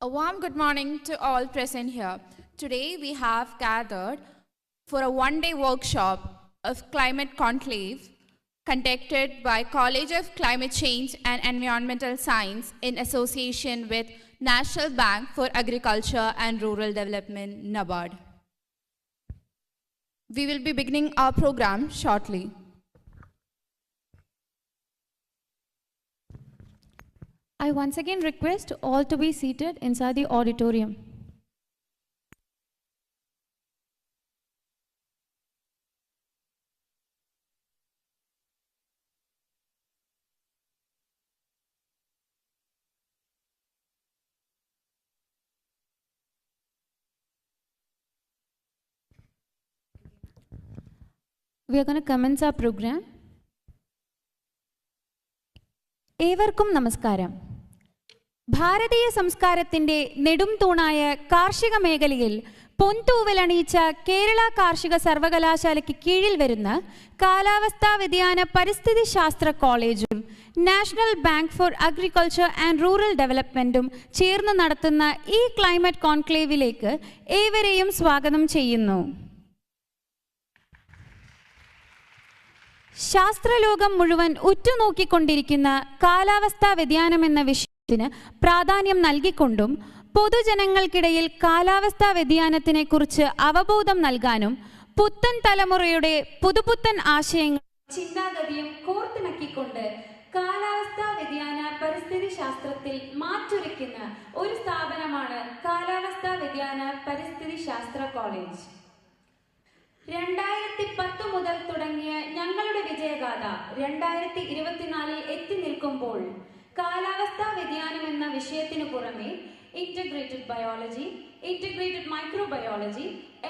A warm good morning to all present here. Today we have gathered for a one-day workshop of Climate Conclave conducted by College of Climate Change and Environmental Science in association with National Bank for Agriculture and Rural Development, NABARD. We will be beginning our program shortly. I once again request all to be seated inside the auditorium. We are going to commence our program. ഏവർക്കും നമസ്കാരം. ഭാരതീയ സംസ്കാരത്തിൻ്റെ നെടും തൂണായ കാർഷിക മേഖലയിൽ പൊൻതൂവലണിയിച്ച കേരള കാർഷിക സർവകലാശാലയ്ക്ക് കീഴിൽ വരുന്ന കാലാവസ്ഥാ വ്യതിയാന പരിസ്ഥിതി ശാസ്ത്ര കോളേജും national bank for agriculture and rural ഡെവലപ്മെൻറ്റും ചേർന്ന് നടത്തുന്ന ഈ ക്ലൈമറ്റ് കോൺക്ലേവിലേക്ക് ഏവരെയും സ്വാഗതം ചെയ്യുന്നു. ശാസ്ത്രലോകം മുഴുവൻ ഉറ്റുനോക്കിക്കൊണ്ടിരിക്കുന്ന കാലാവസ്ഥാ വ്യതിയാനം എന്ന വിഷയത്തിന് പ്രാധാന്യം നൽകിക്കൊണ്ടും പൊതുജനങ്ങൾക്കിടയിൽ കാലാവസ്ഥാ വ്യതിയാനത്തിനെ കുറിച്ച് അവബോധം നൽകാനും പുത്തൻ തലമുറയുടെ പുതുപുത്തൻ ആശയങ്ങളും ചിന്താഗതിയും കോർത്തിണക്കിക്കൊണ്ട് കാലാവസ്ഥാ വ്യതിയാന പരിസ്ഥിതി ശാസ്ത്രത്തിൽ മാറ്റുരയ്ക്കുന്ന ഒരു സ്ഥാപനമാണ് കാലാവസ്ഥാ വ്യതിയാന പരിസ്ഥിതി ശാസ്ത്ര കോളേജ്. 2010 മുതൽ തുടങ്ങിയ ഞങ്ങളുടെ വിജയഗാഥ 2024 എത്തി നിൽക്കുമ്പോൾ കാലാവസ്ഥാ വ്യതിയാനം എന്ന വിഷയത്തിനു പുറമെ integrated biology, integrated microbiology,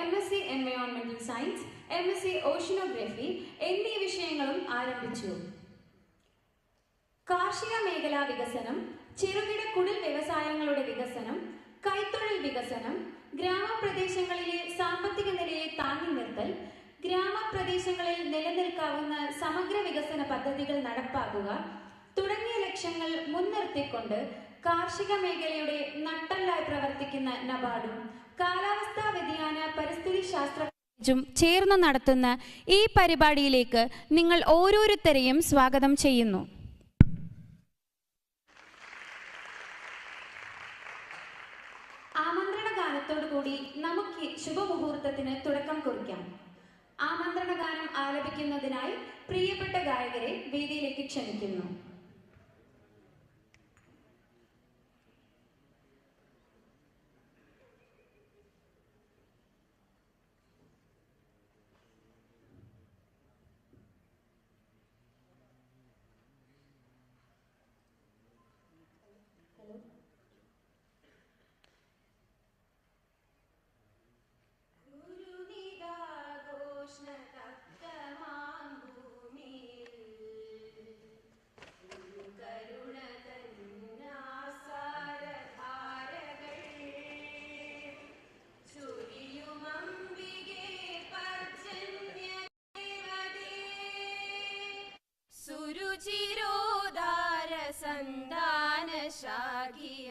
MSc എൻവയോൺമെന്റൽ സയൻസ്, MSc ഓഷ്യനോഗ്രഫി എന്നീ വിഷയങ്ങളും ആരംഭിച്ചു. കാർഷിക മേഖലാ വികസനം, ചെറുകിട കുടിൽ വ്യവസായങ്ങളുടെ വികസനം, കൈത്തൊഴിൽ വികസനം, ഗ്രാമപ്രദേശങ്ങളിലെ സാമ്പത്തിക നിലയെ താങ്ങി നിർത്തൽ, ഗ്രാമപ്രദേശങ്ങളിൽ നിലനിൽക്കാവുന്ന സമഗ്ര വികസന പദ്ധതികൾ നടപ്പാക്കുക തുടങ്ങിയ ലക്ഷ്യങ്ങൾ മുൻനിർത്തിക്കൊണ്ട് കാർഷിക മേഖലയുടെ നട്ടെല്ലായി പ്രവർത്തിക്കുന്ന നബാർഡും കാലാവസ്ഥാ വ്യതിയാന പരിസ്ഥിതി ശാസ്ത്ര കോളേജും ചേർന്ന് നടത്തുന്ന ഈ പരിപാടിയിലേക്ക് നിങ്ങൾ ഓരോരുത്തരെയും സ്വാഗതം ചെയ്യുന്നു. ആമന്ത്രണഗാനത്തോടുകൂടി നമുക്ക് ശുഭമുഹൂർത്തത്തിന് തുടക്കം കുറിക്കാം. ആമന്ത്രണഗാനം ആലപിക്കുന്നതിനായി പ്രിയപ്പെട്ട ഗായകരെ വേദിയിലേക്ക് ക്ഷണിക്കുന്നു.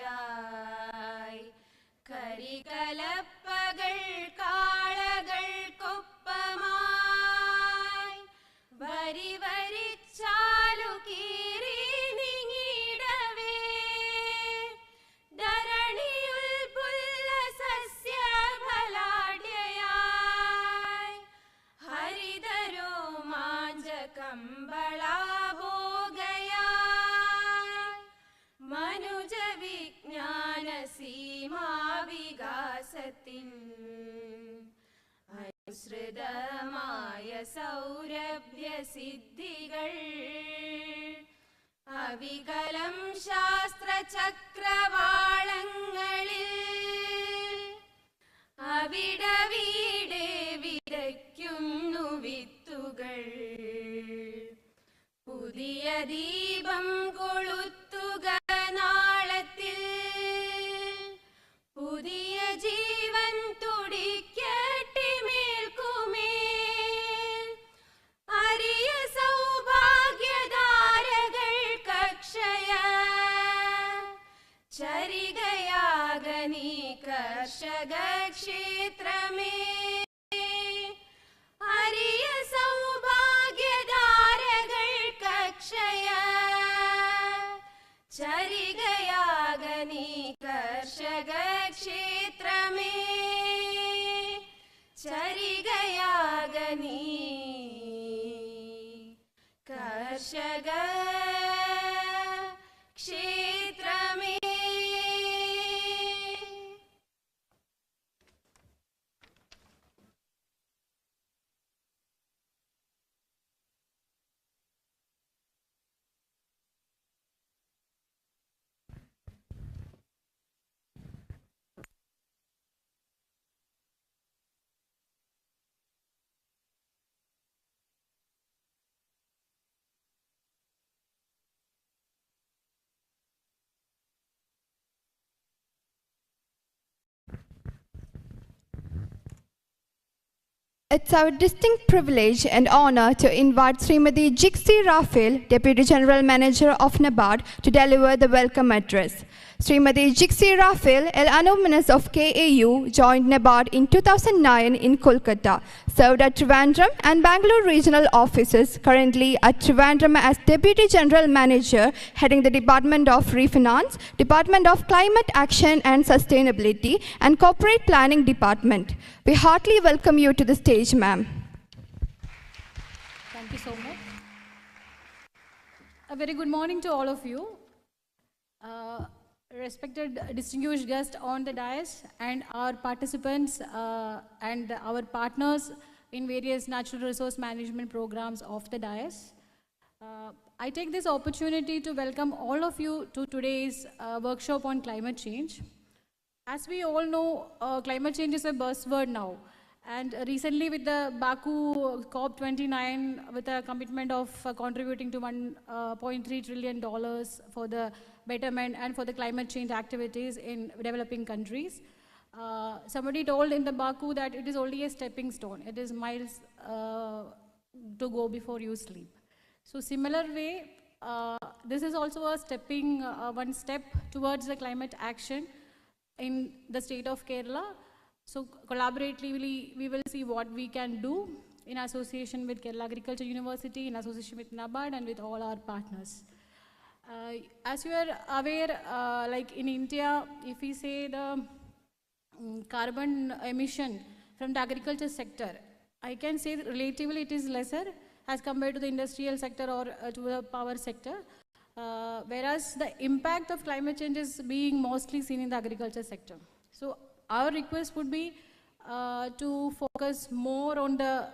ശാഖിയായി കരികലപ്പകൾ കാളകൾക്കൊപ്പമായി വരി വരിച്ചാലു കീറി നീങ്ങിടവേ ധരണിയുൽ പുല്ല സസ്യഫലാഢ്യയായി ഹരിതരോമാഞ്ച കമ്പളാ മനുജ വിജ്ഞാന സീമാവികാസത്തിൻ അനുസൃതമായ സൗരഭ്യ സിദ്ധികൾ അവികലം ശാസ്ത്ര ചക്രവാളങ്ങളിൽ അവിടവീടെ വിതയ്ക്കുന്നു വിത്തുകൾ പുതിയ ദീപം കൊളുത്തുക നാളത്തിൽ പുതിയ ജീവൻ തുടിക്കട്ടെ മേൽക്കുമേൽ അരിയ സൗഭാഗ്യധാരകൾ കക്ഷയ ചരികയാ कर्षगक्षेत्रमे अरिय सौभाग्यदारगळ्कक्षय चरिगयागनी कर्षगक्षेत्रमे चरिगयागनी कर्षगक्षेत्रमे. It's our distinct privilege and honor to invite Srimati Jixi Rafael, Deputy General Manager of NABARD, to deliver the welcome address. Srimati Jixi Rafael, an alumnus of KAU, joined NABARD in 2009 in Kolkata, served at Trivandrum and Bangalore regional offices, currently at Trivandrum as Deputy General Manager, heading the Department of Refinance, Department of Climate Action and Sustainability, and Corporate Planning Department. We heartily welcome you to the stage, ma'am. Thank you so much. A very good morning to all of you. Respected distinguished guests on the dais and our participants and our partners in various natural resource management programs of the dais. I take this opportunity to welcome all of you to today's workshop on climate change. As we all know, climate change is a buzzword now. And recently with the Baku COP29, with a commitment of contributing to $1.3 trillion for the betterment and for the climate change activities in developing countries. Somebody told in the Baku that it is only a stepping stone. It is miles to go before you sleep. So similar way, this is also a one step towards the climate action in the state of Kerala. So collaboratively, we will see what we can do in association with Kerala Agriculture University, in association with NABARD and with all our partners. As you are aware, like in India, if we say the carbon emission from the agriculture sector, I can say that relatively it is lesser as compared to the industrial sector or to the power sector. Whereas the impact of climate change is being mostly seen in the agriculture sector. So our request would be to focus more on the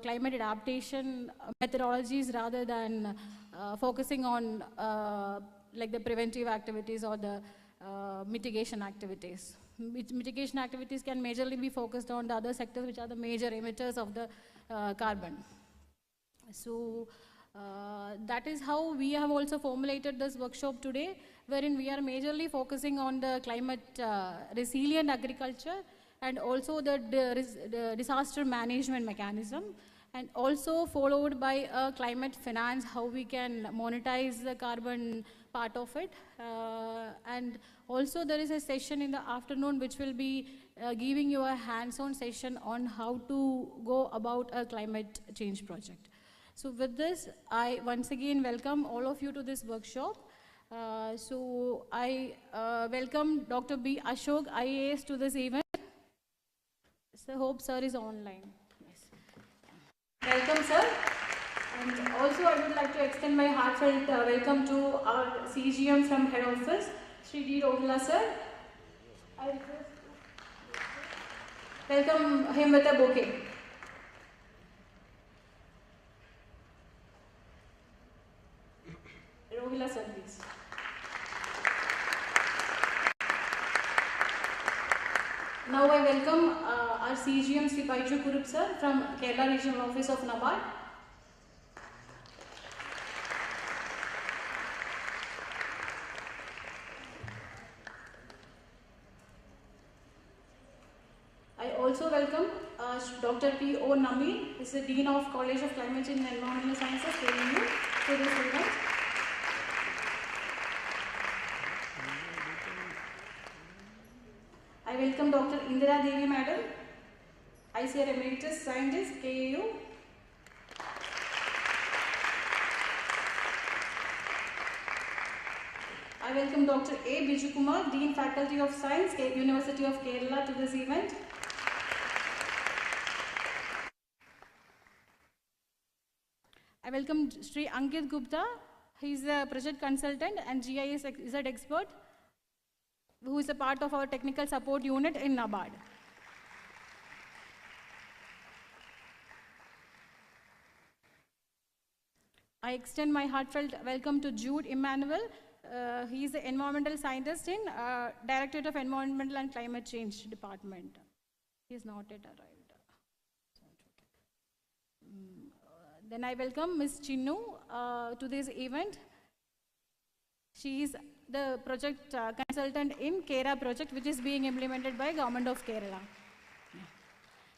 climate adaptation methodologies rather than focusing on like the preventive activities or the mitigation activities. Mitigation activities can majorly be focused on the other sectors which are the major emitters of the carbon. So that is how we have also formulated this workshop today, wherein we are majorly focusing on the climate resilient agriculture and also the disaster management mechanism, and also followed by a climate finance, how we can monetize the carbon part of it. And also there is a session in the afternoon which will be giving you a hands-on session on how to go about a climate change project. So with this, I once again welcome all of you to this workshop. So I welcome Dr. B. Ashok, IAS, to this event. So hope sir is online. Yes. Welcome, sir. And also I would like to extend my heartfelt welcome to our CGM from head office, Sri D. Rohila sir. I request welcome him with a bouquet. Rohila sir, please. Now I welcome our CGM Sri Paiju Kurup sir from Kerala Regional Office of NABARD. I also welcome Dr. P. O. Nami, who is the Dean of College of Climate Change and Environmental Sciences, KAU, to this event. I I welcome Dr. Indira Devi Madam, ICR Emeritus Scientist, KAU. I welcome Dr. A. Bijukumar, Dean Faculty of Science, University of Kerala, to this event. I welcome Sri Ankit Gupta. He is a project consultant and GIS expert who is a part of our technical support unit in NABARD. I extend my heartfelt welcome to Jude Emmanuel. He is the environmental scientist in Directorate of Environmental and Climate Change Department. He is not yet arrived. Then I welcome Ms. Chinnu to this event. She is the project consultant in KERA project, which is being implemented by Government of Kerala.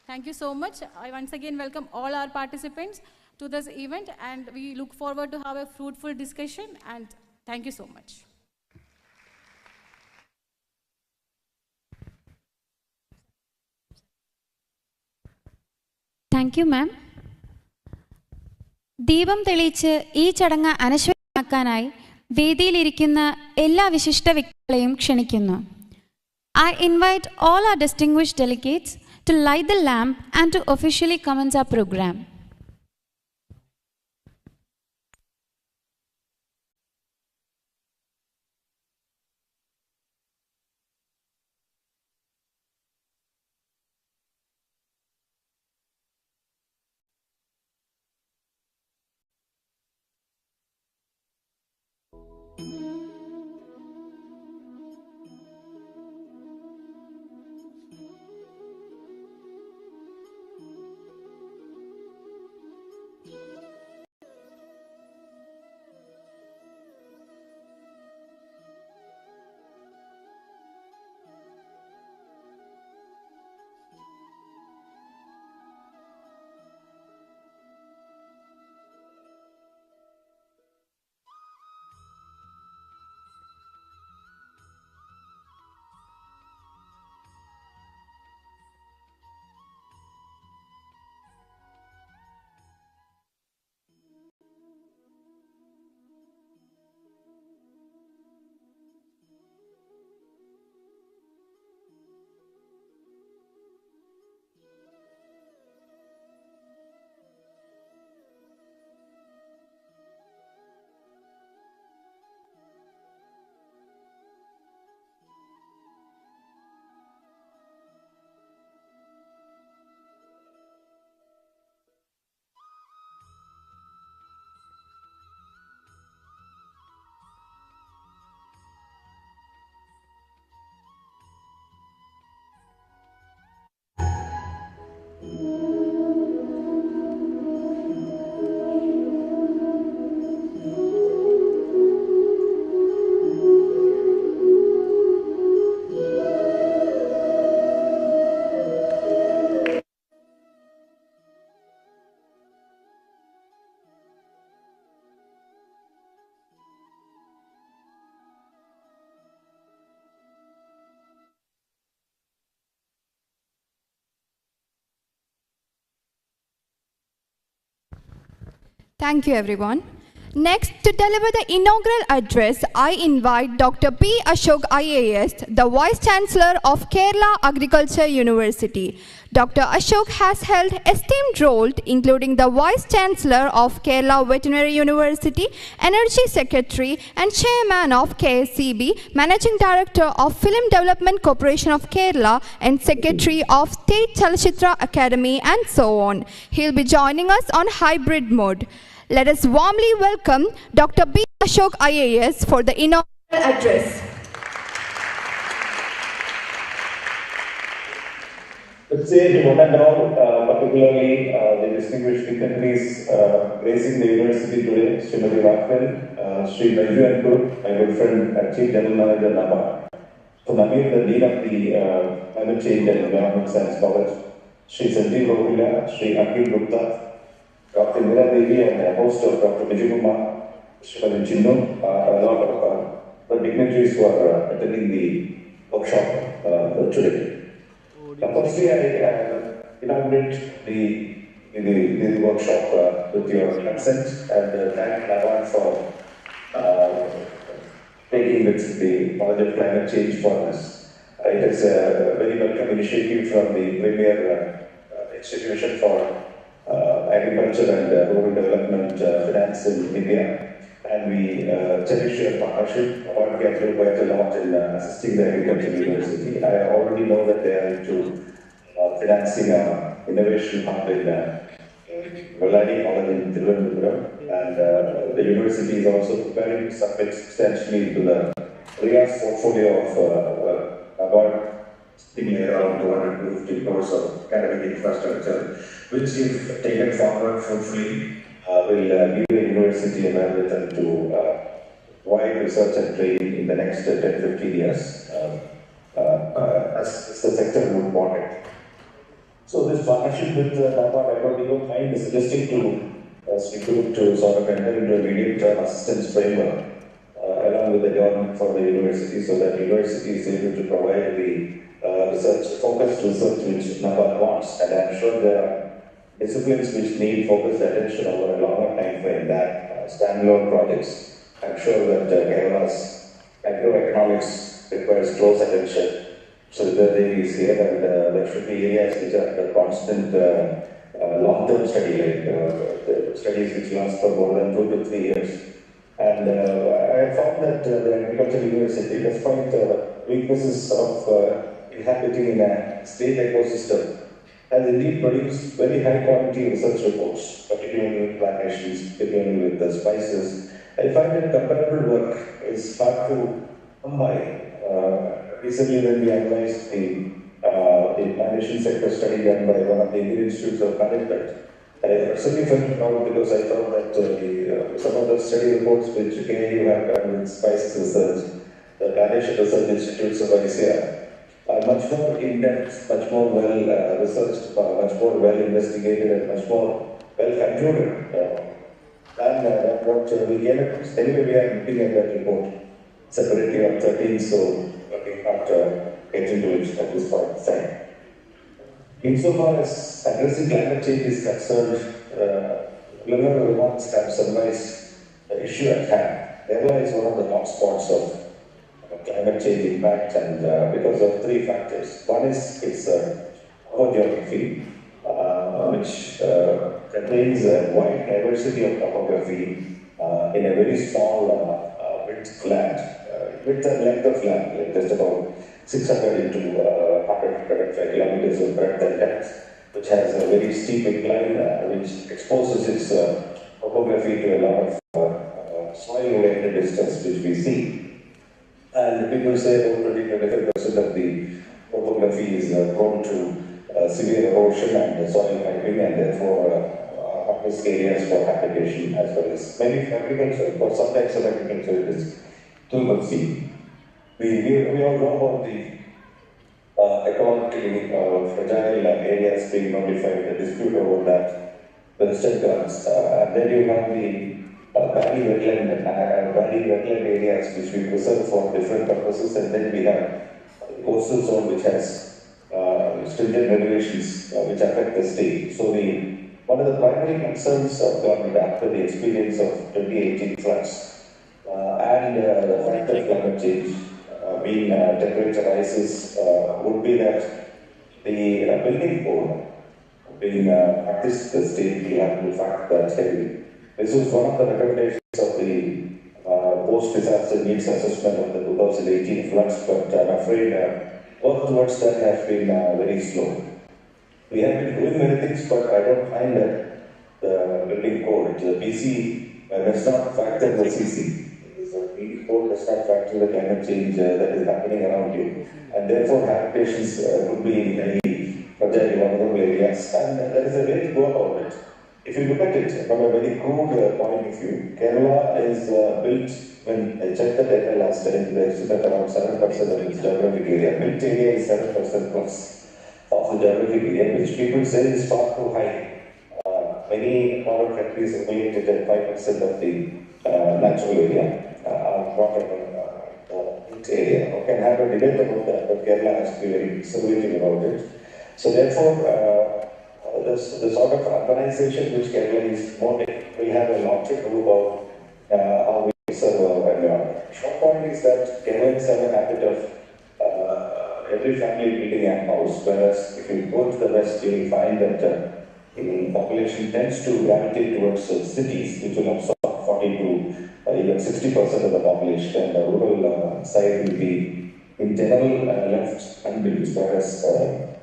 Thank you so much. I once again welcome all our participants to this event, and we look forward to have a fruitful discussion, and thank you so much. Thank you, ma'am. ദീപം തെളിയിച്ച് ഈ ചടങ്ങ് അനശ്വരമാക്കാനായി വേദിയിലിരിക്കുന്ന എല്ലാ വിശിഷ്ട വ്യക്തികളെയും ക്ഷണിക്കുന്നു. I invite all our distinguished delegates to light the lamp and to officially commence our program. Thank you, everyone. Next, to deliver the inaugural address, I invite Dr. P. Ashok IAS, the Vice Chancellor of Kerala Agriculture University. Dr. Ashok has held esteemed roles including the Vice Chancellor of Kerala Veterinary University, Energy Secretary and Chairman of KSCB, Managing Director of Film Development Corporation of Kerala and Secretary of State Chalachitra Academy, and so on. He'll be joining us on hybrid mode. Let us warmly welcome Dr. B. Ashok IAS for the inaugural address. Let's say the one and all, particularly the distinguished dignitaries gracing the university today, Srimati Raphael, Sri Raju and Group, my good friend, Chief General Manager NABARD. So Namir, the Dean of the Climate Change and Environment Science College, Sri Sanjeev Rohila, Sri Ankit Gupta, Dr. Indira Devi and the host of Dr. Bijukumar, Srimati Chinnu, a lot of the dignitaries who are attending the workshop today. Firstly, I inaugurate the workshop with your consent and thank NABARD for taking the knowledge of climate change for us. It is a very welcome initiative from the premier institution for agriculture and rural development finance in India. And we cherish your partnership. NABARD can do quite a lot in assisting the agriculture university. I already know that they are into financing an innovation hub in Velladi College in Thiruvananthapuram, and the university is also preparing to submit substantially into the RIAS portfolio of NABARD, thinking around 250 crores of academic infrastructure, which if taken forward fruitfully will give the university a wherewithal to provide research and training in the next 10-15 years as the sector would want it. So this partnership with NABARD, I don't even mind suggesting to Sri to sort of enter into a medium-term assistance framework along with the government for the university, so that university is able to provide the focused research which NABARD wants. And I'm sure there are disciplines which need focused attention over a longer time frame than standalone projects. I'm sure that Kerala's agroeconomics requires close attention. So the Devi is here, and there should be areas which are the constant long-term study, like studies which last for more than 2 to 3 years. And I found that the agricultural university, despite weaknesses of inhabiting in a state ecosystem, has indeed produced very high-quality research reports, particularly with plantations, particularly with the spices. I find that comparable work is hard to come by. Recently, when we analyzed the plantation sector study done by one of the Indian Institutes of Management, I personally felt proud because I thought that some of the study reports which KAU have done with spices research, the plantation research institutes of ICR, are much more in-depth, much more well researched, much more well investigated, and much more well concluded than what we came across. Anyway, we are looking at that report separately on 13, so we can't get into it at this point in time. Insofar as addressing climate change is concerned, preliminary remarks have summarized the issue at hand. Kerala is one of the hotspots of climate change impact, and because of 3 factors. One is its topography, which contains a wide diversity of topography in a very small width of land, width and length of land, like just about 600 into 105 kilometers of breadth and depth, which has a very steep incline, which exposes its topography to a lot of soil-oriented distance, which we see. And people say about 20-25% of the topography is prone to severe erosion and soil piping, and therefore high-risk areas for application, as well as many agriculture, for some types of agriculture, it is too much sea. We all know about the ecologically fragile areas being notified, the dispute over that, the Western Ghats, and then you have the valley wetland areas which we preserve for different purposes, and then we have the coastal zone which has stringent regulations which affect the state. So one of the primary concerns of government after the experience of 2018 floods and the fact of climate change being temperature rises would be that the building code being practiced in the state will have to factor that heavily. This was one of the recommendations of the post-disaster needs assessment of the 2018 floods, but I'm afraid work towards that has been very slow. We have been doing many things, but I don't find that the building code, the BC, does not factor the CC. The code does not factor the climate change that is happening around you, and therefore habitations could be in very fragile, vulnerable areas, and there is a way to go about it. If you look at it from a very crude point of view, Kerala is built, when I checked the data last time, they estimate around 7% of its geographic area. Built area is 7% plus of the geographic area, which people say is far too high. Many modern countries are made it at 5% of the natural area. area. We can have a debate about that, but Kerala has to be very conservative about it. So therefore, the sort of urbanization which Kerala is promoting will have a lot to do about how we serve our environment. Short point is that Kerala have a habit of every family building a house, whereas if you go to the west, you will find that the population tends to gravitate towards cities, which will absorb 40 to even 60% of the population, and the rural side will be in general left unbuilt, whereas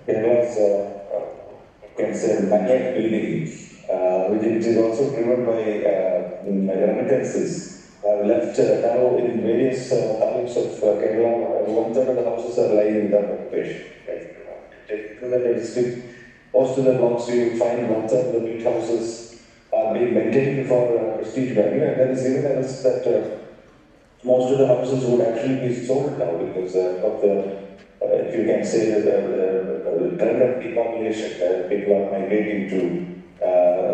Kerala's you can say maniac building, which is also driven by remittances. Left now in various taluks of Kerala, one-third of the houses are lying in that occupation. In the district, most of the blocks you find one-third of the built houses are being maintained for prestige value, and there is even a risk that most of the houses would actually be sold now because of the, if you can say, the trend of depopulation. People are migrating to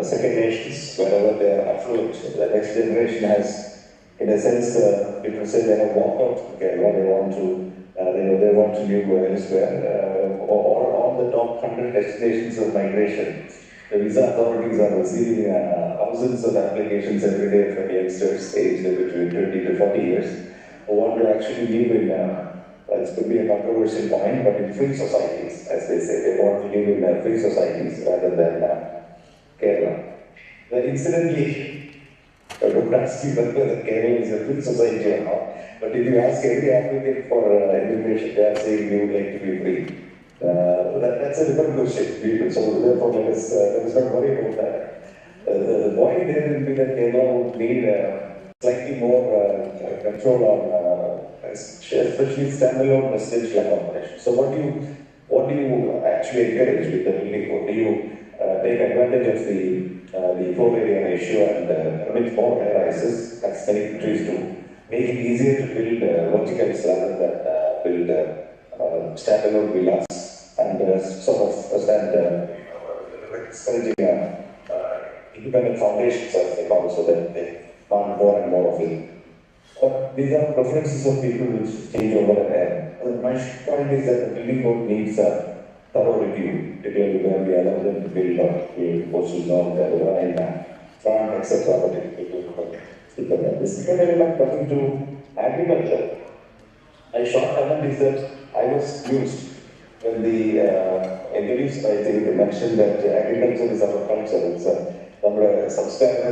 second nations wherever they are affluent. The next generation has, in a sense, people say they have walked out from Kerala. They want to live elsewhere. Or on the top 100 destinations of migration, the visa authorities are receiving thousands of applications every day from youngsters aged between 20 to 40 years who want to actually live in, it could be a controversial point, but in free societies, as they say. They want to live in free societies rather than Kerala. Then incidentally, I don't ask you whether Kerala is a free society or not, but if you ask every applicant for immigration, they are saying we would like to be free. That's a different question. So therefore, let us not worry about that. The point there will be that Kerala would need slightly more control on, especially standalone residential accommodation. So what do you actually encourage with the building code? Do you take advantage of the floor area ratio and permit more high-rises, as many countries do, make it easier to build verticals rather than build standalone villas, and sort of stand encouraging independent foundations, as they call it, so that they want more and more of it. But these are preferences of people which change over and my point is that the building code needs a thorough review, particularly when we allow them to build coastal zone, and farm, etc. The second element coming to agriculture, my short comment is that I was used when the introduced, I think they mentioned that agriculture is our culture. It's our subscriber.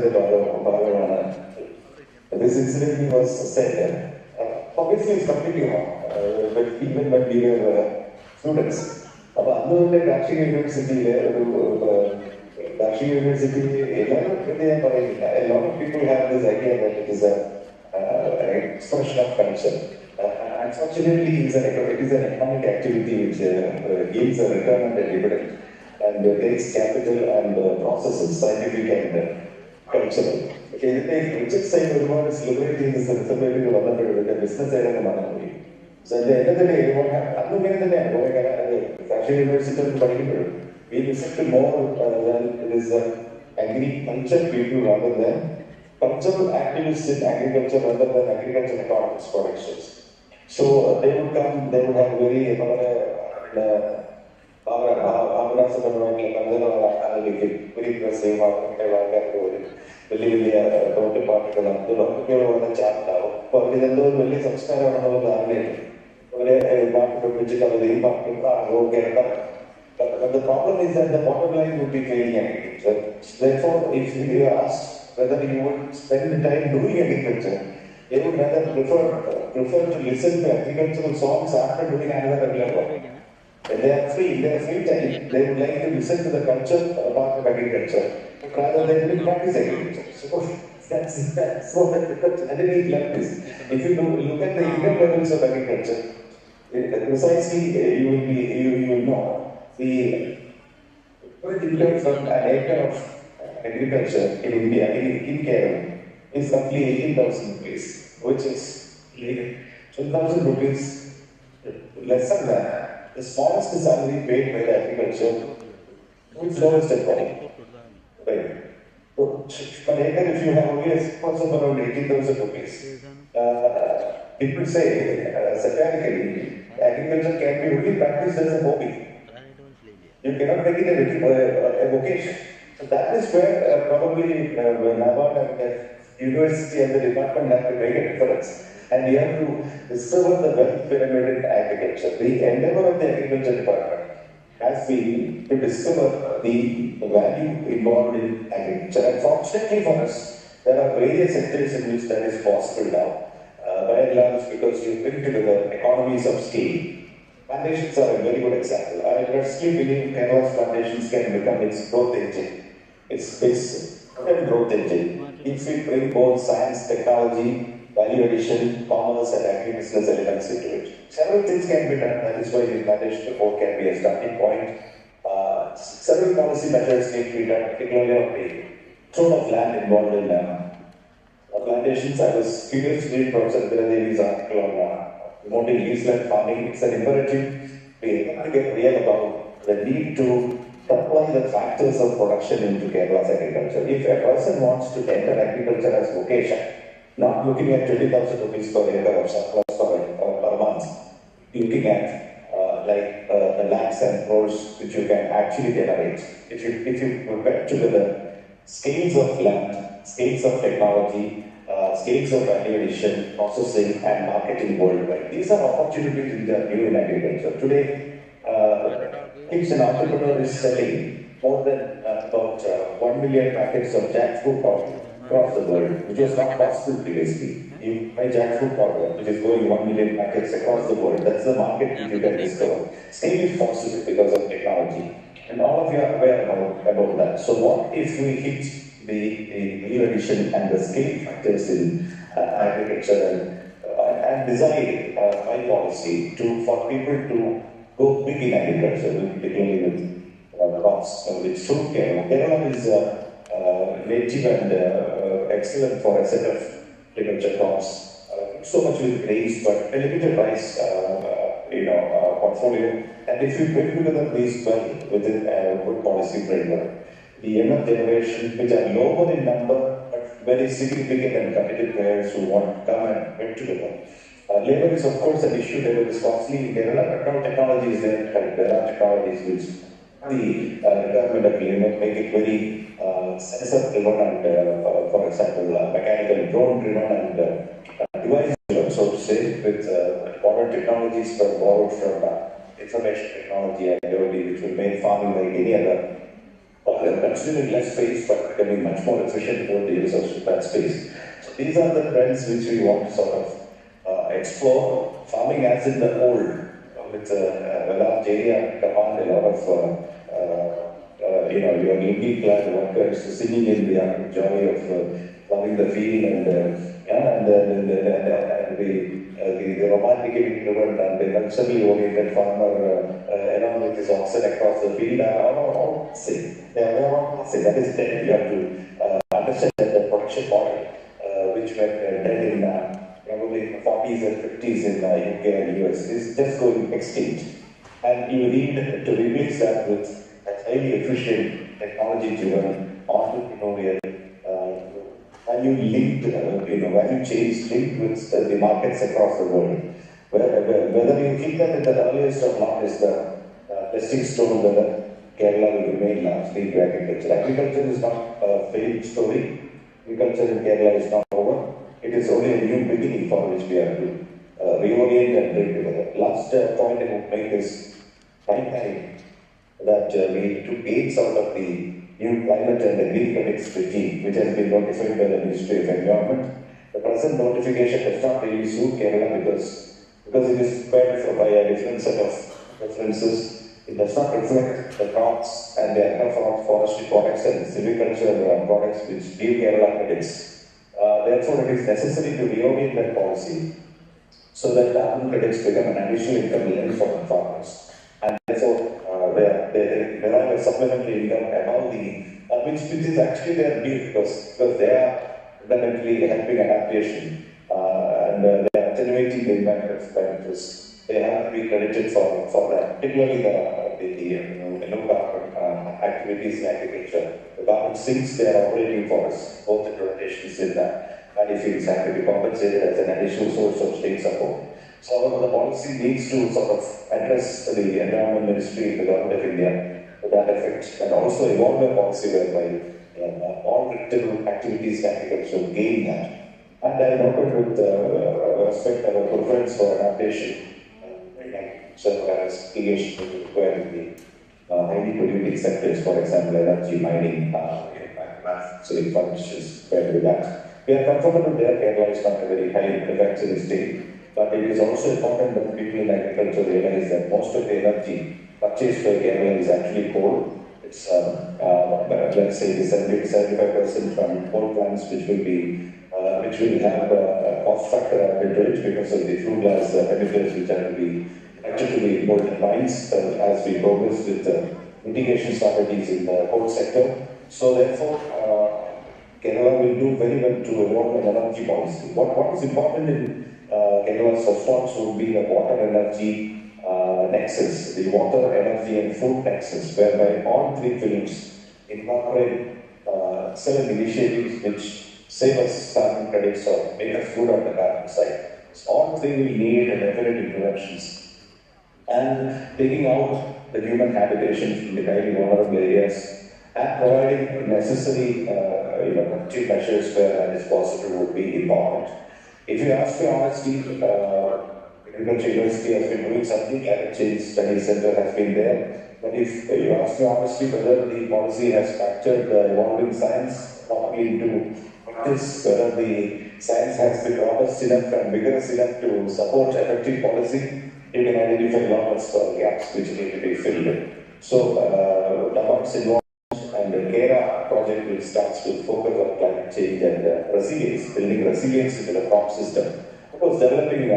This incident was said. Obviously, it's completely wrong. But even when we were students, a lot of people have this idea that it is an expression of culture. Unfortunately, it is an economic activity which gives a return on the dividend and takes capital and processes, scientific and cultural. Okay, the side is liberating this responsibility to the business area. So at the end of the day, what happened? Actually, we listen to more than this agriculture people rather than cultural activists in agriculture rather than agriculture economists, for instance. So they would come, they would have very very impressive total particle on the chart now. But with the very subscriber on the but the problem is that the bottom line would be failing agriculture. Therefore, if you are asked whether you would spend the time doing agriculture, they would rather prefer to listen to agricultural songs after doing another regular work. When they are free time, they would like to listen to the culture part of agriculture rather than doing practice agriculture. So that's what the underneath left is. If you look at the income levels of agriculture, precisely you will know the income from an acre of agriculture in India, in Kerala, is roughly 18,000 rupees, which is 12,000 rupees less than that. The smallest salary paid by the agriculture, which is lowest at 40. Right. So, per acre, if you have only a cost of around 18,000 rupees, People say, satirically, agriculture can be only practiced as a hobby. You cannot make it a vocation. So that is where probably NABARD and the university and the department have to make a difference. And you have to discover the wealth pyramid in agriculture. The endeavor of the agriculture department has been to discover the value involved in agriculture. And fortunately for us, there are various sectors in which that is possible now. By and large, because you bring together economies of scale. Plantations are a very good example. I personally believe Kerala's plantations can become its growth engine. Its growth engine. If we bring both science, technology, value addition, commerce, and agribusiness elements into it. Several things can be done. That is why the plantation report can be a starting point. Several policy measures need to be done, particularly on the zone of land involved in plantations. I was curious to read Professor Biradevi's article on promoting leaseland farming. It's an imperative. We have to get real about the need to apply the factors of production into Kerala's agriculture. If a person wants to enter agriculture as vocation, not looking at 20,000 rupees per acre of surplus per month, looking at the lakhs and crores which you can actually generate. If you put together scales of land, scales of technology, scales of value addition, processing, and marketing worldwide. These are opportunities which are new in agriculture. Today, if an entrepreneur is selling more than about 1 million packets of jackfruit powder across the world, which was not possible previously. You buy jackfruit powder, which is going 1 million packets across the world. That's the market which you can discover. Scale is possible because of technology. And all of you are aware about that. So what if we hit the value addition and the scale factors in agriculture and design by policy for people to go big in agriculture, particularly with crops, with fruit. Kerala is native and excellent for a set of agriculture crops. So much with grains, but a limited rice portfolio. And if you bring together these well within a good policy framework, the younger generation, which are lower in number but very significant and committed players who want to come and get together. Labor is, of course, an issue. Labor is costly in Kerala, but now technology is there. There are technologies which the government of Keynote make it very sensor driven and, for example, mechanical drone driven and device driven, so to say, with modern technologies borrowed from information technology and IoT, which will make farming like any other. They're consuming less space but becoming much more efficient over the use of that space. So these are the trends which we want to sort of explore. Farming as in the old, with a large area command, a lot of your newly clad workers singing in the joy of plowing the field and the romantically driven and the culturally oriented farmer along with his oxen across the field are all same. They are all same. That is dead. You have to understand that the production model, which were dead in probably in the 40s and 50s in UK and US, is just going extinct. And you need to replace that with a highly efficient, technology-driven, entrepreneurial, value-linked, value chains linked with the markets across the world. Whether you keep that in the earliest or not is the testing stone whether Kerala will remain largely to agriculture. Agriculture is not a failed story. Agriculture in Kerala is not over. It is only a new beginning for which we have to reorient and bring together. Last point I would make is right time that we need to gain out of the new climate and the green credits regime, which has been notified by the Ministry of Environment. The present notification does not really suit Kerala because it is prepared by a different set of references. It does not reflect the crops and the agroforestry products and silviculture products which give Kerala credits. Therefore, it is necessary to reorient that policy so that carbon credits become an additional income lane for the farmers. And therefore, they derive a supplementary income above the, which is actually their due because they are fundamentally helping adaptation and they are attenuating the impact of climate risk. They have to be credited for that, particularly the low carbon activities in agriculture. The carbon sinks they are operating for us, both implementations in and he feels happy to compensate it as an additional source of state support. So however, the policy needs to sort of address the Environment Ministry in the Government of India to that effect, and also evolve a policy whereby all predictable activities can be considered gain that. And I noted with respect our preference for adaptation, so as irrigation required in the highly polluting sectors, for example, energy, mining, manufacturing, functions, compared with that. We are comfortable there. Kerala is not a very high manufacturing state, but it is also important that people in agriculture realize that most of the energy purchased by Kerala is actually coal. It's let's say 70-75% from coal plants, which will have a cost factor added to it because of the flue gas chemicals which are to be expected to be imported in mines as we progress with mitigation strategies in the coal sector. So therefore, Kerala will do very well to evolve an energy policy. What is important in Kerala's response would be the water energy nexus, the water, energy and food nexus, whereby all three films incorporate certain initiatives which save us carbon credits or make us good on the carbon side. So all three will need definite interventions. And taking out the human habitation from the highly vulnerable areas and providing necessary corrective measures where that is possible would be important. If you ask me honestly, Agriculture University has been doing something, Climate Change Study Center has been there, but if you ask me honestly whether the policy has factored the evolving science properly into practice, whether the science has been robust enough and vigorous enough to support effective policy, you can identify a lot of gaps which need to be filled. So, NABARD's involvement and the CARA project will start to focus on climate change and resilience, building resilience into the crop system. Of course, developing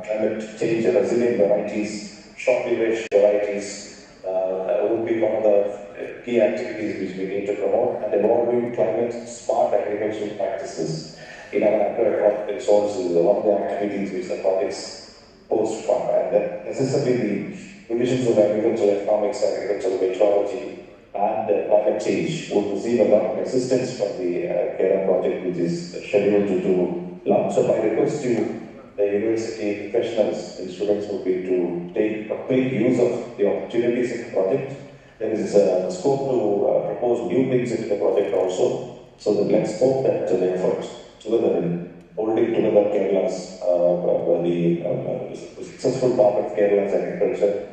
climate change resilient varieties, short duration varieties would be one of the key activities which we need to promote, and evolving climate smart agricultural practices in our agro-economic resources is one of the activities which the projects post fund, and that necessarily the divisions of agricultural economics, agricultural meteorology, and climate change would receive a lot of assistance from the CARA project, which is scheduled to launch. So my request to the university professionals and students would be to take complete use of the opportunities in the project. There is a scope to propose new things into the project also. So that let's hope that the effort together in holding together Kerala's the successful part of Kerala's agriculture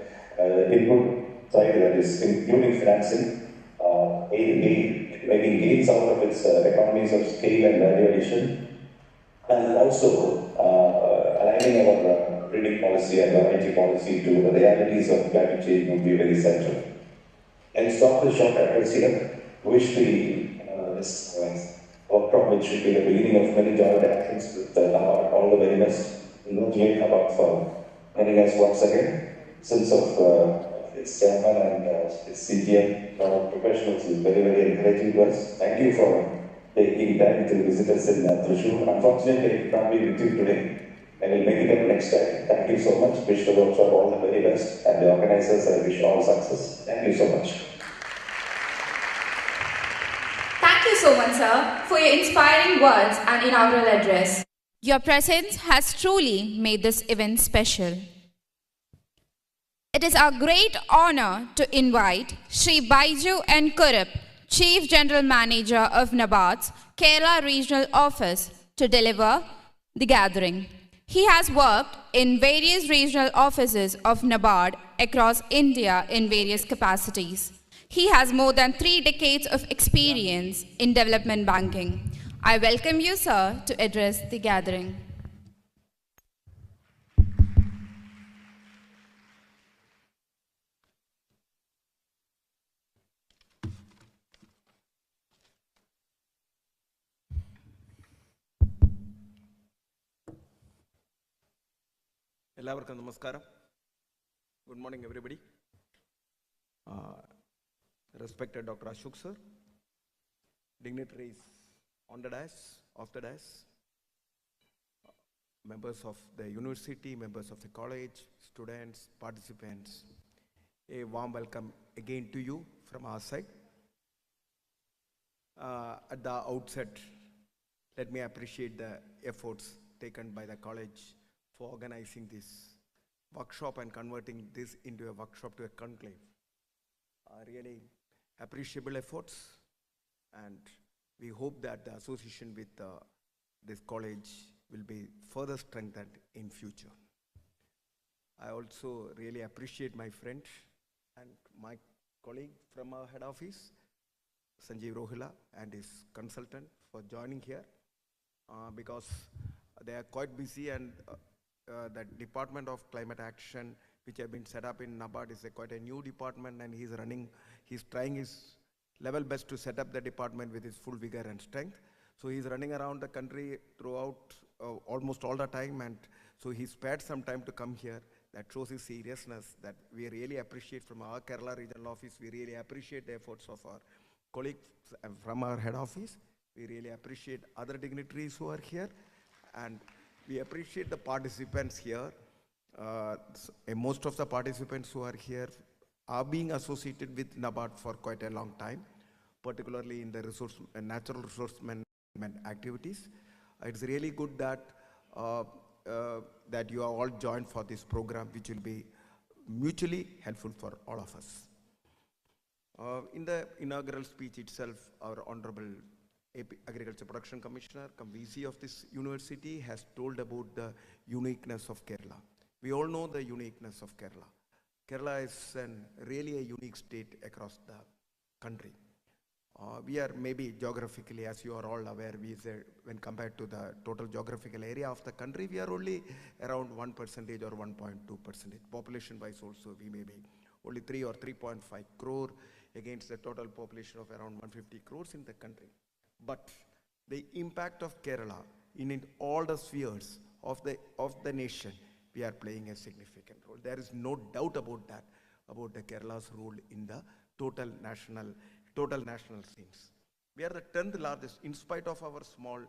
input side, that is including financing, making gains out of its economies of scale and value addition, and also aligning our breeding policy and variety policy to the realities of climate change would be very central. And stop the short address here. Wish this workshop, which should be the beginning of many joint actions with all the very best. Congratulate about for having us once again. Since of its chairman and its CGM, our professionals is very, very encouraging to us. Thank you for taking time to visit us in Thrissur. Unfortunately, I can't be with you today. I will make it up next time. Thank you so much. Wish the workshop all the very best. And the organizers, I wish all success. Thank you so much. Thank you so much, sir, for your inspiring words and inaugural address. Your presence has truly made this event special. It is our great honor to invite Shri Baiju N. Kurup, Chief General Manager of NABARD's Kerala Regional Office, to deliver the gathering. He has worked in various regional offices of NABARD across India in various capacities. He has more than 3 decades of experience in development banking. I welcome you, sir, to address the gathering. എല്ലാവർക്കും നമസ്കാരം. Good morning, everybody. Respected Dr. Ashok sir, dignitaries on the dais, off the dais, members of the university, members of the college, students, participants, a warm welcome again to you from our side. At the outset, let me appreciate the efforts taken by the college for organizing this workshop and converting this into a workshop to a conclave. Really appreciable efforts, and we hope that the association with this college will be further strengthened in future. I also really appreciate my friend and my colleague from our head office, Sanjeev Rohila, and his consultant for joining here because they are quite busy, and the Department of Climate Action, which have been set up in NABARD, is quite a new department, and he's trying his level best to set up the department with his full vigor and strength. So he's running around the country throughout almost all the time, and so he spared some time to come here. That shows his seriousness, that we really appreciate from our Kerala regional office. We really appreciate the efforts of our colleagues from our head office. We really appreciate other dignitaries who are here, and we appreciate the participants here. Most of the participants who are here are being associated with NABARD for quite a long time, particularly in the natural resource management activities. It's really good that that you are all joined for this program, which will be mutually helpful for all of us. In the inaugural speech itself, our Honorable Agriculture Production Commissioner, VC of this university, has told about the uniqueness of Kerala. We all know the uniqueness of Kerala. Kerala is really a unique state across the country. We are maybe geographically, as you are all aware, when compared to the total geographical area of the country, we are only around 1% or 1.2%. Population-wise also, we may be only 3 or 3.5 crore against the total population of around 150 crores in the country. But the impact of Kerala in all the spheres of the nation, we are playing a significant role. There is no doubt about that, about the Kerala's role in the total national scenes. We are the 10th largest, in spite of our small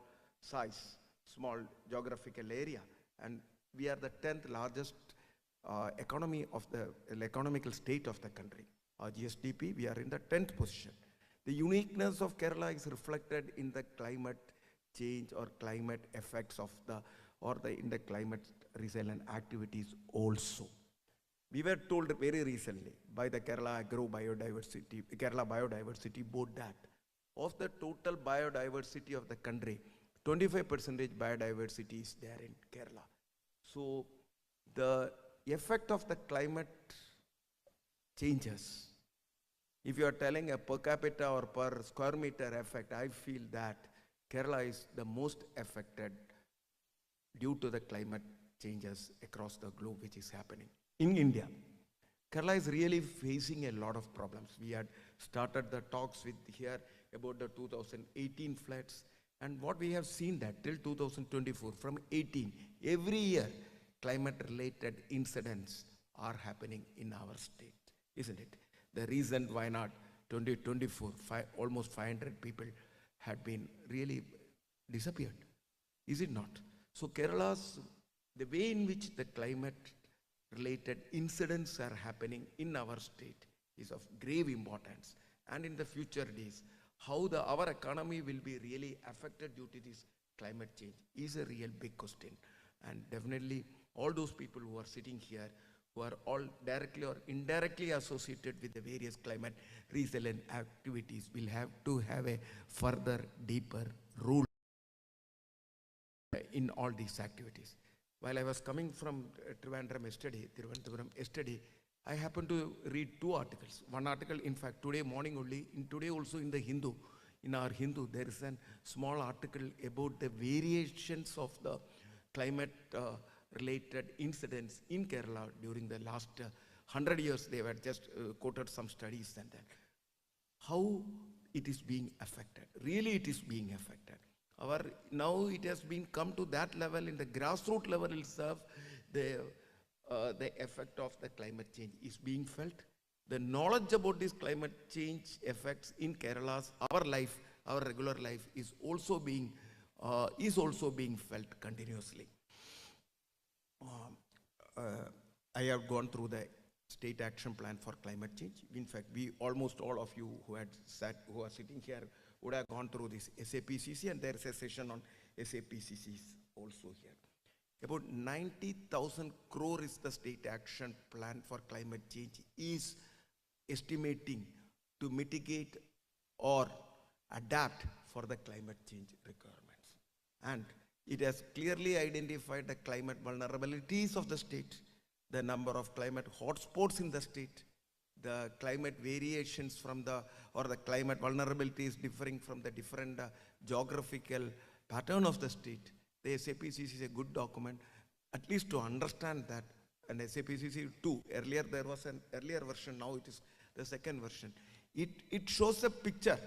size, small geographical area, and we are the 10th largest economical state of the country. Our GSDP, we are in the 10th position. The uniqueness of Kerala is reflected in the climate change or climate effects of in the climate resilient activities also. We were told very recently by the Kerala Biodiversity Board that of the total biodiversity of the country, 25% biodiversity is there in Kerala. So the effect of the climate changes, if you are telling a per capita or per square meter effect, I feel that Kerala is the most affected due to the climate changes across the globe which is happening. In India, Kerala is really facing a lot of problems. We had started the talks with here about the 2018 floods, and what we have seen that till 2024, from 18, every year, climate-related incidents are happening in our state, isn't it? The recent Wayanad 2024, almost 500 people had been really disappeared, is it not? So Kerala's, the way in which the climate-related incidents are happening in our state is of grave importance. And in the future days, how our economy will be really affected due to this climate change is a real big question. And definitely all those people who are sitting here, who are all directly or indirectly associated with the various climate resilient activities, will have to have a further deeper role in all these activities. While I was coming from Trivandrum yesterday, I happened to read 2 articles. One article, in fact, today morning only, today also in the Hindu, in our Hindu, there is a small article about the variations of the climate related incidents in Kerala during the last 100 years. They were just quoted some studies and that. How it is being affected. Really it is being affected. Now it has been come to that level, in the grassroots level itself, the effect of the climate change is being felt. The knowledge about this climate change effects in Kerala's, our life, our regular life is also being felt continuously. I have gone through the state action plan for climate change. In fact, almost all of you who are sitting here would have gone through this SAPCC, and there is a session on SAPCCs also here. About 90,000 crore is the state action plan for climate change is estimating to mitigate or adapt for the climate change requirements. And it has clearly identified the climate vulnerabilities of the state, the number of climate hotspots in the state, the climate variations from the, or the climate vulnerabilities differing from the different geographical pattern of the state. The SAPCC is a good document, at least to understand that. And SAPCC 2, earlier there was an earlier version, now it is the second version. It shows a picture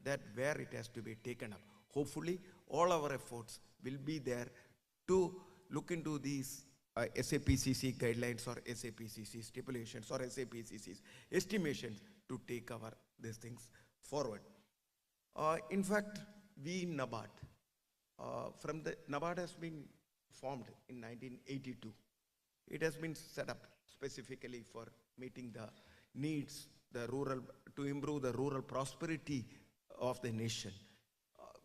that where it has to be taken up. Hopefully, all our efforts will be there to look into these SAPCC guidelines or SAPCC stipulations or SAPCC's estimations to take these things forward. In fact, we NABARD, NABARD has been formed in 1982. It has been set up specifically for meeting the needs, to improve the rural prosperity of the nation.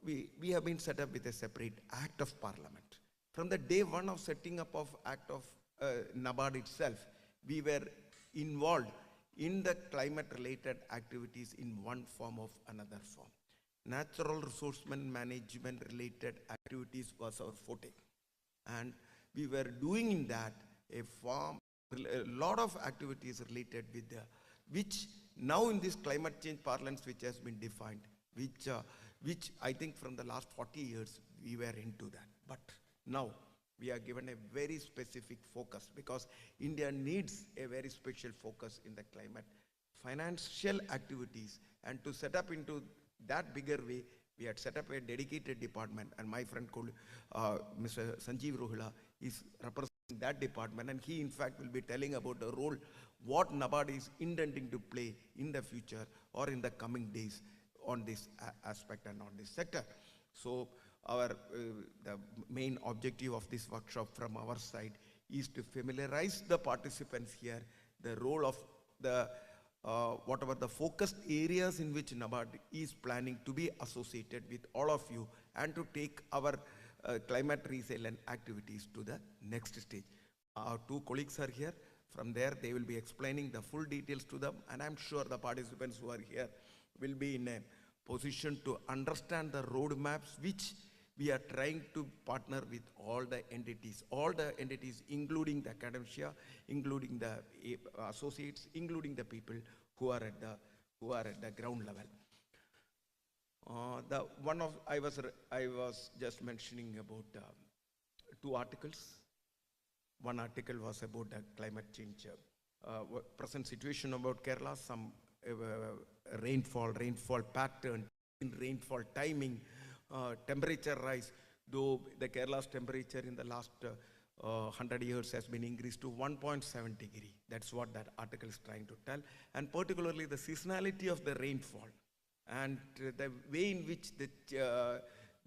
We have been set up with a separate Act of Parliament. From the day one of setting up of Act of NABARD itself, we were involved in the climate-related activities in one form or another form. Natural resource management-related activities was our forte. And we were doing in that a lot of activities related with which now in this climate change parlance which has been defined, which I think from the last 40 years we were into that. But now we are given a very specific focus because India needs a very special focus in the climate financial activities, and to set up into that bigger way, we had set up a dedicated department, and my friend Mr. Sanjeev Rohila is representing that department, and he in fact will be telling about the role what NABARD is intending to play in the future or in the coming days on this aspect and on this sector. So the main objective of this workshop from our side is to familiarize the participants here, the role of the whatever the focused areas in which NABARD is planning to be associated with all of you, and to take our climate resilient activities to the next stage. Our two colleagues are here. From there, they will be explaining the full details to them, and I'm sure the participants who are here will be in a position to understand the roadmaps which we are trying to partner with all the entities including the academia, including the associates, including the people who are at the ground level. I was just mentioning about two articles. One article was about the climate change, present situation about Kerala, some rainfall pattern, rainfall timing, temperature rise, though the Kerala's temperature in the last 100 years has been increased to 1.7 degree. That's what that article is trying to tell. And particularly the seasonality of the rainfall and the way in which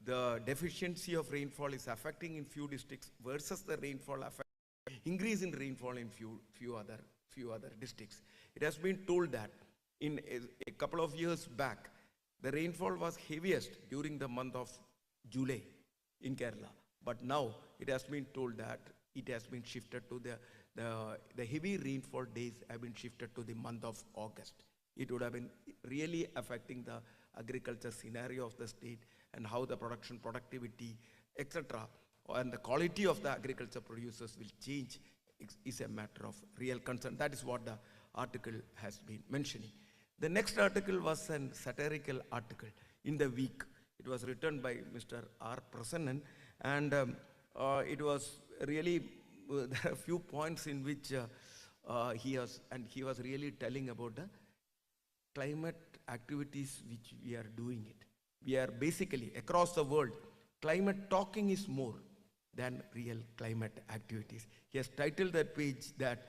the deficiency of rainfall is affecting in few districts versus the rainfall increase in rainfall in few other districts. It has been told that in a couple of years back, the rainfall was heaviest during the month of July in Kerala. But now it has been told that it has been shifted to the heavy rainfall days have been shifted to the month of August. It would have been really affecting the agriculture scenario of the state and how the productivity, etc. and the quality of the agriculture producers will change is a matter of real concern. That is what the article has been mentioning. The next article was a satirical article in the week. It was written by Mr. R. Prasannan, and it was really, there are a few points in which he was really telling about the climate activities which we are doing it. We are basically, across the world, climate talking is more than real climate activities. He has titled that page that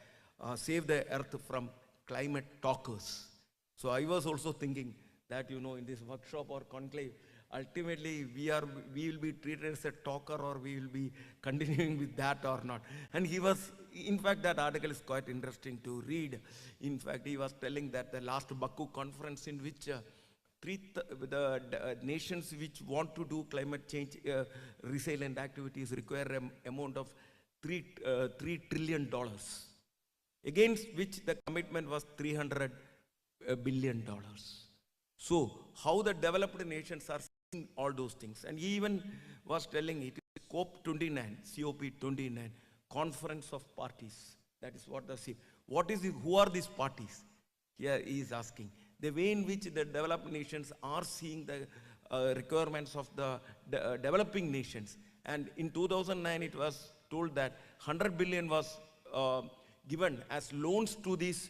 Save the Earth from Climate Talkers. So I was also thinking that, you know, in this workshop or conclave, ultimately we will be treated as a talker, or we will be continuing with that or not. And he was, in fact, that article is quite interesting to read. In fact, he was telling that the last Baku conference in which nations which want to do climate change resilient activities require an amount of $3 trillion, against which the commitment was $300 billion. So how the developed nations are seeing all those things. And he even was telling it is COP29, Conference of Parties. That is what who are these parties? Here he is asking. The way in which the developed nations are seeing the requirements of the developing nations. And in 2009, it was told that 100 billion was given as loans to these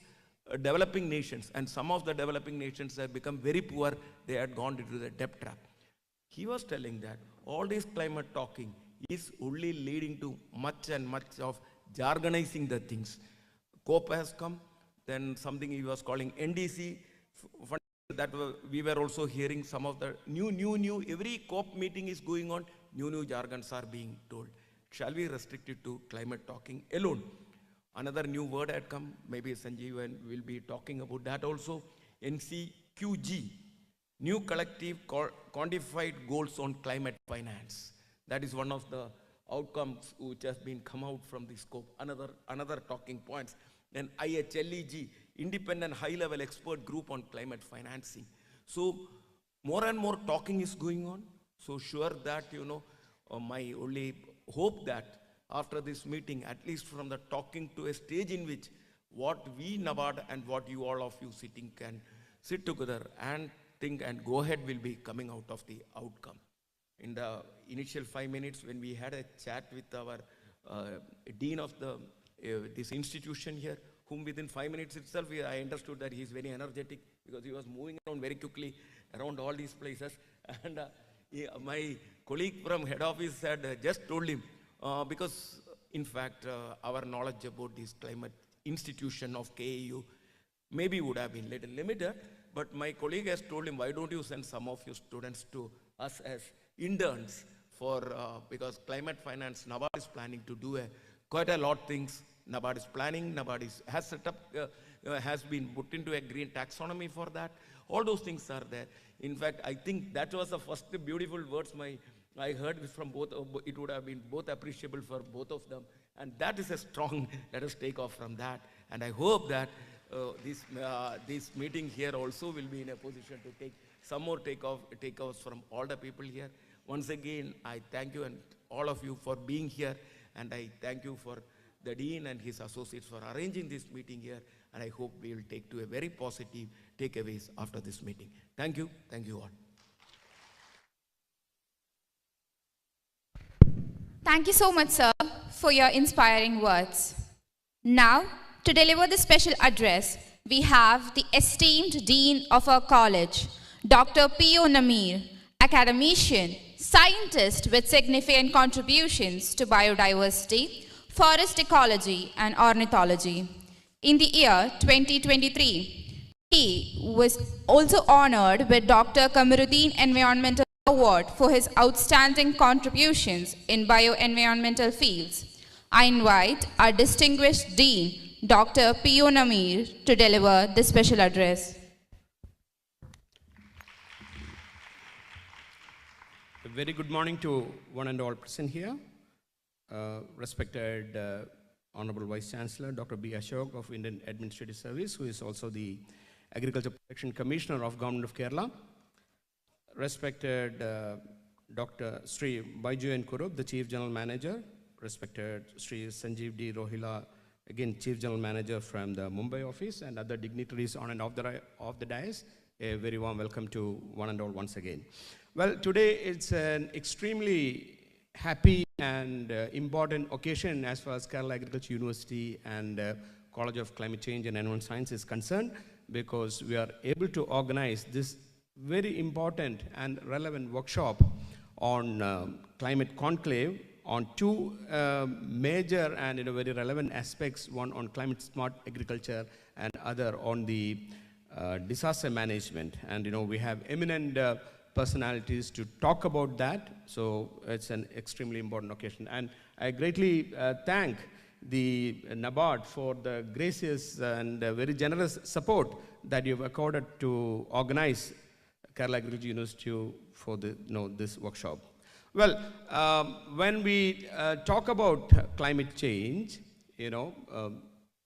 developing nations. And some of the developing nations have become very poor. They had gone into the debt trap. He was telling that all this climate talking is only leading to much and much of jargonizing the things. COP has come, then something he was calling NDC, that we were also hearing some of the new, every COP meeting is going on, new jargons are being told. Shall we restrict it to climate talking alone? Another new word had come, maybe Sanjeev will be talking about that also, NCQG, New Collective Quantified Goals on Climate Finance. That is one of the outcomes which has been come out from this scope. Another talking points. Then IHLEG, Independent High-Level Expert Group on Climate Financing. So more and more talking is going on. So sure that, my only hope that after this meeting, at least from the talking to a stage in which what we NABARD and what you all of you sitting can sit together and think and go ahead will be coming out of the outcome. In the initial 5 minutes when we had a chat with our dean of this institution here, whom within 5 minutes itself I understood that he is very energetic because he was moving around very quickly around all these places. And my colleague from head office had just told him, because in fact our knowledge about this climate institution of KAU maybe would have been little limited, but my colleague has told him, why don't you send some of your students to us as interns because climate finance, NABARD is planning to do quite a lot of things. NABARD is planning, NABARD has set up, has been put into a green taxonomy for that. All those things are there. In fact, I think that was the first beautiful words I heard from both. It would have been both appreciable for both of them. And that is a strong, let us take off from that. And I hope that this meeting here also will be in a position to take some more takeoffs from all the people here. Once again, I thank you and all of you for being here. And I thank you for the Dean and his associates for arranging this meeting here. And I hope we will take to a very positive takeaways after this meeting. Thank you. Thank you all. Thank you so much, sir, for your inspiring words. Now, to deliver the special address, we have the esteemed Dean of our college, Dr. P.O. Namir, academician, scientist with significant contributions to biodiversity, forest ecology, and ornithology. In the year 2023, he was also honored with Dr. Kamaruddin Environmental Award for his outstanding contributions in bioenvironmental fields. I invite our distinguished Dean, Dr. P.O. Namir, to deliver the special address. A very good morning to one and all present here. Respected Honorable Vice Chancellor, Dr. B. Ashok of Indian Administrative Service, who is also the Agriculture Protection Commissioner of Government of Kerala. Respected Dr. Sri Baiju N. Kurup, the Chief General Manager. Respected Sri Sanjeev D. Rohila, again Chief General Manager from the Mumbai office, and other dignitaries on and off the dais. A very warm welcome to one and all once again. Well, today it's an extremely happy and important occasion as far as Kerala Agriculture University and College of Climate Change and Environmental Science is concerned, because we are able to organize this very important and relevant workshop on climate conclave on two major and very relevant aspects, one on climate smart agriculture and other on the disaster management. And we have eminent personalities to talk about that, so it's an extremely important occasion. And I greatly thank the NABARD for the gracious and very generous support that you've accorded to organize Kerala Agriculture University for the, this workshop. Well, when we talk about climate change,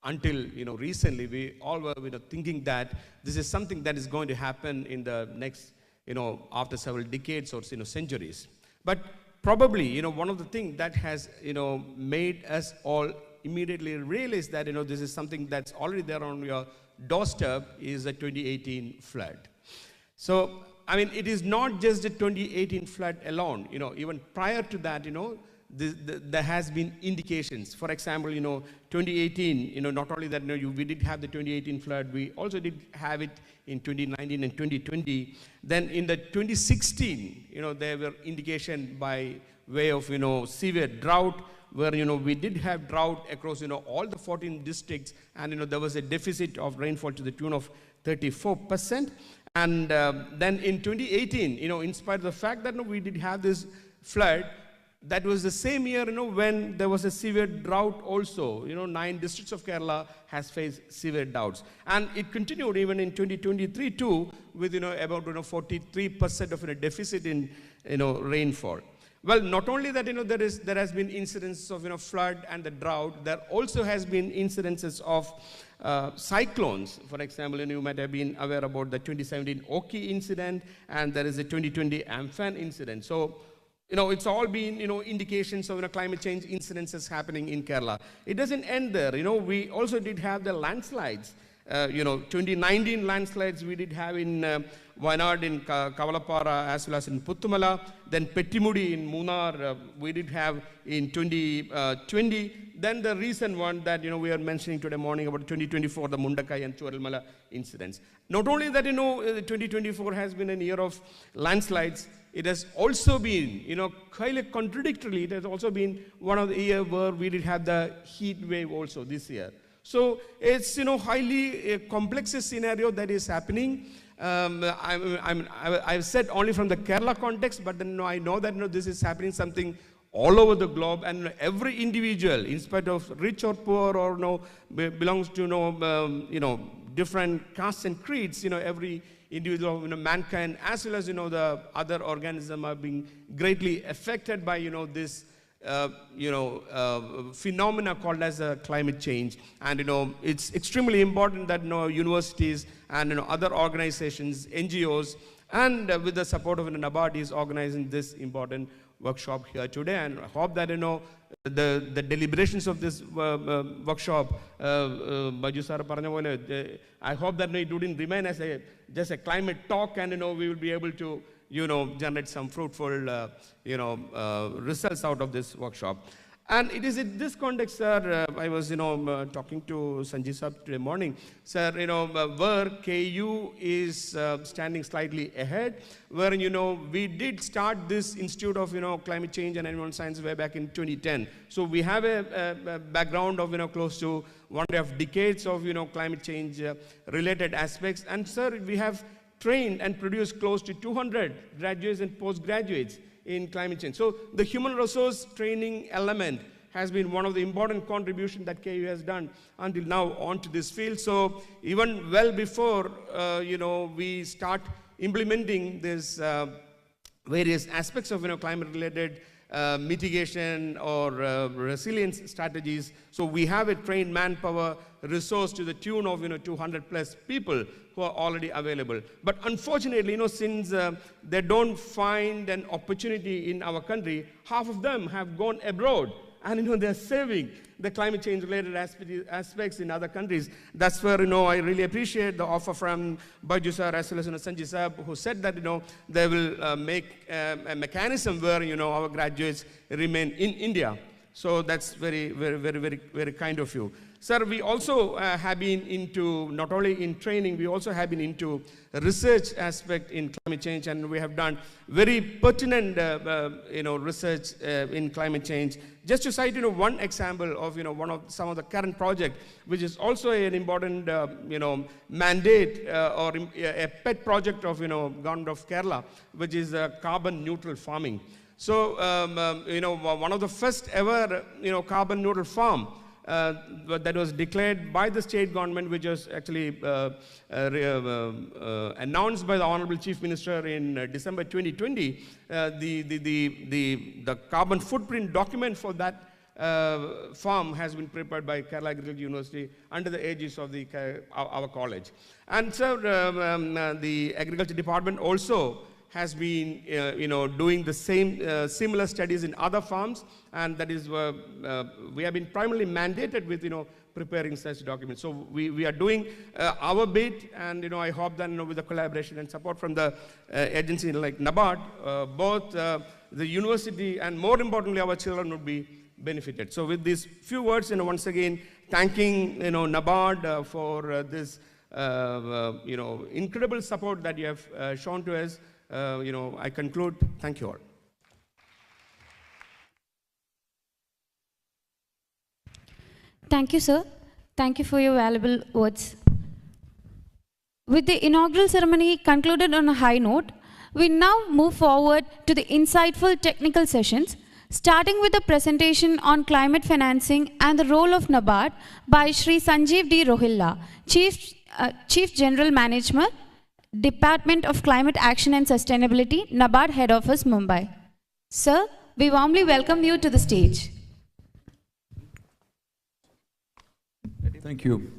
until recently, we all were thinking that this is something that is going to happen in the next, after several decades or centuries. But probably, one of the things that has made us all immediately realize that this is something that's already there on your doorstep is the 2018 flood. So I mean, it is not just the 2018 flood alone. Even prior to that, there has been indications. For example, 2018, not only that, we did have the 2018 flood, we also did have it in 2019 and 2020. Then in the 2016, there were indication by way of, severe drought, where, we did have drought across, all the 14 districts, and, there was a deficit of rainfall to the tune of 34%. And then in 2018, in spite of the fact that we did have this flood, that was the same year, when there was a severe drought also. 9 districts of Kerala has faced severe droughts. And it continued even in 2023 too, with, about, 43% of a deficit in, rainfall. Well, not only that, there has been incidences of, flood and the drought, there also has been incidences of cyclones. For example, you might have been aware about the 2017 Oki incident, and there is a 2020 Amphan incident. So, it's all been, indications of climate change incidences happening in Kerala. It doesn't end there. We also did have the landslides. 2019 landslides we did have in Wayanad, in Kavalapara, as well as in Puttumala. Then Pettimudi in Munnar, we did have in 2020. Then the recent one that we are mentioning today morning about 2024, the Mundakai and Churalmala incidents. Not only that, 2024 has been a year of landslides, it has also been, highly contradictorily, it has also been one of the years where we did have the heat wave also this year. So it's, highly complex scenario that is happening. I've said only from the Kerala context, but then I know that this is happening something all over the globe, and every individual, in spite of rich or poor or belongs to different castes and creeds, every individual, mankind, as well as the other organisms are being greatly affected by this phenomena called as climate change. And it's extremely important that universities and other organizations, NGOs, and with the support of NABARD is organizing this important workshop here today. And I hope that the deliberations of this workshop, Baju sir paranja pole, I hope that it wouldn't remain as just a climate talk, and we will be able to generate some fruitful, results out of this workshop. And it is in this context, sir, I was, talking to Sanjeev sir today morning, sir, where KU is standing slightly ahead, where, we did start this Institute of, Climate Change and Environmental Science way back in 2010. So we have a background of, close to 1.5 decades of, climate change related aspects. And, sir, we have trained and produced close to 200 graduates and postgraduates in climate change. So the human resource training element has been one of the important contributions that KU has done until now onto this field. So even well before, we start implementing this various aspects of, climate-related mitigation or resilience strategies. So we have a trained manpower resource to the tune of 200 plus people who are already available. But unfortunately, since they don't find an opportunity in our country, half of them have gone abroad, and they're saving the climate change related aspects in other countries. That's where I really appreciate the offer from Baju sir as well as Sanjay sir, who said that they will make a mechanism where our graduates remain in India. So that's very, very, very, very, very kind of you. Sir, we also have been into, not only in training, we also have been into research aspect in climate change, and we have done very pertinent, research in climate change. Just to cite, one example of, some of the current project, which is also an important, mandate or a pet project of, Government of Kerala, which is carbon neutral farming. So, one of the first ever, carbon neutral farm that was declared by the state government, which was actually announced by the Honorable Chief Minister in December 2020. The carbon footprint document for that farm has been prepared by Kerala Agricultural University under the aegis of our college. And so the Agriculture Department also has been doing the same similar studies in other farms, and that is we have been primarily mandated with preparing such documents. So we are doing our bit, and I hope that with the collaboration and support from the agency like NABARD, both the university and more importantly our children would be benefited. So with these few words, once again thanking NABARD for this incredible support that you have shown to us. I conclude. Thank you all. Thank you, sir. Thank you for your valuable words. With the inaugural ceremony concluded on a high note, we now move forward to the insightful technical sessions, starting with a presentation on climate financing and the role of NABARD by Shri Sanjeev D. Rohilla, Chief General Manager, Department of Climate Action and Sustainability, NABARD Head Office, Mumbai. Sir, we warmly welcome you to the stage. Thank you.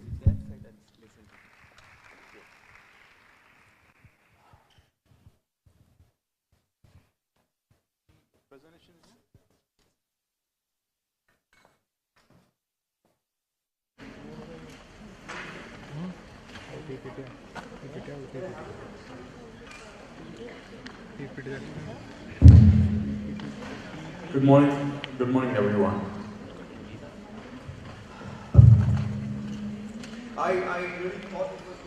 Good morning everyone. I really thought it was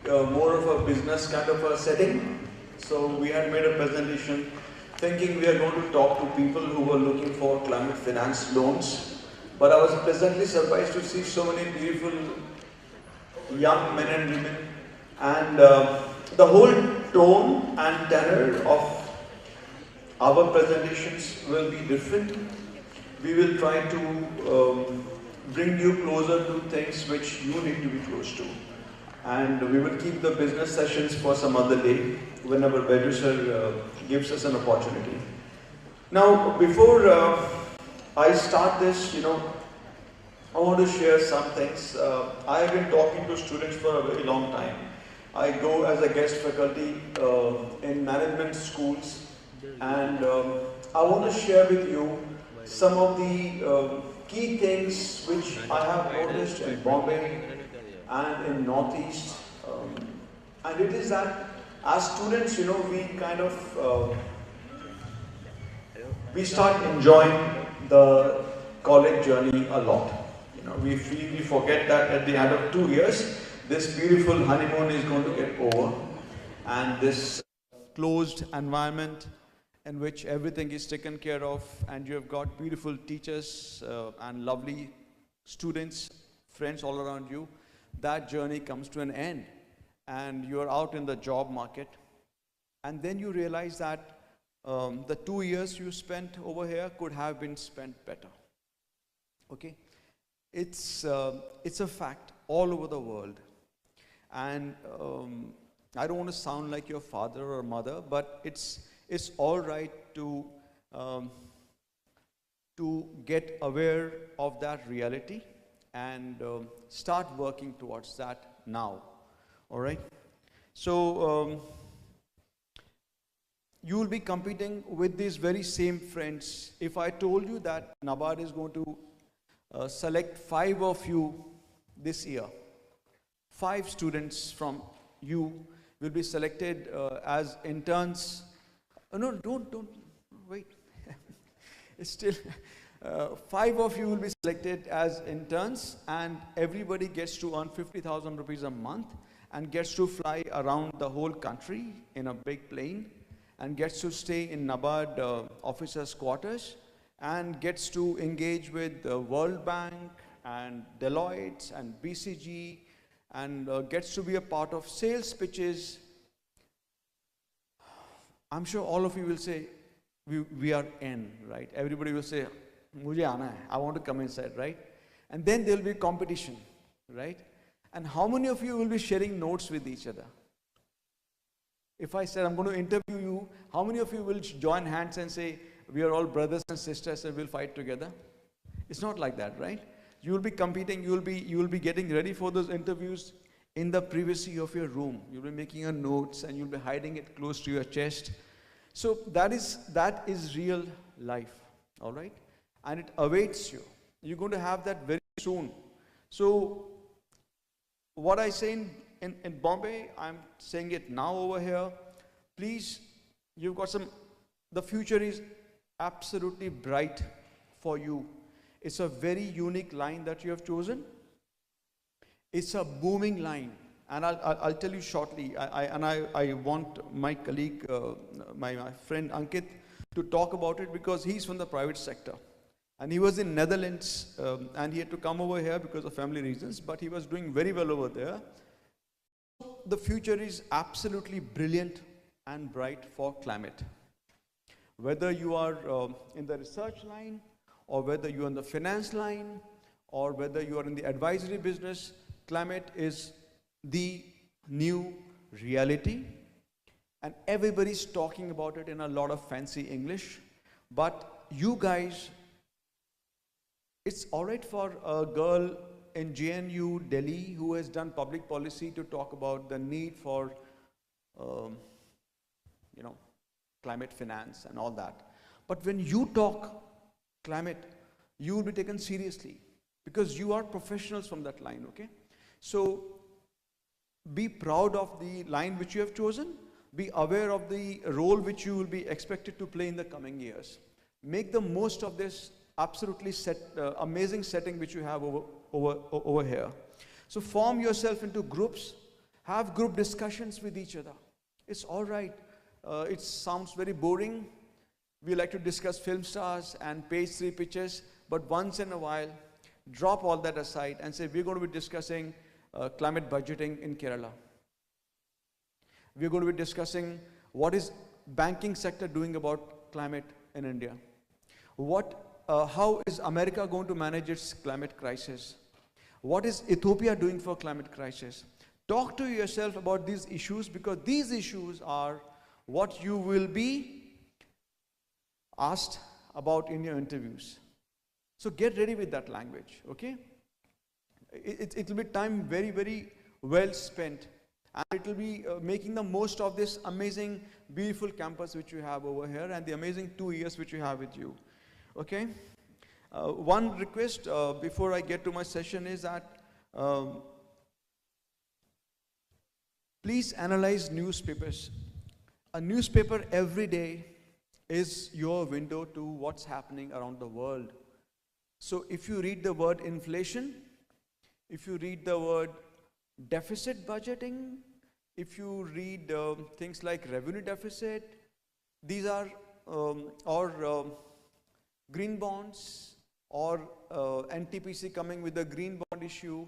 going to be more of a business kind of a setting. So we had made a presentation thinking we are going to talk to people who were looking for climate finance loans. But I was pleasantly surprised to see so many beautiful young men and women, and the whole tone and tenor of our presentations will be different. We will try to bring you closer to things which you need to be close to. And we will keep the business sessions for some other day, whenever Bedu sir gives us an opportunity. Now, before I start this, I want to share some things. I have been talking to students for a very long time. I go as a guest faculty in management schools, and I want to share with you some of the key things which I have noticed in Bombay and in Northeast. And it is that as students, we kind of we start enjoying the college journey a lot. We forget that at the end of 2 years, this beautiful honeymoon is going to get over, and this closed environment in which everything is taken care of, and you have got beautiful teachers and lovely students, friends all around you, that journey comes to an end, and you are out in the job market, and then you realize that the 2 years you spent over here could have been spent better. Okay? It's a fact all over the world, and I don't want to sound like your father or mother, but it's all right to get aware of that reality and start working towards that now. All right. So you will be competing with these very same friends. If I told you that NABARD is going to select 5 of you this year, 5 students from you will be selected as interns. No, don't wait. It's still 5 of you will be selected as interns, and everybody gets to earn 50,000 rupees a month and gets to fly around the whole country in a big plane and gets to stay in NABARD officers' quarters and gets to engage with the World Bank and Deloitte and BCG and gets to be a part of sales pitches. I'm sure all of you will say, we are in, right? Everybody will say, Mujhe aana hai, I want to come inside, right? And then there will be competition, right? And how many of you will be sharing notes with each other? If I said I'm going to interview you, how many of you will join hands and say, we are all brothers and sisters and we'll fight together? It's not like that, right? You will be competing, you will be getting ready for those interviews in the privacy of your room. You'll be making your notes and you'll be hiding it close to your chest. So that is real life, all right? And it awaits you. You're going to have that very soon. So what I say in Bombay, I'm saying it now over here. Please, you've got the future is absolutely bright for you. It's a very unique line that you have chosen. It's a booming line. And I'll tell you shortly. I want my colleague, my friend Ankit, to talk about it because he's from the private sector. And he was in Netherlands and he had to come over here because of family reasons, but he was doing very well over there. The future is absolutely brilliant and bright for climate. Whether you are in the research line, or whether you are in the finance line, or whether you are in the advisory business, climate is the new reality. And everybody's talking about it in a lot of fancy English. But you guys, it's all right for a girl in JNU, Delhi, who has done public policy to talk about the need for, climate finance and all that. But when you talk climate, you will be taken seriously because you are professionals from that line, okay? So be proud of the line which you have chosen. Be aware of the role which you will be expected to play in the coming years. Make the most of this absolutely amazing setting which you have over here. So form yourself into groups. Have group discussions with each other. It's all right. It sounds very boring. We like to discuss film stars and page 3 pictures, but once in a while, drop all that aside and say, we're going to be discussing climate budgeting in Kerala. We're going to be discussing what is banking sector doing about climate in India. How is America going to manage its climate crisis? What is Ethiopia doing for climate crisis? Talk to yourself about these issues because these issues are what you will be asked about in your interviews. So get ready with that language, okay? It will be time very, very well spent. And it will be making the most of this amazing, beautiful campus which you have over here and the amazing 2 years which you have with you, okay? One request before I get to my session is that please analyze newspapers. A newspaper every day is your window to what's happening around the world. So if you read the word inflation, if you read the word deficit budgeting, if you read things like revenue deficit, these are green bonds or NTPC coming with a green bond issue,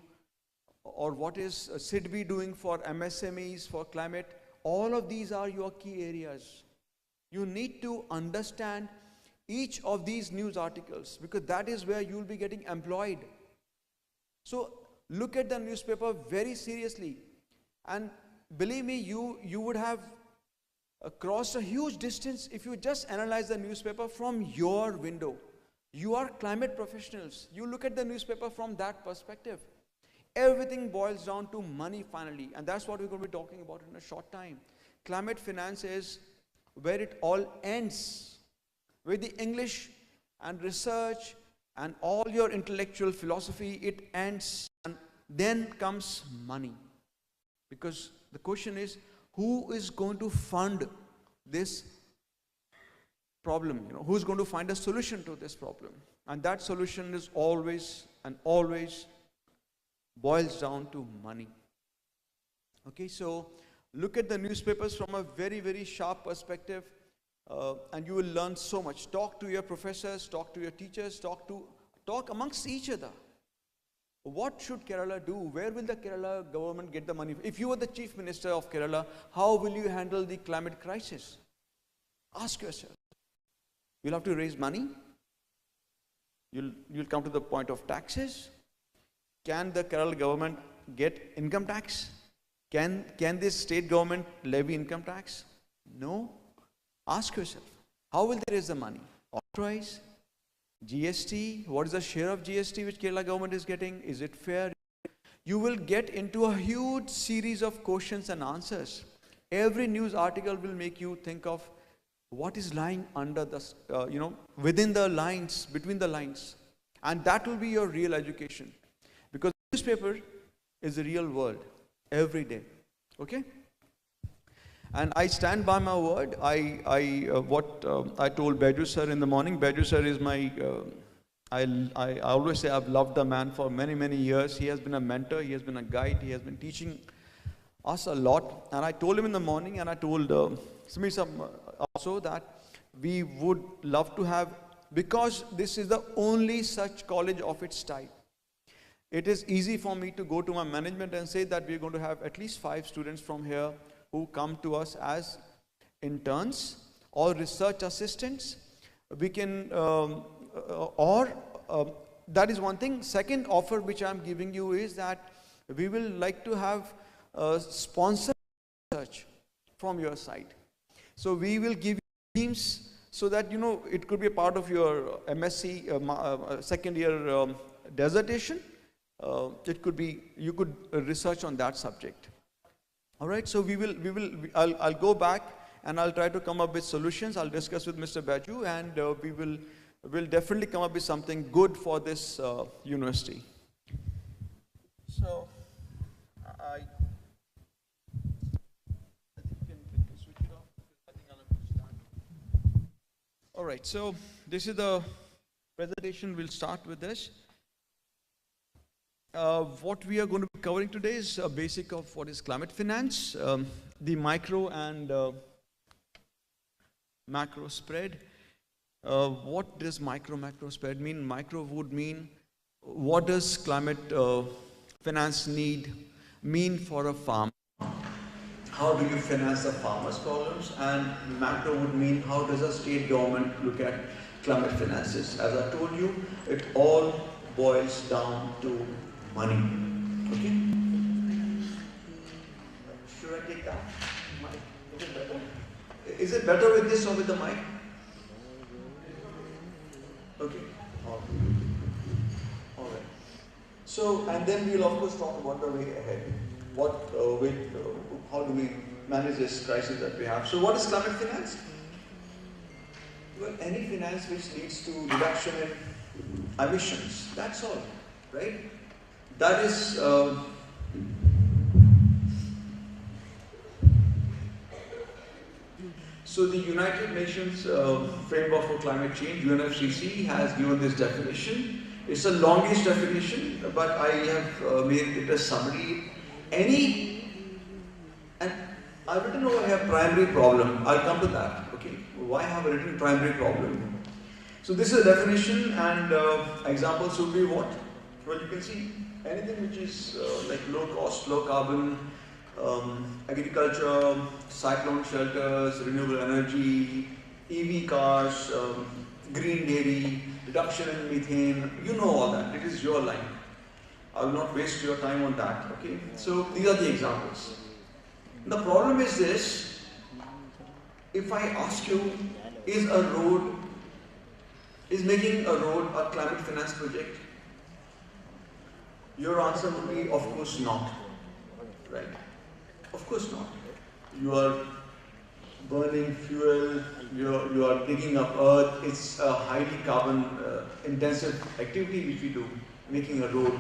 or what is SIDBI doing for MSMEs, for climate, all of these are your key areas. You need to understand each of these news articles because that is where you will be getting employed. So look at the newspaper very seriously, and believe me, you would have crossed a huge distance if you just analyze the newspaper from your window. You are climate professionals. You look at the newspaper from that perspective. Everything boils down to money finally, and that's what we're going to be talking about in a short time. Climate finance is where it all ends, with the English and research and all your intellectual philosophy, it ends, and then comes money. Because the question is, who is going to fund this problem? Who's going to find a solution to this problem? And that solution is always and always boils down to money. Okay, so look at the newspapers from a very, very sharp perspective, and you will learn so much. Talk to your professors, talk to your teachers, talk amongst each other. What should Kerala do? Where will the Kerala government get the money? If you were the Chief Minister of Kerala, how will you handle the climate crisis? Ask yourself. You'll have to raise money. You'll come to the point of taxes. can the Kerala government get income tax? Can this state government levy income tax? No. Ask yourself, how will they raise the money? Authorize? GST? What is the share of GST which Kerala government is getting? Is it fair? You will get into a huge series of questions and answers. Every news article will make you think of what is lying under the, within the lines, between the lines. And that will be your real education. Because newspaper is the real world every day. Okay? And I stand by my word. I told Beju sir in the morning. Beju sir is my, I always say I've loved the man for many, many years. He has been a mentor. He has been a guide. He has been teaching us a lot. And I told him in the morning, and I told Smith also, that we would love to have, because this is the only such college of its type. It is easy for me to go to my management and say that we're going to have at least 5 students from here who come to us as interns or research assistants. We can, that is one thing. Second offer which I'm giving you is that we will like to have sponsored research from your side. So we will give you teams so that, it could be a part of your MSc second year dissertation. It could be, you could research on that subject. All right, so I'll go back and I'll try to come up with solutions. I'll discuss with Mr. Beju, and we'll definitely come up with something good for this university. So, I think we can switch it off. I think I'll have to start. All right, so this is the presentation. We'll start with this. What we are going to be covering today is a basic of what is climate finance, the micro and macro spread. What does macro spread mean? Micro would mean, what does climate finance mean for a farmer? How do you finance the farmer's problems? And macro would mean, how does a state government look at climate finances? As I told you, it all boils down to money. Okay? Should I take that mic? Is it better? Is it better with this or with the mic? Okay. All right. So, and then we'll of course talk about the way ahead. How do we manage this crisis that we have? So, what is climate finance? Well, any finance which leads to reduction in emissions. That's all, right? That is so the United Nations Framework for Climate Change, UNFCCC, has given this definition. It's the longest definition, but I have made it a summary. And I've written over here primary problem. I'll come to that. Okay, why have I written primary problem? So this is a definition, and examples would be what? Well, you can see anything which is like low cost, low carbon, agriculture, cyclone shelters, renewable energy, EV cars, green dairy, reduction in methane, you know all that. It is your line. I will not waste your time on that. Okay. So these are the examples. The problem is this: if I ask you, is making a road a climate finance project? Your answer would be, of course not. Right? Of course not. You are burning fuel, you are digging up earth. It's a highly carbon intensive activity which we do, making a road.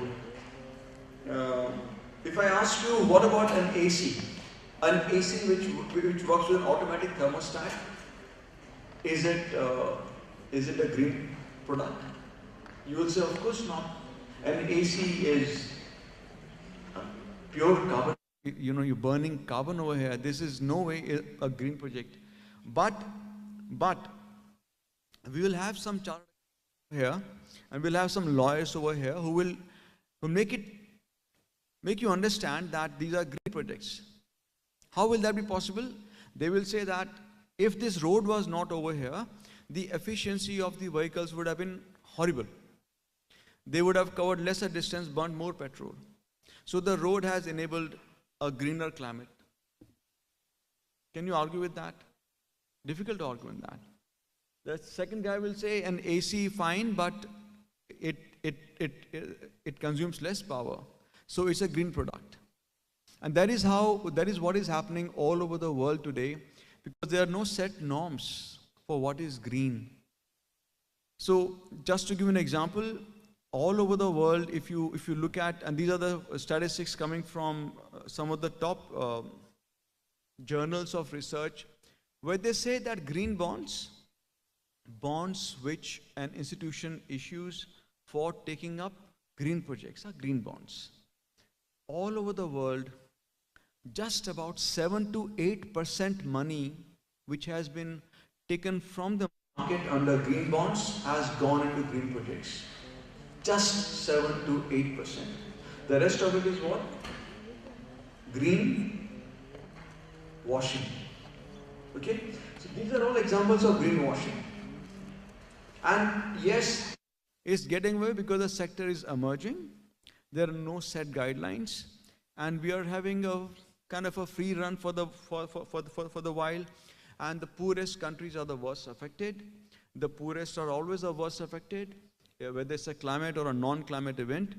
If I ask you, what about an AC? An AC which works with an automatic thermostat, is it a green product? You will say, of course not. An AC is pure carbon. You're burning carbon over here. This is no way a green project. But we will have some chartered here, and we'll have some lawyers over here who will make you understand that these are green projects. How will that be possible? They will say that if this road was not over here, the efficiency of the vehicles would have been horrible. they would have covered lesser distance, burnt more petrol. So the road has enabled a greener climate. Can you argue with that? Difficult to argue with that. The second guy will say an AC fine, but it consumes less power. So it's a green product. And that is what is happening all over the world today, because there are no set norms for what is green. So just to give an example, all over the world, if you look at, and these are the statistics coming from some of the top journals of research, where they say that green bonds which an institution issues for taking up green projects are green bonds. All over the world, just about 7 to 8% money which has been taken from the market under green bonds has gone into green projects. Just 7 to 8%. The rest of it is what? Green washing. Okay? So these are all examples of greenwashing. And yes, it's getting away because the sector is emerging. There are no set guidelines, and we are having a kind of a free run for the while. And the poorest countries are the worst affected. The poorest are always the worst affected, whether it's a climate or a non-climate event.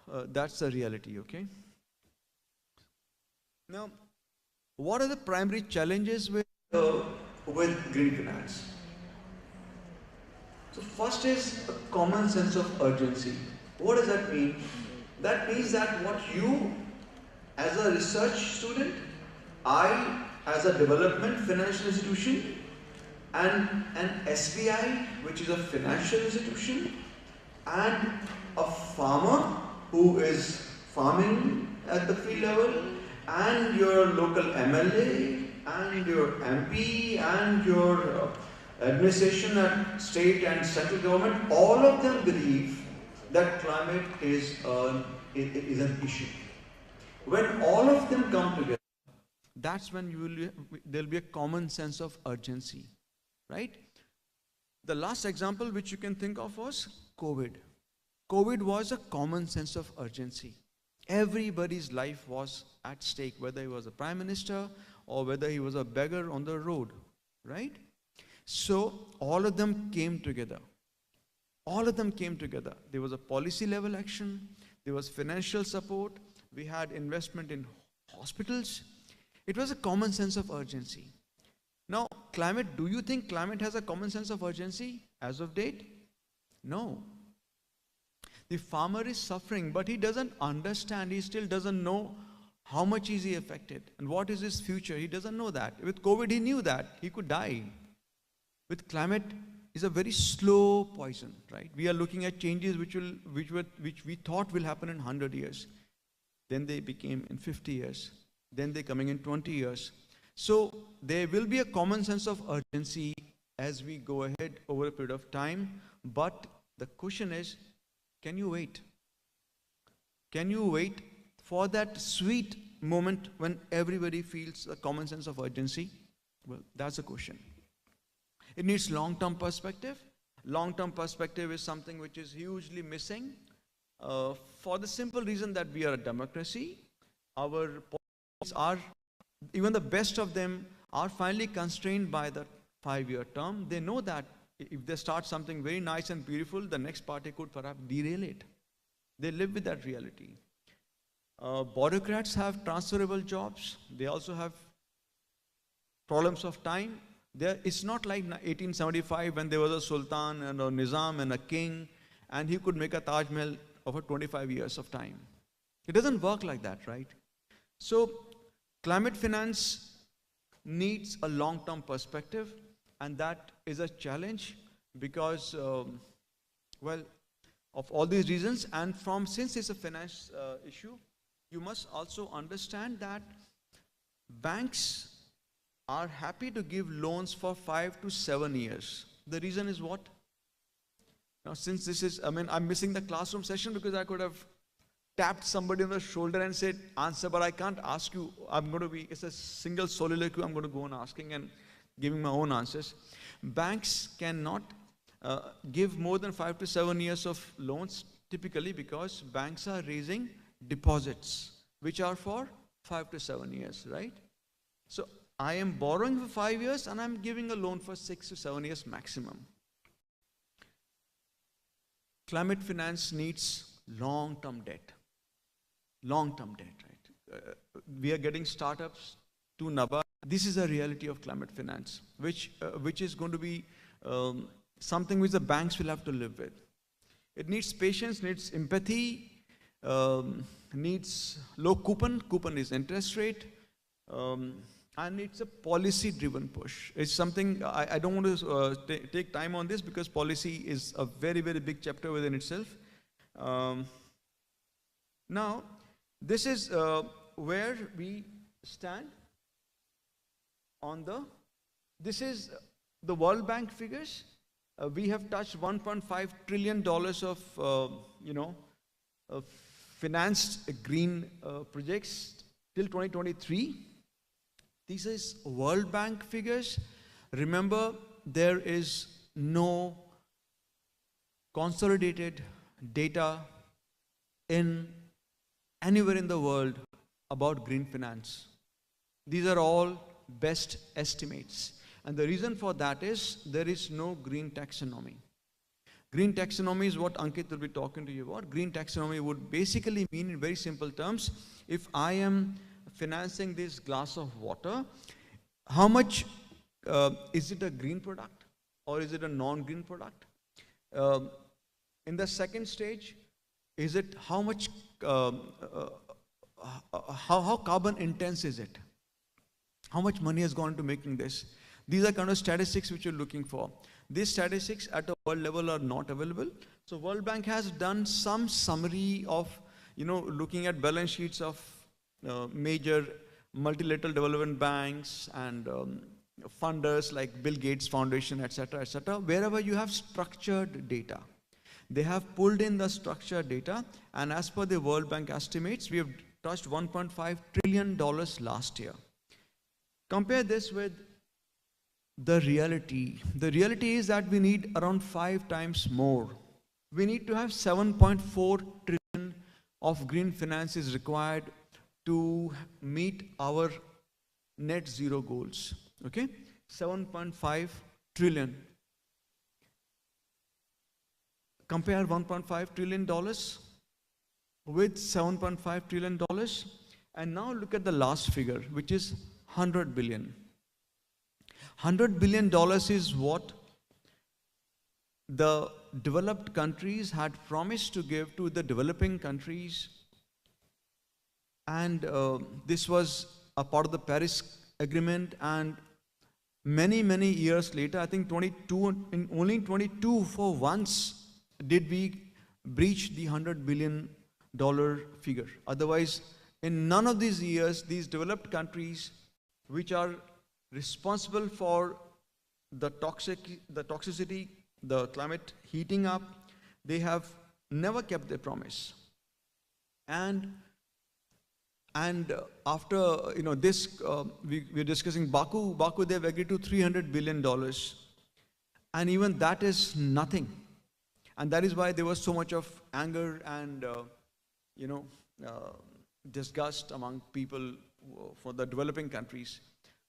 That's the reality, okay? Now, what are the primary challenges with green finance? So first is a common sense of urgency. What does that mean? That means that what you, as a research student, I, as a development financial institution, and an SBI, which is a financial institution, and a farmer who is farming at the field level, and your local MLA, and your MP, and your administration at state and central government, all of them believe that climate is an issue. When all of them come together, that's when there'll be a common sense of urgency, right? The last example which you can think of was COVID. COVID was a common sense of urgency. Everybody's life was at stake, whether he was a prime minister or whether he was a beggar on the road, right? So all of them came together. All of them came together. There was a policy level action, there was financial support, we had investment in hospitals. It was a common sense of urgency. Now, climate, do you think climate has a common sense of urgency as of date? No. The farmer is suffering, but he doesn't understand, he still doesn't know how much is he affected and what is his future. He doesn't know that. With COVID, he knew that he could die. With climate, it's a very slow poison, right? We are looking at changes which we thought will happen in 100 years. Then they became in 50 years. Then they're coming in 20 years. So there will be a common sense of urgency as we go ahead over a period of time. But the question is, can you wait? Can you wait for that sweet moment when everybody feels a common sense of urgency? Well, that's the question. It needs long-term perspective. Long-term perspective is something which is hugely missing for the simple reason that we are a democracy. Our policies are, even the best of them, are finally constrained by the 5-year term. They know that if they start something very nice and beautiful, the next party could perhaps derail it. They live with that reality. Bureaucrats have transferable jobs. They also have problems of time. It's not like 1875 when there was a sultan and a nizam and a king, and he could make a Taj Mahal over 25 years of time. It doesn't work like that, right? So climate finance needs a long-term perspective, and that is a challenge because, well, of all these reasons, and since it's a finance issue, you must also understand that banks are happy to give loans for 5 to 7 years. The reason is what? Now, since this is, I'm missing the classroom session because I could have tapped somebody on the shoulder and said, answer, but I can't ask you. It's a single soliloquy. I'm going to go on asking and giving my own answers. Banks cannot give more than 5 to 7 years of loans, typically because banks are raising deposits, which are for 5 to 7 years, right? So I am borrowing for 5 years and I'm giving a loan for 6 to 7 years maximum. Climate finance needs long-term debt. Long-term debt, right? We are getting startups to NABARD. This is a reality of climate finance, which is going to be something which the banks will have to live with. It needs patience, needs empathy, needs low coupon. Coupon is interest rate. And it's a policy-driven push. It's something, I don't want to take time on this because policy is a very, very big chapter within itself. Now, this is where we stand on this is the World Bank figures. We have touched $1.5 trillion of financed green projects till 2023. These is World Bank figures. Remember, there is no consolidated data anywhere in the world about green finance. These are all best estimates. And the reason for that is there is no green taxonomy. Green taxonomy is what Ankit will be talking to you about. Green taxonomy would basically mean, in very simple terms, if I am financing this glass of water, how much is it a green product or is it a non-green product? In the second stage, is it how much how carbon intense is it? How much money has gone into making this? These are kind of statistics which you're looking for. These statistics at a world level are not available. So World Bank has done some summary of, looking at balance sheets of major multilateral development banks and funders like Bill Gates Foundation, etc., wherever you have structured data. They have pulled in the structured data, and as per the World Bank estimates, we have touched $1.5 trillion last year. Compare this with the reality. The reality is that we need around 5 times more. We need to have 7.4 trillion of green finance is required to meet our net zero goals. Okay? 7.5 trillion. Compare $1.5 trillion with $7.5 trillion. And now look at the last figure, which is 100 billion. $100 billion is what the developed countries had promised to give to the developing countries. And this was a part of the Paris Agreement. And many, many years later, I think only in 22 for once did we breach the $100 billion figure. Otherwise, in none of these years, these developed countries, which are responsible for the toxicity, the climate heating up, they have never kept their promise. And after this, we're discussing Baku. They have agreed to $300 billion, and even that is nothing. And that is why there was so much of anger and disgust among people for the developing countries.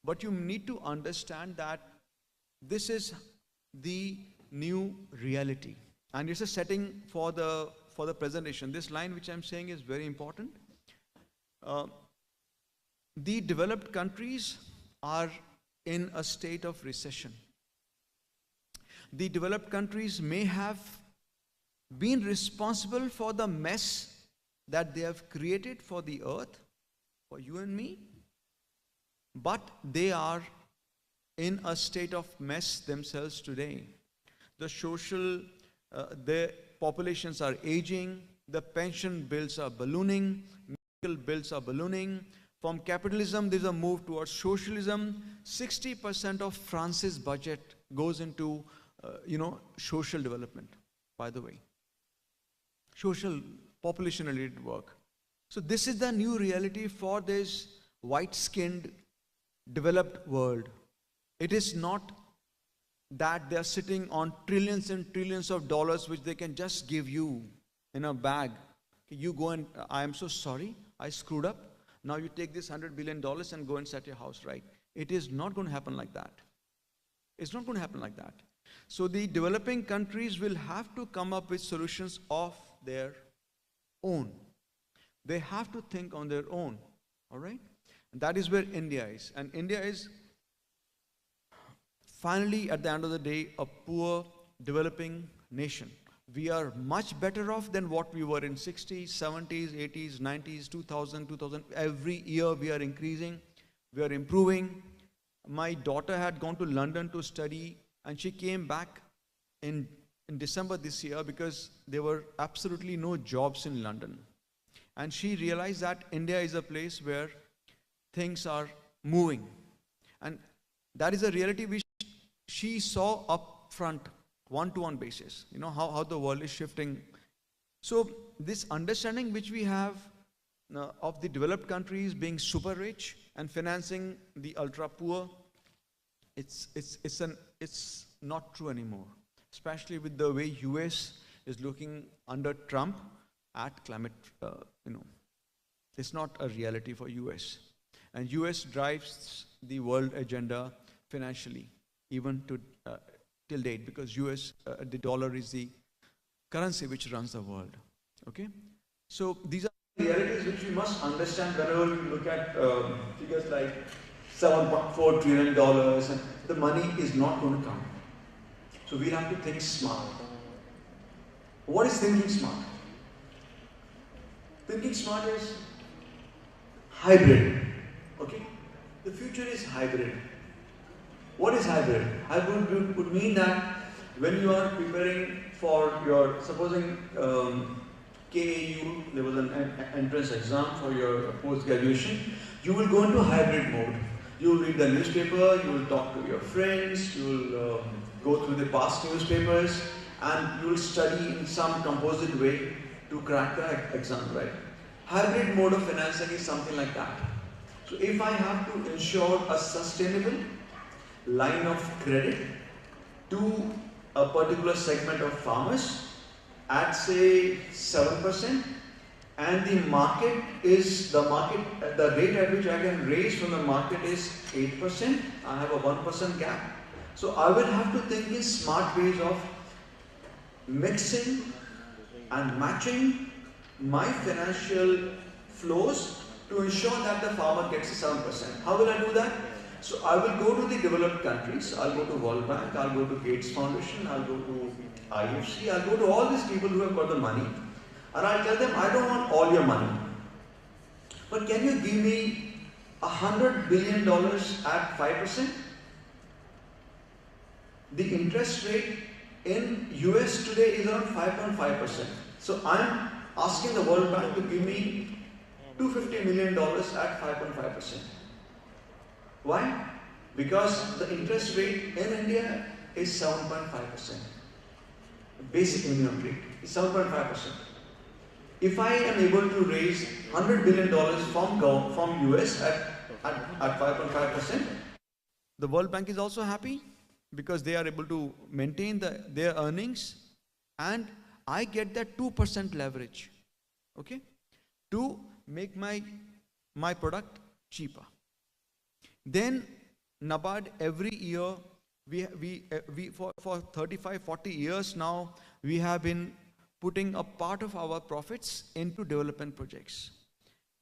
But you need to understand that this is the new reality, and it's a setting for the presentation. This line which I'm saying is very important. The developed countries are in a state of recession. The developed countries may have been responsible for the mess that they have created for the earth, for you and me, but they are in a state of mess themselves today. Their populations are aging, the pension bills are ballooning, medical bills are ballooning. From capitalism, there's a move towards socialism. 60% of France's budget goes into, social development, by the way. Social, population-related work. So this is the new reality for this white-skinned, developed world. It is not that they're sitting on trillions and trillions of dollars which they can just give you in a bag. You go and, I am so sorry, I screwed up. Now you take this $100 billion and go and set your house right. It is not going to happen like that. It's not going to happen like that. So the developing countries will have to come up with solutions of their own. They have to think on their own, all right? And that is where India is. And India is finally, at the end of the day, a poor developing nation. We are much better off than what we were in 60s, 70s, 80s, 90s, 2000. Every year we are increasing, we are improving. My daughter had gone to London to study, and she came back in December this year because there were absolutely no jobs in London. And she realized that India is a place where things are moving. And that is a reality which she saw up front, one-to-one basis, you know, how the world is shifting. So this understanding which we have of the developed countries being super rich and financing the ultra poor, it's not true anymore, especially with the way US is looking under Trump at climate, it's not a reality for US. And US drives the world agenda financially, even to till date, because US, the dollar is the currency which runs the world, okay? So these are realities which we must understand whenever we look at figures like $7.4 trillion, and the money is not going to come. So we'll have to think smart. What is thinking smart? Thinking smart is hybrid, okay? The future is hybrid. What is hybrid? Hybrid would mean that when you are preparing for your, supposing KAU, there was an entrance exam for your post-graduation, you will go into hybrid mode. You will read the newspaper, you will talk to your friends, you will go through the past newspapers, and you will study in some composite way to crack the exam, right? Hybrid mode of financing is something like that. So if I have to ensure a sustainable line of credit to a particular segment of farmers at say 7%, and the market is the rate at which I can raise from the market is 8%, I have a 1% gap. So I will have to think in smart ways of mixing and matching my financial flows to ensure that the farmer gets a 7%. How will I do that? So I will go to the developed countries, I'll go to World Bank, I'll go to Gates Foundation, I'll go to IFC, I'll go to all these people who have got the money, and I'll tell them, I don't want all your money, but can you give me $100 billion at 5%? The interest rate in US today is around 5.5%. So I'm asking the World Bank to give me $250 million at 5.5%. Why? Because the interest rate in India is 7.5%. Basic minimum rate is 7.5%. If I am able to raise $100 billion from US at 5.5%, the World Bank is also happy because they are able to maintain their earnings, and I get that 2% leverage, okay, to make my product cheaper. Then NABARD every year, we for 35, 40 years now, we have been putting a part of our profits into development projects.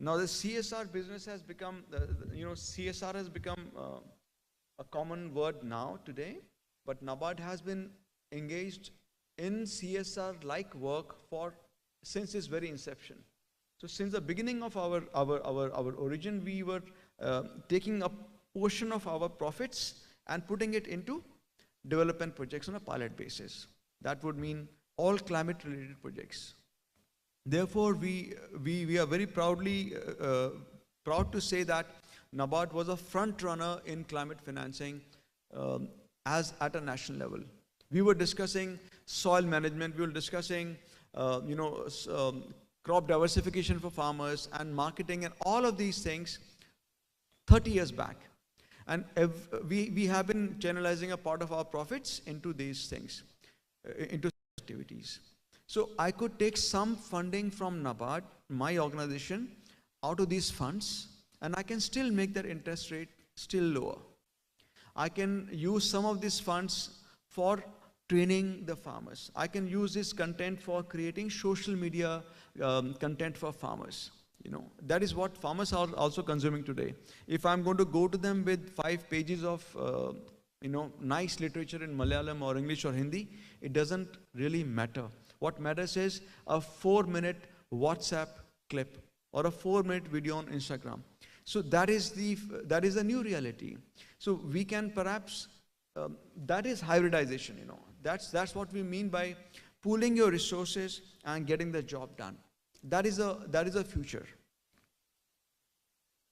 Now the CSR business has become, CSR has become a common word now today, but NABARD has been engaged in CSR-like work since its very inception. So since the beginning of our origin, we were taking a portion of our profits and putting it into development projects on a pilot basis. That would mean all climate-related projects. Therefore, we are very proud to say that NABARD was a front runner in climate financing as at a national level. We were discussing soil management, we were discussing crop diversification for farmers and marketing and all of these things 30 years back. And we have been channelizing a part of our profits into these things, into activities. So I could take some funding from NABARD, my organization, out of these funds, and I can still make that interest rate still lower. I can use some of these funds for training the farmers. I can use this content for creating social media content for farmers. That is what farmers are also consuming today. If I'm going to go to them with 5 pages of nice literature in Malayalam or English or Hindi, it doesn't really matter. What matters is a 4-minute WhatsApp clip or a 4-minute video on Instagram. So that is the new reality. So we can perhaps, that is hybridization, That's what we mean by pooling your resources and getting the job done. That is a future.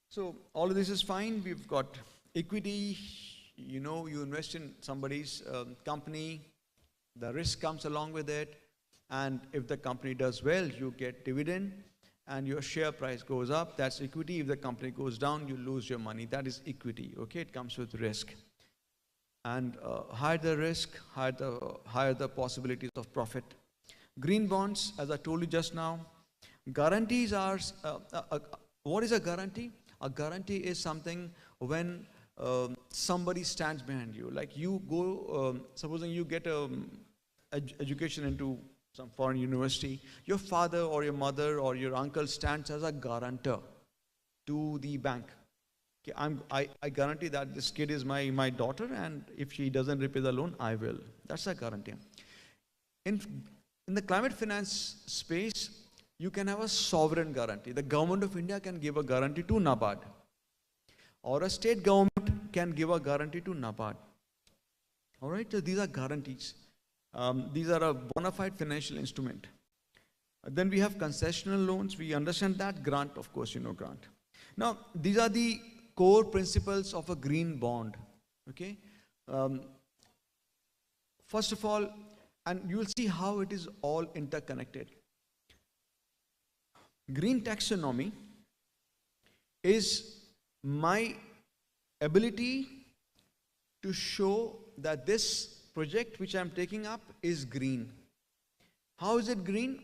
So all of this is fine. We've got equity. You invest in somebody's company. The risk comes along with it. And if the company does well, you get dividend. And your share price goes up. That's equity. If the company goes down, you lose your money. That is equity. Okay, it comes with risk. And higher the risk, higher the possibilities of profit. Green bonds, as I told you just now, guarantees are, what is a guarantee? A guarantee is something when somebody stands behind you. Like you go, supposing you get education into some foreign university, your father or your mother or your uncle stands as a guarantor to the bank. Okay, I guarantee that this kid is my daughter, and if she doesn't repay the loan, I will. That's a guarantee. In the climate finance space, you can have a sovereign guarantee. The government of India can give a guarantee to NABARD, or a state government can give a guarantee to NABARD. All right, so these are guarantees. These are a bona fide financial instrument. Then we have concessional loans. We understand that. Grant, of course, grant. Now, these are the core principles of a green bond. Okay. First of all, and you will see how it is all interconnected. Green taxonomy is my ability to show that this project which I am taking up is green. How is it green?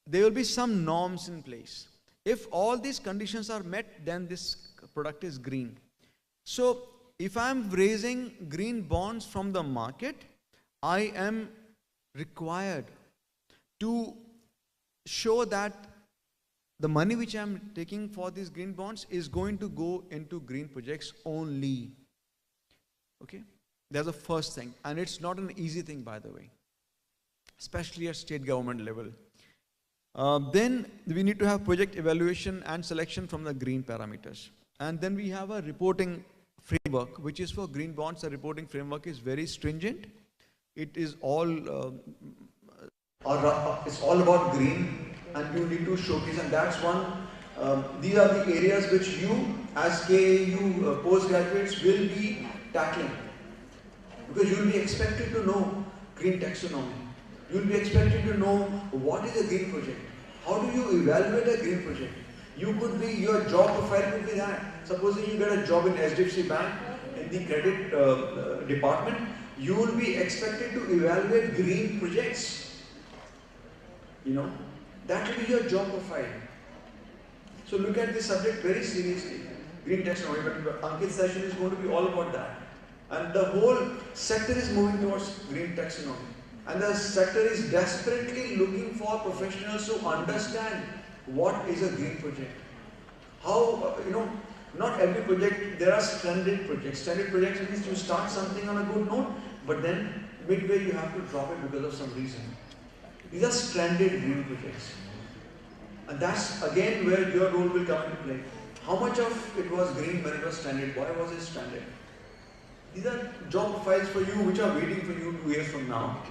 There will be some norms in place. If all these conditions are met, then this product is green. So if I am raising green bonds from the market, I am required to show that the money which I am taking for these green bonds is going to go into green projects only. Okay? That's the first thing. And it's not an easy thing, by the way, especially at state government level. Then we need to have project evaluation and selection from the green parameters. And then we have a reporting framework, which is for green bonds. The reporting framework is very stringent. It is all, it's all about green, and you need to showcase, and that's one. These are the areas which you, as KAU postgraduates, will be tackling. Because you will be expected to know green taxonomy. You will be expected to know what is a green project. How do you evaluate a green project? You could be, your job profile could be that. Supposing you get a job in HDFC Bank in the credit department, you will be expected to evaluate green projects. That will be your job profile. So look at this subject very seriously. Green taxonomy, but Ankit's session is going to be all about that. And the whole sector is moving towards green taxonomy. And the sector is desperately looking for professionals who understand what is a green project. How, not every project, there are stranded projects. Stranded projects means you start something on a good note, but then midway you have to drop it because of some reason. These are stranded green projects. And that's again where your role will come into play. How much of it was green when it was stranded? Why was it stranded? These are job profiles for you which are waiting for you 2 years from now.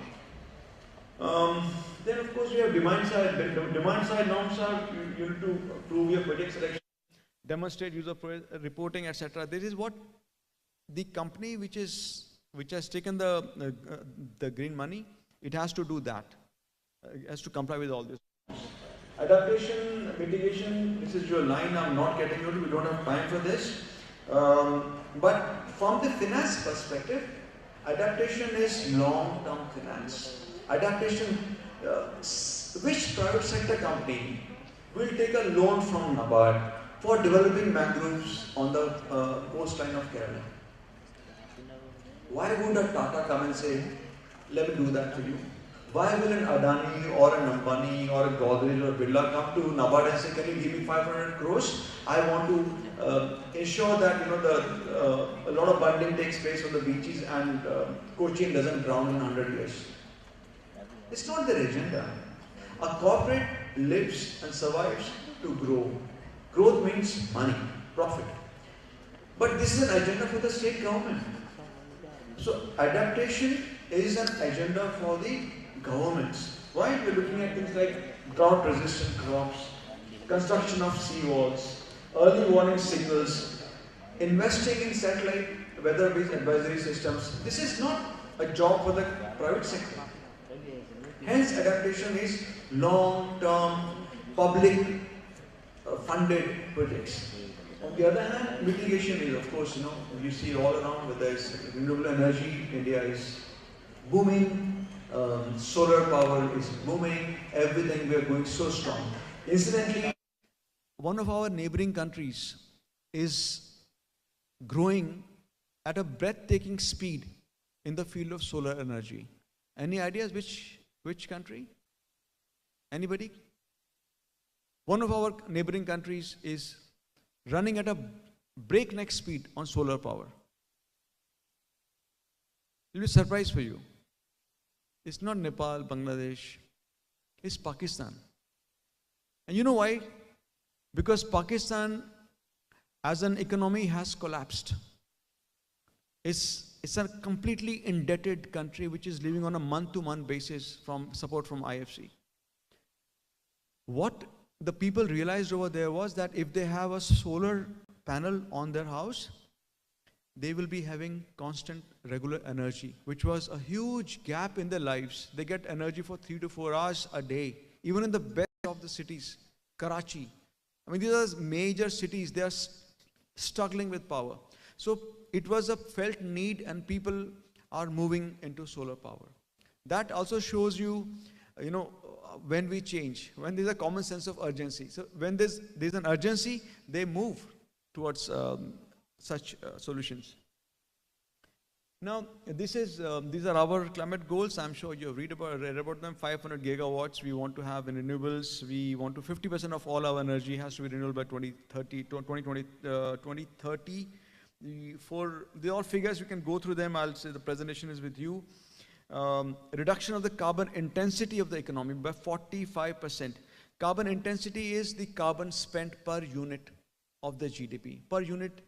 Then of course we have demand side. Demand side norms are you need to prove your project selection, demonstrate user reporting, etc. This is what the company which has taken the green money, it has to do that. It has to comply with all this. Adaptation, mitigation, this is your line. I'm not getting into it. We don't have time for this. But from the finance perspective, adaptation is long-term finance. Adaptation, which private sector company will take a loan from NABARD for developing mangroves on the coastline of Kerala? Why would a Tata come and say, let me do that for you? Why will an Adani or an Ambani or a Godrej or a Birla come to NABARD and say, can you give me 500 crores? I want to ensure that a lot of bundling takes place on the beaches and Cochin doesn't drown in 100 years. It's not their agenda. A corporate lives and survives to grow. Growth means money, profit. But this is an agenda for the state government. So adaptation is an agenda for the governments. Why? We're looking at things like drought-resistant crops, construction of seawalls, early warning signals, investing in satellite weather-based advisory systems. This is not a job for the private sector. Hence, adaptation is long-term, public funded projects. On the other hand, mitigation is, of course, you see all around, whether it's renewable energy, India is booming, solar power is booming, everything, we are going so strong. Incidentally, one of our neighboring countries is growing at a breathtaking speed in the field of solar energy. Any ideas which country? Anybody? One of our neighboring countries is running at a breakneck speed on solar power. It will be a surprise for you. It's not Nepal, Bangladesh, it's Pakistan. And you know why? Because Pakistan as an economy has collapsed. It's a completely indebted country which is living on a month-to-month basis from support from IFC. What the people realized over there was that if they have a solar panel on their house, they will be having constant regular energy, which was a huge gap in their lives. They get energy for 3 to 4 hours a day, even in the best of the cities, Karachi. I mean, these are major cities, they are struggling with power. So it was a felt need and people are moving into solar power. That also shows you, when we change, when there's a common sense of urgency. So when there's an urgency, they move towards such solutions. Now, these are our climate goals. I'm sure you've read about them. 500 gigawatts we want to have in renewables. We want to 50% of all our energy has to be renewable by 2030. For the all figures, you can go through them. I'll say the presentation is with you. Reduction of the carbon intensity of the economy by 45%. Carbon intensity is the carbon spent per unit of the GDP. Per unit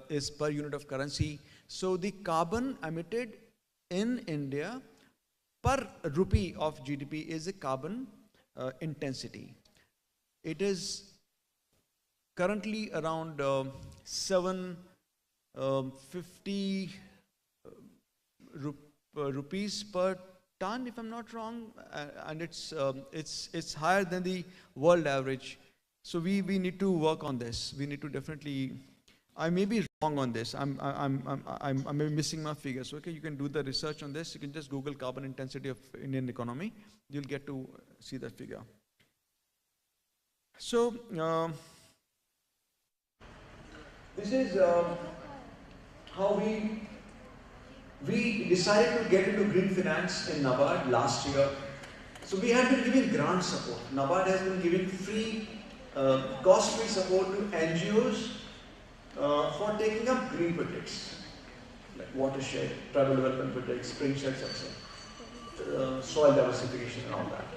is per unit of currency. So the carbon emitted in India per rupee of GDP is a carbon intensity. It is currently around 750 rupees per ton, if I'm not wrong, and it's higher than the world average. So we need to work on this. We need to definitely. I may be wrong on this. I may be missing my figures. Okay, you can do the research on this. You can just Google carbon intensity of Indian economy. You'll get to see that figure. So this is how we decided to get into green finance in NABARD last year. So we have been giving grant support. NABARD has been giving free, cost-free support to NGOs for taking up green projects, like watershed, tribal development projects, spring sheds, etc., soil diversification and all that.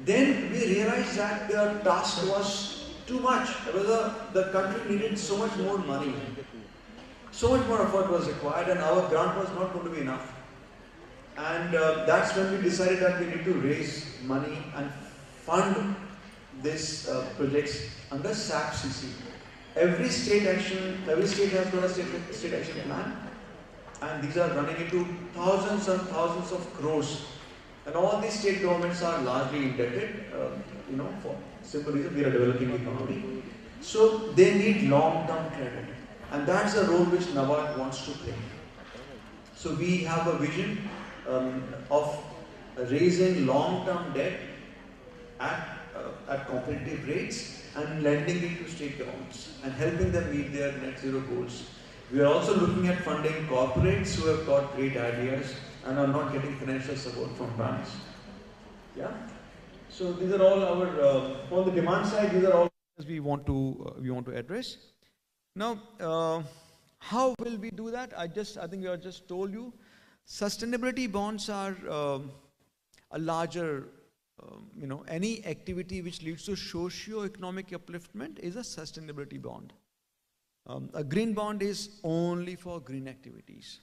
Then we realized that the task was too much. The country needed so much more money. So much more effort was required and our grant was not going to be enough. And that's when we decided that we need to raise money and fund these projects under SAP-CC. Every state has got a state action plan, and these are running into thousands and thousands of crores. And all these state governments are largely indebted, for simple reason, we are a developing economy. So they need long-term credit. And that's the role which NABARD wants to play. So we have a vision of raising long-term debt at competitive rates and lending it to state governments and helping them meet their net zero goals. We are also looking at funding corporates who have got great ideas and are not getting financial support from banks. Yeah. So these are all our on the demand side. These are all we want to address. Now, how will we do that? I think I just told you. Sustainability bonds are a larger, any activity which leads to socio-economic upliftment is a sustainability bond. A green bond is only for green activities.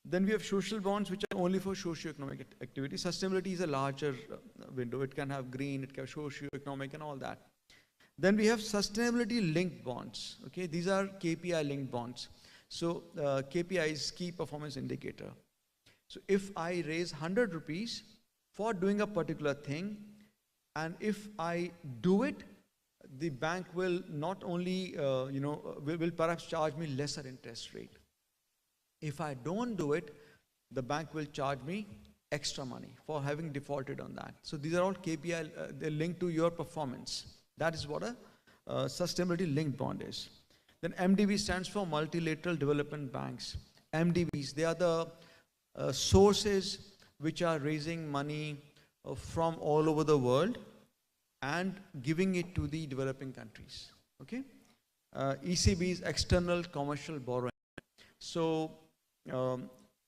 Then we have social bonds, which are only for socio-economic activities. Sustainability is a larger window. It can have green, it can have socio-economic and all that. Then we have sustainability linked bonds. Okay, these are KPI linked bonds. So KPI is key performance indicator. So if I raise 100 rupees for doing a particular thing, and if I do it, the bank will not only, will perhaps charge me lesser interest rate. If I don't do it, the bank will charge me extra money for having defaulted on that. So these are all KPI, they're linked to your performance. That is what a sustainability linked bond is. Then MDB stands for multilateral development banks. MDBs, they are the sources which are raising money from all over the world and giving it to the developing countries. Okay. ECB is external commercial borrowing. So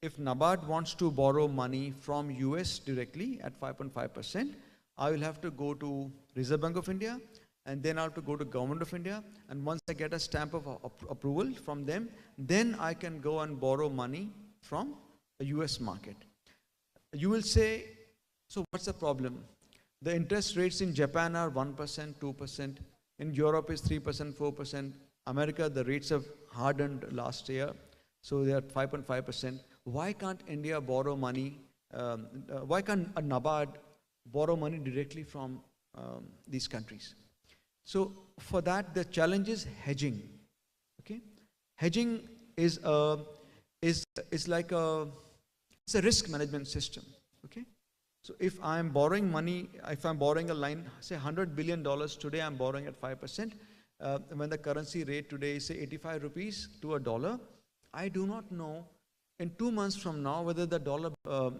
if NABARD wants to borrow money from US directly at 5.5%, I will have to go to Reserve Bank of India, and then I have to go to Government of India, and once I get a stamp of approval from them, then I can go and borrow money from the US market. You will say, so what's the problem? The interest rates in Japan are 1%, 2%. In Europe is 3%, 4%. America, the rates have hardened last year, so they are 5.5%. Why can't India borrow money? Why can't a NABARD borrow money directly from these countries? So for that, the challenge is hedging. Okay, hedging is like it's a risk management system. Okay, so if I'm borrowing money, if I'm borrowing a line, say $100 billion today, I'm borrowing at 5%. When the currency rate today is say 85 rupees to a dollar, I do not know in 2 months from now whether the dollar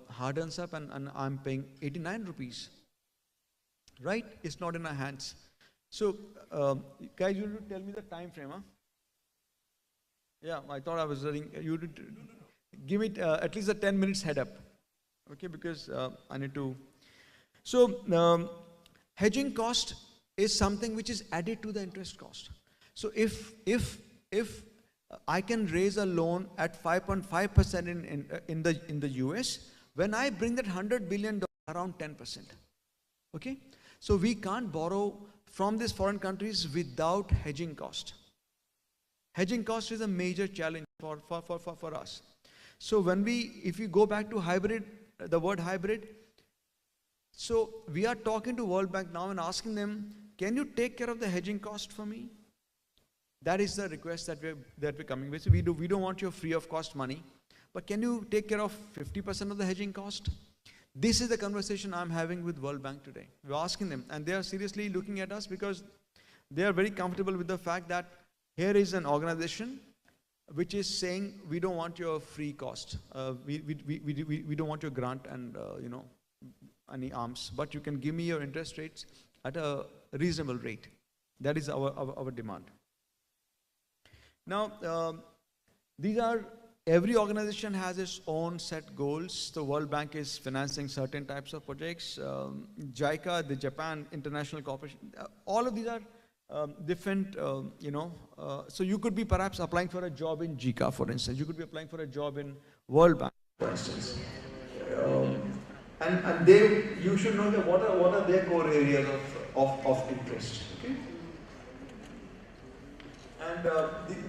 hardens up and I'm paying 89 rupees. Right? It's not in our hands. So, guys, you need to tell me the time frame, huh? Yeah, I thought I was running. You did give it at least a 10 minutes head up. Okay, because I need to. So, hedging cost is something which is added to the interest cost. So, if I can raise a loan at 5.5% in the US, when I bring that $100 billion around 10%. Okay, so we can't borrow from these foreign countries without hedging cost. Hedging cost is a major challenge for us. So if you go back to hybrid, the word hybrid, so we are talking to World Bank now and asking them, can you take care of the hedging cost for me? That is the request that we're coming with. So we don't want your free of cost money, but can you take care of 50% of the hedging cost? This is the conversation I'm having with World Bank today. We're asking them, and they are seriously looking at us because they are very comfortable with the fact that here is an organization which is saying we don't want your free cost. We don't want your grant and any arms, but you can give me your interest rates at a reasonable rate. That is our demand. Now, every organization has its own set goals. The World Bank is financing certain types of projects. JICA, the Japan International Corporation, all of these are different, so you could be perhaps applying for a job in JICA, for instance. You could be applying for a job in World Bank, for instance. And you should know that what are their core areas of interest. Okay? And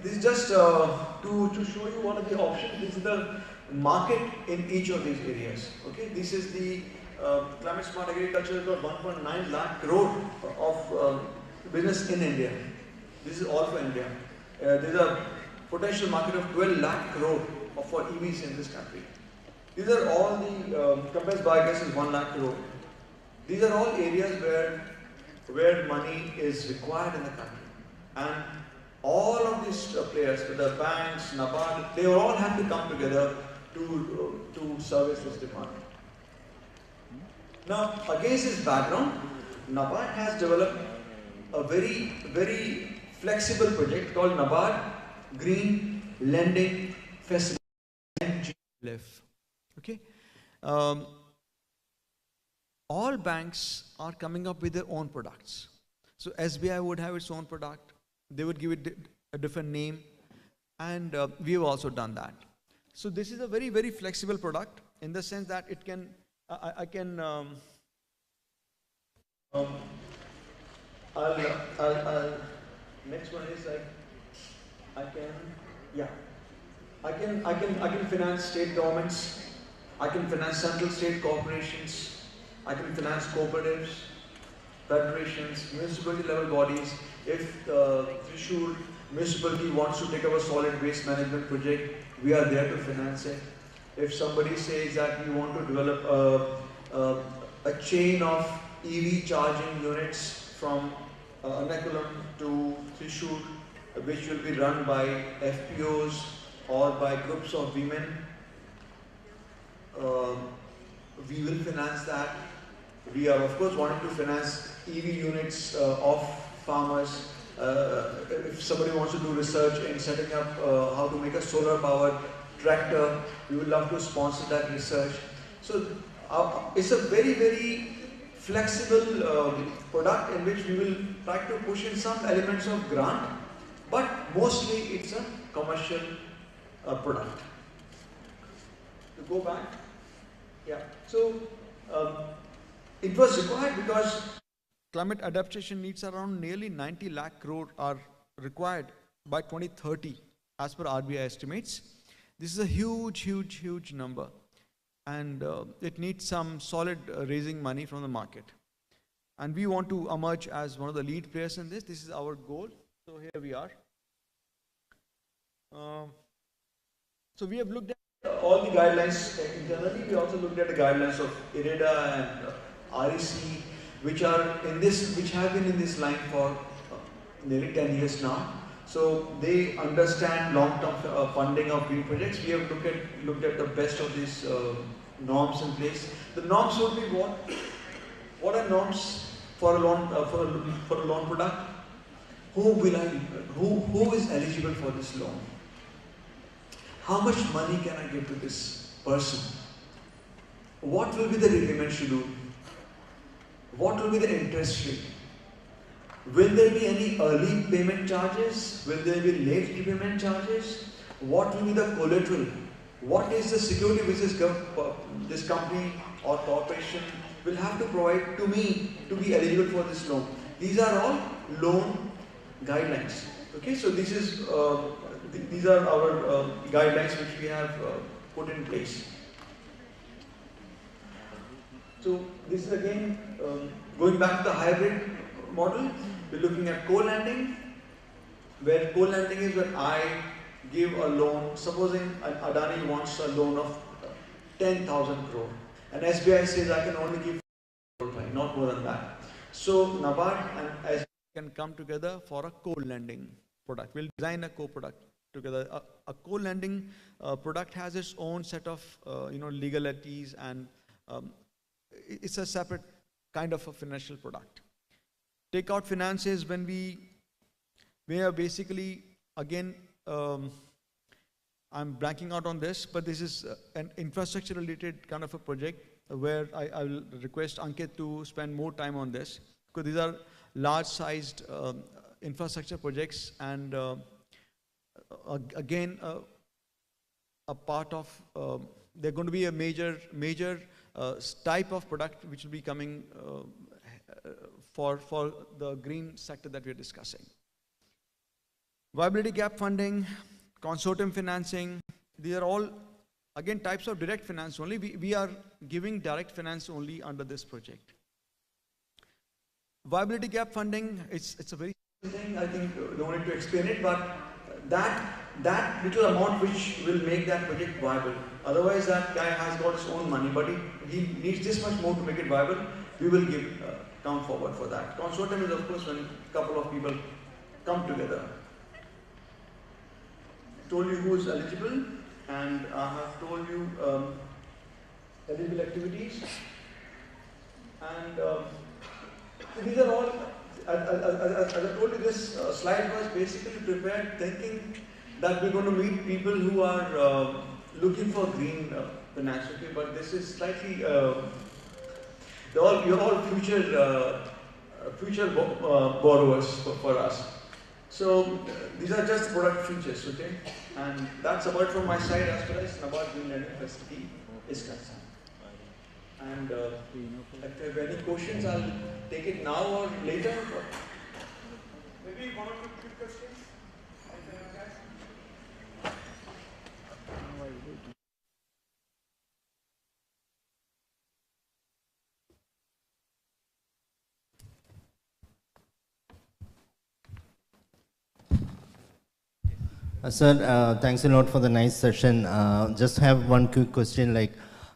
this is just to show you what are the options. This is the market in each of these areas. Okay, this is the climate smart agriculture has got 1.9 lakh crore of business in India. This is all for India. These are potential market of 12 lakh crore for EVs in this country. These are all the, compressed biogas is 1 lakh crore. These are all areas where money is required in the country. And all of these players, whether banks, NABARD, they all have to come together to service this demand. Now, against this background, NABARD has developed a very, very flexible project called NABARD Green Lending Facility. Okay. All banks are coming up with their own products. So SBI would have its own product. They would give it a different name. And we have also done that. So this is a very, very flexible product in the sense that it can, next one is I can finance state governments, I can finance central state corporations, I can finance cooperatives, federations, municipality level bodies. If Thrissur municipality wants to take up a solid waste management project, we are there to finance it. If somebody says that we want to develop a chain of EV charging units from Inaugural to Thrissur, which will be run by FPOs or by groups of women, we will finance that. We are of course wanting to finance EV units of farmers. If somebody wants to do research in setting up how to make a solar powered tractor, we would love to sponsor that research. So it's a very, very flexible product in which we will try to push in some elements of grant, but mostly it's a commercial product. To go back, yeah. So it was required because climate adaptation needs around nearly 90 lakh crore are required by 2030 as per RBI estimates. This is a huge, huge, huge number. And it needs some solid raising money from the market. And we want to emerge as one of the lead players in this. This is our goal. So here we are. So we have looked at all the guidelines internally. We also looked at the guidelines of IREDA and REC, which have been in this line for nearly 10 years now. So they understand long-term funding of green projects. We have looked at the best of these norms in place. The norms would be what? What are norms for a loan for a loan product? Who is eligible for this loan? How much money can I give to this person? What will be the repayment schedule? What will be the interest rate? Will there be any early payment charges? Will there be late repayment charges? What will be the collateral? What is the security which this company or corporation will have to provide to me to be eligible for this loan? These are all loan guidelines. Okay, so this is these are our guidelines which we have put in place. So this is again going back to the hybrid model. We're looking at co-lending, where co-lending is when I give a loan. Supposing an Adani wants a loan of 10,000 crore, and SBI says I can only give 4 crore, not more than that. So NABARD and SBI can come together for a co-lending product. We'll design a co-product together. A co-lending product has its own set of legalities, and it's a separate kind of a financial product. Takeout finance is when we are basically, again, I'm blanking out on this, but this is an infrastructure related kind of a project where I will request Ankit to spend more time on this, because these are large sized infrastructure projects, and again, a part of, they're going to be a major type of product which will be coming for the green sector that we're discussing. Viability gap funding, consortium financing, these are all again types of direct finance only. We are giving direct finance only under this project. Viability gap funding, it's a very simple thing, I think don't need to explain it, but that that little amount which will make that project viable. Otherwise, that guy has got his own money, but he needs this much more to make it viable. We will come forward for that. Consortium is, of course, when a couple of people come together. I told you who is eligible, and I have told you eligible activities. And these are all, as I told you, this slide was basically prepared thinking that we're going to meet people who are looking for green finance, okay? But this is slightly, you're all future borrowers for us. So these are just product features, okay? And that's about from my side as far as NABARD Green Lending Facility is concerned. And if you have any questions, I'll take it now or later. Maybe one or two quick questions. Sir, thanks a lot for the nice session. Just have one quick question. Like,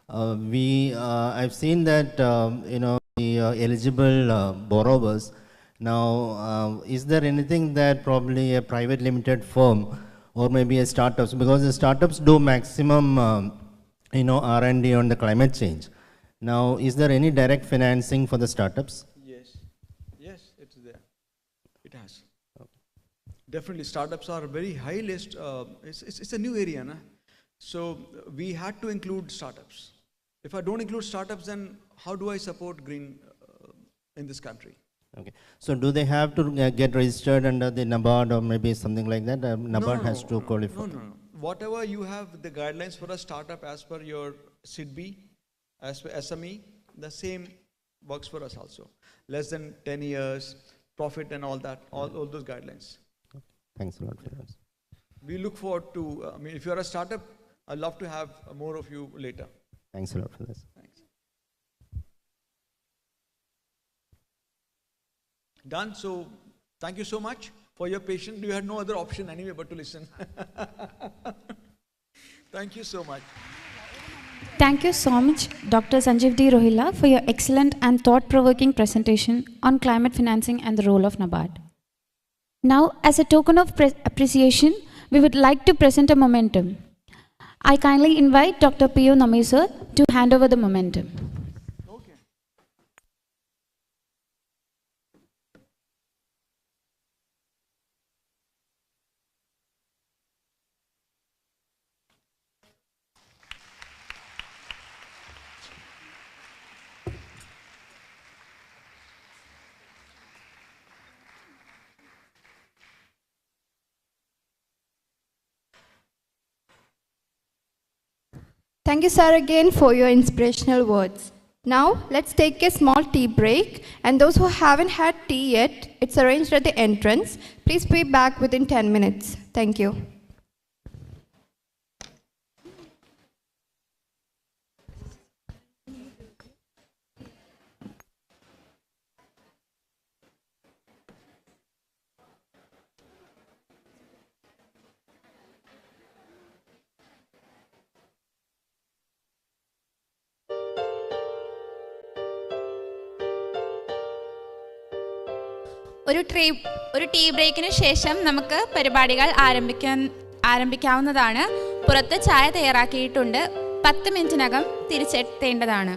I've seen that the eligible borrowers. Now, is there anything that probably a private limited firm or maybe a startups, because the startups do maximum R&D on the climate change. Now, is there any direct financing for the startups? Yes, it's there. It has. Definitely, startups are very high list. It's a new area, na? So we had to include startups. If I don't include startups, then how do I support green in this country? Okay. So do they have to get registered under the NABARD or maybe something like that? NABARD has to qualify. No. Whatever you have, the guidelines for a startup as per your SIDBI, as per SME, the same works for us also. Less than 10 years, profit and all that, all those guidelines. Okay. Thanks a lot for this. We look forward to, if you're a startup, I'd love to have more of you later. Thanks a lot for this. Thanks. Done. So, thank you so much for your patience. You had no other option anyway but to listen. Thank you so much. Thank you so much, Dr. Sanjeev D. Rohila, for your excellent and thought-provoking presentation on climate financing and the role of NABARD. Now, as a token of appreciation, we would like to present a momentum. I kindly invite Dr. P.O. Namir sir to hand over the momentum. Okay. Thank you, sir, again for your inspirational words. Now, let's take a small tea break. And those who haven't had tea yet, it's arranged at the entrance. Please be back within 10 minutes. Thank you. ഒരു tea ബ്രേക്കിന് ശേഷം നമുക്ക് പരിപാടികൾ ആരംഭിക്കാവുന്നതാണ്. പുറത്ത് ചായ തയ്യാറാക്കിയിട്ടുണ്ട്. 10 മിനിറ്റിനകം തിരിച്ചെത്തേണ്ടതാണ്.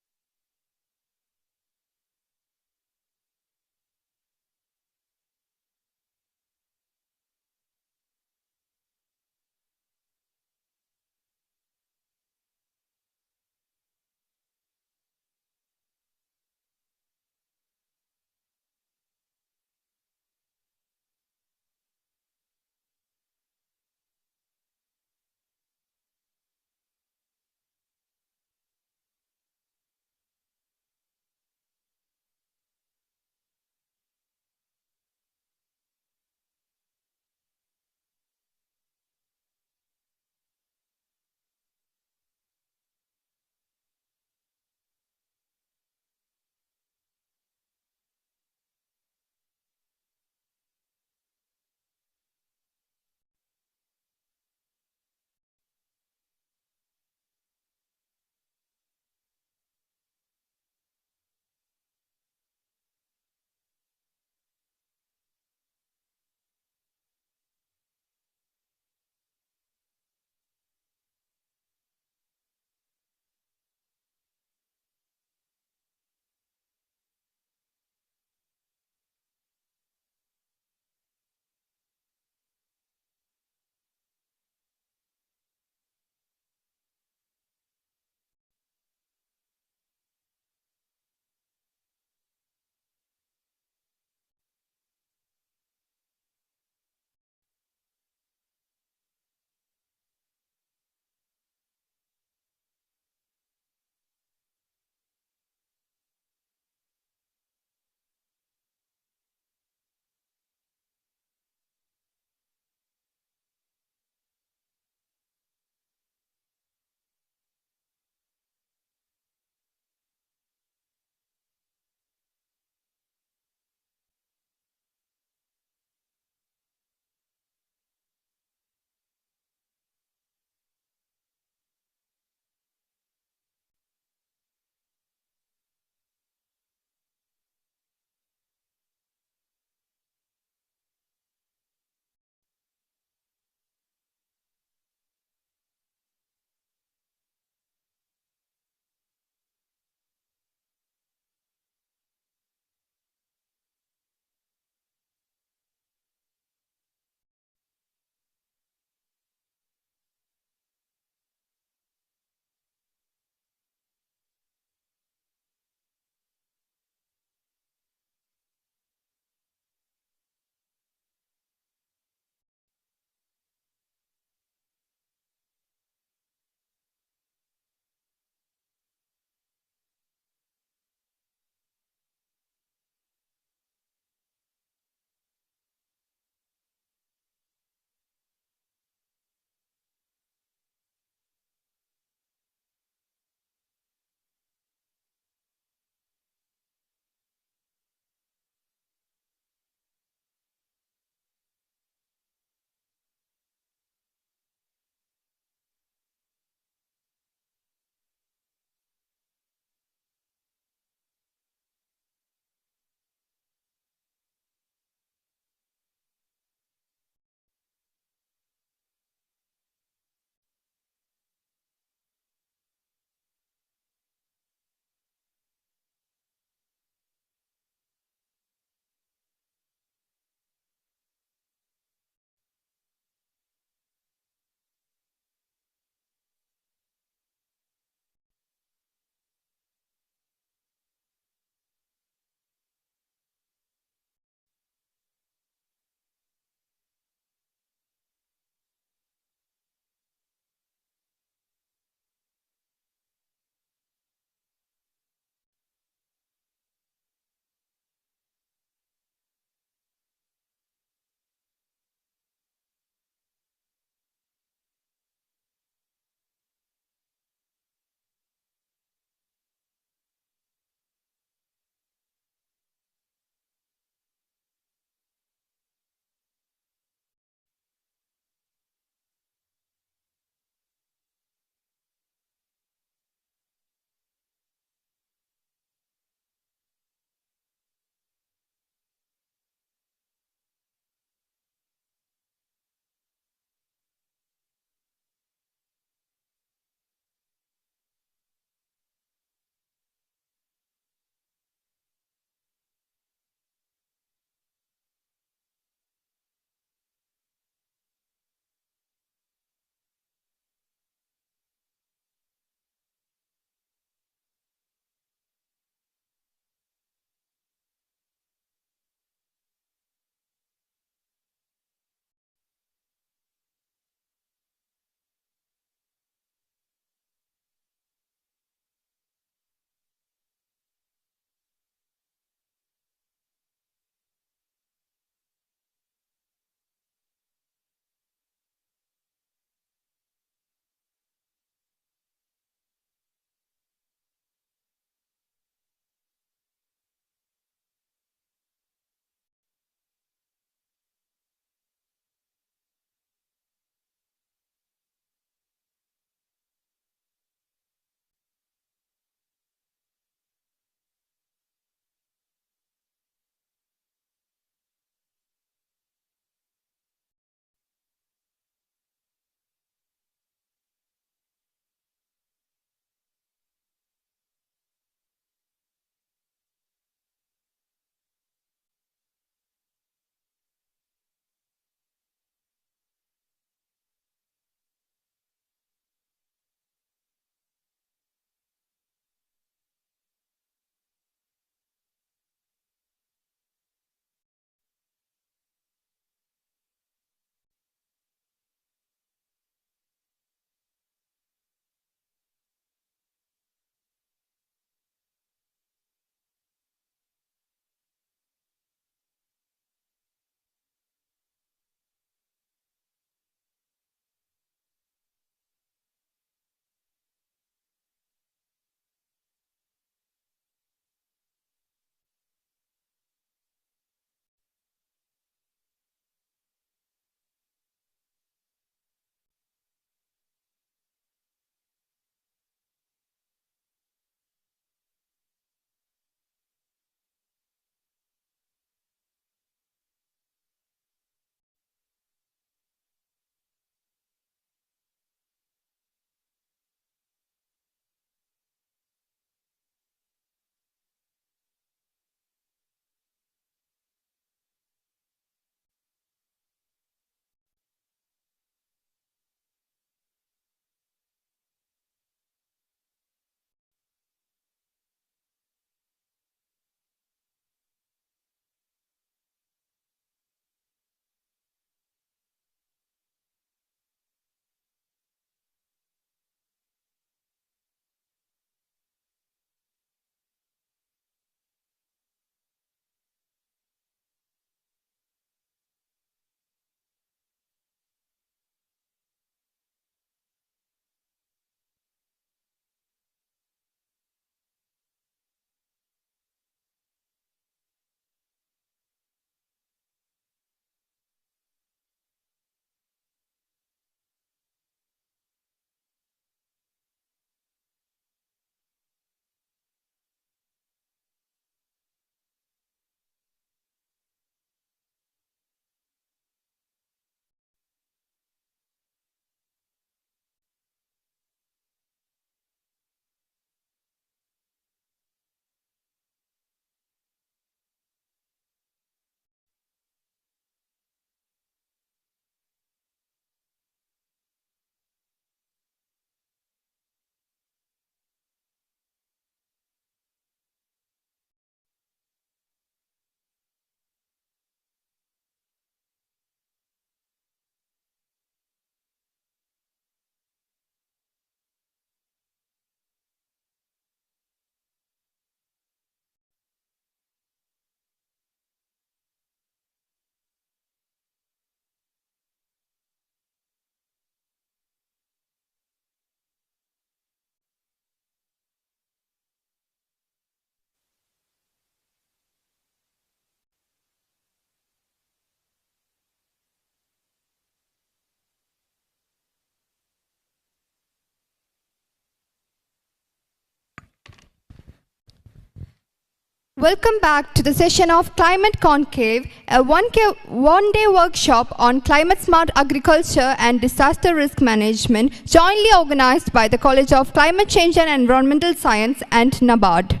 Welcome back to the session of Climate Conclave, a one-day workshop on climate smart agriculture and disaster risk management, jointly organized by the College of Climate Change and Environmental Science and NABARD.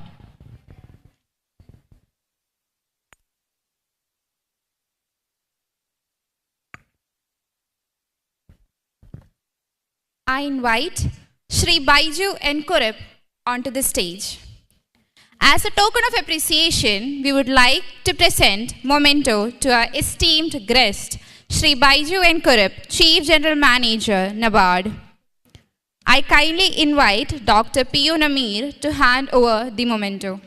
I invite Shri Baiju and Kurup onto the stage. As a token of appreciation, we would like to present memento to our esteemed guest, Shri Baiju and Kurup, Chief General Manager, NABARD. I kindly invite Dr. P.U. Namir to hand over the memento.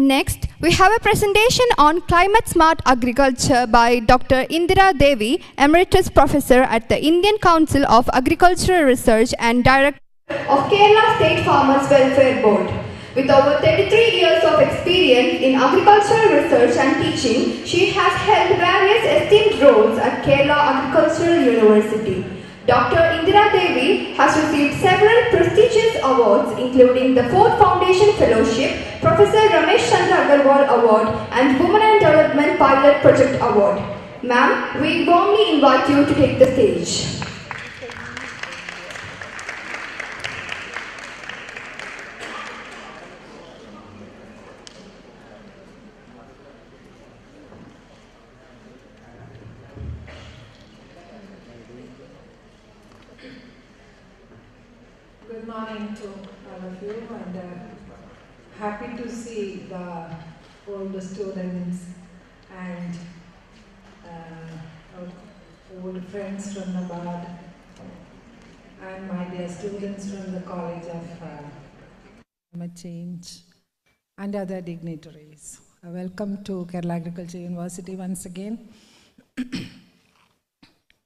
Next, we have a presentation on climate smart agriculture by Dr. Indira Devi, Emeritus Professor at the Indian Council of Agricultural Research and Director of Kerala State Farmers Welfare Board. With over 33 years of experience in agricultural research and teaching, she has held various esteemed roles at Kerala Agricultural University. Dr. Indira Devi has received several prestigious awards, including the 4th Foundation Fellowship, Professor Ramesh Chandra Agarwal Award, and Women and Development Pilot Project Award. Ma'am, we warmly invite you to take the stage. Good morning to all of you, and happy to see the old students and old friends from NABARD and my dear students from the College of Climate Change and other dignitaries. Welcome to Kerala Agriculture University once again.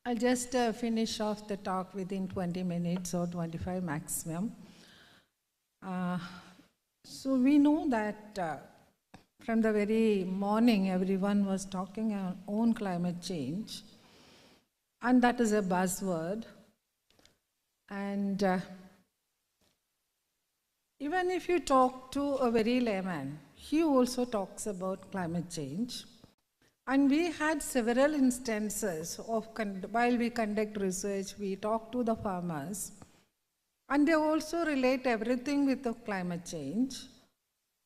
I'll just finish off the talk within 20 minutes or 25 maximum. So we know that from the very morning everyone was talking on climate change, and that is a buzzword. And even if you talk to a very layman, he also talks about climate change. And we had several instances of, while we conduct research, we talk to the farmers, and they also relate everything with the climate change.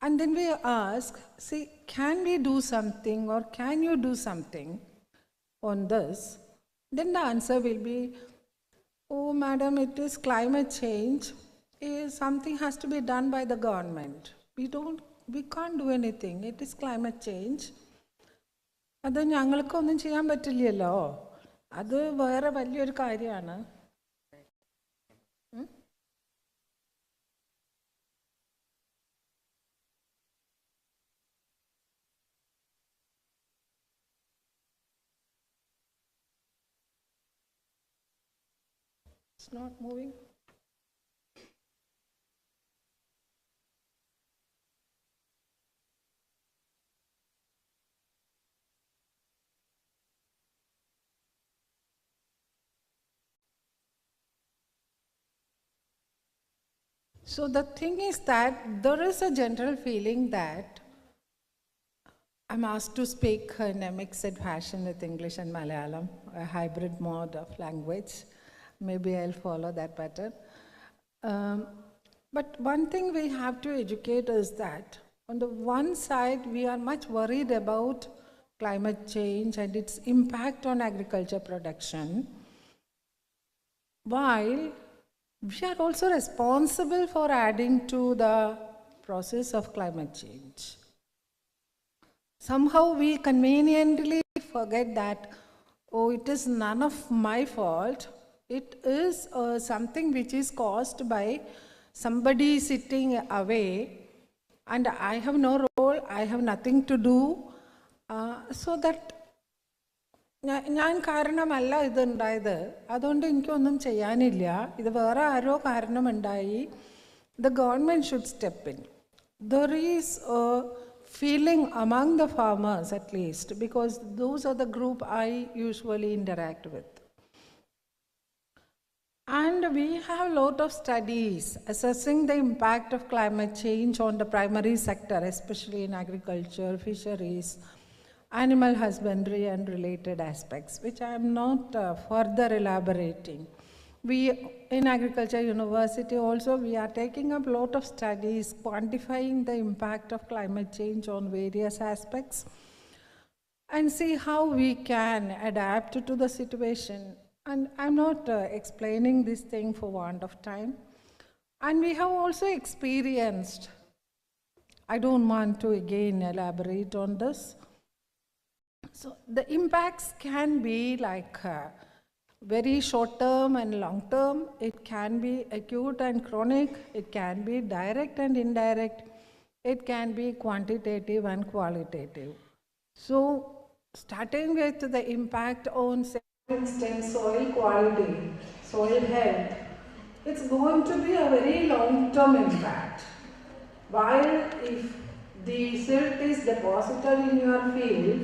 And then we ask, see, can we do something, or can you do something on this? Then the answer will be, oh madam, it is climate change. Something has to be done by the government. We can't do anything. It is climate change. അത് ഞങ്ങൾക്കൊന്നും ചെയ്യാൻ പറ്റില്ലല്ലോ, അത് വേറെ വലിയൊരു കാര്യമാണ്. It's not moving. So the thing is that there is a general feeling that I'm asked to speak in a mixed fashion with English and Malayalam, a hybrid mode of language. Maybe I'll follow that pattern. But one thing we have to educate is that on the one side, we are much worried about climate change and its impact on agriculture production, while we are also responsible for adding to the process of climate change. Somehow we conveniently forget that, oh, it is none of my fault. It is something which is caused by somebody sitting away, and I have no role, I have nothing to do. So that ഞാൻ കാരണമല്ല ഇതുണ്ടായത്, അതുകൊണ്ട് എനിക്കൊന്നും ചെയ്യാനില്ല, ഇത് വേറെ ആരോ കാരണമുണ്ടായി. The government should step in. There is a feeling among the farmers at least, because those are the group I usually interact with. And we have a lot of studies assessing the impact of climate change on the primary sector, especially in agriculture, fisheries, animal husbandry and related aspects, which I am not further elaborating. We, in Agriculture University also, we are taking up a lot of studies quantifying the impact of climate change on various aspects and see how we can adapt to the situation. And I'm not explaining this thing for want of time. And we have also experienced, I don't want to again elaborate on this. So the impacts can be like very short term and long term. It can be acute and chronic. It can be direct and indirect. It can be quantitative and qualitative. So starting with the impact on, say, for instance, soil quality, soil health, it's going to be a very long-term impact. While if the silt is deposited in your field,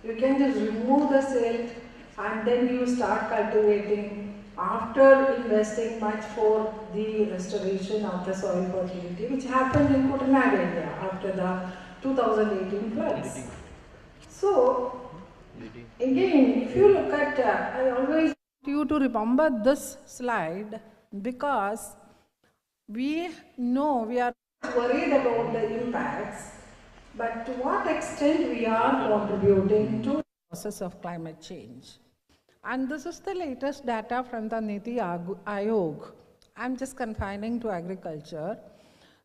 you can just remove the silt and then you start cultivating after investing much for the restoration of the soil fertility, which happened in Kutanag area after the 2018 floods. So, again, if you look at, I always want you to remember this slide, because we know we are worried about the impacts, but to what extent we are contributing to the process of climate change. And this is the latest data from the Niti Aayog. I'm just confining to agriculture.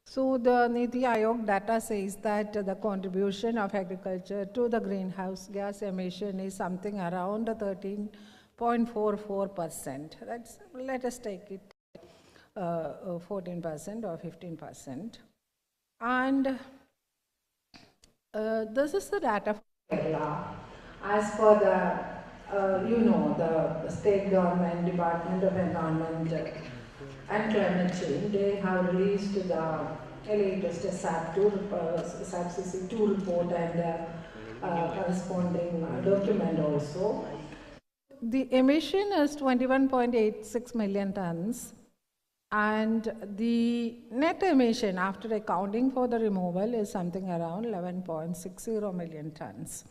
So the Niti Aayog data says that the contribution of agriculture to the greenhouse gas emission is something around 13.44%. That's, let us take it 14% or 15%. And this is the data for Kerala. As for the, the state government, Department of Environment and Climate Change, they have released the latest SAPCC2 report and corresponding document also. The emission is 21.86 million tons. And the net emission after accounting for the removal is something around 11.60 million tons.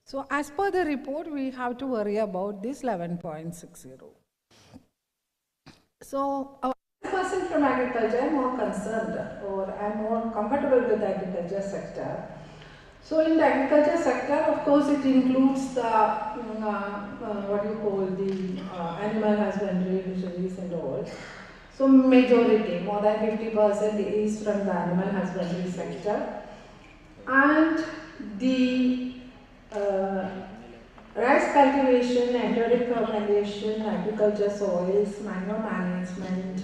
So as per the report, we have to worry about this 11.60. So our person from agriculture, I'm more concerned, or I'm more comfortable with the agriculture sector. So in the agriculture sector, of course, it includes the, animal husbandry, fisheries and all. So majority, more than 50% is from the animal husbandry sector. And the rice cultivation, enteric fermentation, agriculture soils, manure management,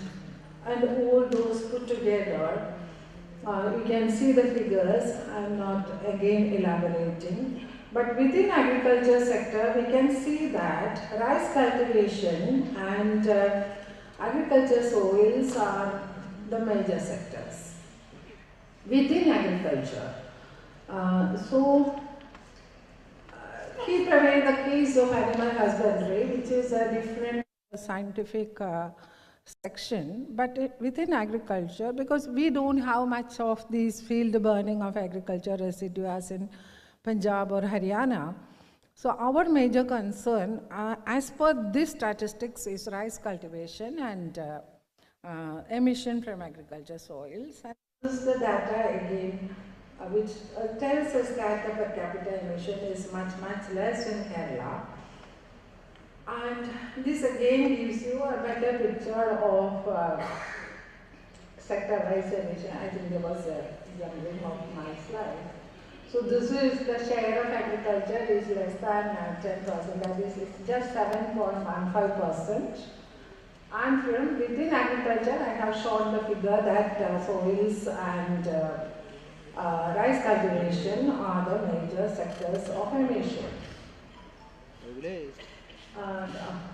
and all those put together, you can see the figures. I'm not again elaborating. But within agriculture sector, we can see that rice cultivation and agriculture soils are the major sectors within agriculture. Keep away the case of animal husbandry, which is a different scientific section, but within agriculture, because we don't have much of this field burning of agriculture residues in Punjab or Haryana. So our major concern, as per this statistics, is rice cultivation and emission from agriculture soils. And this is the data again, which tells us that the per capita emission is much, much less in Kerala. And this again gives you a better picture of sector-wise emission. I think there was a jumbling of my slide. So this is the share of agriculture is less than 10%, that is just 7.15%. And from within agriculture, I have shown the figure that soils and rice cultivation are the major sectors of emission.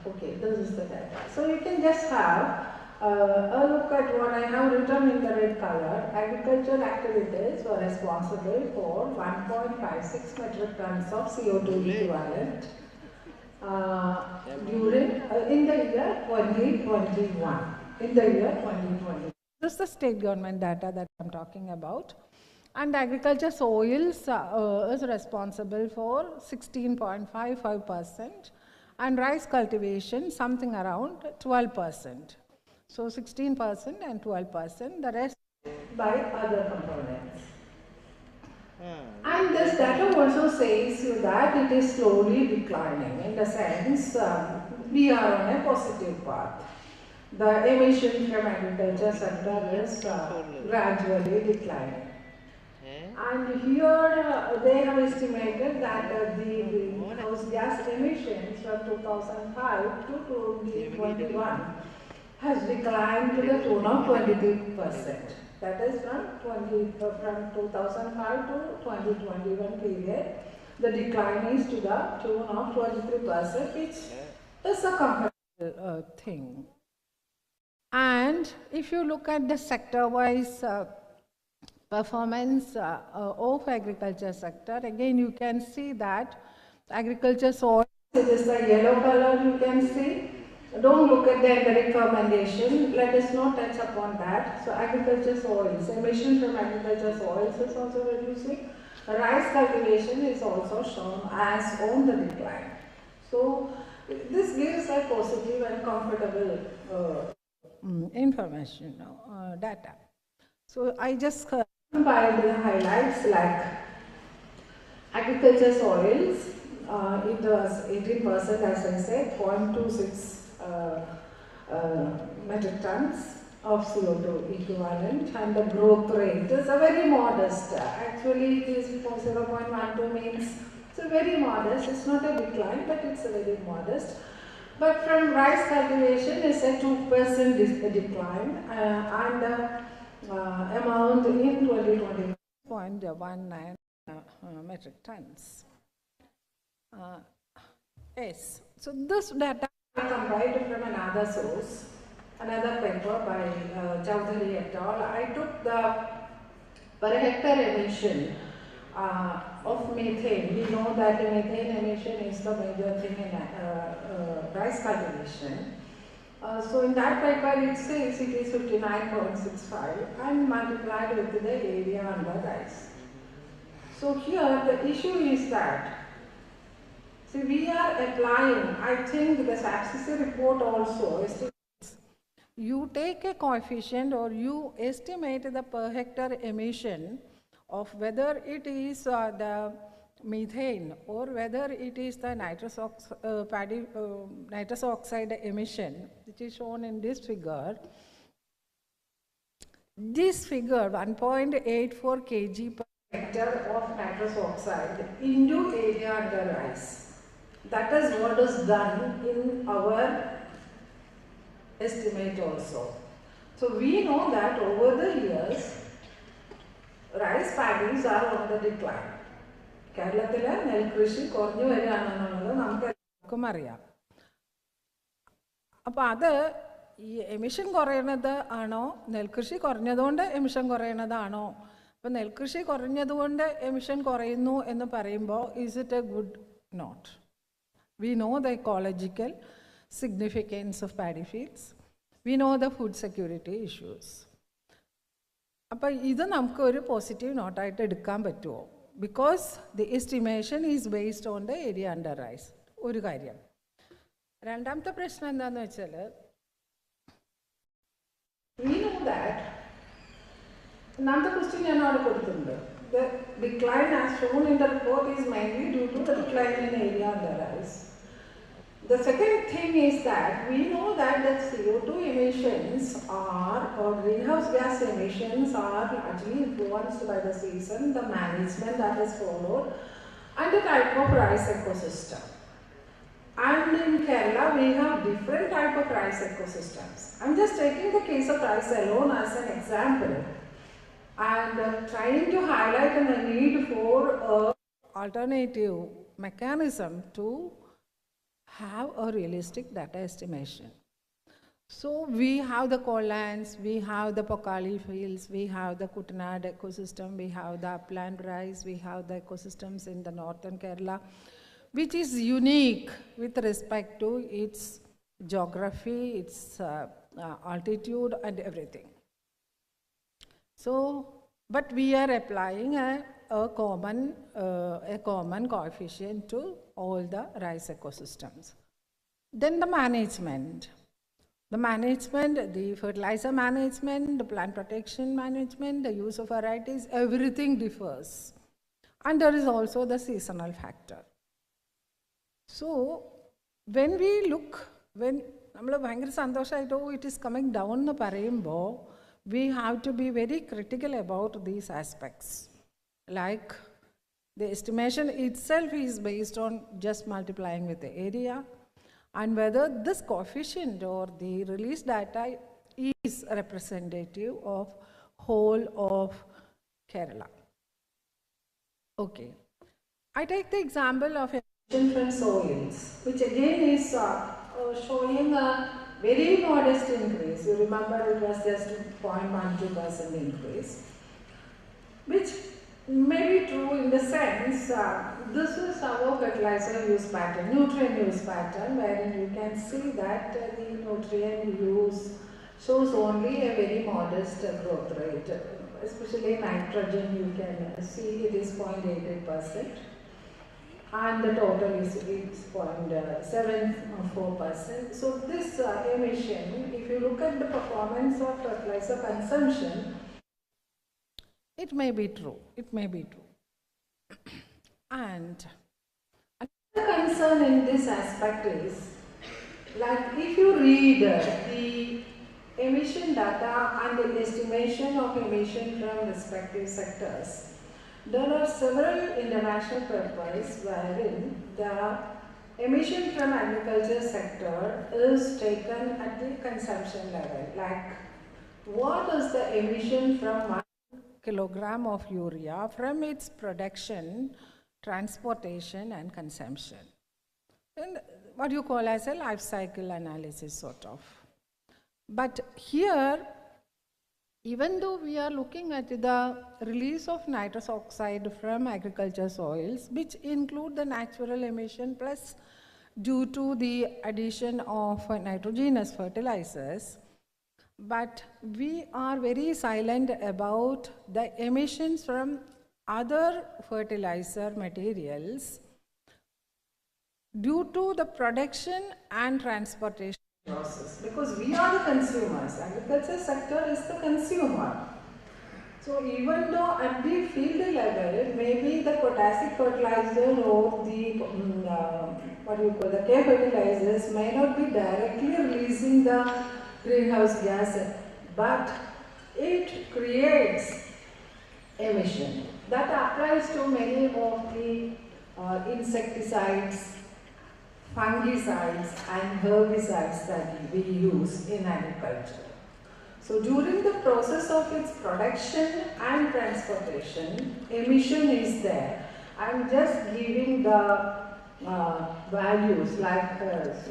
Okay, this is the data. So you can just have a look at what I have written in the red color. Agricultural activities were responsible for 1.56 metric tons of CO2 equivalent in the year 2021. In the year 2020. This is the state government data that I'm talking about. And agriculture soils is responsible for 16.55%, and rice cultivation something around 12%. So 16% and 12%, the rest by other components. And this data also says that it is slowly declining. In the sense, we are on a positive path. The emission from agriculture sector is gradually declining. And here they have estimated that the greenhouse gas emissions from 2005 to 2021 has declined to the tune of 23%. That is from 2005 to 2021 period. The decline is to the tune of 23%, which is a comfortable thing. And if you look at the sector-wise performance of agriculture sector, again you can see that agriculture soil, it is the yellow color you can see. Don't look at the endemic fermentation, let us not touch upon that. So agriculture soils, emission from agriculture soils is also reducing. Rice cultivation is also shown as on the decline. So this gives a positive and comfortable information, data. So I just by the highlights like agriculture soils, it was 18% as I said, 0.26 metric tons of CO2 equivalent, and the growth rate is a very modest. Actually it is 0.12 means it's a very modest, it's not a decline but it's a very modest. But from rice cultivation is a 2% decline and amount in 2020 0.19 metric tons. Yes, so this data I compiled from another source, another paper by Chowdhury et al. I took the per hectare emission of methane. We know that methane emission is the major thing in rice cultivation. So in that paper it says it is 59.65 and multiplied with the area under rice. So here the issue is that, see, we are applying, I think the SAPCC report also estimates, you take a coefficient or you estimate the per hectare emission of whether it is the methane or whether it is the nitrous oxide emission, which is shown in this figure. This figure 1.84 kg per hectare of nitrous oxide into area under rice. That is what is done in our estimate also. So we know that over the years, rice paddies are on the decline. കേരളത്തിലെ നെൽകൃഷി കുറഞ്ഞു വരികയാണെന്നുള്ളത് നമുക്ക് എല്ലാവർക്കും അറിയാം. അപ്പോൾ അത് ഈ emission കുറയുന്നത് ആണോ, നെൽകൃഷി കുറഞ്ഞതുകൊണ്ട് എമിഷൻ കുറയുന്നതാണോ? അപ്പോൾ നെൽകൃഷി കുറഞ്ഞതുകൊണ്ട് എമിഷൻ കുറയുന്നു എന്ന് പറയുമ്പോൾ is it a good not? We know the ecological significance of paddy fields. We know the food security issues. അപ്പോൾ ഇത് നമുക്ക് ഒരു പോസിറ്റീവ് നോട്ടായിട്ട് എടുക്കാൻ പറ്റുമോ? Because the estimation is based on the area under rice. ഒരു കാര്യം. രണ്ടാമത്തെ പ്രശ്നം എന്താണെന്ന് വെച്ചാൽ, we know that another question ഞാൻ അവിടെ കൊടുത്തിട്ടുണ്ട്. The decline as shown in the report is mainly due to the decline in area under rice. The second thing is that we know that the CO2 emissions are, or greenhouse gas emissions are largely influenced by the season, the management that is followed, and the type of rice ecosystem. And in Kerala, we have different type of rice ecosystems. I'm just taking the case of rice alone as an example, and trying to highlight the need for an alternative mechanism to have a realistic data estimation. So we have the coallands, we have the Pokali fields, we have the Kuttanad ecosystem, we have the upland rice, we have the ecosystems in the northern Kerala, which is unique with respect to its geography, its altitude and everything. So, but we are applying a common coefficient to all the rice ecosystems. Then the management. The fertilizer management, the plant protection management, the use of varieties, everything differs. And there is also the seasonal factor. So, when we look, when it is coming down the parayumbo, we have to be very critical about these aspects. Like the estimation itself is based on just multiplying with the area, and whether this coefficient or the released data is representative of whole of Kerala. Okay. I take the example of emission from soils, which again is showing a very modest increase. You remember it was just 0.12% increase, which may be true in the sense, this is our fertilizer use pattern, nutrient use pattern, wherein you can see that the nutrient use shows only a very modest growth rate. Especially nitrogen, you can see it is 0.88%, and the total is 0.74%. So this emission, if you look at the performance of fertilizer consumption, it may be true, And another concern in this aspect is, like if you read the emission data and the estimation of emission from respective sectors, there are several international papers wherein the emission from agriculture sector is taken at the consumption level. Like, what is the emission from 1 kilogram of urea from its production, transportation and consumption? And what you call as a life cycle analysis sort of. But here, even though we are looking at the release of nitrous oxide from agriculture soils, which include the natural emission plus due to the addition of nitrogenous fertilizers, but we are very silent about the emissions from other fertilizer materials due to the production and transportation process, because we are the consumers. Agriculture sector is the consumer. So even though at the field level, maybe the potassic fertilizer or the the K fertilizers may not be directly releasing the greenhouse gas, but it creates emission. That applies to many of the insecticides, fungicides and herbicides that we use in agriculture. So during the process of its production and transportation, emission is there. I am just giving the values like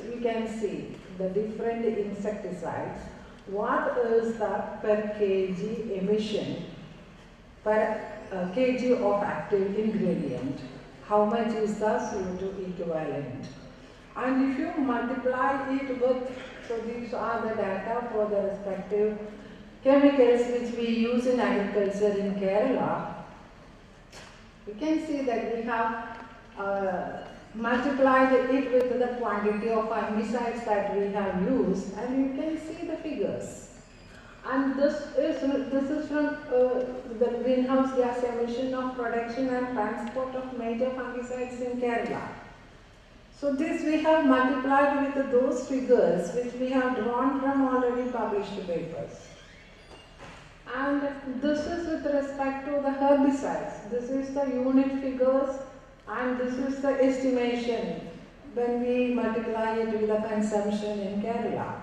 you can see the different insecticides. What is the per kg emission per kg of active ingredient? How much is the CO2 equivalent? And if you multiply it with, so these are the data for the respective chemicals which we use in agriculture in Kerala, you can see that we have multiplied it with the quantity of fungicides that we have used, and you can see the figures. And this is from the greenhouse gas emission of production and transport of major fungicides in Kerala. So this we have multiplied with those figures which we have drawn from already published papers. And this is with respect to the herbicides. This is the unit figures and this is the estimation when we multiply it with the consumption in Kerala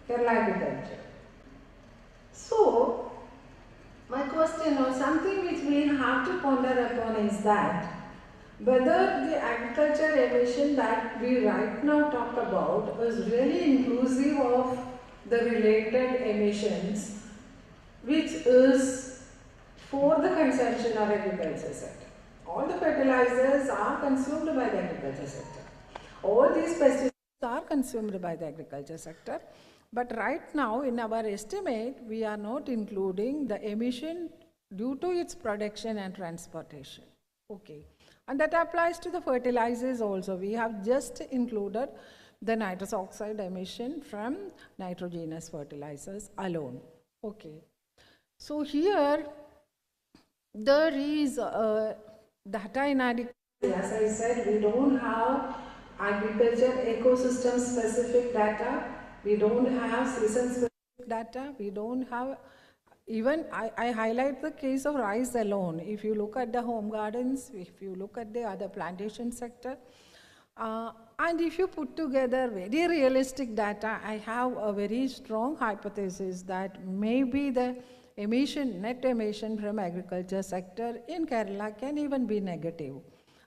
agriculture. So, my question or something which we have to ponder upon is that whether the agriculture emission that we right now talk about is really inclusive of the related emissions, which is for the consumption of agriculture sector. All the fertilizers are consumed by the agriculture sector. All these pesticides are consumed by the agriculture sector. But right now, in our estimate, we are not including the emission due to its production and transportation. Okay. And that applies to the fertilizers also. We have just included the nitrous oxide emission from nitrogenous fertilizers alone. Okay. So here, there is data inadequacy. As I said, we don't have agriculture ecosystem specific data. We don't have season specific data. We don't have, even I highlight the case of rice alone. If you look at the home gardens, if you look at the other plantation sector, and if you put together very realistic data, I have a very strong hypothesis that maybe the emission, net emission from agriculture sector in Kerala can even be negative.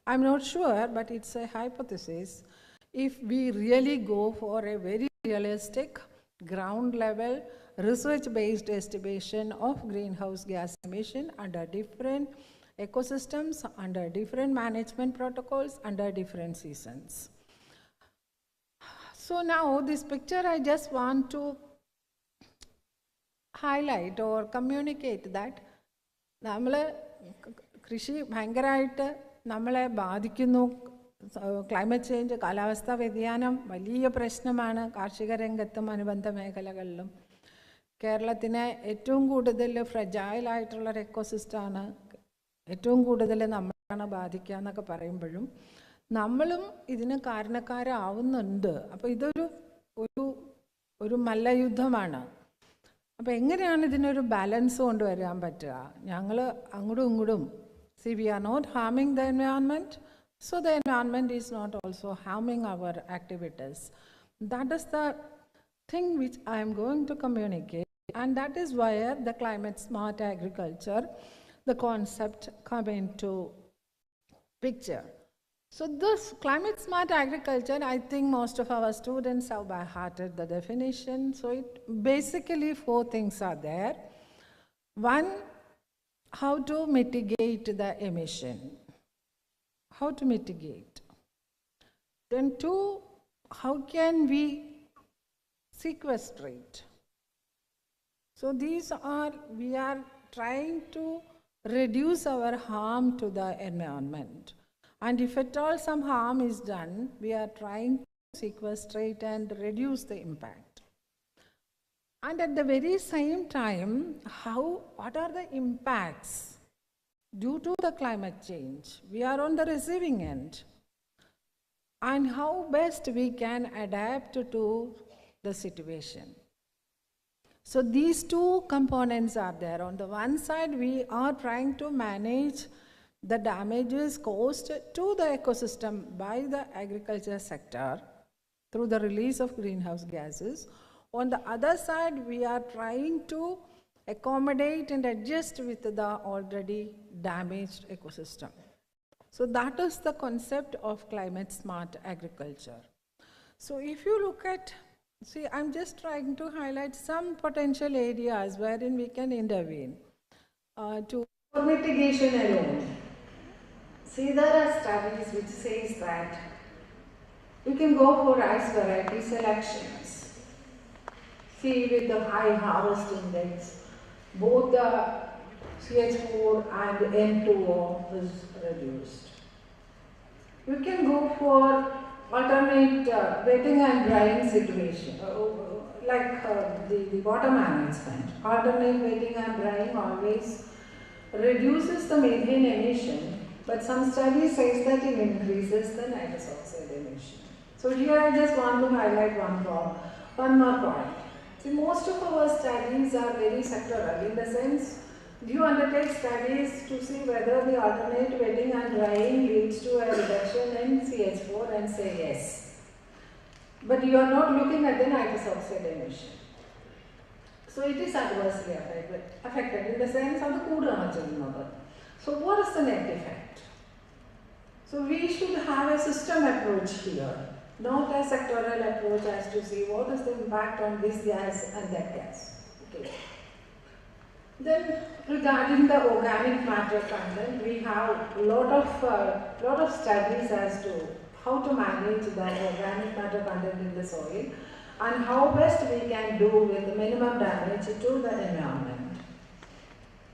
I'm not sure, but it's a hypothesis. If we really go for a very realistic, ground level, research-based estimation of greenhouse gas emission under different ecosystems, under different management protocols, under different seasons. So now this picture I just want to highlight or communicate that namale krishi bhayankarayittu namale baadhikkunnu climate change kalavastha vyadyanam valiya prashnamana karshika rangathum anubandha meghalakaliലും കേരളത്തിനെ ഏറ്റവും കൂടുതൽ fragile ആയിട്ടുള്ള ഒരു ecosystem ആണ് ഏറ്റവും കൂടുതൽ നമ്മളാണ് ബാധിക്കുക എന്നൊക്കെ പറയുമ്പോഴും നമ്മളും ഇതിന് കാരണക്കാരാവുന്നുണ്ട്. അപ്പോൾ ഇതൊരു ഒരു മല്ലയുദ്ധമാണ്. അപ്പോൾ എങ്ങനെയാണ് ഇതിനൊരു ബാലൻസ് കൊണ്ടുവരാൻ പറ്റുക? ഞങ്ങൾ അങ്ങോട്ടും ഇങ്ങോട്ടും see we are not harming the environment, so the environment is not also harming our activities. That is the thing which I am going to communicate, and that is where the climate smart agriculture, the concept come into picture. So this climate smart agriculture, I think most of our students have by hearted the definition. So it basically 4 things are there. 1, how to mitigate the emission. How to mitigate. Then 2, how can we sequestrate. So these are, we are trying to reduce our harm to the environment. And if at all some harm is done, we are trying to sequestrate and reduce the impact. And at the very same time, what are the impacts due to the climate change? We are on the receiving end. And how best we can adapt to the situation. So these 2 components are there. On the one side, we are trying to manage the damages caused to the ecosystem by the agriculture sector through the release of greenhouse gases. On the other side, we are trying to accommodate and adjust with the already damaged ecosystem. So that is the concept of climate smart agriculture. So if you look at, see, I'm just trying to highlight some potential areas wherein we can intervene. For mitigation alone, see, there are studies which says that you can go for rice variety selections. See, with the high harvest index, both the CH4 and N2O is reduced. You can go for alternate wetting and drying situation, like the water management. Alternate wetting and drying always reduces the methane emission, but some studies say that it increases the nitrous oxide emission. So here I just want to highlight one more point. See, most of our studies are very sectoral, in the sense, do you undertake studies to see whether the alternate wetting and drying leads to a reduction in CH4 and say yes. But you are not looking at the nitrous oxide emission. So it is adversely affected in the sense of the food. So what is the net effect? So we should have a system approach here, not a sectoral approach as to see what is the impact on this gas and that gas. Okay. Then regarding the organic matter content, we have a lot of studies as to how to manage the organic matter content in the soil and how best we can do with the minimum damage to the environment.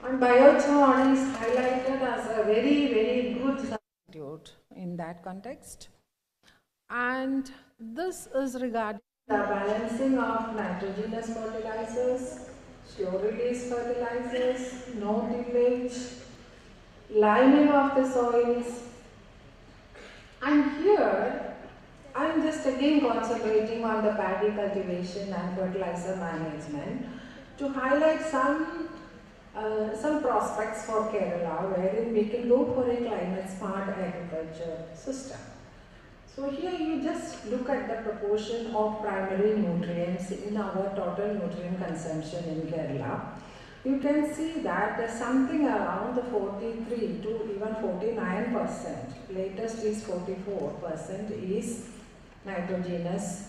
And biochar is highlighted as a very, very good substitute in that context. And this is regarding the balancing of nitrogenous fertilizers, slow release fertilizers, no tillage, liming of the soils. And here I am just again concentrating on the paddy cultivation and fertilizer management to highlight some prospects for Kerala wherein we can go for a climate smart agriculture system. So here you just look at the proportion of primary nutrients in our total nutrient consumption in Kerala. You can see that there's something around the 43 to even 49%, latest is 44% is nitrogenous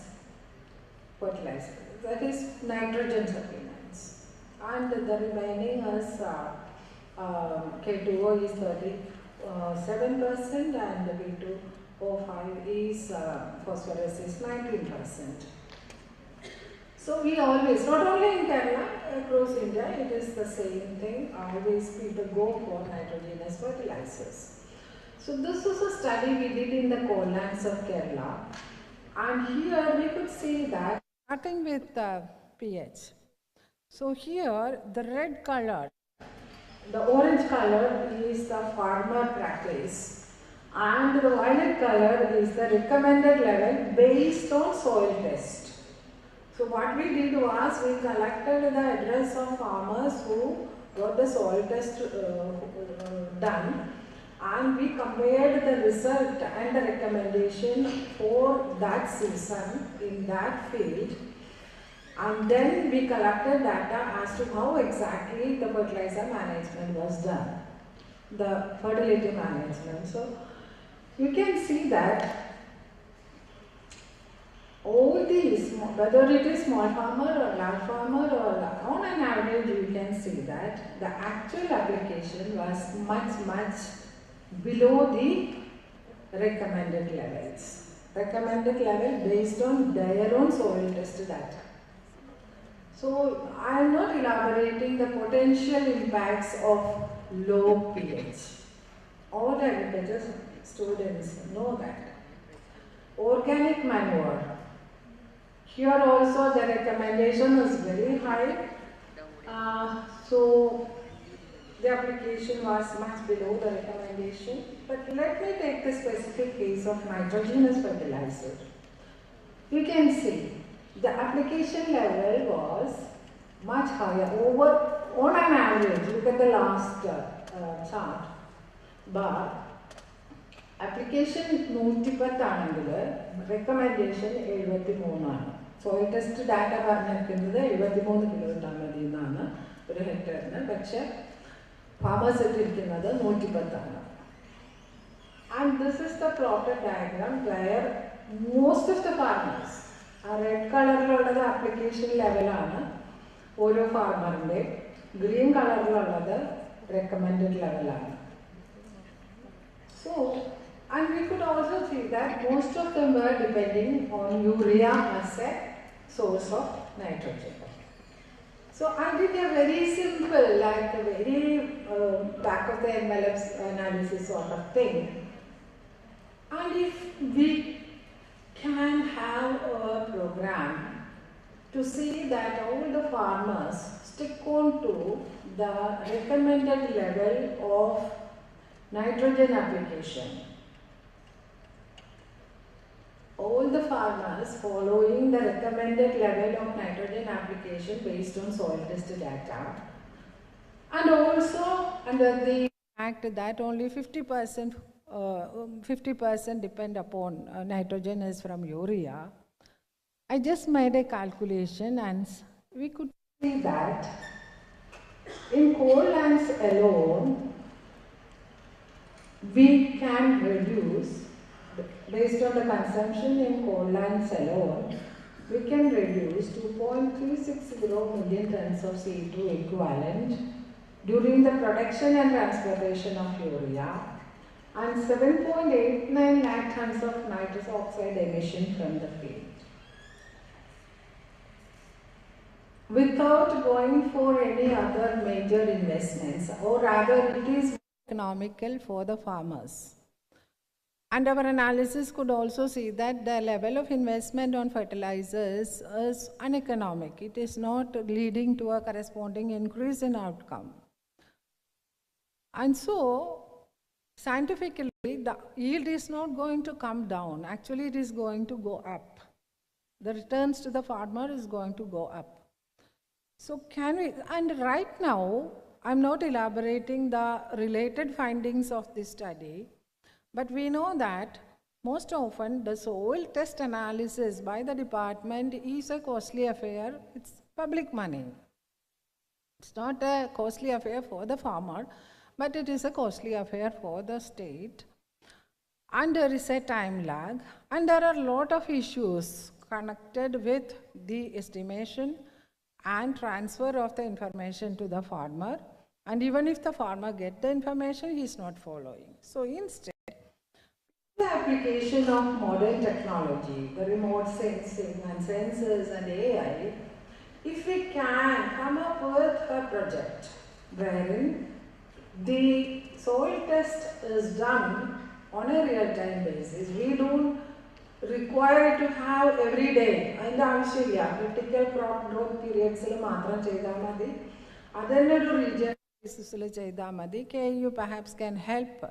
fertilizer, that is nitrogen supplements. And the remaining is K2O is 37% and B2O5 is phosphorus is 19%. So we always, not only in Kerala, across India, it is the same thing. Always people go for nitrogenous fertilizers. So this was a study we did in the coallands of Kerala. And here we could see that, starting with the pH. So here the red color, the orange color is the farmer practice and the violet color is the recommended level based on soil test. So what we did was we collected the address of farmers who got the soil test done and we compared the result and the recommendation for that season in that field, and then we collected data as to how exactly the fertilizer management was done, the fertility management. So you can see that all these, whether it is small farmer or large farmer or on an average, you can see that the actual application was much below the recommended levels. Recommended level based on their own soil test data. So I am not elaborating the potential impacts of low pH. All agriculture students know that. Organic manure. Here also the recommendation is very high. So the application was much below the recommendation. But let me take the specific case of nitrogenous fertilizer. You can see the application level was much higher, on an average, look at the last chart, but application 110 ആണെങ്കിൽ recommendation 73 ആണ്. Soil test data പറഞ്ഞിരിക്കുന്നത് 73 kilo ഇട്ടാൽ മതി എന്നാണ് ഒരു ഹെക്ടറിന്, പക്ഷേ farmers ഇട്ടിരിക്കുന്നത് 110 ആണ്. And this is the plotted diagram where most of the farmers, red കളറിലുള്ളത് application ലെവലാണ് ഓരോ ഫാർമറിൻ്റെ, ഗ്രീൻ കളറിലുള്ളത് recommended ലെവലാണ്. So, and we could also see that most of them were depending on urea as a source of nitrogen. So I did a very simple, like a very back of the envelope analysis sort of thing. And if we can have a program to see that all the farmers stick on to the recommended level of nitrogen application, all the farmers following the recommended level of nitrogen application based on soil test data, and also under the fact that only 50% depend upon nitrogen is from urea. I just made a calculation and we could see that in coal lands alone, we can reduce, based on the consumption in coal lands alone, we can reduce 2.360 million tons of CO2 equivalent during the production and transportation of urea, and 7.89 lakh tons of nitrous oxide emission from the field. Without going for any other major investments, or rather it is economical for the farmers. And our analysis could also see that the level of investment on fertilizers is uneconomic. It is not leading to a corresponding increase in outcome. And so, scientifically, the yield is not going to come down. Actually, it is going to go up. The returns to the farmer is going to go up. So and right now, I'm not elaborating the related findings of this study, but we know that most often the soil test analysis by the department is a costly affair. It's public money. It's not a costly affair for the farmer, but it is a costly affair for the state. And there is a time lag, and there are a lot of issues connected with the estimation and transfer of the information to the farmer. And even if the farmer gets the information, he is not following. So instead, the application of modern technology, the remote sensing and sensors and AI, if we can come up with a project wherein the soil test is done on a real-time basis, we don't require to have every day, and critical crop growth periods, region KU perhaps can help.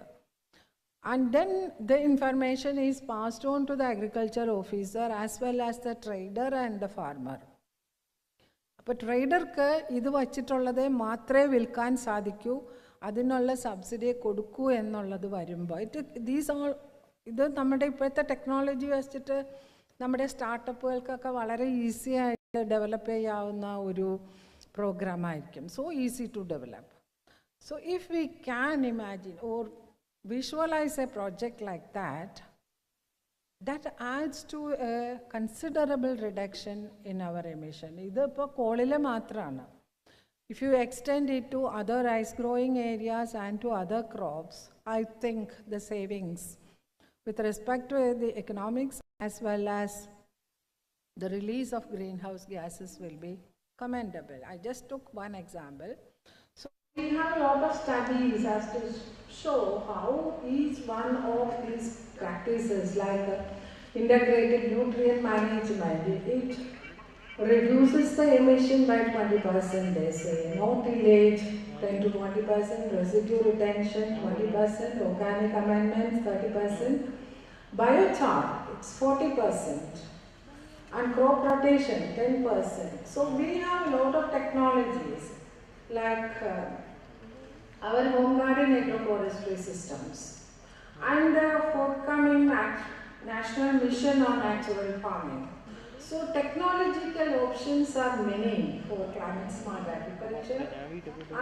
And then the information is passed on to the agriculture officer as well as the trader and the farmer. But trader idu vachittullade matre vilkan sadikku, adinulla subsidy kodukku ennullathu varumbo. These all idu nammade ippത്തെ technology vechittu nammade startup-കൾക്കൊക്കെ വളരെ easy ആയിട്ട് develop ചെയ്യാവുന്ന ഒരു program ആയിരിക്കും. So easy to develop. So if we can imagine or visualize a project like that, that adds to a considerable reduction in our emission. This is if you extend it to other rice growing areas and to other crops, I think the savings with respect to the economics as well as the release of greenhouse gases will be commendable. I just took one example. So we have a lot of studies as to show how each one of these practices like integrated nutrient management, it reduces the emission by 20%, they say. No tillage, 10 to 20%, residue retention, 20%, organic amendments, 30%, biochar, it's 40%. And crop rotation, 10%. So we have a lot of technologies like our home garden agroforestry systems and forthcoming national mission on natural farming. So technological options are many for climate smart agriculture,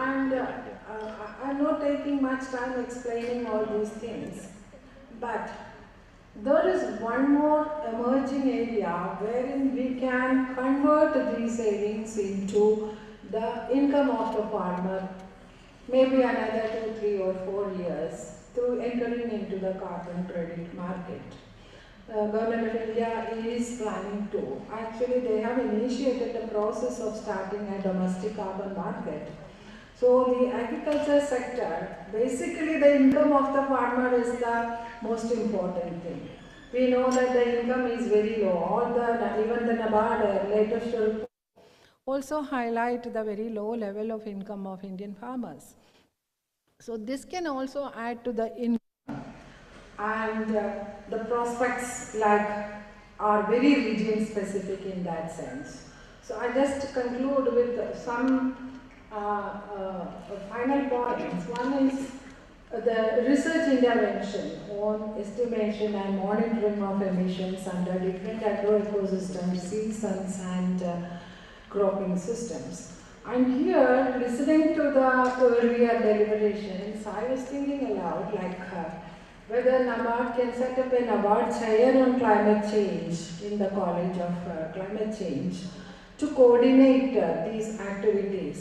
and I'm not taking much time explaining all these things, but there is one more emerging area wherein we can convert these savings into the income of the farmer, maybe another 2, 3 or 4 years through entering into the carbon credit market. Government of India is planning to. Actually, they have initiated the process of starting a domestic carbon market. So the agriculture sector, basically the income of the farmer is the most important thing. We know that the income is very low. Even the NABARD latest report also highlight the very low level of income of Indian farmers. So this can also add to the income, and the prospects are very region specific in that sense. So I just conclude with some final points. One is the research intervention on estimation and monitoring of emissions under different agroecosystems, seasons and cropping systems. And here, listening to the earlier deliberations, I was thinking aloud whether NABARD can set up a NABARD chair on climate change in the College of Climate Change to coordinate these activities.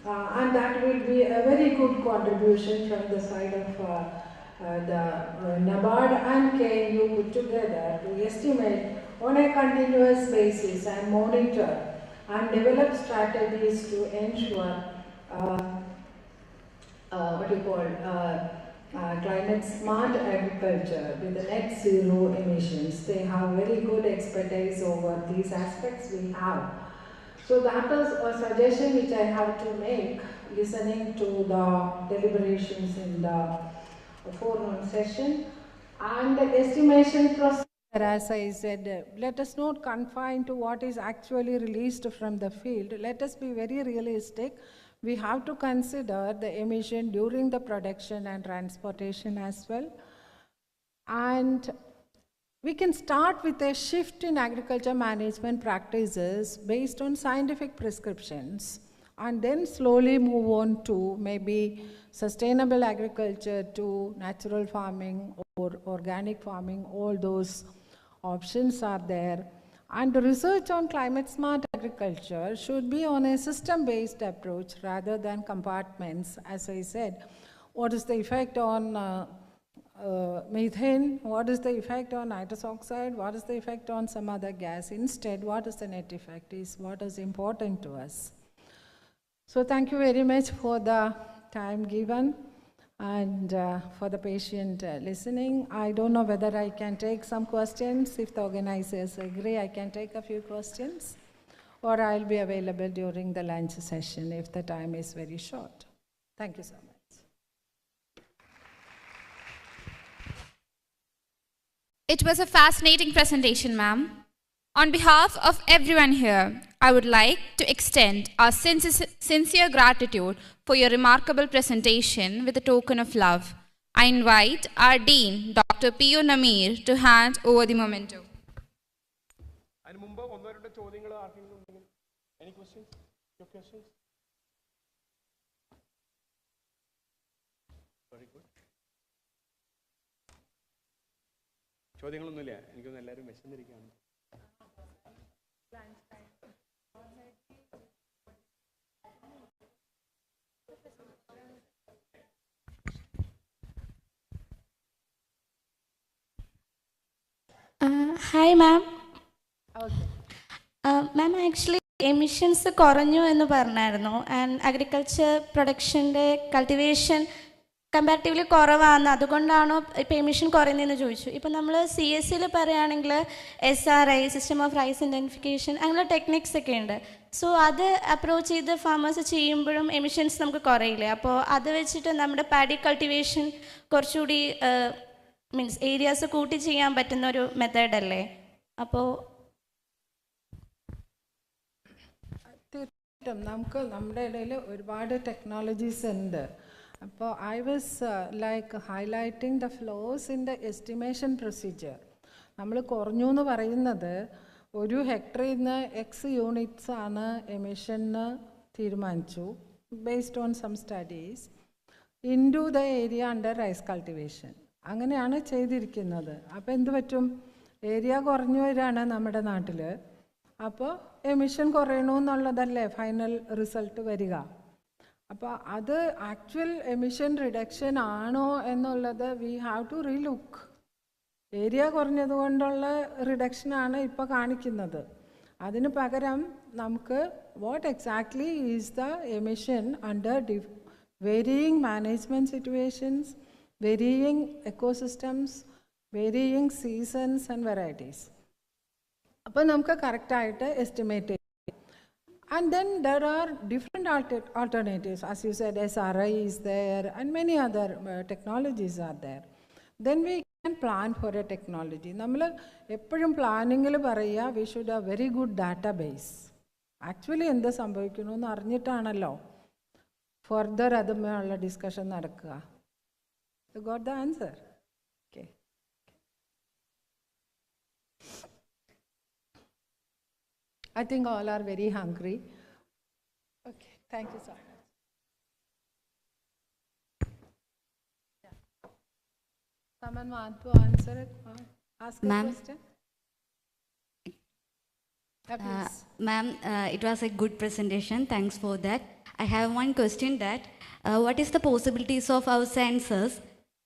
And that will be a very good contribution from the side of the NABARD and KNU put together to estimate on a continuous basis and monitor and develop strategies to ensure climate smart agriculture with the net zero emissions. They have very good expertise over these aspects we have. So that is a suggestion which I have to make listening to the deliberations in the forenoon session. And the estimation process, as I said, let us not confine to what is actually released from the field. Let us be very realistic. We have to consider the emission during the production and transportation as well. And we can start with a shift in agriculture management practices based on scientific prescriptions, and then slowly move on to maybe sustainable agriculture to natural farming or organic farming. All those options are there. And the research on climate smart agriculture should be on a system-based approach rather than compartments. As I said, what is the effect on methane, what is the effect on nitrous oxide, what is the effect on some other gas. Instead, what is the net effect is what is important to us. So thank you very much for the time given and for the patient listening. I don't know whether I can take some questions. If the organizers agree, I can take a few questions, or I'll be available during the lunch session if the time is very short. Thank you so much. It was a fascinating presentation, ma'am. On behalf of everyone here, I would like to extend our sincere gratitude for your remarkable presentation with a token of love. I invite our Dean, Dr. P.O. Namir, to hand over the memento. Any questions? Your questions? Very good. ചോദ്യങ്ങളൊന്നുമില്ല, എനിക്കൊന്ന് എല്ലാവരും വിശന്നിരിക്കുകയാണ്. Hi ma'am. Okay. Ma'am, actually emissions കുറഞ്ഞു എന്ന് പറഞ്ഞായിരുന്നു. And agriculture പ്രൊഡക്ഷൻ്റെ cultivation comparatively കുറവാണ്, അതുകൊണ്ടാണോ ഇപ്പോൾ emission കുറയുന്നതെന്ന് ചോദിച്ചു. ഇപ്പോൾ നമ്മൾ CSEയിൽ പറയുകയാണെങ്കിൽ SRI, സിസ്റ്റം ഓഫ് റൈസ് ഇൻറ്റൻസിഫിക്കേഷൻ, അങ്ങനെയുള്ള ടെക്നിക്സ് ഒക്കെ ഉണ്ട്. സോ അത് അപ്രോച്ച് ചെയ്ത് ഫാമേഴ്സ് ചെയ്യുമ്പോഴും എമിഷൻസ് നമുക്ക് കുറയില്ലേ? അപ്പോൾ അത് വെച്ചിട്ട് നമ്മുടെ പാഡി കൾട്ടിവേഷൻ കുറച്ചുകൂടി മീൻസ് ഏരിയാസ് കൂട്ടി ചെയ്യാൻ പറ്റുന്ന ഒരു മെത്തേഡല്ലേ? അപ്പോൾ തീർച്ചയായിട്ടും നമുക്ക് നമ്മുടെ ഇടയിൽ ഒരുപാട് ടെക്നോളജീസ് ഉണ്ട്. അപ്പോൾ I was like highlighting the flaws in the estimation procedure. നമ്മൾ കുറഞ്ഞു എന്ന് പറയുന്നത് ഒരു ഹെക്ടറിൽ നിന്ന് X യൂണിറ്റ്സ് ആണ് എമിഷന് തീരുമാനിച്ചു based on some studies into the area under rice cultivation. അങ്ങനെയാണ് ചെയ്തിരിക്കുന്നത്. അപ്പോൾ എന്ത് പറ്റും? ഏരിയ കുറഞ്ഞു വരികയാണ് നമ്മുടെ നാട്ടിൽ. അപ്പോൾ എമിഷൻ കുറയണമെന്നുള്ളതല്ലേ ഫൈനൽ റിസൾട്ട് വരിക. അപ്പോൾ അത് ആക്ച്വൽ എമിഷൻ റിഡക്ഷൻ ആണോ എന്നുള്ളത് we have to relook. Area കുറഞ്ഞതുകൊണ്ടുള്ള റിഡക്ഷനാണ് ഇപ്പോൾ കാണിക്കുന്നത്. അതിന് പകരം നമുക്ക് what exactly is the emission under varying management situations, varying ecosystems, varying seasons and varieties. അപ്പോൾ നമുക്ക് കറക്റ്റായിട്ട് എസ്റ്റിമേറ്റ് ചെയ്യാം. And then there are different alternatives. As you said, SRI is there and many other technologies are there. Then we can plan for a technology. നമ്മൾ എപ്പോഴും പ്ലാനിങ്ങിൽ പറയുക we should have very good database. Actually എന്ത് സംഭവിക്കുന്നു എന്ന് അറിഞ്ഞിട്ടാണല്ലോ further അതുമായുള്ള discussion നടക്കുക. You got the answer? Okay. I think all are very hungry. Okay, thank you so much. Yeah. someone want to answer it? Ask a question? Ma'am, it was a good presentation. Thanks for that. I have one question that what is the possibilities of our sensors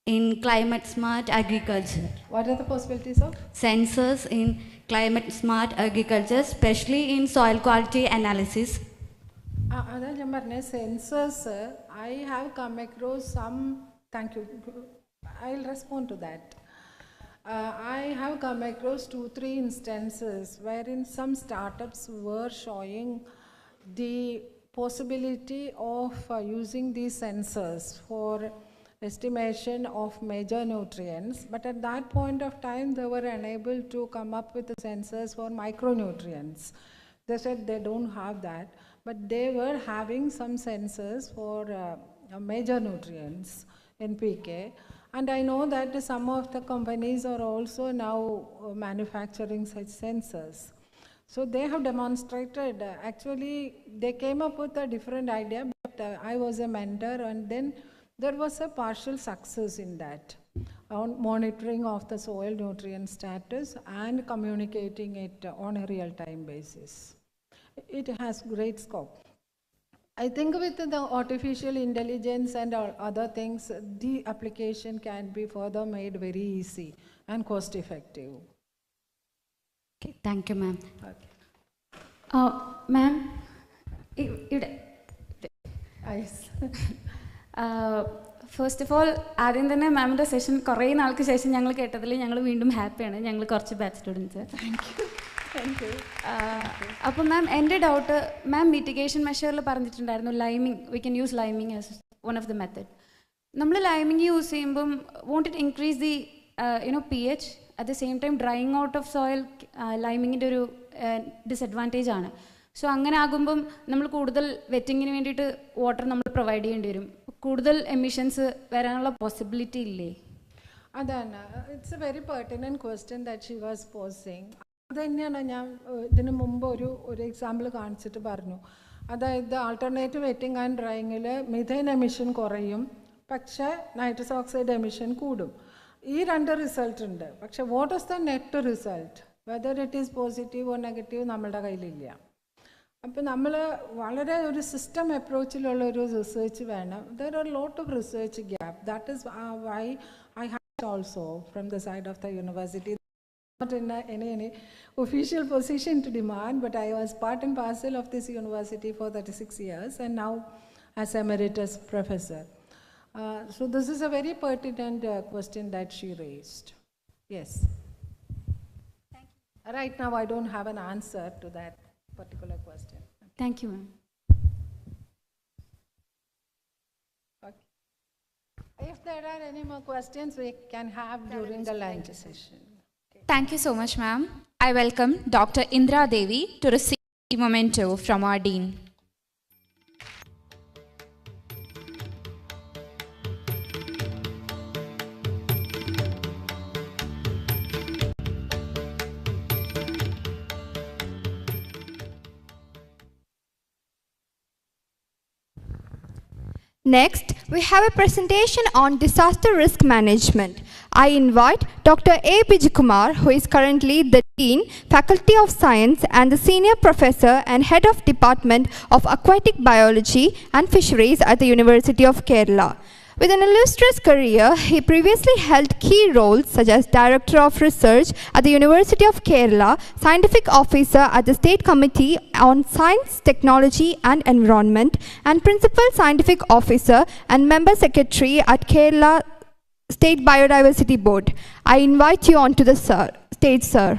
in climate smart agriculture? What are the possibilities of? Sensors in climate smart agriculture, especially in soil quality analysis. Sensors, I have come across some, thank you, I'll respond to that. I have come across 2-3 instances wherein some startups were showing the possibility of using these sensors for estimation of major nutrients, but at that point of time they were unable to come up with the sensors for micronutrients. They said they don't have that, but they were having some sensors for major nutrients, NPK. And I know that some of the companies are also now manufacturing such sensors. So they have demonstrated, actually they came up with a different idea, but I was a mentor, and then there was a partial success in that, on monitoring of the soil nutrient status and communicating it on a real-time basis. It has great scope. I think with the artificial intelligence and other things, the application can be further made very easy and cost effective. Okay, thank you, ma'am. Okay. Ma'am, first of all ആദ്യം തന്നെ മാമിൻ്റെ session കുറേ നാൾക്ക് ശേഷം ഞങ്ങൾ കേട്ടതിൽ ഞങ്ങൾ വീണ്ടും ഹാപ്പിയാണ്. ഞങ്ങൾ കുറച്ച് ബാച്ച് സ്റ്റുഡൻസ്. അപ്പോൾ മാം എൻ്റെ ഡൗട്ട്, മാം മിറ്റിഗേഷൻ മെഷറിൽ പറഞ്ഞിട്ടുണ്ടായിരുന്നു liming, we can use liming as one of the method. നമ്മൾ ലൈമിങ് യൂസ് ചെയ്യുമ്പം won't it increase the pH, at the same time drying out of soil ലൈമിങ്ങിൻ്റെ ഒരു ഡിസഡ്വാൻറ്റേജ് ആണ്. സോ അങ്ങനെ ആകുമ്പം നമ്മൾ കൂടുതൽ വെറ്റിങ്ങിന് വേണ്ടിയിട്ട് വാട്ടർ നമ്മൾ പ്രൊവൈഡ് ചെയ്യേണ്ടി വരും. കൂടുതൽ എമിഷൻസ് വരാനുള്ള പോസിബിലിറ്റി ഇല്ലേ? അതാണ്, it's a very pertinent question that she was posing. അത് തന്നെയാണ് ഞാൻ ഇതിനു മുമ്പ് ഒരു എക്സാമ്പിൾ കാണിച്ചിട്ട് പറഞ്ഞു. അതായത് alternative wetting and ഡ്രൈയിങ്ങിൽ methane emission കുറയും, പക്ഷേ നൈട്രസ് ഓക്സൈഡ് എമിഷൻ കൂടും. ഈ രണ്ട് റിസൾട്ട് ഉണ്ട്. പക്ഷേ what is the net result, whether it is positive or negative നമ്മളുടെ കയ്യിലില്ല. അപ്പോൾ നമ്മൾ വളരെ ഒരു സിസ്റ്റം അപ്രോച്ചിലുള്ള ഒരു റിസർച്ച് വേണം. There are lot of research gap. That is why I have also from the side of the university, not in any official position to demand, but I was part and parcel of this university for 36 years and now as emeritus professor. So this is a very pertinent question that she raised. Yes. Thank you. Right now I don't have an answer to that particular question. Thank you, ma'am. Okay. If there are any more questions, we can have during the lunch session. Thank you so much, ma'am. I welcome Dr. Indra Devi to receive the memento from our Dean. Next, we have a presentation on disaster risk management. I invite Dr. A. Bijikumar, who is currently the Dean, Faculty of Science and the Senior Professor and Head of Department of Aquatic Biology and Fisheries at the University of Kerala. With an illustrious career, he previously held key roles such as Director of Research at the University of Kerala, Scientific Officer at the State Committee on Science, Technology and Environment, and Principal Scientific Officer and Member Secretary at Kerala State Biodiversity Board. I invite you onto the stage, sir.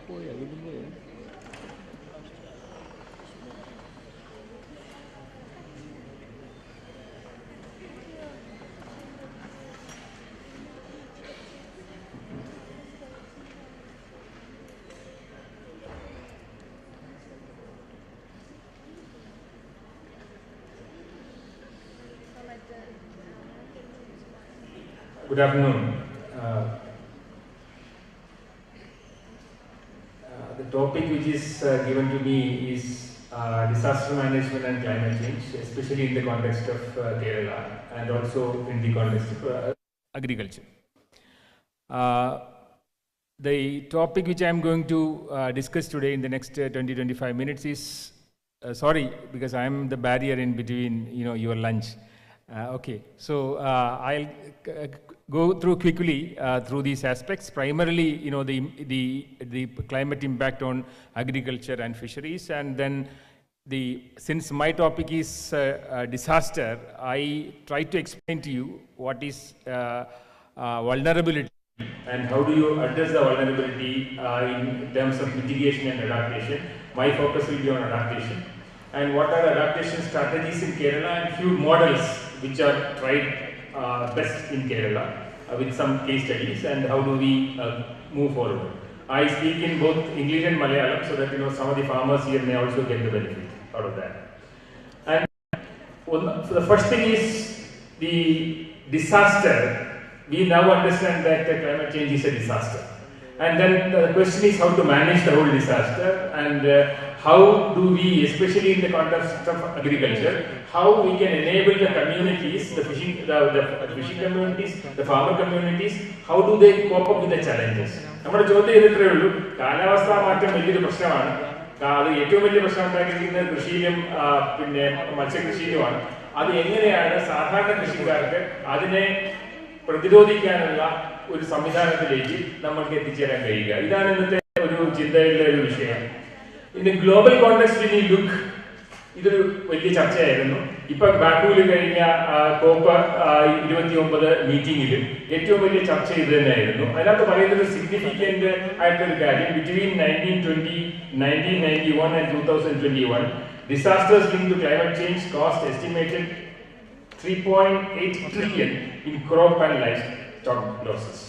Good afternoon. The topic which is given to me is disaster management and climate change, especially in the context of Kerala and also in the context of agriculture. The topic which I am going to discuss today in the next 20-25 minutes is, sorry, because I am the barrier in between, your lunch. Okay, so I'll go through quickly through these aspects. Primarily, the climate impact on agriculture and fisheries, and then since my topic is disaster, I try to explain to you what is vulnerability and how do you address the vulnerability in terms of mitigation and adaptation. My focus will be on adaptation. And what are adaptation strategies in Kerala and few models which are tried best in Kerala with some case studies, and how do we move forward. I speak in both English and Malayalam so that some of the farmers here may also get the benefit out of that. And so the first thing is the disaster. We now understand that climate change is a disaster. And then the question is how to manage the whole disaster, and how do we, especially in the context of agriculture, how we can enable the communities, the fishing communities, the farmer communities, how do they cope up with the challenges? നമ്മുടെ ചോദ്യം ഇത്രയേ ഉള്ളൂ. കാലാവസ്ഥാ മാറ്റം വലിയൊരു പ്രശ്നമാണ്. അത് ഏറ്റവും വലിയ പ്രശ്നം ഉണ്ടാക്കിയിരിക്കുന്നത് കൃഷിയിലും പിന്നെ മത്സ്യകൃഷിയിലുമാണ്. അത് എങ്ങനെയാണ് സാധാരണ കൃഷിക്കാർക്ക് അതിനെ പ്രതിരോധിക്കാനുള്ള ഒരു സംവിധാനത്തിലേക്ക് നമ്മൾക്ക് എത്തിച്ചേരാൻ കഴിയുക? ഇതാണ് ഇന്നത്തെ ഒരു ചിന്തയിലെ ഒരു വിഷയം. In the global context, when you look, ഇതൊരു വലിയ ചർച്ചയായിരുന്നു. ഇപ്പൊ ബാക്കുവിൽ കഴിഞ്ഞ കോപ്പ് 29 മീറ്റിംഗിലും ഏറ്റവും വലിയ ചർച്ച ഇത് തന്നെയായിരുന്നു. അതിനകത്ത് പറയുന്നത് സിഗ്നിഫിക്കന്റ് ആയിട്ടൊരു കാര്യം, between 1991 and 2021, disasters linked to climate change cost estimated 3.8 trillion in crop and livestock losses.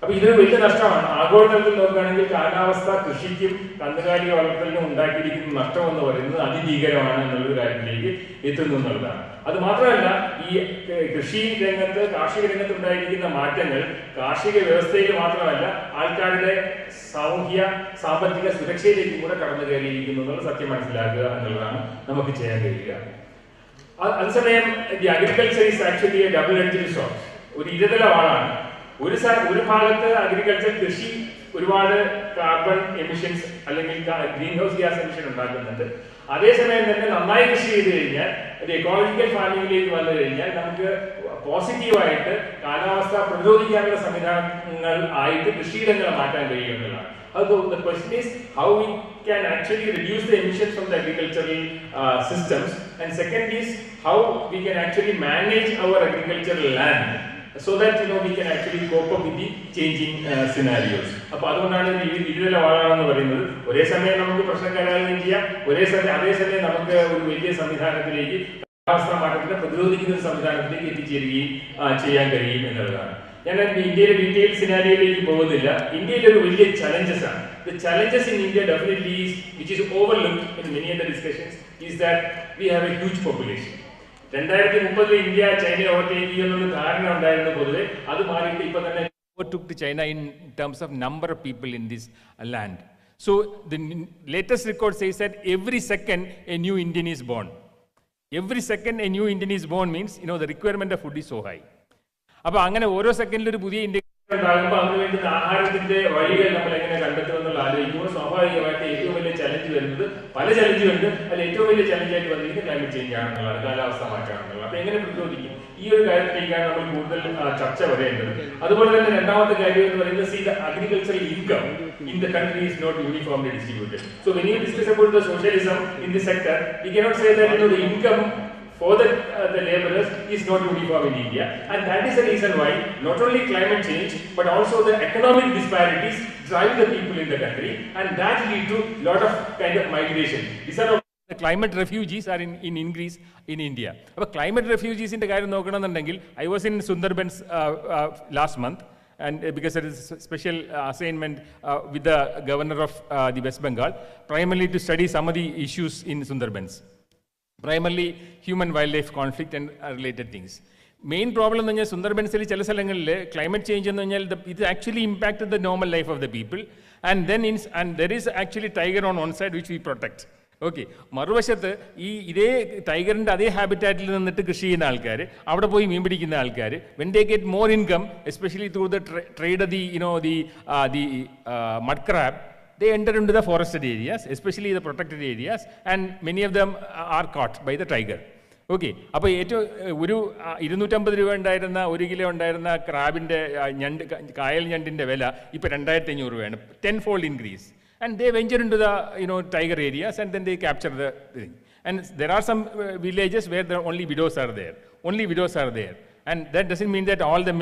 അപ്പോൾ ഇതൊരു വലിയ നഷ്ടമാണ്. ആഗോളതലത്തിൽ നോക്കുകയാണെങ്കിൽ കാലാവസ്ഥ കൃഷിക്കും കന്നുകാലി വളർത്തലിനും ഉണ്ടാക്കിയിരിക്കുന്ന നഷ്ടം എന്ന് പറയുന്നത് അതിഭീകരമാണ് എന്നുള്ളൊരു കാര്യത്തിലേക്ക് എത്തുന്നു എന്നുള്ളതാണ്. അത് മാത്രമല്ല, ഈ കൃഷി രംഗത്ത് കാർഷിക രംഗത്ത് ഉണ്ടായിരിക്കുന്ന മാറ്റങ്ങൾ കാർഷിക വ്യവസ്ഥയിൽ മാത്രമല്ല ആൾക്കാരുടെ സാമൂഹ്യ സാമ്പത്തിക സുരക്ഷയിലേക്കും കൂടെ കടന്നു കയറിയിരിക്കുന്നു എന്നുള്ള സത്യം മനസ്സിലാക്കുക എന്നുള്ളതാണ് നമുക്ക് ചെയ്യാൻ കഴിയുക. അതേസമയം agriculture is actually A double edged soared. ഒരു ഇരുതല വാളാണ്. ഒരു ഭാഗത്ത് അഗ്രികൾച്ചർ കൃഷി ഒരുപാട് കാർബൺ എമിഷൻസ് അല്ലെങ്കിൽ ഗ്രീൻ ഹൗസ് ഗ്യാസ് എമിഷൻ ഉണ്ടാക്കുന്നുണ്ട്. അതേസമയം തന്നെ നന്നായി കൃഷി ചെയ്ത് കഴിഞ്ഞാൽ ഒരു എക്കോളജിക്കൽ ഫാമിംഗിലേക്ക് വന്നു കഴിഞ്ഞാൽ നമുക്ക് പോസിറ്റീവായിട്ട് കാലാവസ്ഥ പ്രതിരോധിക്കാനുള്ള സംവിധാനങ്ങൾ ആയിട്ട് കൃഷിയിടങ്ങളെ മാറ്റാൻ കഴിയുമെന്നുള്ളതാണ്. So the question is how we can actually reduce the emissions from the agricultural systems, and second is how we can actually manage our agricultural land so that we can actually cope up with the changing scenarios. അപ്പോൾ അതുകൊണ്ടാണ് ഇതിലെ വാഴാണെന്ന് പറയുന്നത്. ഒരേ സമയം നമുക്ക് പ്രശ്നം കൈകാര്യം ചെയ്യാം, അതേസമയം നമുക്ക് ഒരു വലിയ സംവിധാനത്തിലേക്ക് കാലാവസ്ഥാ മാറ്റത്തിനെ പ്രതിരോധിക്കുന്ന ഒരു സംവിധാനത്തിലേക്ക് എത്തിച്ചേരുകയും ചെയ്യാൻ കഴിയും എന്നുള്ളതാണ്. ഞാൻ ഇന്ത്യയിലെ ഡീറ്റെയിൽ സിനാരിയോയിലേക്ക് പോകുന്നില്ല. ഇന്ത്യയിലെ ഒരു വലിയ ചലഞ്ചസ് ആണ്. The challenges in India definitely is, which is overlooked in many of the discussions, is that we have a huge population. 2030 India ചൈനയെ ഓവർടേക്ക് ചെയ്യുന്ന ധാരണ ഉണ്ടായിരുന്നു പൊതുവെ. അത് മാറിയിട്ട് ഇപ്പൊ തന്നെ overtook China in terms of number of people in this land. So the latest record says that every second a new Indian is born. Every second a new Indian is born means the requirement of food is so high. അപ്പോൾ അങ്ങനെ ഓരോ സെക്കൻഡിലും ഒരു പുതിയ India ഉണ്ടാകുമ്പോൾ അതിന് വേണ്ടുന്ന ആഹാരത്തിന്റെ വഴികൾ നമ്മൾ എങ്ങനെ കണ്ടെത്തുമെന്നുള്ള ആലോചിക്കുമ്പോൾ സ്വാഭാവികമായിട്ട് ഏറ്റവും വലിയ ചലഞ്ച് വരുന്നത് പല ചലഞ്ചുകളുണ്ട്. അതിൽ ഏറ്റവും വലിയ ചലഞ്ചായിട്ട് വന്നിരിക്കുന്നത് ക്ലൈമറ്റ് ചേഞ്ച് ആണെന്നുള്ളതാണ്, കാലാവസ്ഥ മാറ്റമാണെന്നുള്ളത്. അപ്പോൾ എങ്ങനെ പ്രതിരോധിക്കും? ഈ ഒരു കാര്യത്തിലേക്കാണ് നമ്മൾ കൂടുതൽ ചർച്ച വരേണ്ടത്. അതുപോലെ തന്നെ രണ്ടാമത്തെ കാര്യം എന്ന് പറയുന്നത് agricultural income in the country is not uniformly distributed. So when you discuss about the socialism in the sector, we cannot say that the income for the laborers is not uniform in India, and that is the reason why not only climate change but also the economic disparities drive the people in the country, and that lead to lot of kind of migration. These are the climate refugees are in increase in India. But climate refugees in the I was in Sundarbans last month, and because there is a special assignment with the governor of the West Bengal, primarily to study some of the issues in Sundarbans. Primarily human-wildlife conflict and related things. Main problem in Sundarbans climate change it actually impacted the normal life of the people, and then there is actually tiger on one side which we protect. Okay, മറുവശത്ത് ഇതേ ടൈഗറിൻ്റെ അതേ ഹാബിറ്റാറ്റിൽ നിന്നിട്ട് കൃഷി ചെയ്യുന്ന ആൾക്കാർ, അവിടെ പോയി മീൻ പിടിക്കുന്ന ആൾക്കാർ, when they get more income, especially through the trade of the mud crab, they enter into the forested areas, especially the protected areas, and many of them are caught by the tiger. Okay, അപ്പോൾ ഏറ്റവും ഒരു 250 രൂപ ഉണ്ടായിരുന്ന 1 kilo ഉണ്ടായിരുന്ന ക്രാബിൻ്റെ കായൽ ഞണ്ടിൻ്റെ വില ഇപ്പോൾ 2500 രൂപയാണ്, 10-fold increase. And they venture into the tiger areas, and then they capture the thing. And there are some villages where only widows are there. Only widows are there. And that doesn't mean that all the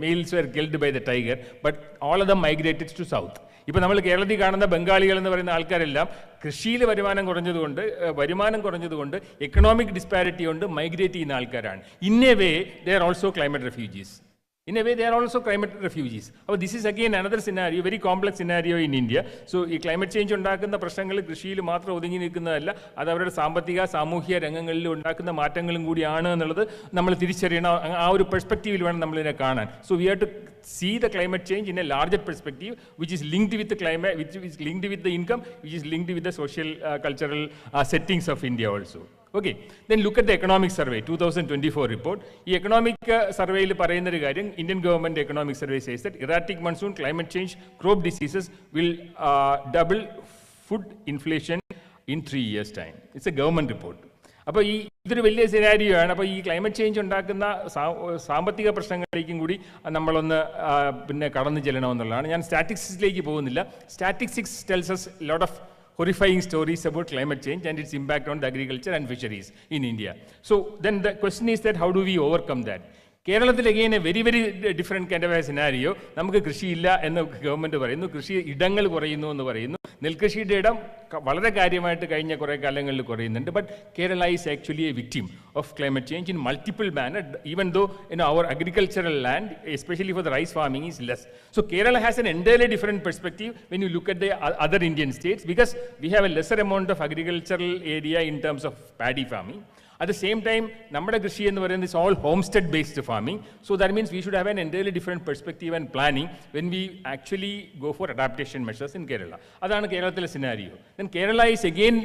males were killed by the tiger, but all of them migrated to south. ഇപ്പോൾ നമ്മൾ കേരളത്തിൽ കാണുന്ന ബംഗാളികൾ എന്ന് പറയുന്ന ആൾക്കാരെല്ലാം കൃഷിയിൽ വരുമാനം കുറഞ്ഞതുകൊണ്ട് economic disparity കൊണ്ട് മൈഗ്രേറ്റ് ചെയ്യുന്ന ആൾക്കാരാണ്. In a way they are also climate refugees. In a way, they are also climate refugees. Oh, this is again another scenario, very complex scenario in India. So, climate change ഉണ്ടാക്കുന്ന പ്രശ്നങ്ങൾ കൃഷിയിൽ മാത്രം ഒതുങ്ങി നിൽക്കുന്നതല്ല, അത് അവരുടെ സാമ്പത്തിക സാമൂഹിക രംഗങ്ങളിൽ ഉണ്ടാക്കുന്ന മാറ്റങ്ങളും കൂടിയാണ് എന്നുള്ളത് നമ്മൾ തിരിച്ചറിയണം. ആ ഒരു പെർസ്പെക്റ്റീവിൽ വേണം നമ്മളിതിനെ കാണാൻ. So, we have to see the climate change in a larger perspective, which is linked with the climate, which is linked with the income, which is linked with the social, cultural settings of India also. Okay, then look at the economic survey, 2024 report. The economic survey, Indian government economic survey says that erratic monsoon, climate change, crop diseases will double food inflation in 3 years' time. It's a government report. അപ്പോൾ ഇതൊരു വലിയ scenario ആണ്. അപ്പോൾ ഈ climate change ഉണ്ടാക്കുന്ന സാമ്പത്തിക പ്രശ്നങ്ങളിലേക്കും കൂടി നമ്മളൊന്ന് കടന്നു ചെല്ലണമെന്നുള്ളതാണ്. ഞാൻ സ്റ്റാറ്റിസ്റ്റിക്സിലേക്ക് പോകുന്നില്ല. Statistics tells us a lot of horrifying stories about climate change and its impact on the agriculture and fisheries in India. So then the question is that how do we overcome that? കേരളത്തിൽ again a very different kind of a scenario. നമുക്ക് കൃഷിയില്ല എന്ന് government പറയുന്നു, കൃഷി ഇടങ്ങൾ കുറയുന്നു എന്ന് പറയുന്നു. നെൽകൃഷിയുടെ ഇടം വളരെ കാര്യമായിട്ട് കഴിഞ്ഞ കുറേ കാലങ്ങളിൽ കുറയുന്നുണ്ട്. But Kerala is actually a victim of climate change in multiple manner, even though our agricultural land, especially for the rice farming, is less. So Kerala has an entirely different perspective when you look at the other Indian states, because we have a lesser amount of agricultural area in terms of paddy farming. At the same time, നമ്മുടെ കൃഷി എന്ന് പറയുന്നത് is all homestead based farming. So that means we should have an entirely different perspective and planning when we actually go for adaptation measures in Kerala. അതാണ് കേരളത്തിലെ scenario. Then Kerala is again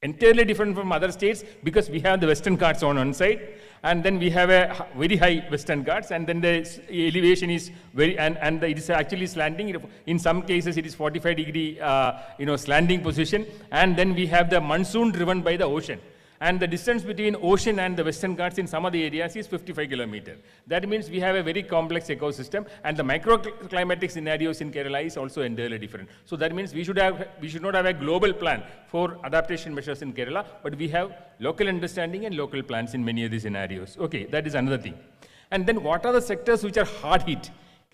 entirely different from other states because we have the Western Ghats on one side, and then we have a very high Western Ghats, and then the elevation is very, and it is actually slanting. In some cases, it is 45-degree, slanting position, and then we have the monsoon driven by the ocean. And the distance between ocean and the Western Ghats in some of the areas is 55 kilometers. That means we have a very complex ecosystem, and the microclimatic scenarios in Kerala is also entirely different. So that means we should not have a global plan for adaptation measures in Kerala, but we have local understanding and local plans in many of these scenarios. Okay, that is another thing. And then what are the sectors which are hard hit?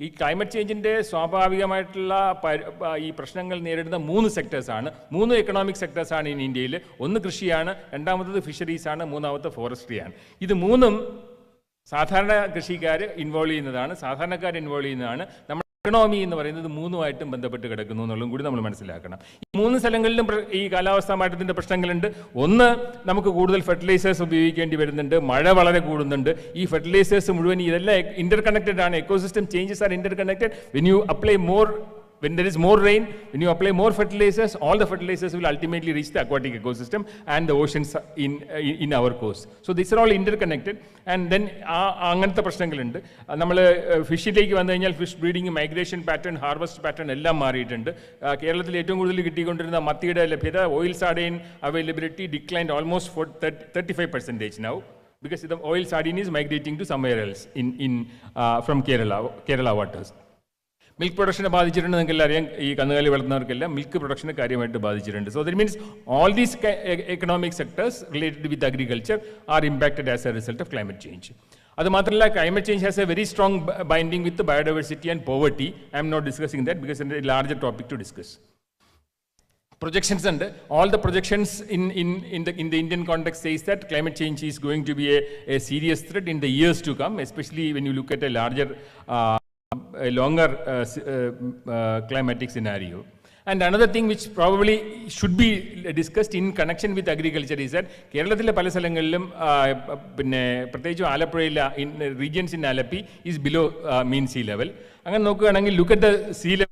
ഈ climate ചേഞ്ചിൻ്റെ സ്വാഭാവികമായിട്ടുള്ള ഈ പ്രശ്നങ്ങൾ നേരിടുന്ന 3 സെക്ടേഴ്സാണ്, 3 economic സെക്ടേഴ്സാണ് in ഇന്ത്യയിൽ. ഒന്ന് കൃഷിയാണ്, രണ്ടാമത്തത് ഫിഷറീസാണ്, മൂന്നാമത്തെ ഫോറസ്ട്രിയാണ്. ഇത് മൂന്നും സാധാരണ കൃഷിക്കാർ ഇൻവോൾവ് ചെയ്യുന്നതാണ്, സാധാരണക്കാർ ഇൻവോൾവ് ചെയ്യുന്നതാണ്. നമ്മുടെ എക്കണോമി എന്ന് പറയുന്നത് മൂന്നുമായിട്ടും ബന്ധപ്പെട്ട് കിടക്കുന്നു എന്നുള്ളതും കൂടി നമ്മൾ മനസ്സിലാക്കണം. ഈ 3 സ്ഥലങ്ങളിലും ഈ കാലാവസ്ഥാ മാറ്റത്തിൻ്റെ പ്രശ്നങ്ങളുണ്ട്. ഒന്ന്, നമുക്ക് കൂടുതൽ ഫെർട്ടിലൈസേഴ്സ് ഉപയോഗിക്കേണ്ടി വരുന്നുണ്ട്, മഴ വളരെ കൂടുന്നുണ്ട്. ഈ ഫെർട്ടിലൈസേഴ്സ് മുഴുവൻ ഇതെല്ലാം ഇന്റർ കണക്റ്റഡ് ആണ്. Ecosystem changes are Inter connected. When you apply more, when there is more rain, when you apply more fertilizers, all the fertilizers will ultimately reach the aquatic ecosystem and the oceans in our coast. So these are all interconnected. And then അങ്ങനത്തെ പ്രശ്നങ്ങളുണ്ട്. നമ്മൾ ഫിഷിലേക്ക് വന്നു കഴിഞ്ഞാൽ fish breeding, migration pattern, harvest pattern എല്ലാം മാറിയിട്ടുണ്ട്. കേരളത്തിൽ ഏറ്റവും കൂടുതൽ കിട്ടിക്കൊണ്ടിരുന്ന മത്തിയുടെ ലഭ്യത, oil sardine availability declined almost for 35% now, because the oil sardine is migrating to somewhere else from Kerala waters. Milk production milk production so that means all these economic sectors related with agriculture are impacted as a result of climate change. Climate change has a very strong binding with the biodiversity and poverty. I am not discussing that because it's a larger topic to discuss. Projections and all the projections in the Indian context says that climate change is going to be a serious threat in the years to come, especially when you look at a larger a longer climatic scenario. And another thing which probably should be discussed in connection with agriculture is that Keralathile pala sthalangalilum pinne pratheyicchu Alappuzha in regions in Alappi is below mean sea level. Angane nokkukanengil look at the sea level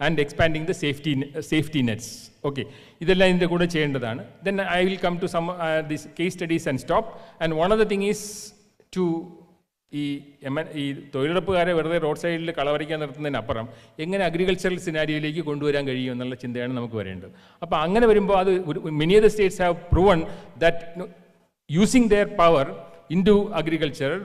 and expanding the safety nets. Okay, ഇതെല്ലാം ഇതിൻ്റെ കൂടെ ചെയ്യേണ്ടതാണ്. Then I will come to some these case studies and stop. And one other thing is to ഈ തൊഴിലുറപ്പുകാരെ വെറുതെ road സൈഡിൽ കളവറിക്കാൻ നിർത്തുന്നതിനപ്പുറം എങ്ങനെ agricultural സിനാരിയോയിലേക്ക് കൊണ്ടുവരാൻ കഴിയും എന്നുള്ള ചിന്തയാണ് നമുക്ക് വരേണ്ടത്. അപ്പോൾ അങ്ങനെ വരുമ്പോൾ അത് many other states have proven that using their power into agriculture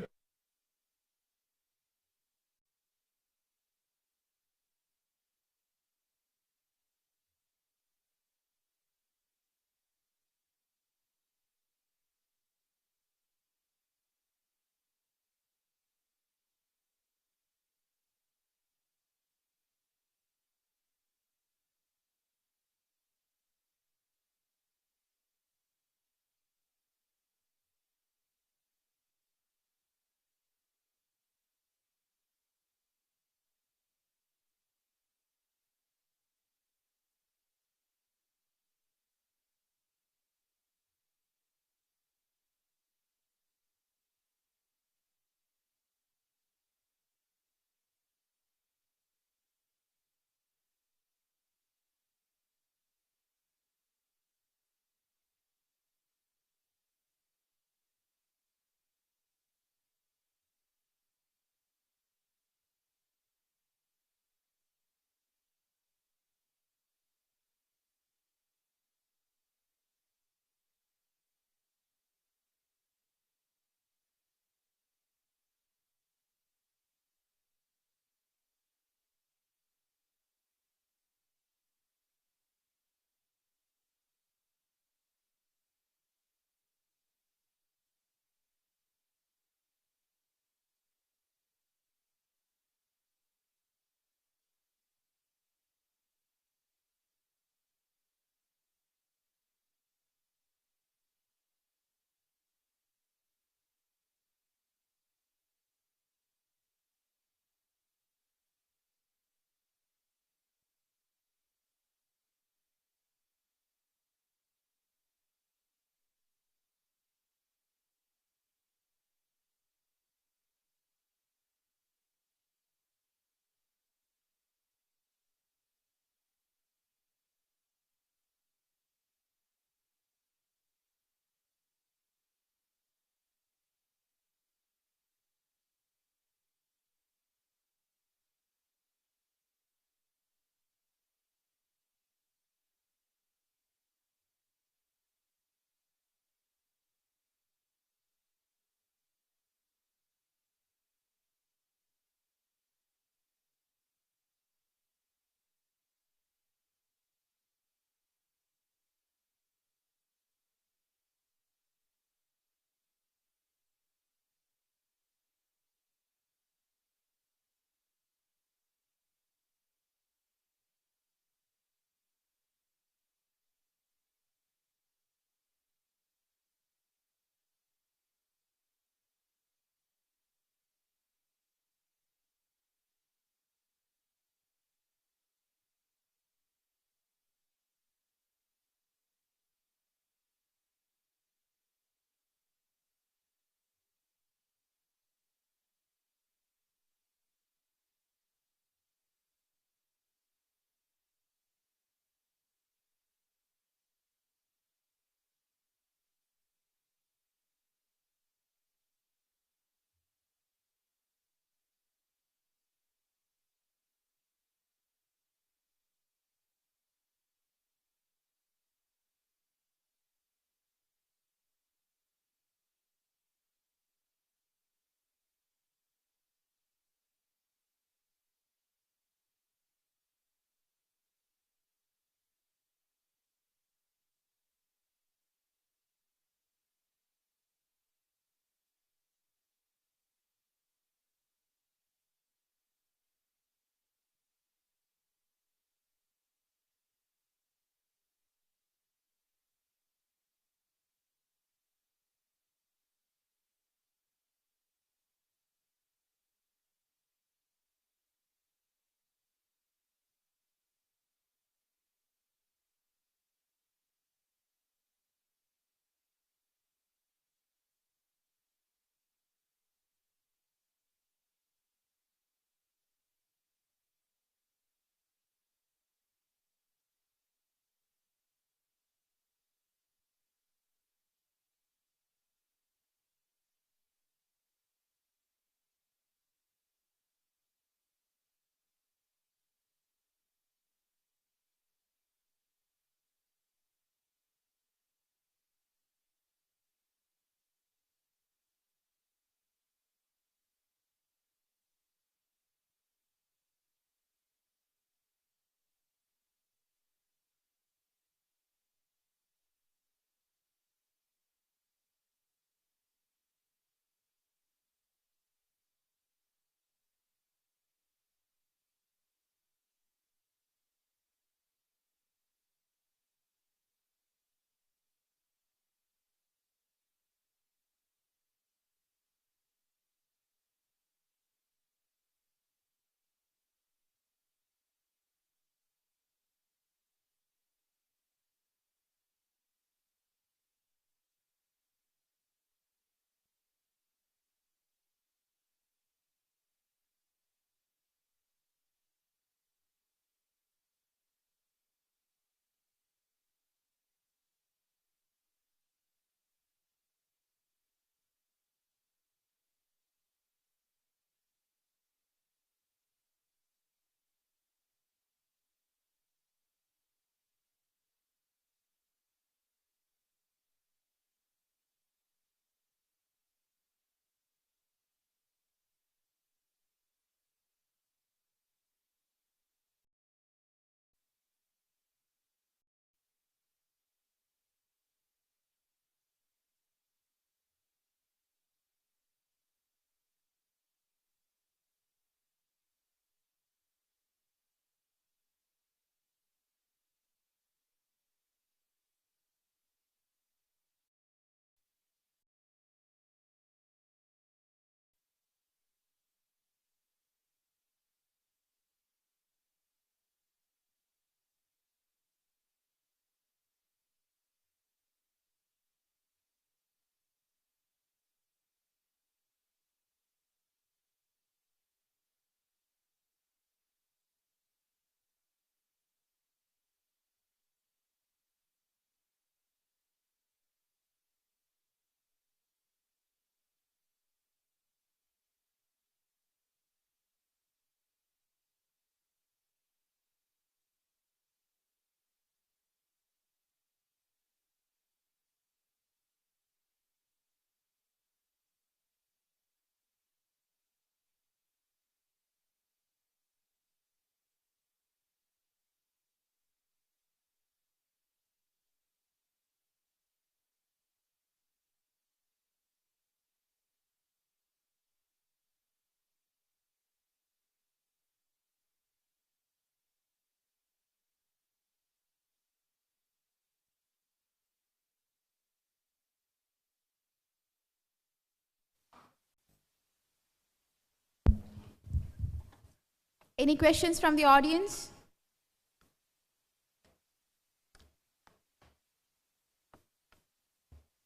Any questions from the audience?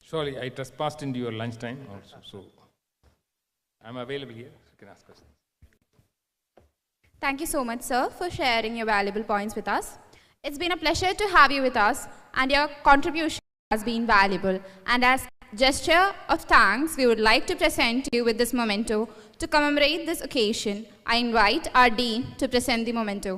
Surely, I trespassed into your lunchtime also, so I'm available here. You can ask questions. Thank you so much, sir, for sharing your valuable points with us. It's been a pleasure to have you with us, and your contribution has been valuable. And as gesture of thanks, we would like to present you with this memento. To commemorate this occasion, I invite our Dean to present the memento.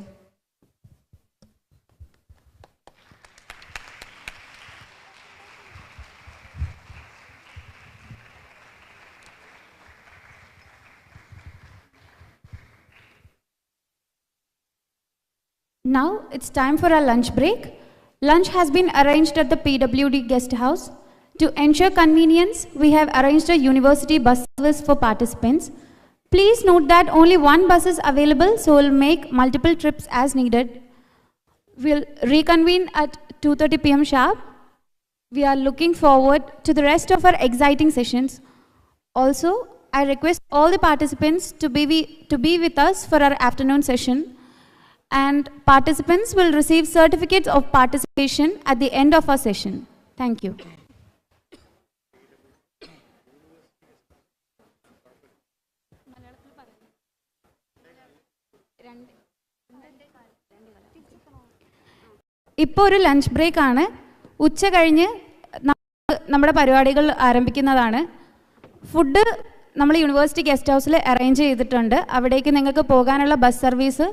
Now it's time for our lunch break. Lunch has been arranged at the PWD guest house. To ensure convenience, we have arranged a university bus service for participants. Please note that only one bus is available, so we'll make multiple trips as needed. We'll reconvene at 2:30 p.m. sharp. We are looking forward to the rest of our exciting sessions. Also, I request all the participants to be with us for our afternoon session. And participants will receive certificates of participation at the end of our session. Thank you. ഇപ്പോൾ ഒരു lunch break ആണ്. ഉച്ച കഴിഞ്ഞ് നമ്മുടെ പരിപാടികൾ ആരംഭിക്കുന്നതാണ്. Food നമ്മൾ university guest ഹൗസിൽ arrange ചെയ്തിട്ടുണ്ട്. അവിടേക്ക് നിങ്ങൾക്ക് പോകാനുള്ള ബസ് സർവീസ്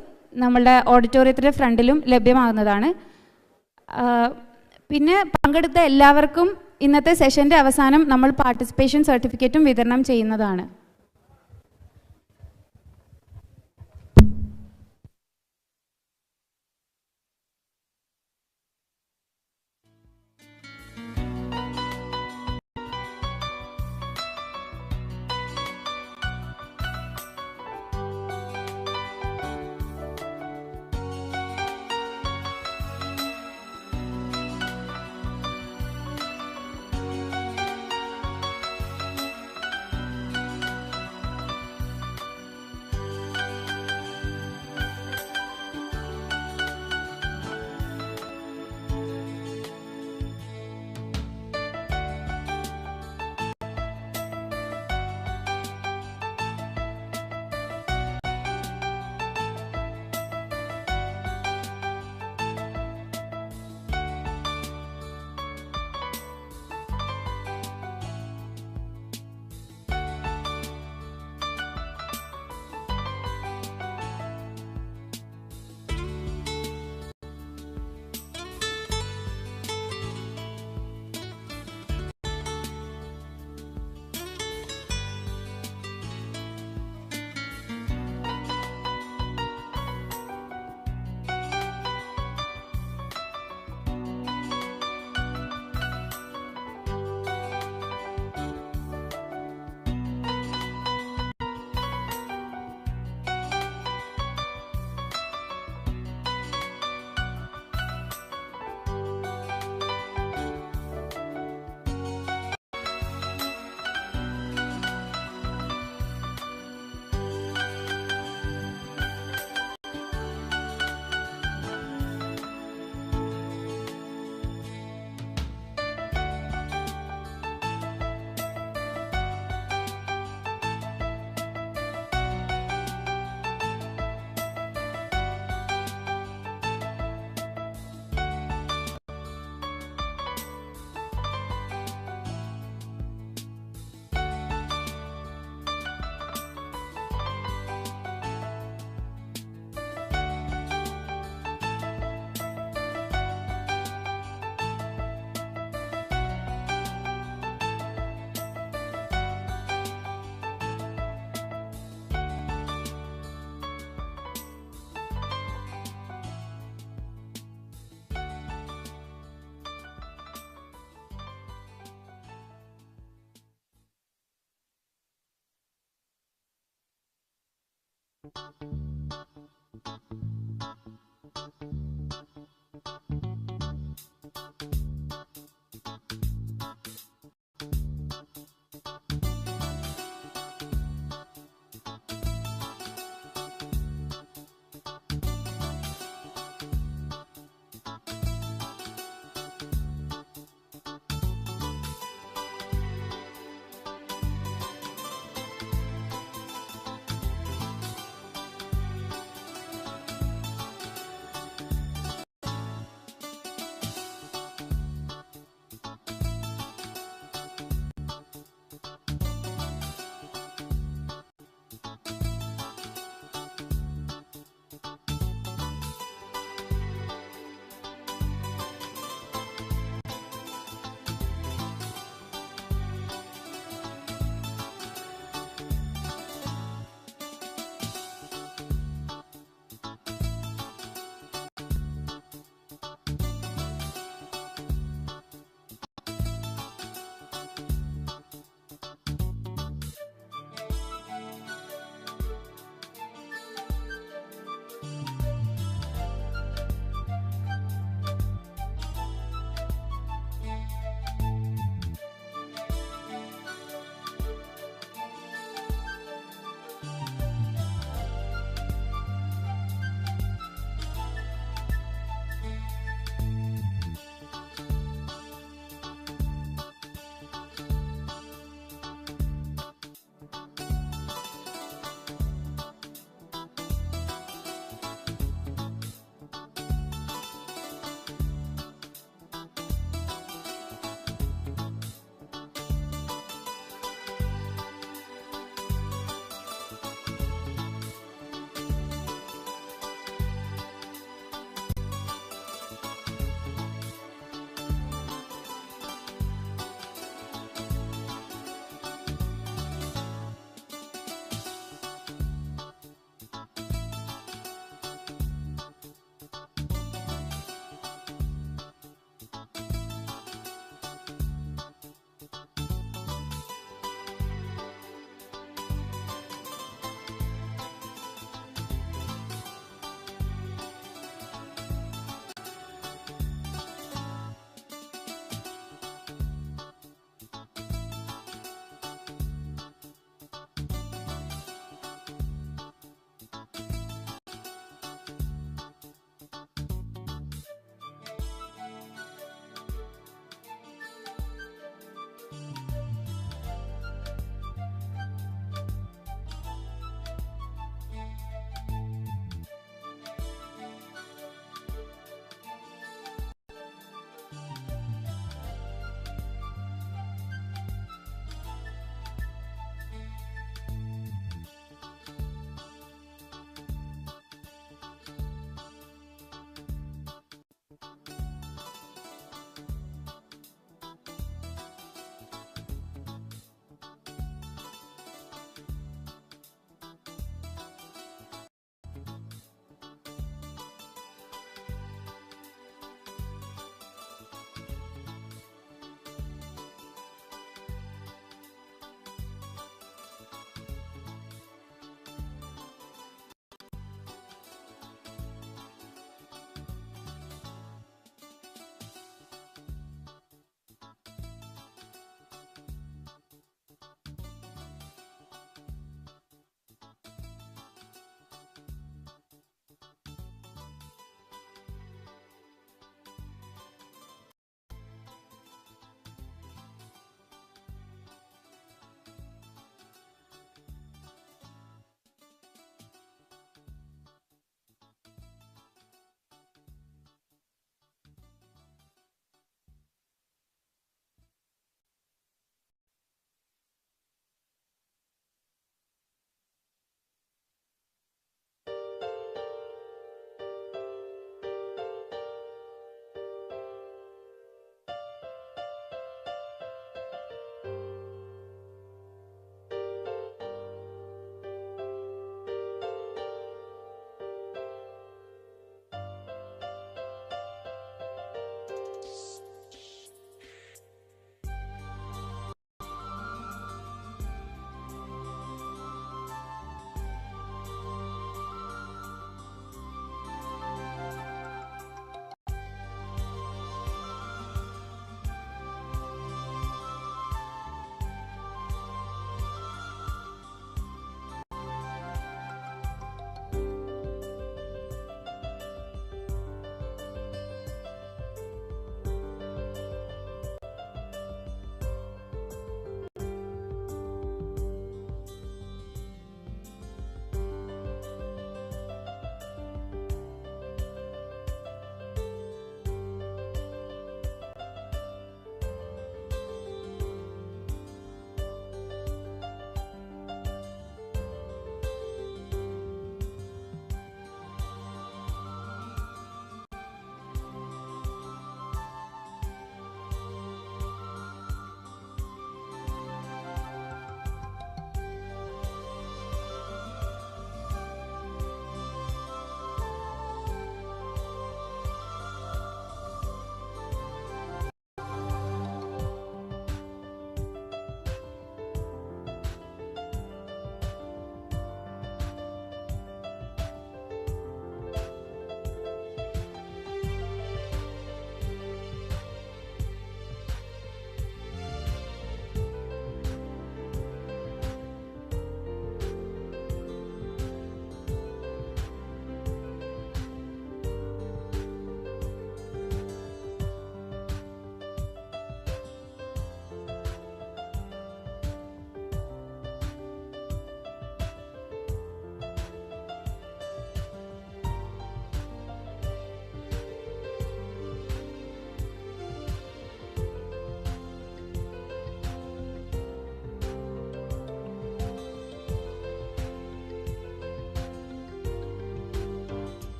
നമ്മളുടെ ഓഡിറ്റോറിയത്തിൻ്റെ ഫ്രണ്ടിലും ലഭ്യമാകുന്നതാണ്. പിന്നെ പങ്കെടുത്ത എല്ലാവർക്കും ഇന്നത്തെ സെഷൻ്റെ അവസാനം നമ്മൾ പാർട്ടിസിപ്പേഷൻ സർട്ടിഫിക്കറ്റും വിതരണം ചെയ്യുന്നതാണ്.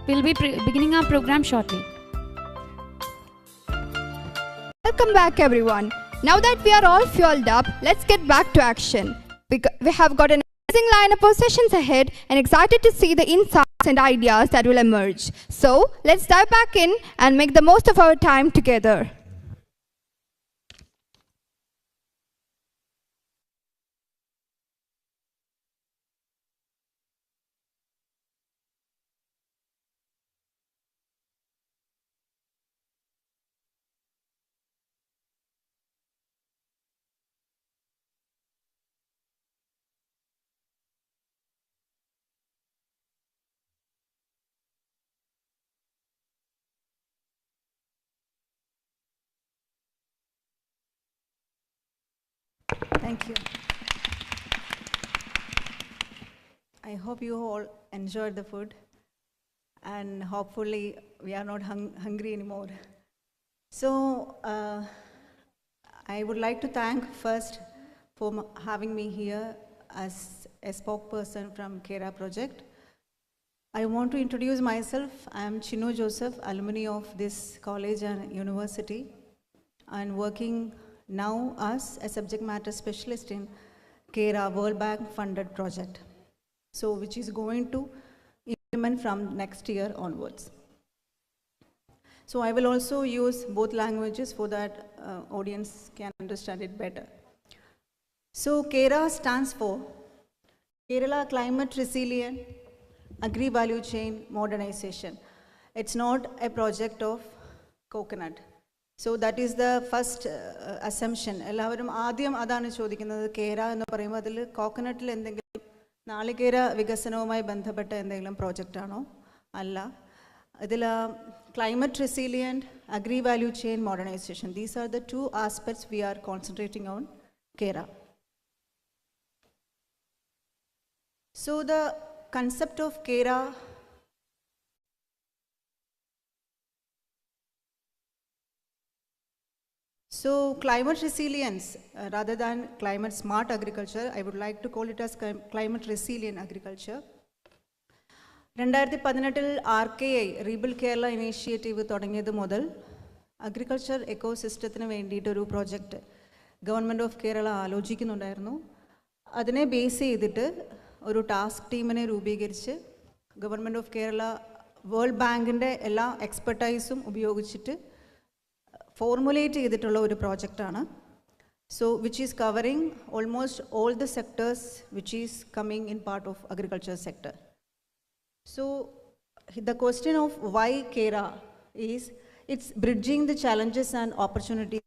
We'll be beginning our program shortly. Welcome back, everyone. Now that we are all fueled up, let's get back to action. We have got an amazing lineup of sessions ahead and excited to see the insights and ideas that will emerge. So let's dive back in and make the most of our time together. Thank you. I hope you all enjoyed the food, and hopefully we are not hungry anymore. So I would like to thank first for having me here as a spokesperson from KERA project. I want to introduce myself. I am Chino Joseph, alumni of this college and university, and working now as a subject matter specialist in KERA World Bank funded project, so which is going to implement from next year onwards. So I will also use both languages so that audience can understand it better. So KERA stands for Kerala Climate Resilient Agri-Value Chain Modernization. It's not a project of coconut. So that is the first assumption. എല്ലാവരും ആദ്യം അതാണ് ചോദിക്കുന്നത്, കേര എന്ന് പറയുമ്പോൾ അതിൽ കോക്കനട്ടിൽ എന്തെങ്കിലും നാളികേര വികസനവുമായി ബന്ധപ്പെട്ട എന്തെങ്കിലും പ്രോജക്റ്റ് ആണോ? അല്ല. ഇതിൽ climate resilient agri-value chain modernization. These are the two aspects we are concentrating on KERA. So the concept of KERA So climate resilience, rather than climate smart agriculture, I would like to call it as climate resilient agriculture. 2018 RKI, Rebuild Kerala Initiative തുടങ്ങിയത് മുതൽ agriculture എക്കോസിസ്റ്റത്തിന് വേണ്ടിയിട്ടൊരു project government of Kerala ആലോചിക്കുന്നുണ്ടായിരുന്നു. അതിനെ base ചെയ്തിട്ട് ഒരു task ടീമിനെ രൂപീകരിച്ച് government of Kerala world ബാങ്കിൻ്റെ എല്ലാ എക്സ്പെർട്ടൈസും ഉപയോഗിച്ചിട്ട് ഫോർമുലേറ്റ് ചെയ്തിട്ടുള്ള ഒരു പ്രോജക്റ്റാണ്. So which is covering almost all the sectors which is coming in part of agriculture sector. So the question of why KERA is, it's bridging the challenges and opportunities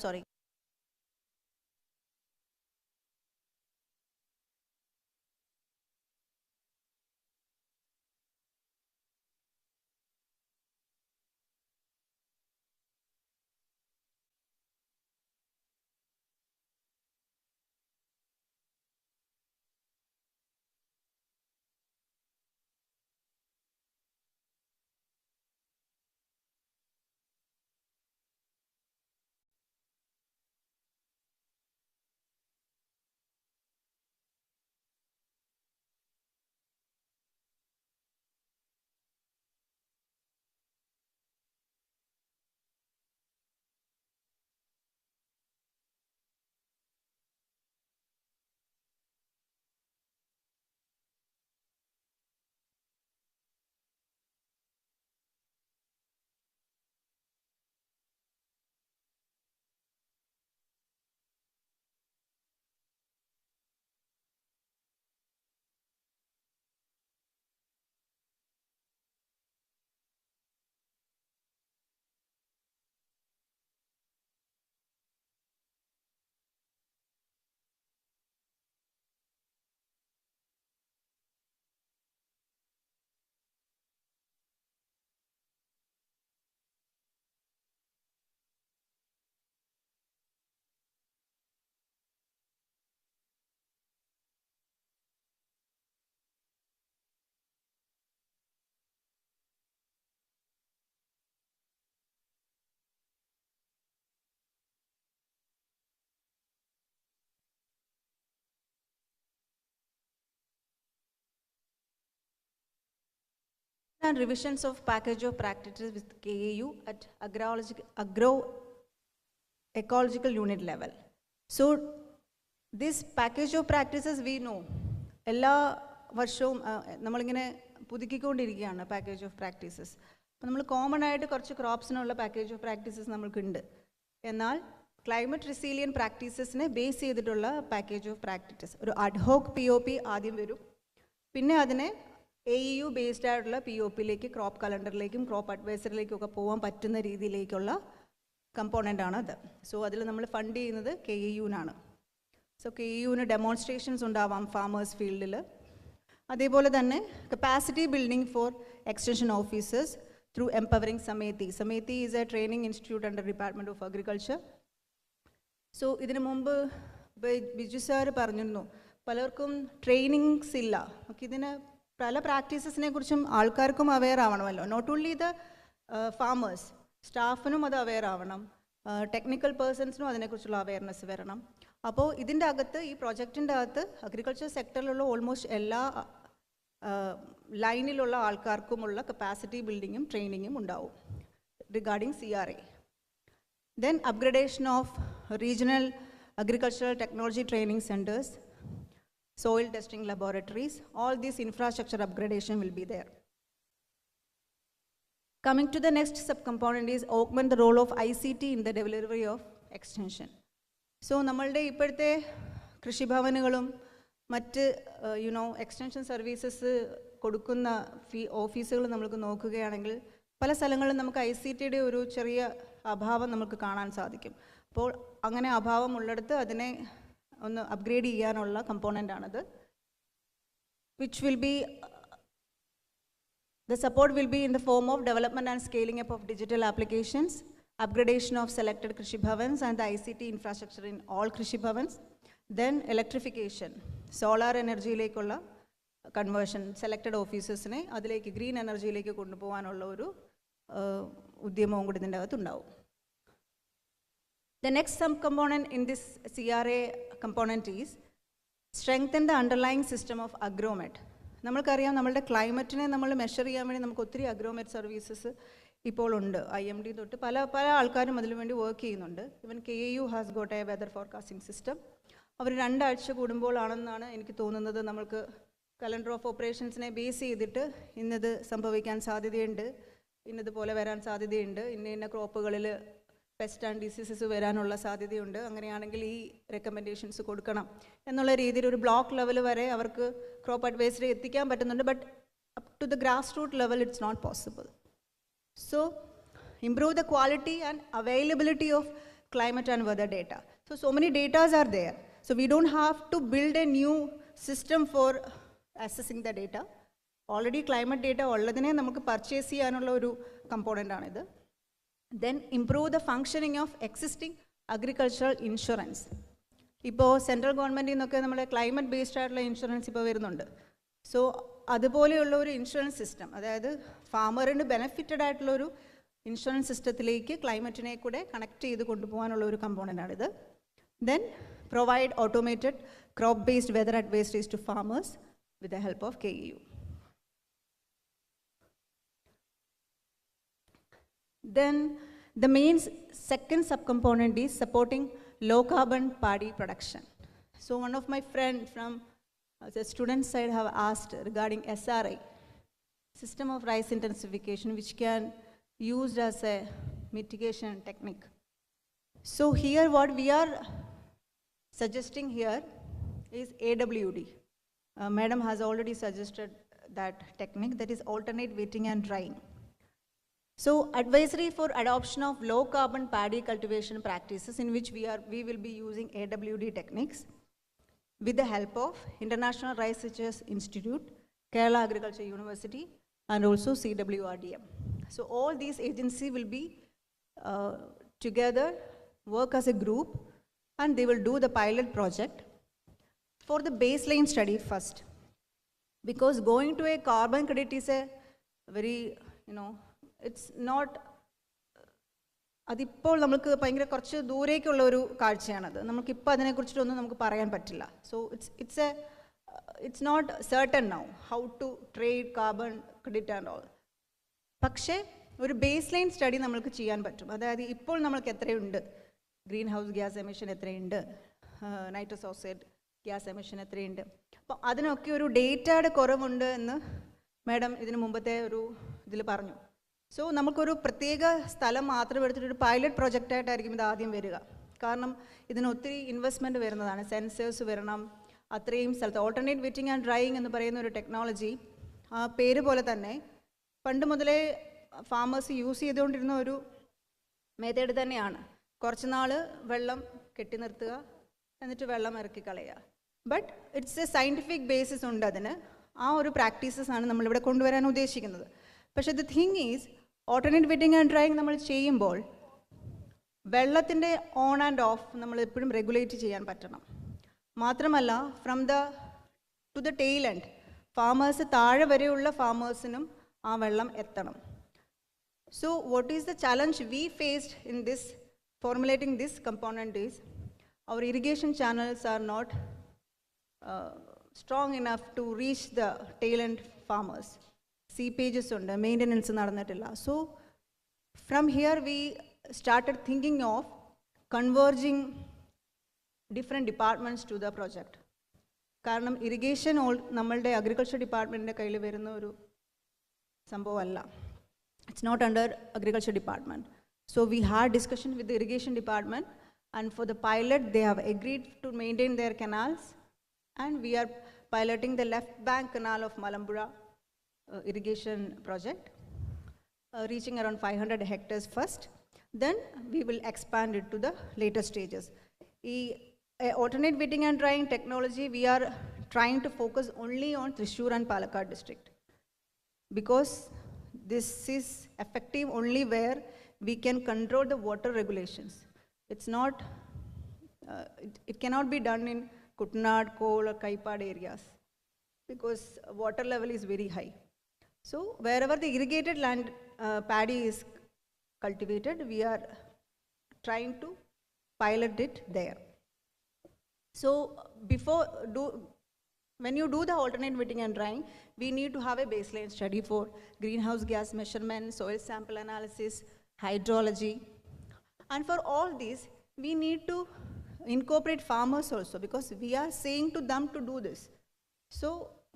Sorry. And revisions of package of practices with KAU at agroecological unit level. So this package of practices we know. എല്ലാ വർഷവും നമ്മളിങ്ങനെ പുതുക്കിക്കൊണ്ടിരിക്കുകയാണ് package of practices. അപ്പോൾ നമ്മൾ common ആയിട്ട് കുറച്ച് ക്രോപ്സിനുള്ള package of practices നമ്മൾക്കുണ്ട്. എന്നാൽ climate റെസീലിയൻ പ്രാക്ടീസസിനെ base ചെയ്തിട്ടുള്ള package of practices ഒരു അഡ്ഹോക്ക് POP ആദ്യം വരും. പിന്നെ അതിനെ AEU ബേസ്ഡ് ആയിട്ടുള്ള POPയിലേക്ക് ക്രോപ്പ് കലണ്ടറിലേക്കും ക്രോപ്പ് അഡ്വൈസറിലേക്കും ഒക്കെ പോകാൻ പറ്റുന്ന രീതിയിലേക്കുള്ള കമ്പോണൻ്റ് ആണ് അത്. സോ അതിൽ നമ്മൾ ഫണ്ട് ചെയ്യുന്നത് KAUനാണ്. സോ KAUന് ഡെമോൺസ്ട്രേഷൻസ് ഉണ്ടാവാം ഫാമേഴ്സ് ഫീൽഡിൽ. അതേപോലെ തന്നെ capacity building for extension officers through empowering SAMETI. SAMETI is a training institute under department of agriculture. So ഇതിനു മുമ്പ് ബിജു സാർ പറഞ്ഞിരുന്നു പലർക്കും ട്രെയിനിങ്സ് ഇല്ല. ഇതിന് പല പ്രാക്ടീസസിനെ കുറിച്ചും ആൾക്കാർക്കും അവെയർ ആവണമല്ലോ. നോട്ട് ഓൺലി ദ ഫാമേഴ്സ്, സ്റ്റാഫിനും അത് അവെയർ ആവണം, ടെക്നിക്കൽ പേഴ്സൺസിനും അതിനെക്കുറിച്ചുള്ള അവെയർനെസ് വരണം. അപ്പോൾ ഇതിൻ്റെ അകത്ത് ഈ പ്രോജക്റ്റിൻ്റെ അകത്ത് അഗ്രികൾച്ചർ സെക്ടറിലുള്ള ഓൾമോസ്റ്റ് എല്ലാ ലൈനിലുള്ള ആൾക്കാർക്കുമുള്ള കപ്പാസിറ്റി ബിൽഡിങ്ങും ട്രെയിനിങ്ങും ഉണ്ടാവും regarding CRA. Then upgradation of regional agricultural technology training centers, soil testing laboratories, all these infrastructure upgradation will be there. Coming to the next subcomponent is augment the role of ICT in the delivery of extension. So നമ്മളുടെ ഇപ്പോഴത്തെ കൃഷിഭവനുകളും മറ്റ് extension services കൊടുക്കുന്ന ഓഫീസുകൾ നമുക്ക് നോക്കുകയാണെങ്കിൽ പല സ്ഥലങ്ങളിലും നമുക്ക് ICTയുടെ ഒരു ചെറിയ അഭാവം നമുക്ക് കാണാൻ സാധിക്കും. അപ്പോൾ അങ്ങനെ അഭാവം ഉള്ളിടത്ത് അതിനെ ഒന്ന് അപ്ഗ്രേഡ് ചെയ്യാനുള്ള കമ്പോണൻ്റ് ആണത്. Which will be the support will be in the form of development and scaling up of digital applications, upgradation of selected Krishi Bhavans and the ICT infrastructure in all Krishi Bhavans, then electrification, solar energy lekkulla conversion, selected offices ne adilekku green energy lekku kondu povanulla oru udyamam koodi idinte agathu undavum. The next subcomponent in this CRA component is strengthen the underlying system of agromet. നമ്മൾക്കറിയാം നമ്മളുടെ ക്ലൈമറ്റിനെ നമ്മൾ measure ചെയ്യാൻ വേണ്ടി നമുക്ക് ഒത്തിരി അഗ്രോമെറ്റ് services ഇപ്പോൾ ഉണ്ട്. IMD തൊട്ട് പല ആൾക്കാരും അതിനു വേണ്ടി വർക്ക് ചെയ്യുന്നുണ്ട്. Even KAU has got a weather forecasting system. അവർ 2 ആഴ്ച കൂടുമ്പോഴാണെന്നാണ് എനിക്ക് തോന്നുന്നത് നമ്മൾക്ക് കലണ്ടർ ഓഫ് ഓപ്പറേഷൻസിനെ ബേസ് ചെയ്തിട്ട് ഇന്നത് സംഭവിക്കാൻ സാധ്യതയുണ്ട്, ഇന്നതുപോലെ വരാൻ സാധ്യതയുണ്ട്, ഇന്ന ക്രോപ്പുകളിൽ പെസ്റ്റ് ആൻഡ് ഡിസീസസ് വരാനുള്ള സാധ്യതയുണ്ട്, അങ്ങനെയാണെങ്കിൽ ഈ റെക്കമെൻഡേഷൻസ് കൊടുക്കണം എന്നുള്ള രീതിയിൽ ഒരു ബ്ലോക്ക് ലെവൽ വരെ അവർക്ക് ക്രോപ്പ് അഡ്വൈസറി എത്തിക്കാൻ പറ്റുന്നുണ്ട്. But up to the grass root level it's not possible. So improve the quality and availability of climate and weather data. So many data are there. So we don't have to build a new system for assessing the data. Already climate data alladine namukku purchase cheyanulla oru component aanidhu. Then improve the functioning of existing agricultural insurance. ഇപ്പോൾ central ഗവൺമെൻറ്റിൽ നിന്നൊക്കെ നമ്മുടെ climate based ആയിട്ടുള്ള insurance ഇപ്പോൾ വരുന്നുണ്ട്. So അതുപോലെയുള്ള ഒരു insurance system, അതായത് ഫാമറിന് ബെനിഫിറ്റഡ് ആയിട്ടുള്ളൊരു ഇൻഷുറൻസ് സിസ്റ്റത്തിലേക്ക് ക്ലൈമറ്റിനെ കൂടെ കണക്ട് ചെയ്ത് കൊണ്ടുപോകാനുള്ള ഒരു കമ്പോണൻ്റാണിത്. Then provide automated crop based weather advisories to farmers with the help of KEU. Then the main second subcomponent is supporting low carbon paddy production. So one of my friends from the student side have asked regarding SRI, system of rice intensification, which can used as a mitigation technique. So here what we are suggesting here is AWD. Madam has already suggested that technique, that is alternate wetting and drying. So advisory for adoption of low carbon paddy cultivation practices, in which we will be using AWD techniques with the help of International Rice Research Institute, Kerala Agriculture University, and also CWRDM. So all these agencies will be together, work as a group, and they will do the pilot project for the baseline study first. Because going to a carbon credit is a very, it's not, അതിപ്പോൾ നമുക്ക് ഭയങ്കര കുറച്ച് ദൂരേക്കുള്ള ഒരു കാഴ്ചയാണത്. നമുക്കിപ്പോൾ അതിനെക്കുറിച്ചിട്ടൊന്നും നമുക്ക് പറയാൻ പറ്റില്ല. So it's not certain now how to trade carbon credit and all. പക്ഷേ ഒരു ബേസ് ലൈൻ സ്റ്റഡി നമ്മൾക്ക് ചെയ്യാൻ പറ്റും. അതായത് ഇപ്പോൾ നമ്മൾക്ക് എത്രയുണ്ട്, ഗ്രീൻ ഹൗസ് ഗ്യാസ് എമിഷൻ എത്രയുണ്ട്, നൈട്രസ് ഓക്സൈഡ് ഗ്യാസ് എമിഷൻ എത്രയുണ്ട്. അപ്പോൾ അതിനൊക്കെ ഒരു ഡേറ്റയുടെ കുറവുണ്ട് എന്ന് മാഡം ഇതിന് മുമ്പത്തെ ഒരു ഇതിൽ പറഞ്ഞു. സോ നമുക്കൊരു പ്രത്യേക സ്ഥലം മാത്രം എടുത്തിട്ടൊരു പൈലറ്റ് പ്രൊജക്റ്റായിട്ടായിരിക്കും ഇത് ആദ്യം വരിക. കാരണം ഇതിന് ഒത്തിരി ഇൻവെസ്റ്റ്മെൻറ്റ് വരുന്നതാണ്, സെൻസേഴ്സ് വരണം, അത്രയും സ്ഥലത്ത്. ഓൾട്ടർനേറ്റ് വെറ്റിംഗ് ആൻഡ് ഡ്രൈയിങ് എന്ന് പറയുന്ന ഒരു ടെക്നോളജി, ആ പേര് പോലെ തന്നെ പണ്ട് മുതലേ ഫാമേഴ്സ് യൂസ് ചെയ്തുകൊണ്ടിരുന്ന ഒരു മെത്തേഡ് തന്നെയാണ്. കുറച്ച് നാൾ വെള്ളം കെട്ടി നിർത്തുക, എന്നിട്ട് വെള്ളം ഇറക്കി കളയുക. But it's A scientific basis ഉണ്ട് അതിന്. ആ ഒരു പ്രാക്ടീസസ് ആണ് നമ്മളിവിടെ കൊണ്ടുവരാൻ ഉദ്ദേശിക്കുന്നത്. പക്ഷേ the thing is, alternate wetting and drying നമ്മൾ ചെയ്യുമ്പോൾ വെള്ളത്തിൻ്റെ ഓൺ ആൻഡ് ഓഫ് നമ്മൾ എപ്പോഴും റെഗുലേറ്റ് ചെയ്യാൻ പറ്റണം. മാത്രമല്ല to the tail end farmers, താഴെ വരെയുള്ള ഫാമേഴ്സിനും ആ വെള്ളം എത്തണം. So what is the challenge we faced in this formulating this component is, our irrigation channels are not strong enough to reach the tail end farmers. Seepages ഉണ്ട്, maintenance നടന്നിട്ടില്ല. So from here we started thinking of converging different departments to the project. കാരണം irrigation നമ്മളുടെ agriculture ഡിപ്പാർട്ട്മെൻറ്റിൻ്റെ കയ്യിൽ വരുന്ന ഒരു സംഭവമല്ല. It's not under agriculture department. So we had discussion with the irrigation department, and for the pilot they have agreed to maintain their canals, and we are piloting the left bank canal of Malambura irrigation project, reaching around 500 hectares first. Then we will expand it to the later stages. Alternate wetting and drying technology, we are trying to focus only on Thrissur and Palakkad district, because this is effective only where we can control the water regulations. It's not, it cannot be done in Kuttanad, Kol or Kaipad areas, because water level is very high. So wherever the irrigated land paddy is cultivated, we are trying to pilot it there. So when you do the alternate wetting and drying, we need to have a baseline study for greenhouse gas measurement, soil sample analysis, hydrology, and for all these we need to incorporate farmers also, because we are saying to them to do this. So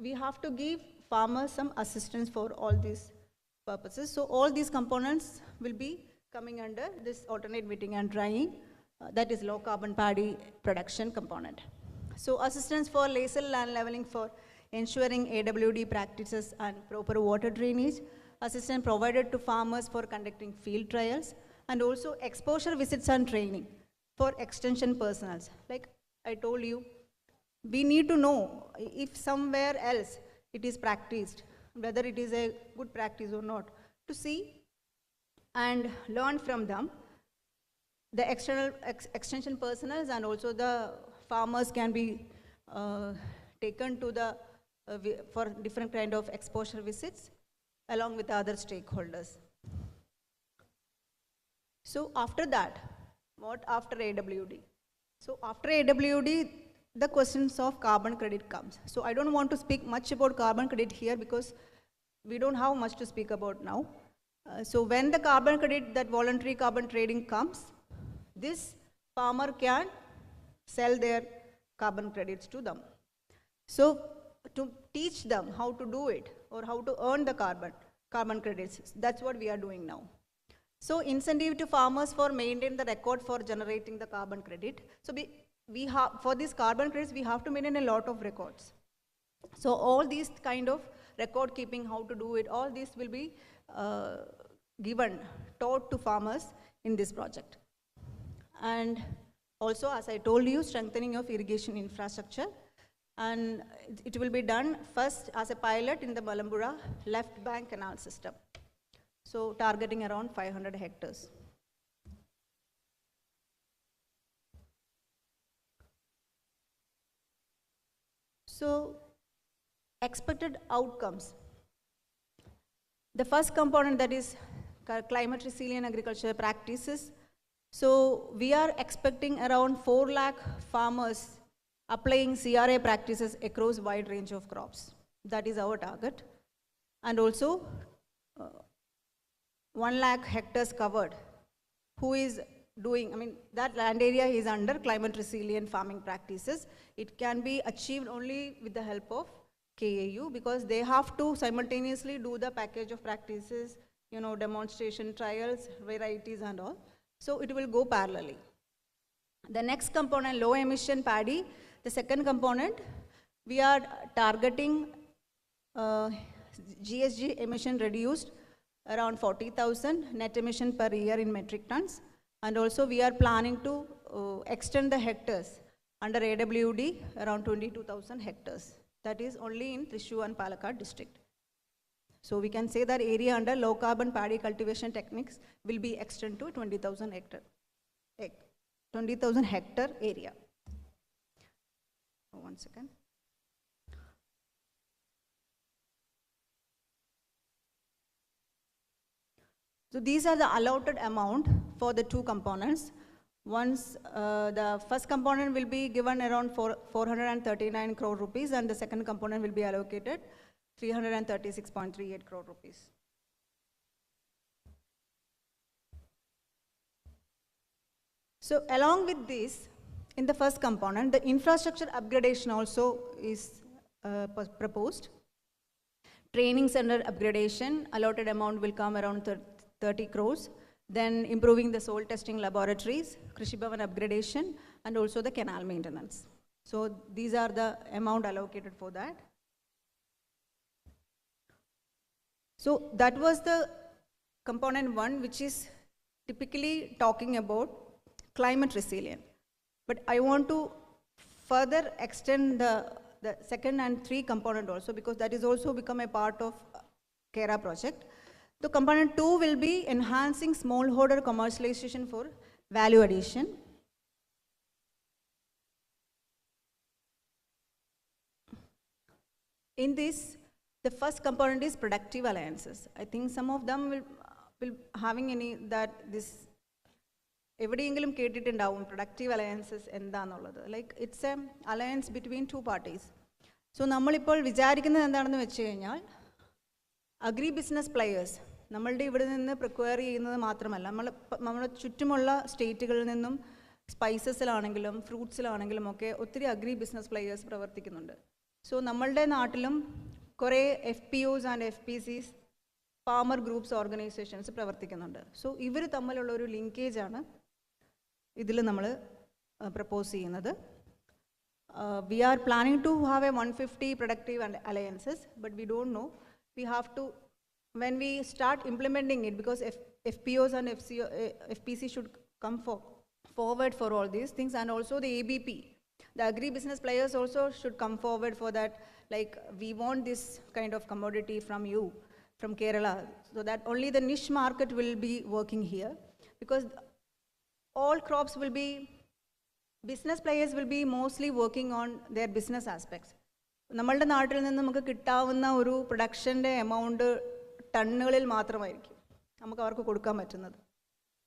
we have to give farmers some assistance for all these purposes. So all these components will be coming under this alternate wetting and drying, that is low carbon paddy production component. So assistance for laser land leveling for ensuring AWD practices and proper water drainage, assistance provided to farmers for conducting field trials, and also exposure visits and training. for extension personals. Like I told you, we need to know if somewhere else it is practiced, whether it is a good practice or not, to see and learn from them. The extension personals and also the farmers can be taken to the for different kind of exposure visits along with other stakeholders. So after that, what after AWD? So after AWD, the questions of carbon credit comes. So I don't want to speak much about carbon credit here because we don't have much to speak about now. So when the carbon credit, that voluntary carbon trading comes, this farmer can sell their carbon credits to them. So to teach them how to do it or how to earn the carbon credits, that's what we are doing now. So incentive to farmers for maintain the record for generating the carbon credit. So we have, for these carbon credits, we have to maintain a lot of records. So all these kind of record keeping, how to do it, all this will be taught to farmers in this project. And also, as I told you, strengthening of irrigation infrastructure. And it will be done first as a pilot in the Balambura left bank canal system. So targeting around 500 hectares. So expected outcomes. The first component, that is climate resilient agriculture practices. So we are expecting around 4 lakh farmers applying CRA practices across a wide range of crops. That is our target. And also 1 lakh hectares covered, who is doing, I mean, that land area is under climate resilient farming practices. It can be achieved only with the help of KAU because they have to simultaneously do the package of practices, you know, demonstration trials, varieties and all. So it will go parallelly. The next component, low emission paddy. The second component, we are targeting GSG emission reduced around 40,000 net emission per year in metric tons. And also we are planning to extend the hectares under AWD around 22,000 hectares. That is only in Thrissur and Palakkad district. So we can say that area under low carbon paddy cultivation techniques will be extended to 20,000 hectare area. One second. So these are the allotted amount for the two components. Once the first component will be given around 439 crore rupees and the second component will be allocated 336.38 crore rupees. So along with this, in the first component, the infrastructure upgradation also is proposed. Training center upgradation, allotted amount will come around 30 crores. Then improving the soil testing laboratories, Krishi Bhavan upgradation, and also the canal maintenance. So these are the amount allocated for that. So that was the component 1, which is typically talking about climate resilient. But I want to further extend the second and 3 component also, because that is also become a part of KERA project. The component 2 will be enhancing smallholder commercialization for value addition. In this, the first component is productive alliances. I think some of them will having any that this എവിടെയെങ്കിലും കേട്ടിട്ടുണ്ടാവും productive alliances എന്താണെന്നുള്ളത്. Like it's A alliance between 2 parties. So നമ്മളിപ്പോൾ വിചാരിക്കുന്നത് എന്താണെന്ന് വെച്ച് കഴിഞ്ഞാൽ agri business players നമ്മളുടെ ഇവിടെ നിന്ന് പ്രിക്വയർ ചെയ്യുന്നത് മാത്രമല്ല, നമ്മുടെ ചുറ്റുമുള്ള സ്റ്റേറ്റുകളിൽ നിന്നും സ്പൈസസിലാണെങ്കിലും ഫ്രൂട്ട്സിലാണെങ്കിലും ഒക്കെ ഒത്തിരി അഗ്രി ബിസിനസ് പ്ലെയേഴ്സ് പ്രവർത്തിക്കുന്നുണ്ട്. സോ നമ്മളുടെ നാട്ടിലും കുറേ FPOs and FPCs farmer groups organisations പ്രവർത്തിക്കുന്നുണ്ട്. സോ ഇവർ തമ്മിലുള്ള ഒരു ലിങ്കേജാണ് ഇതിൽ നമ്മൾ പ്രപ്പോസ് ചെയ്യുന്നത്. We are planning to have a 150 productive alliances, but we don't know. We have to, when we start implementing it, because FPOs and FPC should come forward for all these things, and also the ABP. The agri-business players also should come forward for that, like we want this kind of commodity from you, from Kerala, so that only the niche market will be working here, because all crops will be, business players will be mostly working on their business aspects. നമ്മളുടെ നാട്ടിൽ നിന്ന് നമുക്ക് കിട്ടാവുന്ന ഒരു പ്രൊഡക്ഷൻ്റെ amount ടണ്ണുകളിൽ മാത്രമായിരിക്കും നമുക്ക് അവർക്ക് കൊടുക്കാൻ പറ്റുന്നത്.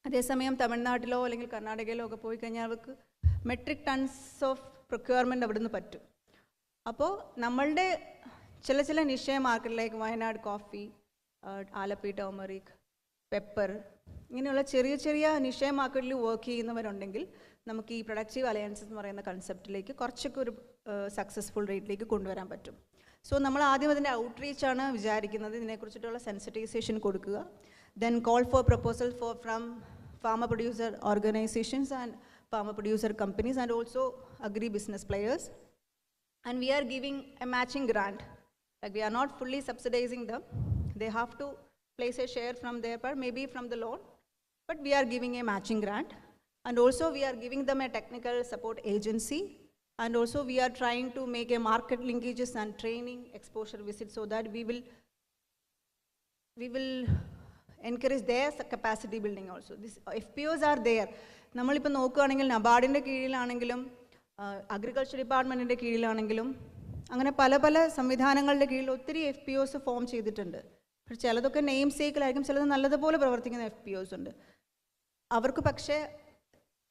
അതേസമയം തമിഴ്നാട്ടിലോ അല്ലെങ്കിൽ കർണാടകയിലോ ഒക്കെ പോയി കഴിഞ്ഞാൽ അവർക്ക് മെട്രിക് ടൺസ് ഓഫ് പ്രൊക്യൂർമെൻറ്റ് അവിടെ നിന്ന് പറ്റും. അപ്പോൾ നമ്മളുടെ ചില നിശ്ചയ മാർക്കറ്റിലേക്ക് Wayanad coffee, Alleppey turmeric, pepper, ഇങ്ങനെയുള്ള ചെറിയ നിശ്ചയ മാർക്കറ്റിൽ വർക്ക് ചെയ്യുന്നവരുണ്ടെങ്കിൽ നമുക്ക് ഈ പ്രൊഡക്റ്റീവ് അലയൻസസ് എന്ന് പറയുന്ന കൺസെപ്റ്റിലേക്ക് കുറച്ചൊക്കെ ഒരു സക്സസ്ഫുൾ റേറ്റിലേക്ക് കൊണ്ടുവരാൻ പറ്റും. സോ നമ്മൾ ആദ്യം അതിൻ്റെ ഔട്ട്റീച്ചാണ് വിചാരിക്കുന്നത്, ഇതിനെക്കുറിച്ചിട്ടുള്ള സെൻസിറ്റൈസേഷൻ കൊടുക്കുക. Then call for proposal from farmer producer organizations and farmer producer companies and also agri business players, and we are giving a matching grant. Like we are not fully subsidizing them, they have to place a share from their part, maybe from the loan, but we are giving a matching grant, and also we are giving them a technical support agency, and also we are trying to make a market linkages and training exposure visit so that we will encourage their capacity building also. These FPOs are there. നമ്മളിപ്പോൾ നോക്കുകയാണെങ്കിൽ നബാർഡിൻ്റെ കീഴിലാണെങ്കിലും agriculture ഡിപ്പാർട്ട്മെൻറ്റിൻ്റെ കീഴിലാണെങ്കിലും അങ്ങനെ പല സംവിധാനങ്ങളുടെ കീഴിൽ ഒത്തിരി FPOs form ചെയ്തിട്ടുണ്ട്. പക്ഷേ ചിലതൊക്കെ നെയിം സേക്കിലായിരിക്കും, ചിലത് നല്ലതുപോലെ പ്രവർത്തിക്കുന്ന FPOs ഉണ്ട്. അവർക്ക് പക്ഷേ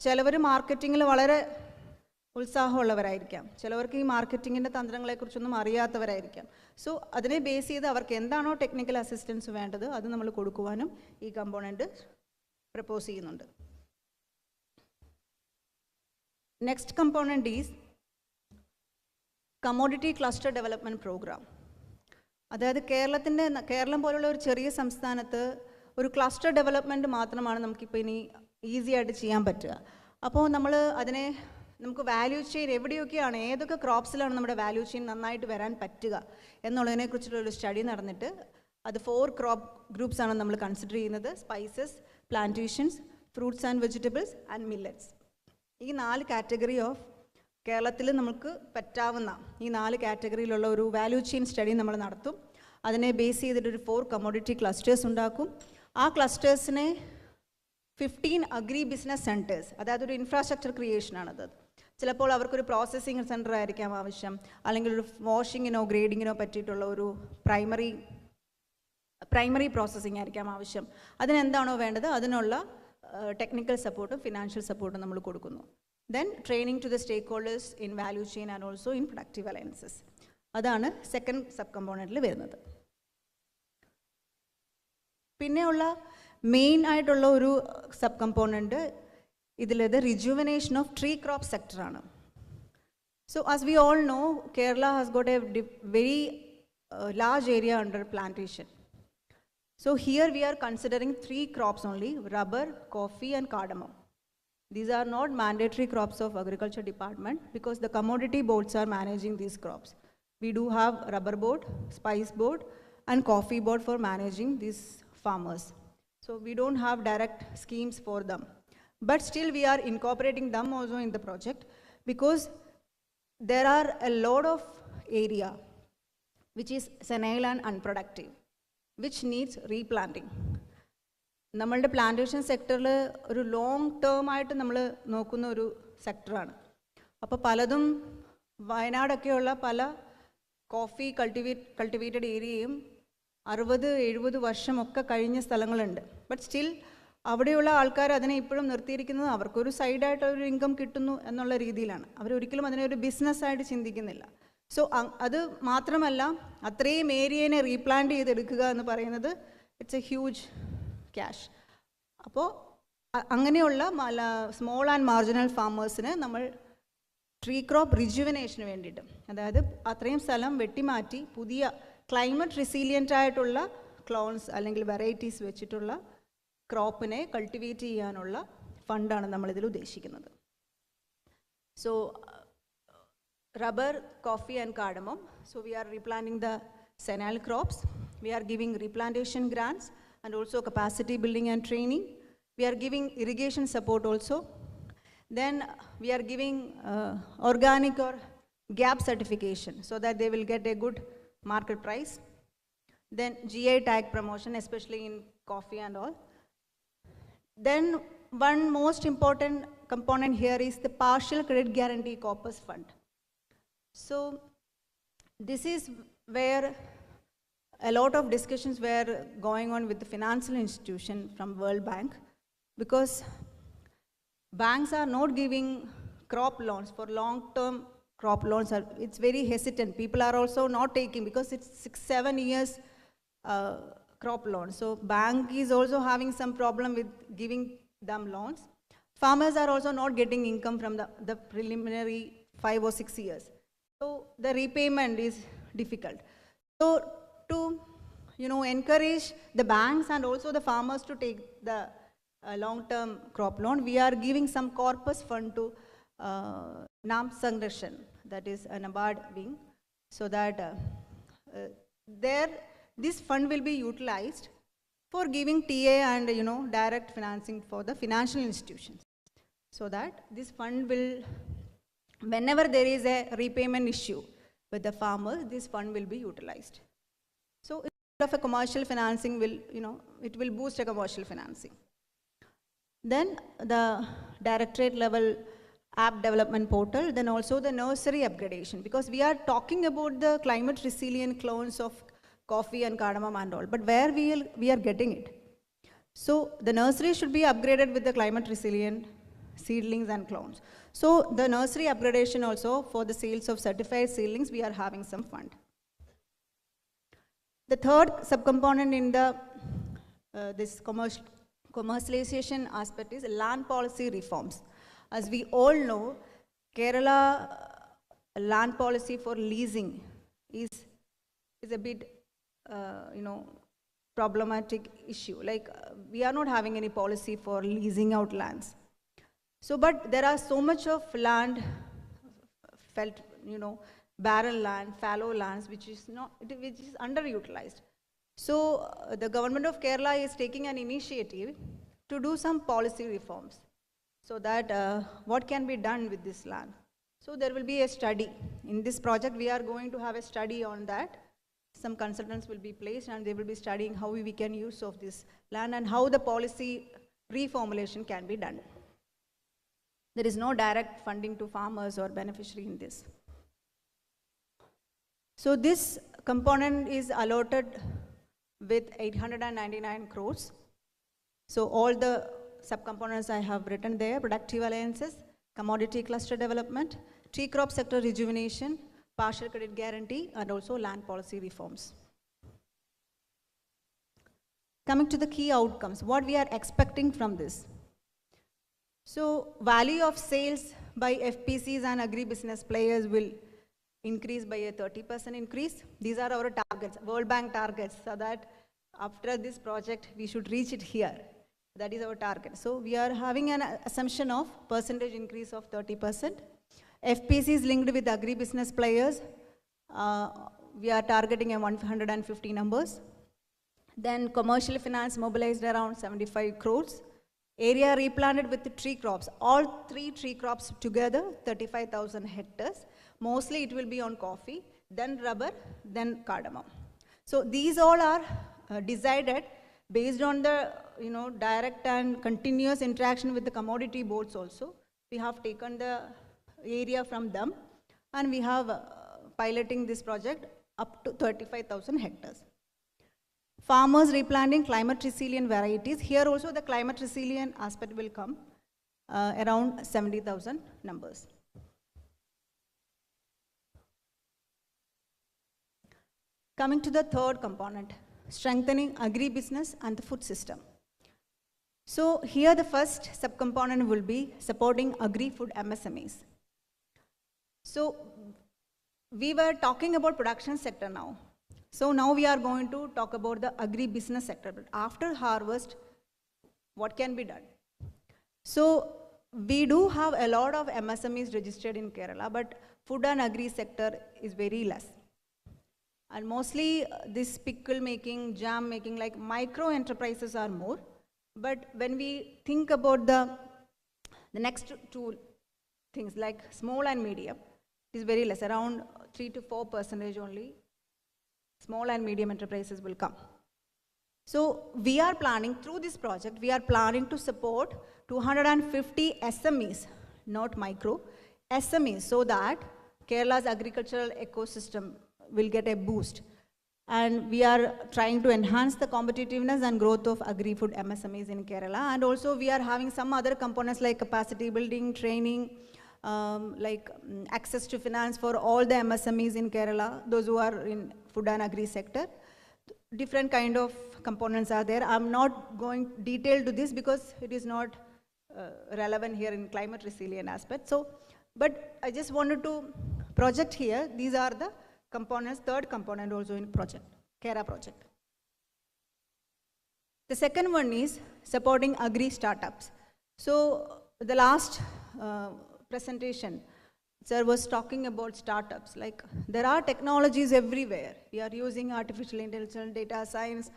ചിലവർ മാർക്കറ്റിങ്ങിൽ വളരെ ഉത്സാഹമുള്ളവരായിരിക്കാം, ചിലവർക്ക് ഈ മാർക്കറ്റിങ്ങിൻ്റെ തന്ത്രങ്ങളെക്കുറിച്ചൊന്നും അറിയാത്തവരായിരിക്കാം. സോ അതിനെ ബേസ് ചെയ്ത് അവർക്ക് എന്താണോ ടെക്നിക്കൽ അസിസ്റ്റൻസ് വേണ്ടത് അത് നമ്മൾ കൊടുക്കുവാനും ഈ കമ്പോണൻറ്റ് പ്രപ്പോസ് ചെയ്യുന്നുണ്ട്. Next component is commodity cluster development programme. അതായത് കേരളം പോലുള്ള ഒരു ചെറിയ സംസ്ഥാനത്ത് ഒരു ക്ലസ്റ്റർ ഡെവലപ്മെൻറ്റ് മാത്രമാണ് നമുക്കിപ്പോൾ ഇനി ഈസി ആയിട്ട് ചെയ്യാൻ പറ്റുക. അപ്പോൾ നമുക്ക് വാല്യൂ ചെയിൻ എവിടെയൊക്കെയാണ്, ഏതൊക്കെ ക്രോപ്സിലാണ് നമ്മുടെ വാല്യൂ ചെയിൻ നന്നായിട്ട് വരാൻ പറ്റുക എന്നുള്ളതിനെക്കുറിച്ചുള്ളൊരു സ്റ്റഡി നടന്നിട്ട് അത് 4 ക്രോപ്പ് ഗ്രൂപ്പ്സ് ആണ് നമ്മൾ കൺസിഡർ ചെയ്യുന്നത്. Spices, plantations, fruits and vegetables and millets. ഈ 4 കാറ്റഗറി ഓഫ് കേരളത്തിൽ നമുക്ക് പറ്റാവുന്ന ഈ 4 കാറ്റഗറിയിലുള്ള ഒരു വാല്യൂ ചെയിൻ സ്റ്റഡി നമ്മൾ നടത്തും. അതിനെ ബേസ് ചെയ്തിട്ടൊരു 4 കമ്മോഡിറ്റി ക്ലസ്റ്റേഴ്സ് ഉണ്ടാക്കും. ആ ക്ലസ്റ്റേഴ്സിനെ 15 അഗ്രി ബിസിനസ് സെൻറ്റേഴ്സ്, അതായത് ഒരു ഇൻഫ്രാസ്ട്രക്ചർ ക്രിയേഷനാണത്. ചിലപ്പോൾ അവർക്കൊരു പ്രോസസ്സിംഗ് സെൻറ്റർ ആയിരിക്കാം ആവശ്യം, അല്ലെങ്കിൽ ഒരു വാഷിങ്ങിനോ ഗ്രേഡിങ്ങിനോ പറ്റിയിട്ടുള്ള ഒരു പ്രൈമറി പ്രോസസ്സിംഗ് ആയിരിക്കാം ആവശ്യം. അതിനെന്താണോ വേണ്ടത് അതിനുള്ള ടെക്നിക്കൽ സപ്പോർട്ടും ഫിനാൻഷ്യൽ സപ്പോർട്ടും നമ്മൾ കൊടുക്കുന്നു. Then training to the stakeholders in value chain and also in productive alliances. അതാണ് സെക്കൻഡ് സബ് കമ്പോണൻറ്റിൽ വരുന്നത്. പിന്നെയുള്ള മെയിൻ ആയിട്ടുള്ള ഒരു സബ് കമ്പോണൻറ്റ് ഇതിലേത് റിജുവനേഷൻ ഓഫ് ട്രീ ക്രോപ്പ് സെക്ടറാണ്. So as we all know, Kerala has got a very large area under plantation. So here we are considering 3 crops only: rubber, coffee and cardamom. These are not mandatory crops of agriculture department because the commodity boards are managing these crops. We do have rubber board, spice board and coffee board for managing these farmers. So we don't have direct schemes for them. But still we are incorporating them also in the project because there are a lot of area which is senile and unproductive, which needs replanting. നമ്മളുടെ plantation സെക്ടറിൽ ഒരു long term ആയിട്ട് നമ്മൾ നോക്കുന്ന ഒരു സെക്ടറാണ്. അപ്പോൾ പലതും വയനാടൊക്കെയുള്ള പല കോഫി കൾട്ടിവേറ്റഡ് ഏരിയയും 60-70 വർഷമൊക്കെ കഴിഞ്ഞ സ്ഥലങ്ങളുണ്ട്. ബട്ട് സ്റ്റിൽ അവിടെയുള്ള ആൾക്കാർ അതിനെ ഇപ്പോഴും നിർത്തിയിരിക്കുന്നത് അവർക്കൊരു സൈഡായിട്ട് ഒരു ഇൻകം കിട്ടുന്നു എന്നുള്ള രീതിയിലാണ്. അവരൊരിക്കലും അതിനെ ഒരു ബിസിനസ്സായിട്ട് ചിന്തിക്കുന്നില്ല. സോ അത് മാത്രമല്ല, അത്രയും ഏരിയനെ റീപ്ലാന്റ് ചെയ്തെടുക്കുക എന്ന് പറയുന്നത് ഇറ്റ്സ് എ ഹ്യൂജ് ക്യാഷ്. അപ്പോൾ അങ്ങനെയുള്ള സ്മോൾ ആൻഡ് മാർജിനൽ ഫാമേഴ്സിന് നമ്മൾ ട്രീ ക്രോപ്പ് റിജുവനേഷന് വേണ്ടിയിട്ട്, അതായത് അത്രയും സ്ഥലം വെട്ടിമാറ്റി പുതിയ ക്ലൈമറ്റ് റെസിലിയൻ്റ് ആയിട്ടുള്ള ക്ലോൺസ് അല്ലെങ്കിൽ വെറൈറ്റീസ് വെച്ചിട്ടുള്ള ക്രോപ്പിനെ കൾട്ടിവേറ്റ് ചെയ്യാനുള്ള ഫണ്ടാണ് നമ്മളിതിൽ ഉദ്ദേശിക്കുന്നത്. So rubber, coffee and cardamom. So we are replanting the senile crops. We are giving replantation grants and also capacity building and training. We are giving irrigation support also. Then we are giving organic or GAP certification so that they will get a good market price. Then GI tag promotion, especially in coffee and all. Then one most important component here is the partial credit guarantee corpus fund. So this is where a lot of discussions were going on with the financial institution from World Bank, because banks are not giving crop loans for long-term crop loans. It's very hesitant. People are also not taking because it's 6-7 years crop loan. So bank is also having some problem with giving them loans. Farmers are also not getting income from the preliminary 5 or 6 years. So the repayment is difficult. So to encourage the banks and also the farmers to take the long-term crop loan, we are giving some corpus fund to Nam Sangrashan, that is a NABARD wing, so that this fund will be utilized for giving TA and direct financing for the financial institutions, so that this fund will, whenever there is a repayment issue with the farmers, this fund will be utilized. So instead of a commercial financing, it will boost a commercial financing. Then the directorate level app development portal, then also the nursery upgradation, because we are talking about the climate resilient clones of coffee and cardamom and all, but where we are getting it. So the nursery should be upgraded with the climate resilient seedlings and clones. So the nursery upgradation also, for the sales of certified seedlings, we are having some fund. The third subcomponent in the this commercialization aspect is land policy reforms. As we all know, Kerala land policy for leasing is a bit problematic issue. Like we are not having any policy for leasing out lands. So, but there are so much of land, barren land, fallow lands, which is underutilized. So the government of Kerala is taking an initiative to do some policy reforms, so that what can be done with this land. So there will be a study. In this project, we are going to have a study on that. Some consultants will be placed and they will be studying how we can use of this land and how the policy reformulation can be done. There is no direct funding to farmers or beneficiary in this. So this component is allotted with 899 crores. So all the subcomponents I have written there: productive alliances, commodity cluster development, tree crop sector rejuvenation, partial credit guarantee, and also land policy reforms. Coming to the key outcomes, what we are expecting from this. So value of sales by FPCs and agribusiness players will increase by a 30% increase. These are our targets, World Bank targets, so that after this project, we should reach it here. That is our target. So we are having an assumption of percentage increase of 30%. FPCs linked with agribusiness players, we are targeting a 150 numbers. Then commercial finance mobilized around 75 crores. Area replanted with the tree crops, all 3 tree crops together, 35,000 hectares. Mostly it will be on coffee, then rubber, then cardamom. So these all are decided based on the direct and continuous interaction with the commodity boards also. We have taken the area from them and we have piloting this project up to 35,000 hectares. Farmers replanting climate resilient varieties. Here also the climate resilient aspect will come around 70,000 numbers. Coming to the third component, strengthening agribusiness and the food system. So here the first subcomponent will be supporting agri-food MSMEs. So we were talking about production sector now. So now we are going to talk about the agri-business sector. But after harvest, what can be done? So we do have a lot of MSMEs registered in Kerala, but food and agri sector is very less. And mostly this pickle making, jam making, like micro enterprises are more. But when we think about The next two things like small and medium is very less, around 3 to 4% only small and medium enterprises will come. So we are planning, through this project, we are planning to support 250 SMEs, not micro, SMEs, so that Kerala's agricultural ecosystem will get a boost. And we are trying to enhance the competitiveness and growth of agri-food MSMEs in Kerala. And also we are having some other components like capacity building, training, access to finance for all the MSMEs in Kerala, those who are in food and agri sector. Different kind of components are there. I'm not going detailed to this because it is not relevant here in climate resilient aspect. So, but I just wanted to project here, these are the components, third component also in project, KERA project. The second one is supporting agri startups. So the last presentation, sir was talking about startups. Like there are technologies everywhere. We are using artificial intelligence, data science.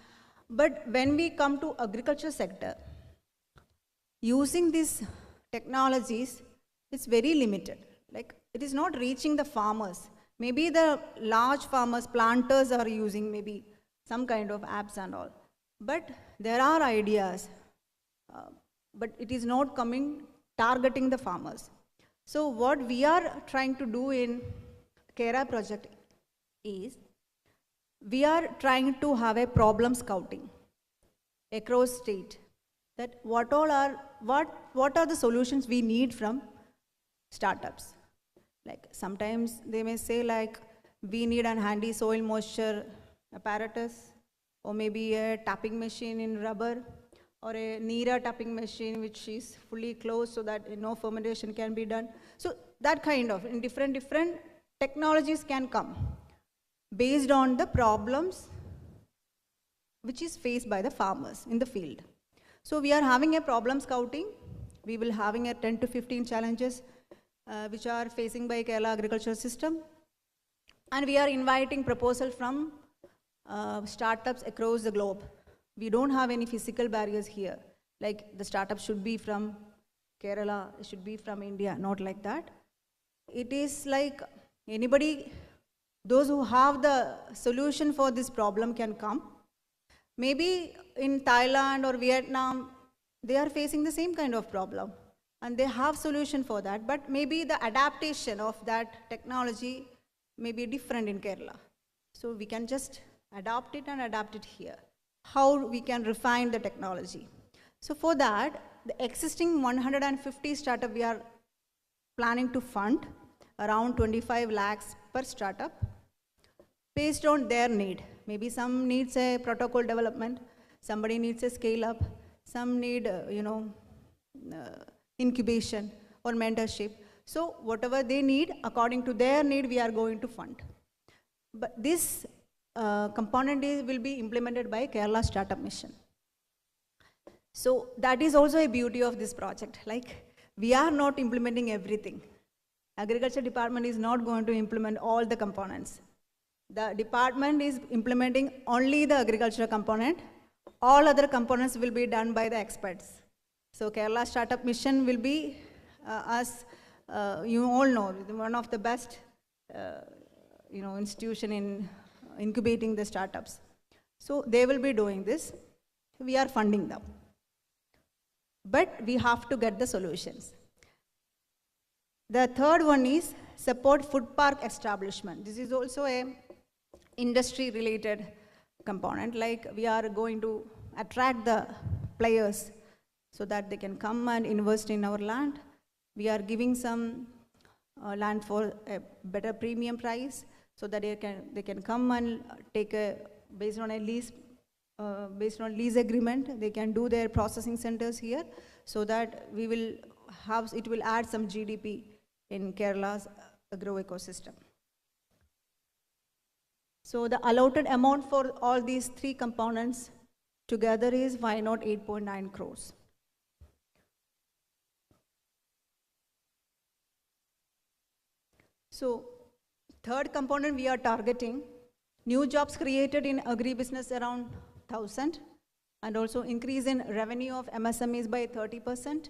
But when we come to agriculture sector, using these technologies, it's very limited. Like it is not reaching the farmers. Maybe the large farmers, planters are using maybe some kind of apps and all. But there are ideas, but it is not targeting the farmers. So what we are trying to do in KERA project is, we are trying to have a problem scouting across state, that what are the solutions we need from startups. Like sometimes they may say like, we need a handy soil moisture apparatus, or maybe a tapping machine in rubber, or a NERA tapping machine which is fully closed so that no fermentation can be done. So that kind of, in different technologies can come based on the problems which is faced by the farmers in the field. So we are having a problem scouting. We will having a 10 to 15 challenges which are facing by Kerala agricultural system. And we are inviting proposal from startups across the globe. We don't have any physical barriers here. Like the startup should be from Kerala, it should be from India, not like that. It is like anybody, those who have the solution for this problem can come. Maybe in Thailand or Vietnam, they are facing the same kind of problem. And they have solution for that, but maybe the adaptation of that technology may be different in Kerala. So we can just adopt it and adapt it here. How we can refine the technology. So for that, the existing 150 startup we are planning to fund around 25 lakhs per startup based on their need. Maybe some needs a protocol development, somebody needs a scale up, some need, incubation or mentorship. So whatever they need, according to their need, we are going to fund. But this component will be implemented by Kerala Startup Mission. So that is also a beauty of this project. Like we are not implementing everything. Agriculture department is not going to implement all the components. The department is implementing only the agriculture component. All other components will be done by the experts. So Kerala Startup Mission will be, as you all know, one of the best institution in incubating the startups. So they will be doing this. We are funding them. But we have to get the solutions. The third one is support food park establishment. This is also a industry related component. Like we are going to attract the players so that they can come and invest in our land. We are giving some land for a better premium price so that they can come and take based on lease agreement, they can do their processing centers here so that it will add some GDP in Kerala's agro ecosystem. So the allotted amount for all these three components together is 8.9 crores. So third component we are targeting, new jobs created in agribusiness around 1,000, and also increase in revenue of MSMEs by 30%,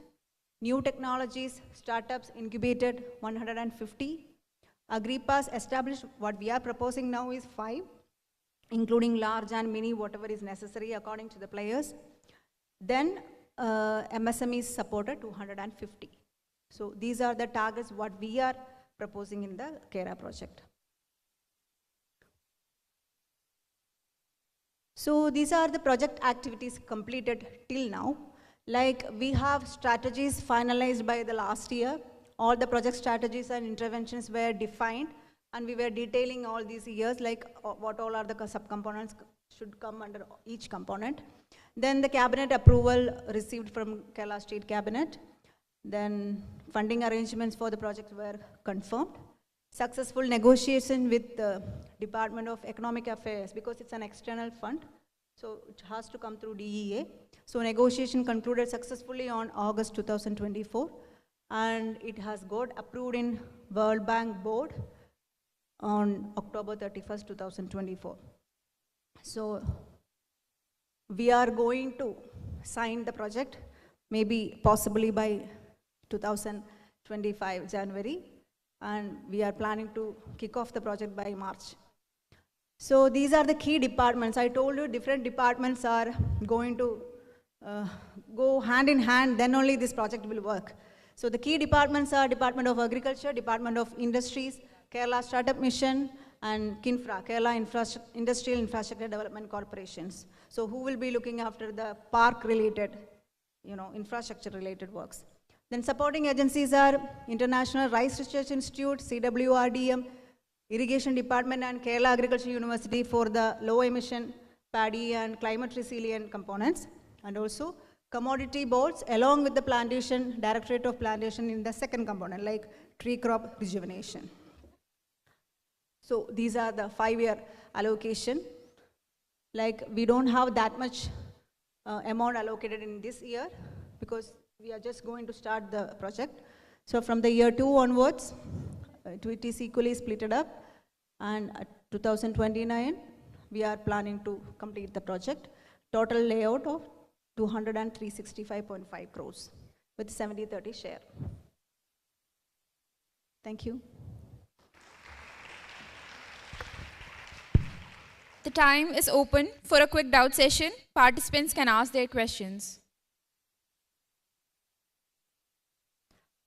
New technologies, startups incubated 150. AgriPass established, what we are proposing now is 5, including large and mini, whatever is necessary according to the players. Then MSMEs supported 250. So these are the targets what we are proposing in the KERA project. So these are the project activities completed till now. Like we have strategies finalized by the last year. All the project strategies and interventions were defined, and we were detailing all these years, like what all are the subcomponents should come under each component. Then the cabinet approval received from Kerala State Cabinet. Then funding arrangements for the project were confirmed. Successful negotiation with the Department of Economic Affairs, because it's an external fund, so it has to come through DEA. So negotiation concluded successfully on August 2024, and it has got approved in World Bank board on October 31st, 2024. So we are going to sign the project, maybe possibly by 2025 January, and we are planning to kick off the project by March. So these are the key departments. I told you different departments are going to go hand in hand, then only this project will work. So the key departments are Department of Agriculture, Department of Industries, Kerala Startup Mission, and KINFRA, Kerala Industrial Infrastructure Development Corporations. So who will be looking after the park-related, infrastructure related works. Then supporting agencies are International Rice Research Institute, CWRDM, Irrigation Department, and Kerala Agriculture University for the low emission paddy and climate resilient components, and also commodity boards along with the plantation, Directorate of Plantation in the second component, like tree crop rejuvenation. So these are the 5-year allocation. Like we don't have that much amount allocated in this year because we are just going to start the project. So from the year 2 onwards, it is equally splitted up, and at 2029, we are planning to complete the project. Total layout of 203.65 crores with 70-30 share. Thank you. The time is open for a quick doubt session. Participants can ask their questions.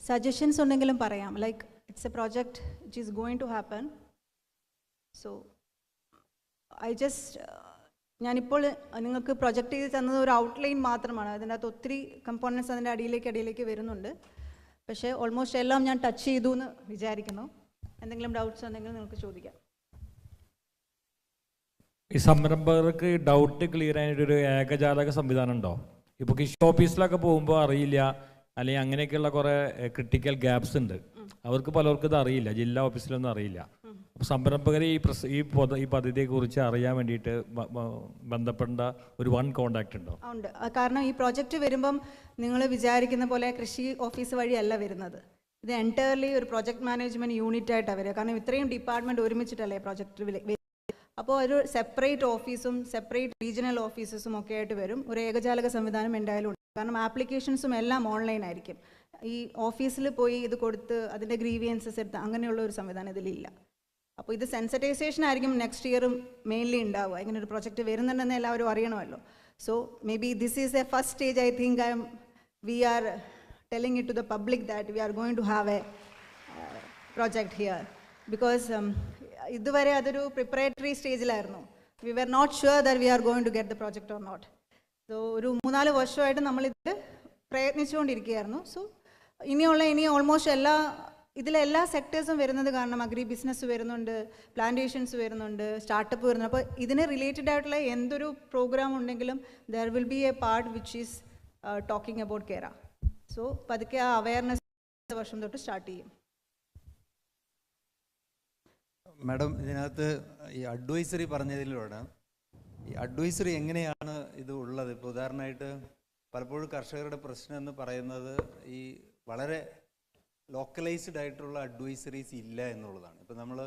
Suggestions undengilum parayam, like it's a project which is going to happen. So I just ഞാനിപ്പോൾ നിങ്ങൾക്ക് project ചെയ്ത് തന്നത് ഒരു outline മാത്രമാണ്. അതിനകത്ത് ഒത്തിരി components അതിൻ്റെ അടിയിലേക്ക് വരുന്നുണ്ട്. പക്ഷേ ഓൾമോസ്റ്റ് എല്ലാം ഞാൻ ടച്ച് ചെയ്തു എന്ന് വിചാരിക്കുന്നു. എന്തെങ്കിലും ഡൗട്ട്സ് ഉണ്ടെങ്കിൽ നിങ്ങൾക്ക് ചോദിക്കാം. ഈ സംരംഭകർക്ക് ഡൗട്ട് ക്ലിയർ ആയിട്ടൊരു ഏകജാലക സംവിധാനം ഉണ്ടോ? ഇപ്പോൾ കൃഷി ഓഫീസിലൊക്കെ പോകുമ്പോൾ അറിയില്ല, അല്ലെങ്കിൽ അങ്ങനെയൊക്കെയുള്ള കുറേ ക്രിട്ടിക്കൽ ഗ്യാപ്സ് ഉണ്ട്. അവർക്ക് പലർക്കും ഇത് അറിയില്ല, ജില്ലാ ഓഫീസിലൊന്നും അറിയില്ല. അപ്പോൾ സംരംഭകരെ ഈ പദ്ധതിയെക്കുറിച്ച് അറിയാൻ വേണ്ടിയിട്ട് ബന്ധപ്പെട്ട ഒരു കോണ്ടാക്ട് ഉണ്ടോ? ഉണ്ട്. കാരണം ഈ പ്രോജക്റ്റ് വരുമ്പം നിങ്ങൾ വിചാരിക്കുന്ന പോലെ കൃഷി ഓഫീസ് വഴിയല്ല വരുന്നത്. ഇത് എൻറ്റയർലി ഒരു പ്രോജക്റ്റ് മാനേജ്മെൻറ്റ് യൂണിറ്റ് ആയിട്ടാണ് വരിക. കാരണം ഇത്രയും ഡിപ്പാർട്ട്മെൻറ്റ് ഒരുമിച്ചിട്ടല്ലേ പ്രോജക്റ്റ്. അപ്പോൾ ഒരു സെപ്പറേറ്റ് ഓഫീസും സെപ്പറേറ്റ് റീജിയണൽ ഓഫീസസും ഒക്കെ ആയിട്ട് വരും. ഒരു ഏകജാലക സംവിധാനം എന്തായാലും ഉണ്ട്. കാരണം ആപ്ലിക്കേഷൻസും എല്ലാം ഓൺലൈൻ ആയിരിക്കും. ഈ ഓഫീസിൽ പോയി ഇത് കൊടുത്ത് അതിൻ്റെ ഗ്രീവിയൻസസ് എടുത്ത് അങ്ങനെയുള്ള ഒരു സംവിധാനം ഇതിലില്ല. അപ്പോൾ ഇത് സെൻസിറ്റൈസേഷൻ ആയിരിക്കും നെക്സ്റ്റ് ഇയറും മെയിൻലി ഉണ്ടാവുക. ഇങ്ങനെ ഒരു പ്രൊജക്റ്റ് വരുന്നുണ്ടെന്ന് എല്ലാവരും അറിയണമല്ലോ. So may be this is a first stage. I think we are telling it to the public that we are going to have a project here. Because ഇതുവരെ അതൊരു preparatory സ്റ്റേജിലായിരുന്നു. We were not sure that we are going to get the project or not. So ഒരു 3-4 വർഷമായിട്ട് നമ്മളിത് പ്രയത്നിച്ചുകൊണ്ടിരിക്കുകയായിരുന്നു. So ഇനി almost ഇതിലെല്ലാ സെക്ടേഴ്സും വരുന്നത് കാരണം agri business വരുന്നുണ്ട്, പ്ലാന്റേഷൻസ് വരുന്നുണ്ട്, സ്റ്റാർട്ടപ്പ് വരുന്നുണ്ട്. അപ്പോൾ ഇതിന് റിലേറ്റഡ് ആയിട്ടുള്ള എന്തൊരു പ്രോഗ്രാം ഉണ്ടെങ്കിലും there will be A part which is talking about കേര. സോ പതുക്കെ ആ അവയർനെസ് വർഷം തൊട്ട് സ്റ്റാർട്ട് ചെയ്യും. മാഡം, ഇതിനകത്ത് ഈ അഡ്വൈസറി പറഞ്ഞതിലൂടെ ഈ അഡ്വൈസറി എങ്ങനെയാണ് ഇത് ഉള്ളത്? ഇപ്പോൾ ഉദാഹരണമായിട്ട് പലപ്പോഴും കർഷകരുടെ പ്രശ്നം എന്ന് പറയുന്നത് ഈ വളരെ ലോക്കലൈസ്ഡ് ആയിട്ടുള്ള അഡ്വൈസറീസ് ഇല്ല എന്നുള്ളതാണ്. ഇപ്പോൾ നമ്മുടെ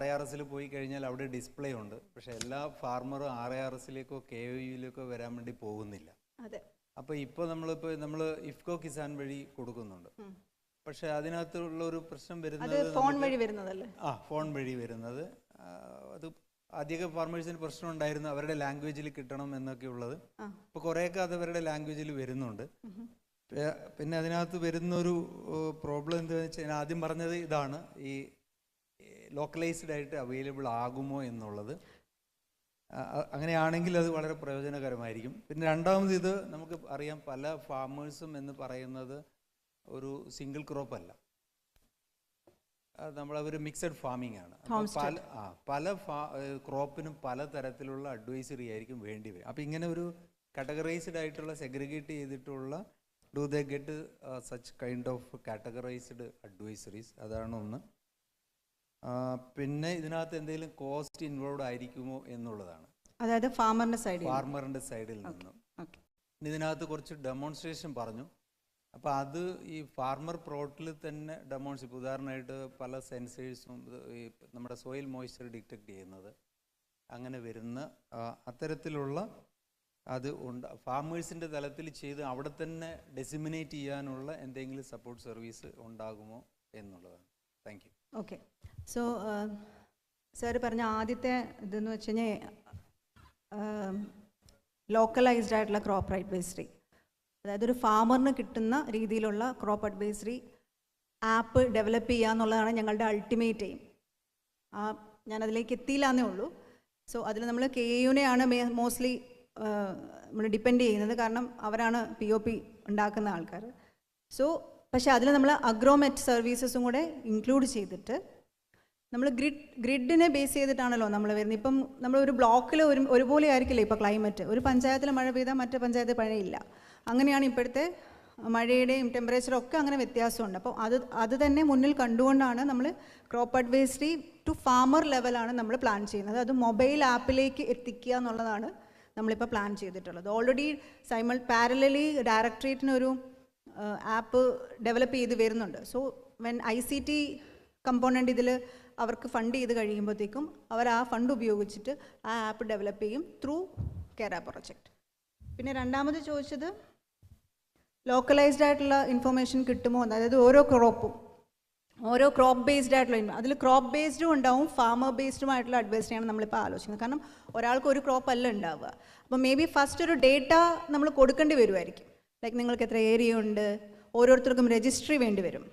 RARSൽ പോയി കഴിഞ്ഞാൽ അവിടെ ഡിസ്പ്ലേ ഉണ്ട്, പക്ഷേ എല്ലാ ഫാർമറും RARSലേക്കോ KOUയിലേക്കോ വരാൻ വേണ്ടി പോകുന്നില്ല. അതെ. അപ്പോൾ ഇപ്പോൾ നമ്മൾ ഇഫ്കോ കിസാൻ വഴി കൊടുക്കുന്നുണ്ട്. പക്ഷേ അതിനകത്തുള്ള ഒരു പ്രശ്നം വരുന്നത് ഫോൺ വഴി വരുന്നതല്ലേ? ഫോൺ വഴി വരുന്നത്. അത് ആദ്യമൊക്കെ ഫാർമേഴ്സിന് പ്രശ്നം ഉണ്ടായിരുന്നു, അവരുടെ ലാംഗ്വേജിൽ കിട്ടണം എന്നൊക്കെ ഉള്ളത്. ഇപ്പോൾ കുറേയൊക്കെ അത് അവരുടെ ലാംഗ്വേജിൽ വരുന്നുണ്ട്. പിന്നെ അതിനകത്ത് വരുന്നൊരു പ്രോബ്ലം എന്താണെന്ന് വെച്ചാൽ ആദ്യം പറഞ്ഞത് ഇതാണ്, ഈ ലോക്കലൈസ്ഡ് ആയിട്ട് അവൈലബിൾ ആകുമോ എന്നുള്ളത്. അങ്ങനെയാണെങ്കിൽ അത് വളരെ പ്രയോജനകരമായിരിക്കും. പിന്നെ രണ്ടാമത് ഇത് നമുക്ക് അറിയാം, പല ഫാമേഴ്സും എന്ന് പറയുന്നത് ഒരു സിംഗിൾ ക്രോപ്പ് അല്ല, നമ്മളവർ മിക്സഡ് ഫാമിംഗ് ആണ്. പല ക്രോപ്പിനും പല തരത്തിലുള്ള അഡ്വൈസറി ആയിരിക്കും വേണ്ടി വരും. അപ്പോൾ ഇങ്ങനെ ഒരു കാറ്റഗറൈസ്ഡ് ആയിട്ടുള്ള സെഗ്രിഗേറ്റ് ചെയ്തിട്ടുള്ള do they get such kind of categorised advisories? അതാണ് ഒന്ന്. പിന്നെ ഇതിനകത്ത് എന്തെങ്കിലും കോസ്റ്റ് ഇൻവോൾവ് ആയിരിക്കുമോ എന്നുള്ളതാണ്, അതായത് ഫാമറിൻ്റെ സൈഡിൽ നിന്നും. ഇതിനകത്ത് കുറച്ച് ഡെമോൺസ്ട്രേഷൻ പറഞ്ഞു. അപ്പോൾ അത് ഈ ഫാർമർ പ്ലോട്ടിൽ തന്നെ ഡെമോൺസ്ട്രേഷൻ, ഉദാഹരണമായിട്ട് പല സെൻസേഴ്സും ഈ നമ്മുടെ സോയിൽ മോയ്സ്ചർ ഡിറ്റക്ട് ചെയ്യുന്നത്, അങ്ങനെ വരുന്ന അത്തരത്തിലുള്ള അത് ഫാമേഴ്സിൻ്റെ തലത്തിൽ ചെയ്ത് അവിടെ തന്നെ ഡെസിമിനേറ്റ് ചെയ്യാനുള്ള എന്തെങ്കിലും സപ്പോർട്ട് സർവീസ് ഉണ്ടാകുമോ എന്നുള്ളതാണ്. Thank you. Okay, so sir പറഞ്ഞ ആദ്യത്തെ ഇതെന്ന് വെച്ച് കഴിഞ്ഞാൽ ലോക്കലൈസ്ഡ് ആയിട്ടുള്ള ക്രോപ്പ് അഡ്വൈസറി, അതായത് ഒരു ഫാമറിന് കിട്ടുന്ന രീതിയിലുള്ള ക്രോപ്പ് അഡ്വൈസറി ആപ്പ് ഡെവലപ്പ് ചെയ്യുക എന്നുള്ളതാണ് ഞങ്ങളുടെ അൾട്ടിമേറ്റ് എയിം. ഞാനതിലേക്ക് എത്തിയില്ലാന്നേ ഉള്ളൂ. സോ അതിൽ നമ്മൾ KUനെയാണ് മോസ്റ്റ്ലി നമ്മൾ ഡിപ്പെൻഡ് ചെയ്യുന്നത്, കാരണം അവരാണ് POP ഉണ്ടാക്കുന്ന ആൾക്കാർ. സോ പക്ഷേ അതിൽ നമ്മൾ അഗ്രോമെറ്റ് സർവീസസും കൂടെ ഇൻക്ലൂഡ് ചെയ്തിട്ട് നമ്മൾ ഗ്രിഡിനെ ബേസ് ചെയ്തിട്ടാണല്ലോ നമ്മൾ വരുന്നത്. ഇപ്പം നമ്മളൊരു ബ്ലോക്കിൽ ഒരുപോലെ ആയിരിക്കില്ല ഇപ്പോൾ ക്ലൈമറ്റ്. ഒരു പഞ്ചായത്തിൽ മഴ പെയ്താൽ മറ്റേ പഞ്ചായത്തിൽ മഴയില്ല. അങ്ങനെയാണ് ഇപ്പോഴത്തെ മഴയുടെയും ടെമ്പറേച്ചറും ഒക്കെ അങ്ങനെ വ്യത്യാസമുണ്ട്. അപ്പോൾ അത് തന്നെ മുന്നിൽ കണ്ടുകൊണ്ടാണ് നമ്മൾ ക്രോപ്പ് അഡ്വൈസറി ടു ഫാമർ ലെവലാണ് നമ്മൾ പ്ലാൻ ചെയ്യുന്നത്. അത് മൊബൈൽ ആപ്പിലേക്ക് എത്തിക്കുക എന്നുള്ളതാണ് നമ്മളിപ്പോൾ പ്ലാൻ ചെയ്തിട്ടുള്ളത്. ഓൾറെഡി പാരലലി ഡയറക്ടറേറ്റിനൊരു ആപ്പ് ഡെവലപ്പ് ചെയ്ത് വരുന്നുണ്ട്. സോ വെൻ ICT കമ്പോണൻ്റ് ഇതിൽ അവർക്ക് ഫണ്ട് ചെയ്ത് കഴിയുമ്പോഴത്തേക്കും അവർ ആ ഫണ്ട് ഉപയോഗിച്ചിട്ട് ആ ആപ്പ് ഡെവലപ്പ് ചെയ്യും ത്രൂ കേര പ്രൊജക്റ്റ്. പിന്നെ രണ്ടാമത് ചോദിച്ചത് ലോക്കലൈസ്ഡ് ആയിട്ടുള്ള ഇൻഫർമേഷൻ കിട്ടുമോ, അതായത് ഓരോ ക്രോപ്പ് ബേസ്ഡ് ആയിട്ടുള്ള അതിൽ ക്രോപ്പ് ബേസ്ഡും ഉണ്ടാവും ഫാമർ ബേസ്ഡുമായിട്ടുള്ള അഡ്വൈസറിയാണ് നമ്മളിപ്പോൾ ആലോചിക്കുന്നത്. കാരണം ഒരാൾക്ക് ഒരു ക്രോപ്പ് അല്ല ഉണ്ടാവുക. അപ്പോൾ മേ ബി ഫസ്റ്റ് ഒരു ഡേറ്റ നമ്മൾ കൊടുക്കേണ്ടി വരുമായിരിക്കും. ലൈക്ക് നിങ്ങൾക്ക് എത്ര ഏരിയ ഉണ്ട്, ഓരോരുത്തർക്കും രജിസ്ട്രി വേണ്ടി വരും.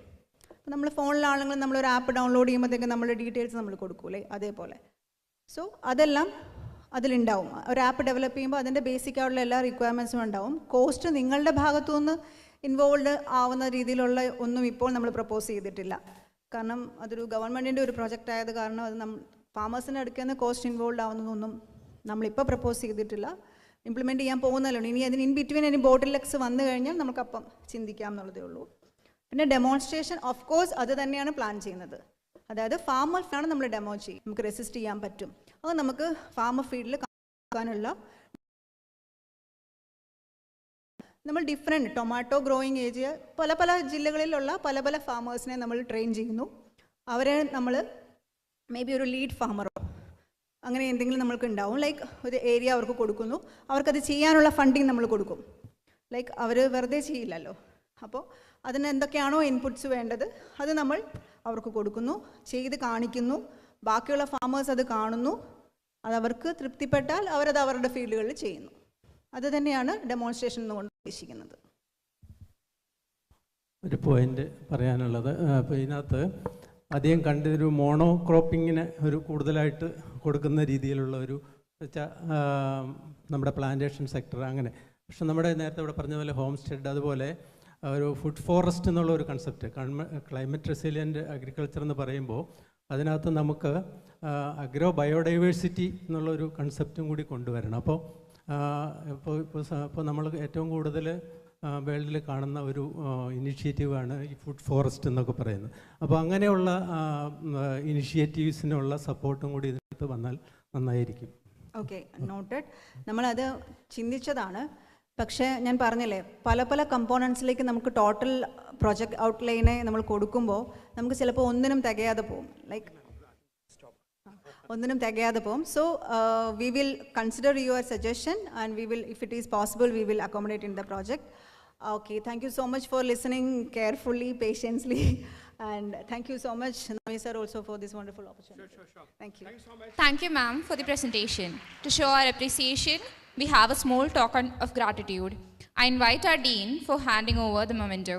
അപ്പോൾ നമ്മൾ ഫോണിലാണെങ്കിലും നമ്മളൊരു ആപ്പ് ഡൗൺലോഡ് ചെയ്യുമ്പോഴത്തേക്കും നമ്മുടെ ഡീറ്റെയിൽസ് നമ്മൾ കൊടുക്കൂലേ, അതേപോലെ. സോ അതെല്ലാം അതിലുണ്ടാവും. ഒരു ആപ്പ് ഡെവലപ്പ് ചെയ്യുമ്പോൾ അതിൻ്റെ ബേസിക് ആയിട്ടുള്ള എല്ലാ റിക്വയർമെൻറ്റ്സും ഉണ്ടാവും. കോസ്റ്റ് നിങ്ങളുടെ ഭാഗത്തു നിന്ന് ഇൻവോൾവ് ആവുന്ന രീതിയിലുള്ള ഒന്നും ഇപ്പോൾ നമ്മൾ പ്രപ്പോസ് ചെയ്തിട്ടില്ല. കാരണം അതൊരു ഗവൺമെൻറ്റിൻ്റെ ഒരു പ്രോജക്റ്റ് ആയത് കാരണം അത് ഫാമേഴ്സിൻ്റെ അടുക്കൽ നിന്ന് കോസ്റ്റ് ഇൻവോൾവ് ആവുന്നതൊന്നും നമ്മളിപ്പോൾ പ്രപ്പോസ് ചെയ്തിട്ടില്ല. ഇംപ്ലിമെൻറ്റ് ചെയ്യാൻ പോകുന്നല്ലോ. ഇനി അതിന് ഇൻ ബിറ്റ്വീൻ ഇനി ബോട്ടിലെക്സ് വന്നു കഴിഞ്ഞാൽ നമുക്കപ്പം ചിന്തിക്കാം എന്നുള്ളതേ ഉള്ളൂ. പിന്നെ ഡെമോൺസ്ട്രേഷൻ ഓഫ് കോഴ്സ് അത് തന്നെയാണ് പ്ലാൻ ചെയ്യുന്നത്. അതായത് ഫാമേഴ്സാണ് നമ്മൾ ഡെമോ ചെയ്യും, നമുക്ക് റെസിസ്റ്റ് ചെയ്യാൻ പറ്റും. അത് നമുക്ക് ഫാമർ ഫീൽഡിൽ കാണിക്കാനുള്ള നമ്മൾ ഡിഫറെൻറ്റ് ടൊമാറ്റോ ഗ്രോയിങ് ഏരിയ പല ജില്ലകളിലുള്ള പല ഫാമേഴ്സിനെ നമ്മൾ ട്രെയിൻ ചെയ്യുന്നു. അവരെ നമ്മൾ മേ ബി ഒരു ലീഡ് ഫാമറോ അങ്ങനെ എന്തെങ്കിലും നമ്മൾക്ക് ഉണ്ടാവും. ലൈക്ക് ഒരു ഏരിയ അവർക്ക് കൊടുക്കുന്നു, അവർക്കത് ചെയ്യാനുള്ള ഫണ്ടിങ് നമ്മൾ കൊടുക്കും. ലൈക്ക് അവർ വെറുതെ ചെയ്യില്ലല്ലോ. അപ്പോൾ അതിന് എന്തൊക്കെയാണോ ഇൻപുട്സ് വേണ്ടത് അത് നമ്മൾ അവർക്ക് കൊടുക്കുന്നു, ചെയ്ത് കാണിക്കുന്നു. ബാക്കിയുള്ള ഫാമേഴ്സ് അത് കാണുന്നു, അതവർക്ക് തൃപ്തിപ്പെട്ടാൽ അവരത് അവരുടെ ഫീൽഡുകളിൽ ചെയ്യുന്നു. അത് തന്നെയാണ് ഡെമോൺസ്ട്രേഷൻ എന്നുകൊണ്ട് ഉദ്ദേശിക്കുന്നത്. ഒരു പോയിന്റ് പറയാനുള്ളത്, അപ്പോൾ ഇതിനകത്ത് അധികം കണ്ടൊരു മോണോ ക്രോപ്പിങ്ങിന് ഒരു കൂടുതലായിട്ട് കൊടുക്കുന്ന രീതിയിലുള്ള ഒരു വെച്ചാൽ നമ്മുടെ പ്ലാന്റേഷൻ സെക്ടർ അങ്ങനെ. പക്ഷെ നമ്മുടെ നേരത്തെ ഇവിടെ പറഞ്ഞ പോലെ ഹോം സ്റ്റെഡ്, അതുപോലെ ഒരു ഫുഡ് ഫോറസ്റ്റ് എന്നുള്ള ഒരു കൺസെപ്റ്റ്, ക്ലൈമറ്റ് റെസിലിയൻ്റ് അഗ്രികൾച്ചർ എന്ന് പറയുമ്പോൾ അതിനകത്ത് നമുക്ക് അഗ്രോ ബയോഡൈവേഴ്സിറ്റി എന്നുള്ളൊരു കൺസെപ്റ്റും കൂടി കൊണ്ടുവരണം. ഇപ്പോൾ നമ്മൾ ഏറ്റവും കൂടുതൽ വേൾഡിൽ കാണുന്ന ഒരു ഇനിഷ്യേറ്റീവാണ് ഈ ഫുഡ് ഫോറസ്റ്റ് എന്നൊക്കെ പറയുന്നത്. അപ്പോൾ അങ്ങനെയുള്ള ഇനിഷ്യേറ്റീവ്സിനുള്ള സപ്പോർട്ടും കൂടി ഇതിനകത്ത് വന്നാൽ നന്നായിരിക്കും. Okay, noted. നമ്മളത് ചിന്തിച്ചതാണ്. പക്ഷേ ഞാൻ പറഞ്ഞില്ലേ, പല കമ്പോണൻസിലേക്ക് നമുക്ക് ടോട്ടൽ പ്രൊജക്റ്റ് ഔട്ട്ലൈനെ നമ്മൾ കൊടുക്കുമ്പോൾ നമുക്ക് ചിലപ്പോൾ ഒന്നിനും തികയാതെ പോകും. ലൈക്ക് ഒന്നിനും തികയാതെ പോകും. So we will consider your suggestion and we will, if it is possible, we will accommodate in the project. Okay, thank you so much for listening carefully, patiently, and thank you so much, Nami sir, also for this wonderful opportunity. Sure. Thank you. Thanks so much. Thank you, ma'am, for the presentation. To show our appreciation, we have a small token of gratitude. I invite our dean for handing over the memento.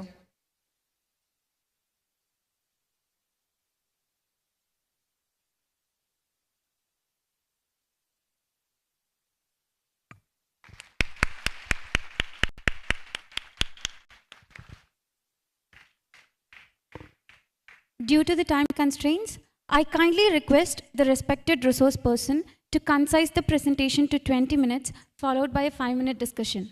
Due to the time constraints, I kindly request the respected resource person to concise the presentation to 20 minutes, followed by a 5-minute discussion.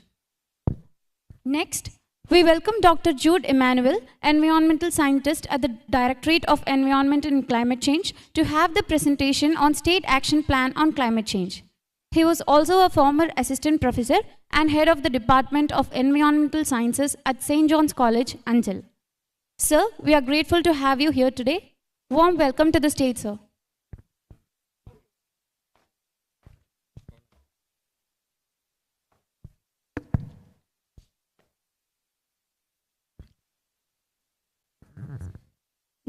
Next, we welcome Dr. Jude Emmanuel, Environmental Scientist at the Directorate of Environment and Climate Change, to have the presentation on State Action Plan on Climate Change. He was also a former Assistant Professor and Head of the Department of Environmental Sciences at St. John's College, Anjal. Sir, we are grateful to have you here today. Warm welcome to the stage, sir.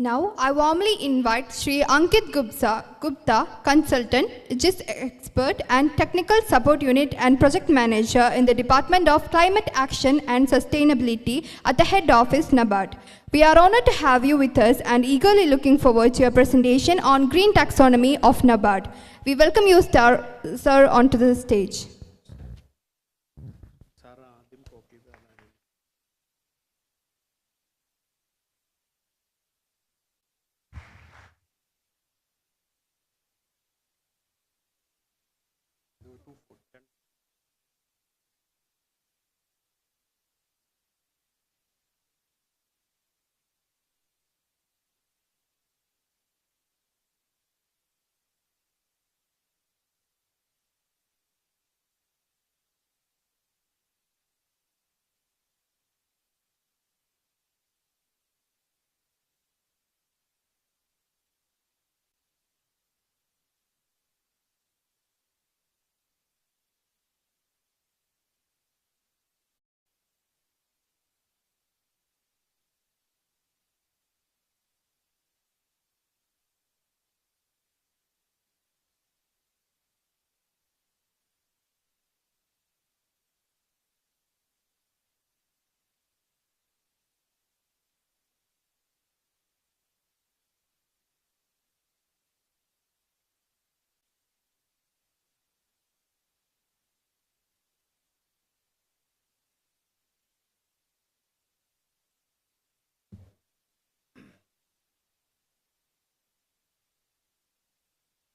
Now, I warmly invite Sri Ankit Gupta, consultant, GIST expert and technical support unit and project manager in the Department of Climate Action and Sustainability at the head office, NABARD. We are honored to have you with us and eagerly looking forward to your presentation on green taxonomy of NABARD. We welcome you, sir, onto the stage.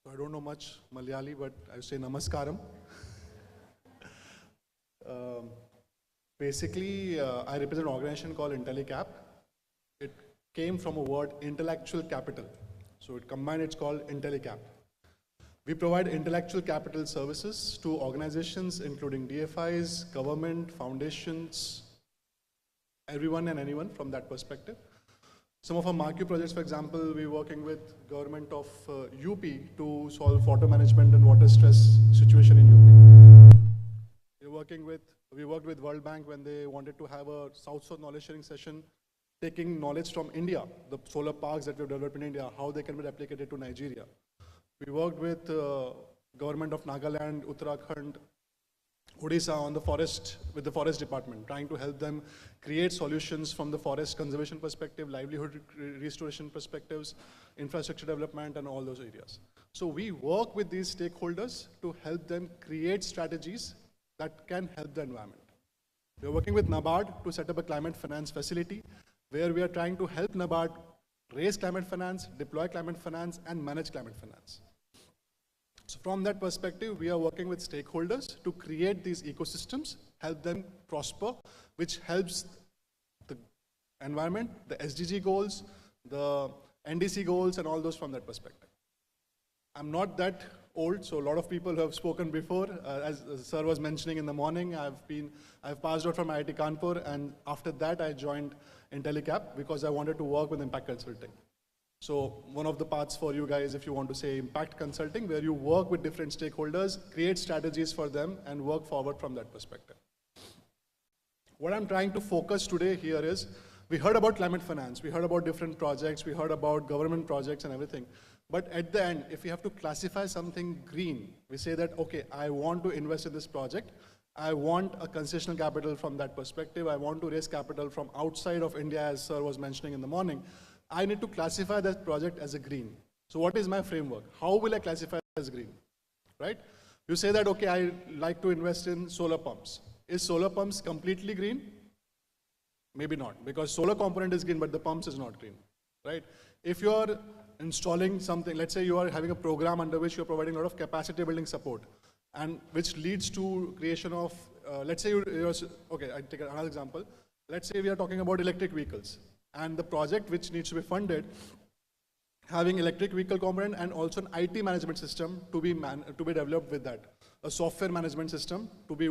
I don't know much Malayali, but I say namaskaram. Basically, I represent an organization called IntelliCap. It came from a word intellectual capital. So it combined, it's called IntelliCap. We provide intellectual capital services to organizations including DFIs, government, foundations, everyone and anyone from that perspective. Some of our marquee projects, for example, we're working with government of UP to solve water management and water stress situation in UP. We worked with World Bank when they wanted to have a South-South knowledge sharing session, taking knowledge from India, the solar parks that we've developed in India, how they can be replicated to Nigeria. We worked with government of Nagaland, Uttarakhand, Odisha on the forest, with the forest department, trying to help them create solutions from the forest conservation perspective, livelihood restoration perspectives, infrastructure development, and all those areas. So we work with these stakeholders to help them create strategies that can help the environment. We're working with NABARD to set up a climate finance facility where we are trying to help NABARD raise climate finance, deploy climate finance, and manage climate finance. So from that perspective, we are working with stakeholders to create these ecosystems, help them prosper, which helps the environment, the SDG goals, the NDC goals, and all those from that perspective. I'm not that old, so a lot of people who have spoken before, as sir was mentioning in the morning, I've passed out from IIT Kanpur, and after that I joined IntelliCap because I wanted to work with impact consulting. So one of the parts for you guys, if you want to say impact consulting, where you work with different stakeholders, create strategies for them, and work forward from that perspective. What I'm trying to focus today here is, we heard about climate finance, we heard about different projects, we heard about government projects and everything. But at the end, if we have to classify something green, we say that, okay, I want to invest in this project, I want a concessional capital from that perspective, I want to raise capital from outside of India, as sir was mentioning in the morning, I need to classify that project as a green. So what is my framework? How will I classify it as green, right? You say that, okay, I like to invest in solar pumps. Is solar pumps completely green? Maybe not, because solar component is green, but the pumps is not green, right? If you are installing something, let's say you are having a program under which you're providing a lot of capacity building support, and which leads to creation of, let's say okay, I take another example. Let's say we are talking about electric vehicles, and the project which needs to be funded, having electric vehicle component and also an IT management system to be developed with that, a software management system to be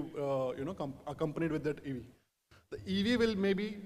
accompanied with that EV. The EV will maybe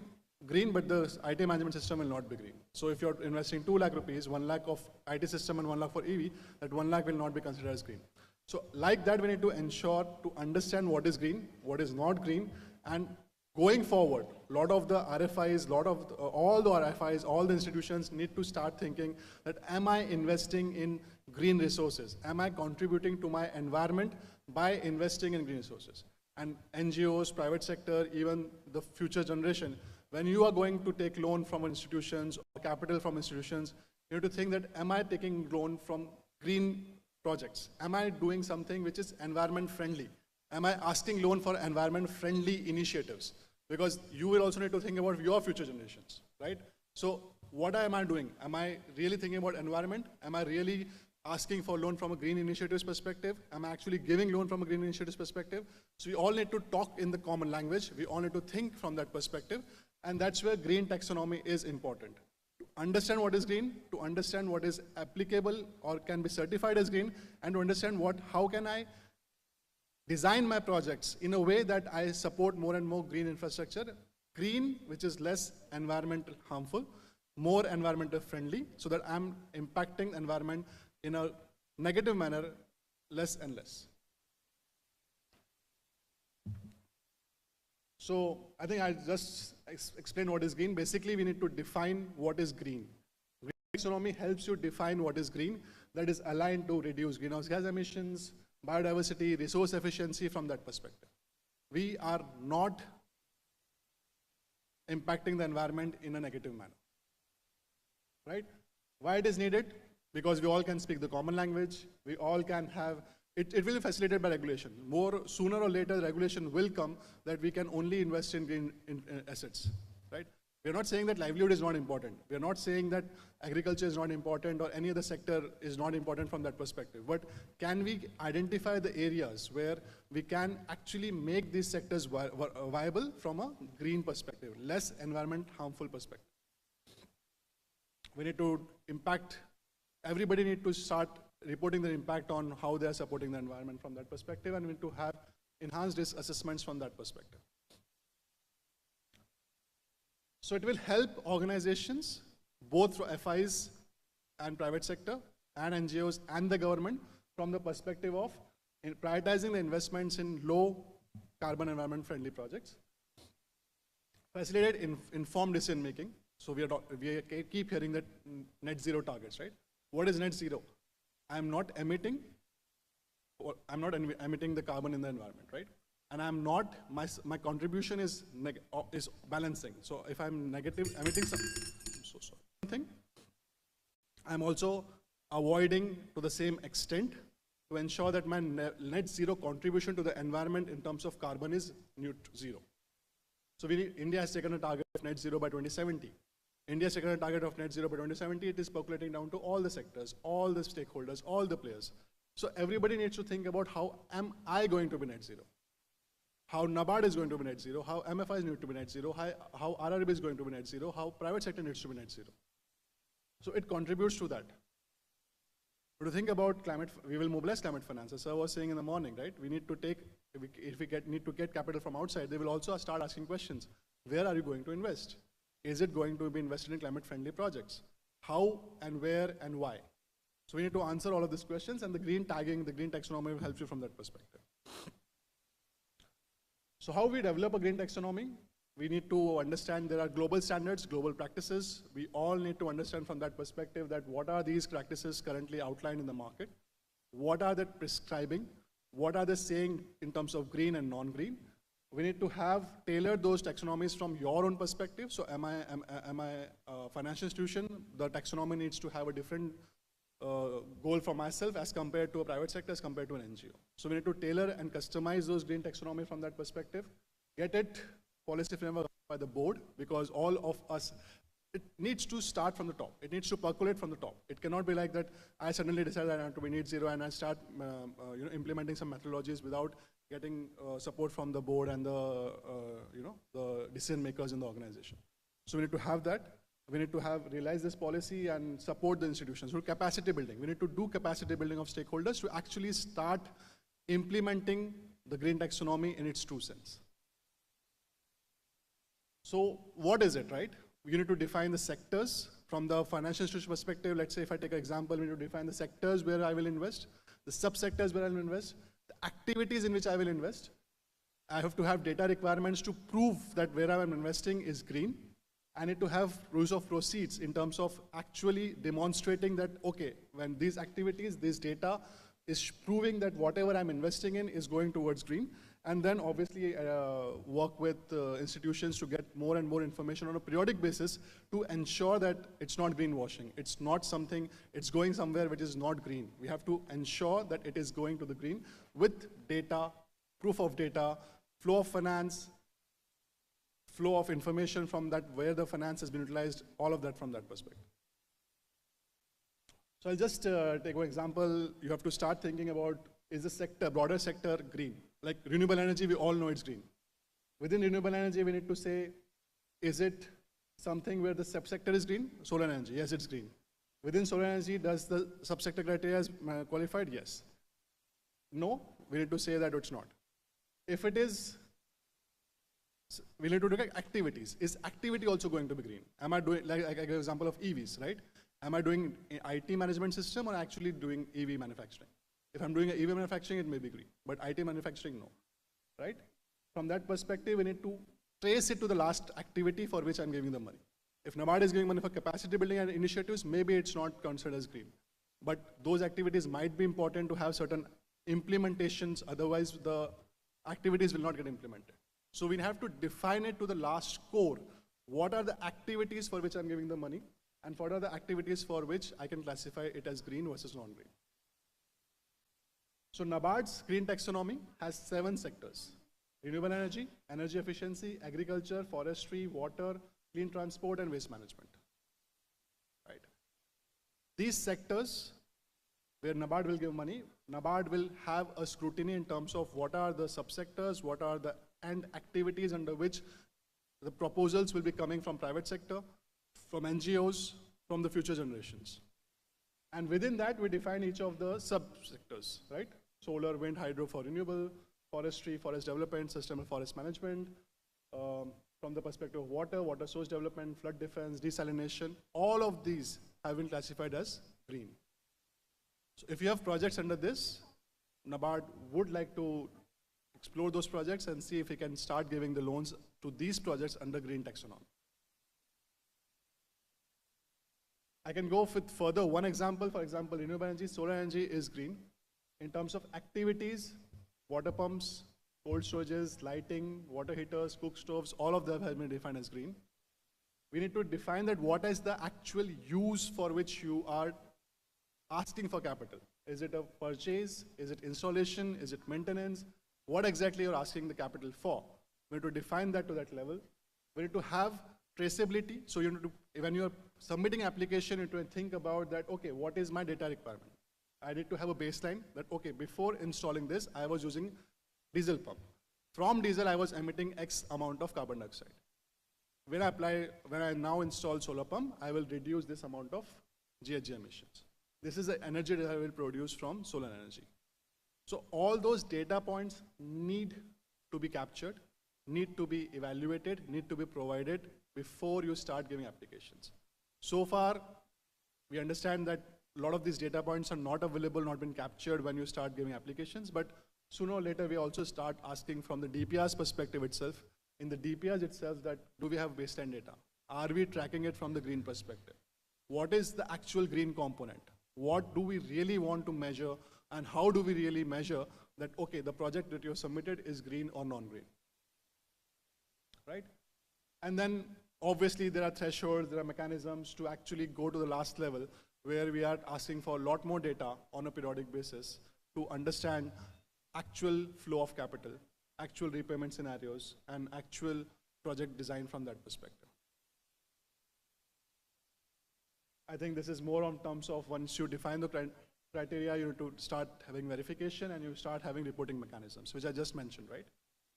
green, but the IT management system will not be green. So if you're investing 2 lakh rupees, 1 lakh of IT system and 1 lakh for EV, that 1 lakh will not be considered as green. So like that, we need to ensure to understand what is green, what is not green, and going forward, a lot of the RFIs, all the RFIs, all the institutions need to start thinking that, am I investing in green resources? Am I contributing to my environment by investing in green resources? And NGOs, private sector, even the future generation, when you are going to take loan from institutions or capital from institutions, you need to think that, am I taking loan from green projects? Am I doing something which is environment friendly? Am I asking loan for environment friendly initiatives? Because you will also need to think about your future generations, right? So what am I doing? Am I really thinking about environment? Am I really asking for loan from a green initiatives perspective? Am I actually giving loan from a green initiatives perspective? So we all need to talk in the common language. We all need to think from that perspective. And that's where green taxonomy is important. To understand what is green, to understand what is applicable or can be certified as green, and to understand how can I design my projects in a way that I support more and more green infrastructure, green, which is less environmental harmful, more environmental friendly, so that I'm impacting the environment in a negative manner less and less. So I think I'll just explain what is green. Basically, we need to define what is green. Green taxonomy helps you define what is green, that is aligned to reduce greenhouse gas emissions, biodiversity, resource efficiency from that perspective. We are not impacting the environment in a negative manner, right? Why it is needed? Because we all can speak the common language, we all can have, it will be facilitated by regulation. Sooner or later, regulation will come that we can only invest in green assets, right? We're not saying that livelihood is not important. We're not saying that agriculture is not important or any other sector is not important from that perspective. But can we identify the areas where we can actually make these sectors viable from a green perspective, less environment harmful perspective? We need to impact, everybody need to start reporting their impact on how they are supporting the environment from that perspective, and we need to have enhanced risk assessments from that perspective. So it will help organizations, both through FIs and private sector and NGOs and the government, from the perspective of prioritizing the investments in low carbon environment friendly projects, facilitate informed decision making. So we keep hearing that net zero targets, right? What is net zero? I'm not emitting the carbon in the environment, right? And I'm not, my contribution is balancing. So if I'm negative, emitting something, I'm also avoiding to the same extent to ensure that my net zero contribution to the environment in terms of carbon is zero. So India has taken a target of net zero by 2070. India has taken a target of net zero by 2070. It is percolating down to all the sectors, all the stakeholders, all the players. So everybody needs to think about, how am I going to be net zero? How NABARD is going to be net zero, how MFIs need to be net zero, how RRB is going to be net zero, how private sector needs to be net zero. So it contributes to that. But to think about climate, we will mobilize climate finance. As sir was saying in the morning, right? We need to take, if we need to get capital from outside, they will also start asking questions. Where are you going to invest? Is it going to be invested in climate friendly projects? how and where and why. So we need to answer all of these questions, and the green tagging, the green taxonomy will help you from that perspective. So how we develop a green taxonomy? We need to understand there are global standards, global practices. We all need to understand from that perspective that what are these practices currently outlined in the market? What are they prescribing? What are they saying in terms of green and non-green? We need to have tailored those taxonomies from your own perspective. So am I a financial institution? The taxonomy needs to have a different goal for myself as compared to a private sector, as compared to an NGO. So we need to tailor and customize those green taxonomy from that perspective. Get it policy framework by the board, because all of us, it needs to start from the top. It needs to percolate from the top. It cannot be like that I suddenly decide I want to be net zero and I start implementing some methodologies without getting support from the board and the decision makers in the organization. So we need to have that. We need to realize this policy and support the institutions through capacity building. We need to do capacity building of stakeholders to actually start implementing the green taxonomy in its true sense. So what is it, right? You need to define the sectors from the financial institution perspective. Let's say if I take an example, we need to define the sectors where I will invest, the subsectors where I will invest, the activities in which I will invest. I have to have data requirements to prove that where I am investing is green. I need to have rules of proceeds in terms of actually demonstrating that, okay, when these activities, this data is proving that whatever I'm investing in is going towards green. And then obviously work with institutions to get more and more information on a periodic basis to ensure that it's not greenwashing. It's not something, it's going somewhere which is not green. We have to ensure that it is going to the green with data, proof of data, flow of finance, flow of information from that, where the finance has been utilized, all of that from that perspective. So I'll just take one example. You have to start thinking about, is the sector, broader sector, green? Like renewable energy, we all know it's green. Within renewable energy, we need to say, is it something where the subsector is green? Solar energy, yes, it's green. Within solar energy, does the subsector criteria is qualified? Yes. No, we need to say that it's not. If it is, we need to look at activities. Is activity also going to be green? Am I doing, like I gave an example of EVs, right? Am I doing an IT management system or actually doing EV manufacturing? If I'm doing EV manufacturing, it may be green, but IT manufacturing, no, right? From that perspective, we need to trace it to the last activity for which I'm giving the money. If NABARD is giving money for capacity building and initiatives, maybe it's not considered as green. But those activities might be important to have certain implementations, otherwise the activities will not get implemented. So we have to define it to the last core. What are the activities for which I'm giving the money, and what are the activities for which I can classify it as green versus non-green? So NABARD's green taxonomy has 7 sectors: renewable energy, energy efficiency, agriculture, forestry, water, clean transport, and waste management. Right. These sectors where NABARD will give money, NABARD will have a scrutiny in terms of what are the subsectors, what are the end activities under which the proposals will be coming from private sector, from NGOs, from the future generations. And within that, we define each of the subsectors, right? Solar, wind, hydro for renewable, forestry, forest development, sustainable forest management, from the perspective of water, water source development, flood defense, desalination, all of these have been classified as green. So if you have projects under this, NABARD would like to explore those projects and see if we can start giving the loans to these projects under green taxonomy. I can go with further one example. For example, renewable energy, solar energy is green. In terms of activities, water pumps, cold storages, lighting, water heaters, cook stoves, all of them have been defined as green. We need to define that what is the actual use for which you are asking for capital. Is it a purchase? Is it installation? Is it maintenance? What exactly you're asking the capital for? We need to define that to that level. We need to have traceability. So you need to, when you're submitting application, you need to think about that, okay, what is my data requirement? I need to have a baseline that, okay, before installing this, I was using diesel pump. From diesel, I was emitting X amount of carbon dioxide. When I now install solar pump, I will reduce this amount of GHG emissions. This is the energy that I will produce from solar energy. So all those data points need to be captured, need to be evaluated, need to be provided before you start giving applications. So far, We understand that a lot of these data points are not available, not been captured when you start giving applications, but sooner or later we also start asking from the DPR's perspective itself, in the DPRs itself, that do we have baseline data? Are we tracking it from the green perspective? What is the actual green component? What do we really want to measure, and how do we really measure that, okay, the project that you have submitted is green or non-green, right? And then obviously there are thresholds, there are mechanisms to actually go to the last level where we are asking for a lot more data on a periodic basis to understand actual flow of capital, actual repayment scenarios, and actual project design from that perspective. I think this is more on terms of once you define the criteria, you need to start having verification and you start having reporting mechanisms, which I just mentioned, right?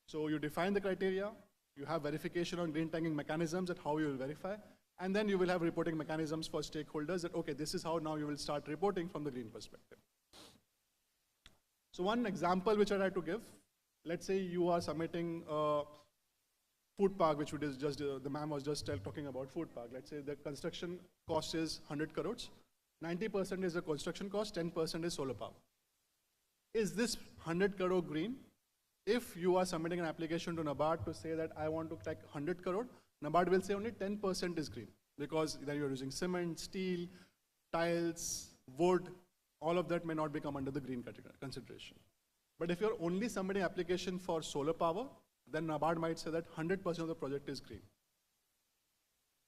So you define the criteria, you have verification on green tagging mechanisms at how you will verify, and then you will have reporting mechanisms for stakeholders that, okay, this is how now you will start reporting from the green perspective. So one example which I try to give, let's say you are submitting a food park, which is just, the ma'am was just talking about food park. Let's say the construction cost is 100 crores, 90% is the construction cost, 10% is solar power. Is this 100 crore green? If you are submitting an application to NABARD to say that I want to take 100 crore, NABARD will say only 10% is green, because then you're using cement, steel, tiles, wood, all of that may not become under the green consideration. But if you're only submitting application for solar power, then NABARD might say that 100% of the project is green.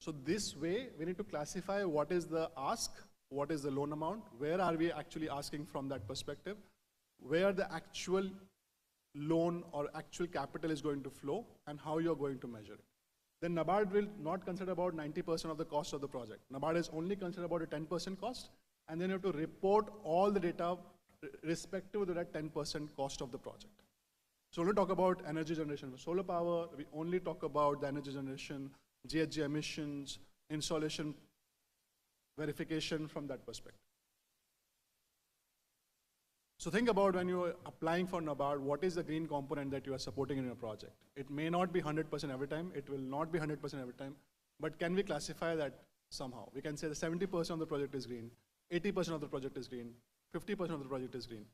So this way, we need to classify what is the ask, what is the loan amount, where are we actually asking from that perspective, where the actual loan or actual capital is going to flow, and how you're going to measure it. Then NABARD will not consider about 90% of the cost of the project. NABARD is only consider about a 10% cost, and then you have to report all the data respective to that 10% cost of the project. So we'll talk about energy generation for solar power, we only talk about the energy generation, GHG emissions, installation verification from that perspective. So think about when you're applying for NABARD, what is the green component that you are supporting in your project? It may not be 100% every time, it will not be 100% every time, but can we classify that somehow? We can say that 70% of the project is green, 80% of the project is green, 50% of the project is green,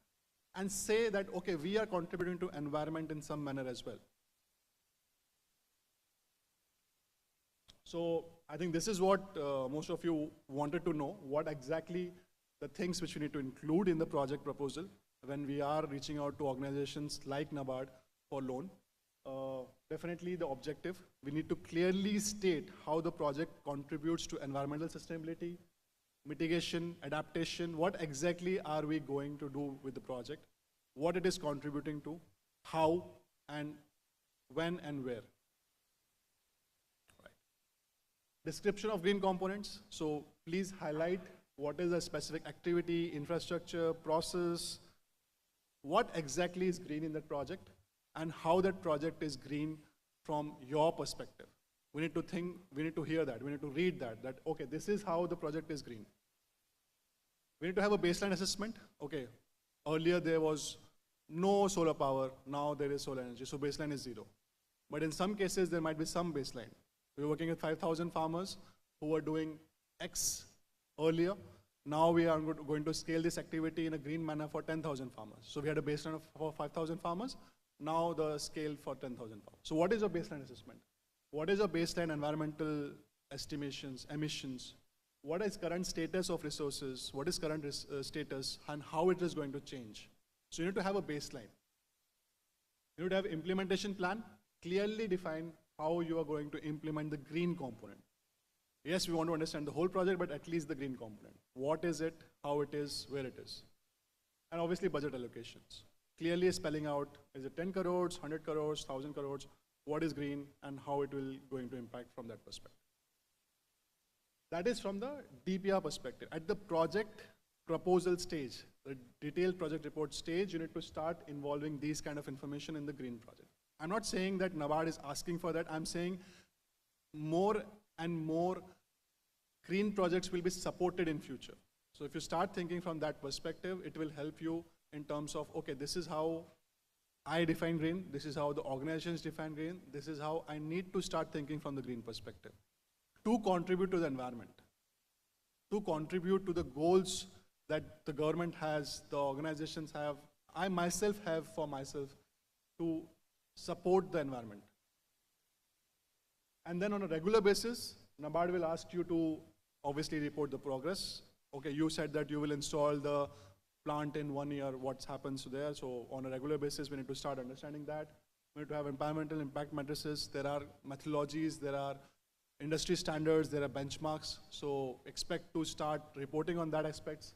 and say that, okay, we are contributing to environment in some manner as well. So I think this is what most of you wanted to know, what exactly the things which we need to include in the project proposal when we are reaching out to organizations like NABARD for loan. Definitely the objective, we need to clearly state how the project contributes to environmental sustainability, mitigation, adaptation, what exactly are we going to do with the project, what it is contributing to, how and when and where. Right. Description of green components, so please highlight what is a specific activity, infrastructure, process, what exactly is green in that project, and how that project is green from your perspective. We need to think, we need to hear that, we need to read that, okay, this is how the project is green. We need to have a baseline assessment. Okay, earlier there was no solar power, now there is solar energy, so baseline is 0. But in some cases, there might be some baseline. We were working with 5,000 farmers who were doing X earlier. Now we are going to scale this activity in a green manner for 10,000 farmers. So we had a baseline for 5,000 farmers, now the scale for 10,000 farmers. So what is a baseline assessment? What is a baseline environmental estimations, emissions? What is current status of resources? What is current status and how it is going to change? So you need to have a baseline. You need to have implementation plan, clearly define how you are going to implement the green component. Yes, we want to understand the whole project, but at least the green component. What is it, how it is, where it is. And obviously budget allocations. Clearly spelling out, is it 10 crores, 100 crores, 1,000 crores, what is green and how it will going to impact from that perspective. That is from the DPR perspective. At the project proposal stage, the detailed project report stage, you need to start involving these kind of information in the green project. I'm not saying that NABARD is asking for that. I'm saying more and more green projects will be supported in future. So if you start thinking from that perspective, it will help you in terms of, okay, this is how I define green, this is how the organizations define green, this is how I need to start thinking from the green perspective to contribute to the environment. to contribute to the goals that the government has, the organizations have, I myself have for myself to support the environment. And then on a regular basis, NABARD will ask you to obviously report the progress. Okay, you said that you will install the plant in 1 year, what happens there. So on a regular basis, we need to start understanding that. We need to have environmental impact matrices. There are methodologies, there are industry standards, there are benchmarks. So expect to start reporting on that aspects.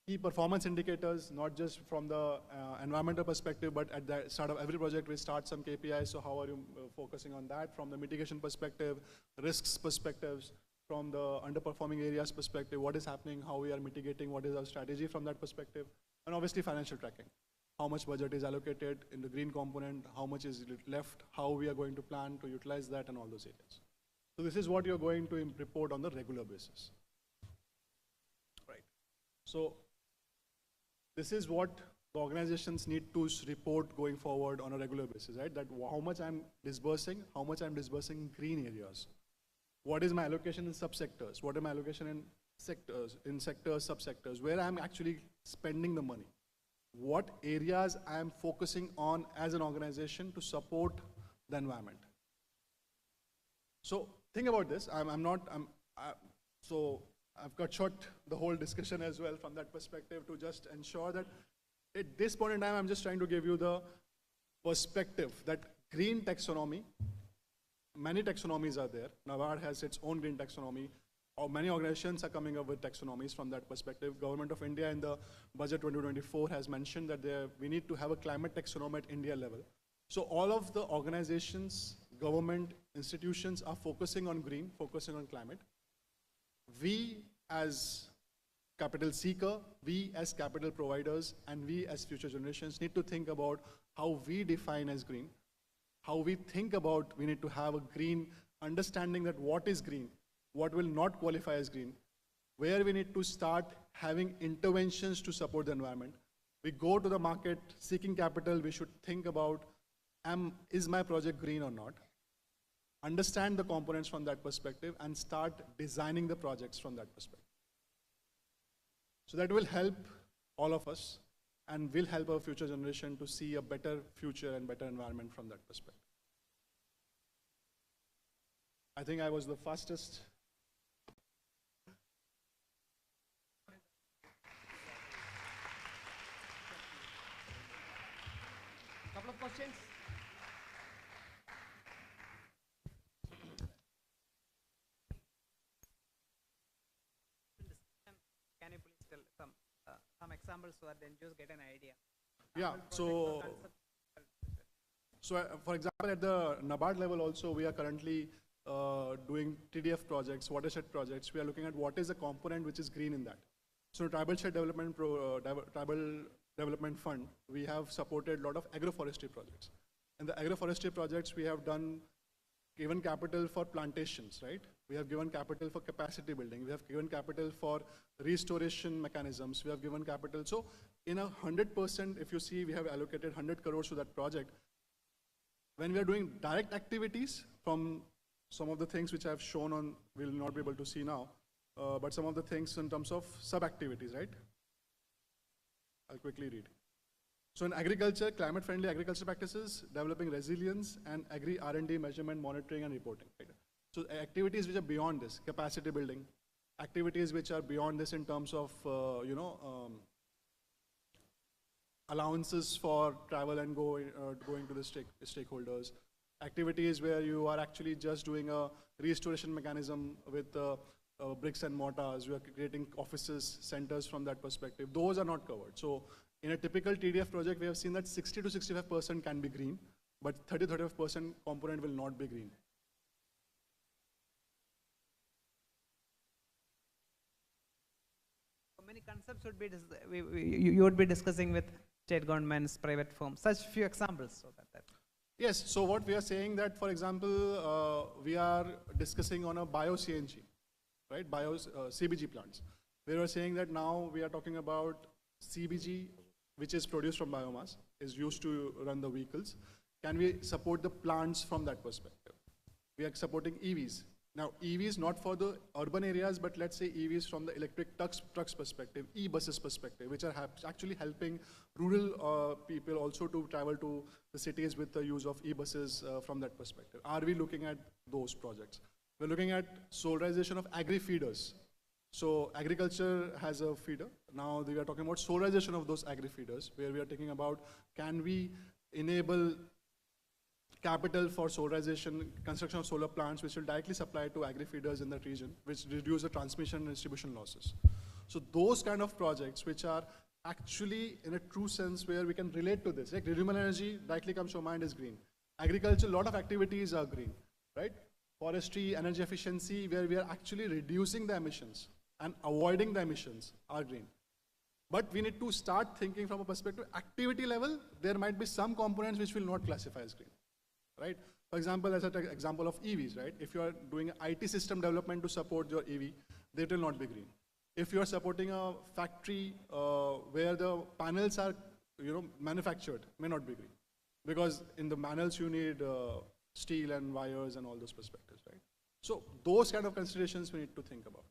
Key performance indicators, not just from the environmental perspective, but at the start of every project, we start some KPIs. So how are you focusing on that from the mitigation perspective, risks perspectives, from the underperforming areas perspective, what is happening, how we are mitigating, what is our strategy from that perspective, and obviously financial tracking. How much budget is allocated in the green component, how much is left, how we are going to plan to utilize that, and all those areas. So this is what you're going to report on the regular basis. Right. So this is what the organizations need to report going forward on a regular basis, right? That how much I'm disbursing in green areas. What is my allocation in subsectors? What is my allocation in sectors, subsectors, where I'm actually spending the money? What areas I'm focusing on as an organization to support the environment? So think about this. So I've cut short the whole discussion as well from that perspective to just ensure that at this point in time, I'm just trying to give you the perspective that green taxonomy, many taxonomies are there. NABARD has its own green taxonomy. Or many organizations are coming up with taxonomies from that perspective. Government of India in the budget 2024 has mentioned that we need to have a climate taxonomy at India level. So all of the organizations, government, institutions are focusing on green, focusing on climate. We as capital seeker, we as capital providers, and we as future generations need to think about how we define as green, how we think about we need to have a green understanding that what is green, what will not qualify as green, where we need to start having interventions to support the environment. We go to the market seeking capital, we should think about, is my project green or not? Understand the components from that perspective and start designing the projects from that perspective. So that will help all of us and will help our future generation to see a better future and better environment from that perspective. I think I was the fastest. Couple of questions. Can you please tell some examples so that the NGOs get an idea? Yeah, so for example, at the NABARD level also, we are currently doing TDF projects, watershed projects. We are looking at what is the component which is green in that. So Tribal Shed Development Tribal Development Fund, we have supported a lot of agroforestry projects. In the agroforestry projects, we have given capital for plantations, right? We have given capital for capacity building. We have given capital for restoration mechanisms. We have given capital. So in 100%, if you see, we have allocated 100 crores to that project. When we are doing direct activities from some of the things which I have shown on, we'll not be able to see now, but some of the things in terms of sub-activities, right? I'll quickly read. So in agriculture, climate-friendly agriculture practices, developing resilience, and agri R&D measurement, monitoring, and reporting. Right? So activities which are beyond this, capacity building, activities which are beyond this in terms of, allowances for travel and going to the stakeholders, activities where you are actually just doing a restoration mechanism with bricks and mortars, you are creating offices, centers from that perspective. Those are not covered. So in a typical TDF project, we have seen that 60 to 65% can be green, but 30-35% component will not be green. So many concepts would be you would be discussing with state governments, private firms, such few examples. So that. Yes, so what we are saying that, for example, we are discussing on a bio-CNG, right, CBG plants. We are saying that now we are talking about CBG, which is produced from biomass, is used to run the vehicles. Can we support the plants from that perspective? We are supporting EVs. Now, EVs not for the urban areas, but let's say EVs from the electric trucks perspective, e-buses perspective, which are actually helping rural people also to travel to the cities with the use of e-buses from that perspective. Are we looking at those projects? We're looking at solarization of agri-feeders. So agriculture has a feeder. Now we are talking about solarization of those agri-feeders, where we are thinking about, can we enable capital for solarization, construction of solar plants, which will directly supply to agri-feeders in that region, which reduce the transmission and distribution losses. So those kind of projects, which are actually in a true sense where we can relate to this. Like renewable energy directly comes to mind is green. Agriculture, a lot of activities are green, right? Forestry, energy efficiency, where we are actually reducing the emissions and avoiding the emissions are green. But we need to start thinking from a perspective, activity level, there might be some components which will not classify as green. Right? For example, as an example of EVs, right? If you are doing IT system development to support your EV, that will not be green. If you are supporting a factory where the panels are, manufactured, may not be green, because in the panels you need steel and wires and all those perspectives, right? So those kind of considerations we need to think about.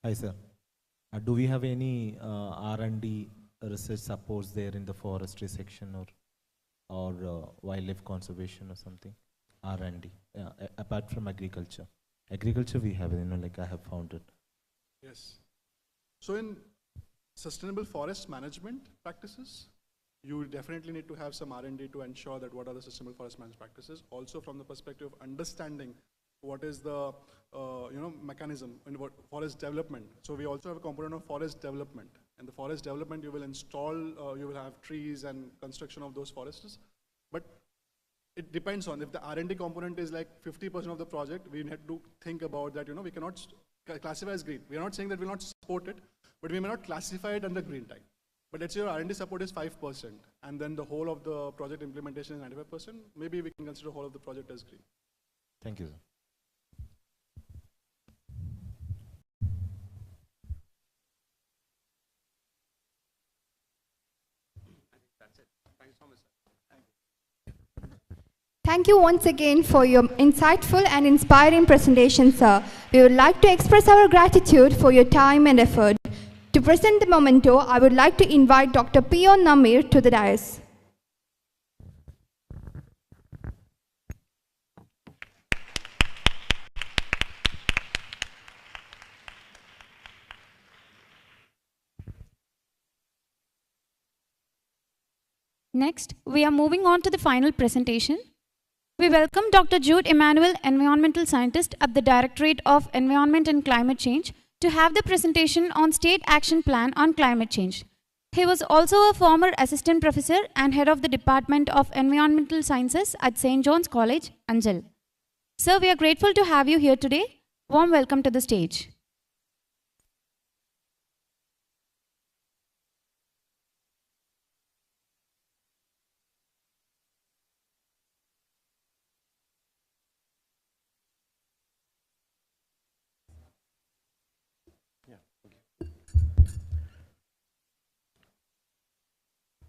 Hi, sir. Do we have any R&D research supports there in the forestry section or wildlife conservation or something? R&D, apart from agriculture. Agriculture we have, like I have found it. Yes. So in sustainable forest management practices, you definitely need to have some R&D to ensure that what are the sustainable forest management practices. Also from the perspective of understanding what is the mechanism in what forest development. So we also have a component of forest development. In the forest development, you will install, you will have trees and construction of those forests. But it depends on, if the R&D component is like 50% of the project, we need to think about that, we cannot classify as green. We are not saying that we will not support it, but we may not classify it under green type. But let's say your R&D support is 5%, and then the whole of the project implementation is 95%, maybe we can consider the whole of the project as green. Thank you, sir. Thank you once again for your insightful and inspiring presentation, sir. We would like to express our gratitude for your time and effort. To present the memento, I would like to invite Dr. P.O. Namir to the dais. Next, we are moving on to the final presentation. We welcome Dr. Jude Emmanuel, Environmental Scientist at the Directorate of Environment and Climate Change, to have the presentation on State Action Plan on Climate Change. He was also a former Assistant Professor and Head of the Department of Environmental Sciences at St. John's College, Anjal. Sir, we are grateful to have you here today. Warm welcome to the stage.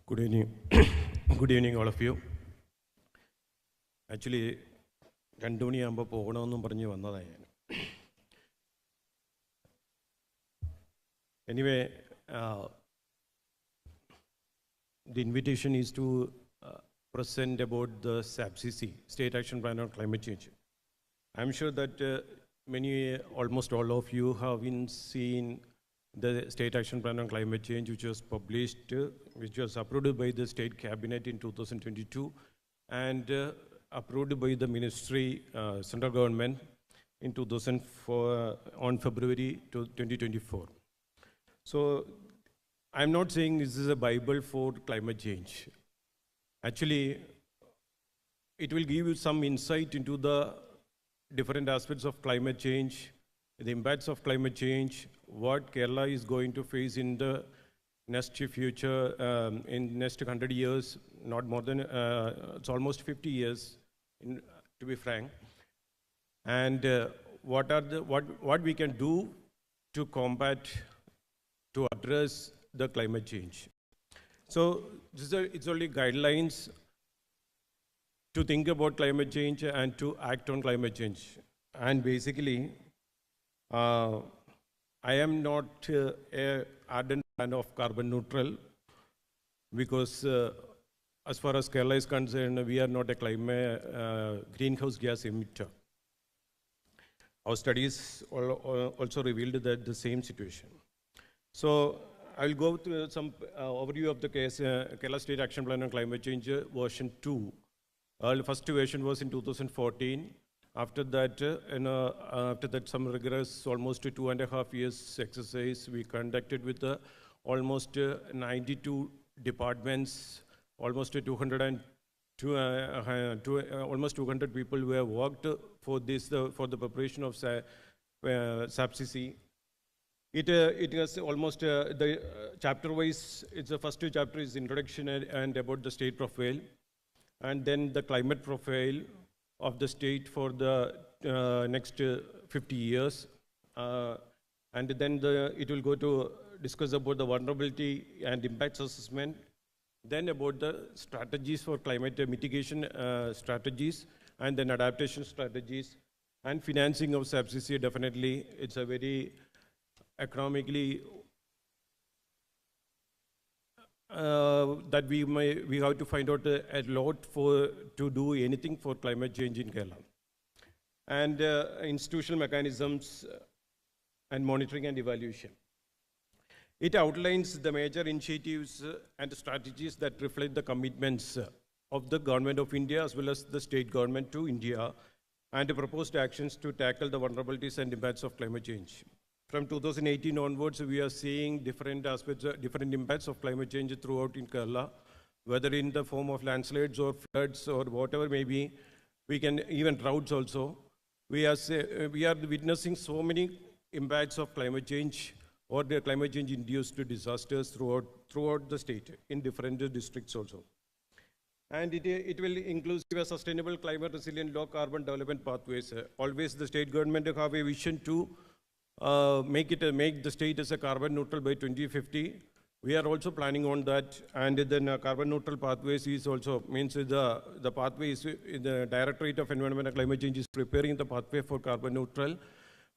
Good evening. Good evening, all of you. Actually, 2 മണിയാകുമ്പോൾ പോകണമെന്നും പറഞ്ഞ് വന്നതാണ് ഞാൻ. Anyway, the invitation is to present about the SAPCC, State Action Plan on Climate Change. I'm sure that almost all of you have been seen the State Action Plan on Climate Change, which was published, which was approved by the State Cabinet in 2022 and approved by the Ministry, Central Government in 2004, on February 2024. So I'm not saying this is a Bible for climate change. Actually, it will give you some insight into the different aspects of climate change, the impacts of climate change, what Kerala is going to face in the next future, in next 100 years, not more than, it's almost 50 years, to be frank. And what we can do to combat, to address the climate change. So it's only guidelines to think about climate change and to act on climate change. And basically, I am not an ardent fan of carbon neutral because as far as Kerala is concerned, we are not a greenhouse gas emitter. Our studies also revealed that the same situation. So I'll go through some overview of the case, Kerala State Action Plan on Climate Change version 2. The first version was in 2014. After that, some rigorous, almost 2.5 years exercise we conducted with almost 92 departments, almost 200 people who have worked for this, for the preparation of SAPCC. It has almost the chapter-wise. It's the first two chapters is introduction and about the state profile, and then the climate profile of the state for the next 50 years, and then it will go to discuss about the vulnerability and impacts assessment, then about the strategies for climate mitigation strategies, and then adaptation strategies, and financing of SAPCC. Definitely, it's a very economically that we have to find out a lot to do anything for climate change in Kerala. And institutional mechanisms and monitoring and evaluation. It outlines the major initiatives and strategies that reflect the commitments of the Government of India as well as the state government to India, and the proposed actions to tackle the vulnerabilities and impacts of climate change. From 2018 onwards, we are seeing different aspects, different impacts of climate change throughout in Kerala, whether in the form of landslides or floods or whatever may be. We can even droughts also. We are witnessing so many impacts of climate change or the climate change induced disasters throughout the state in different districts also. And it will include a sustainable, climate resilient, low carbon development pathways. Always the state government have a vision to make the state as a carbon neutral by 2050. We are also planning on that, and then carbon neutral pathways is also means the pathway is the Directorate of Environment and Climate Change is preparing the pathway for carbon neutral.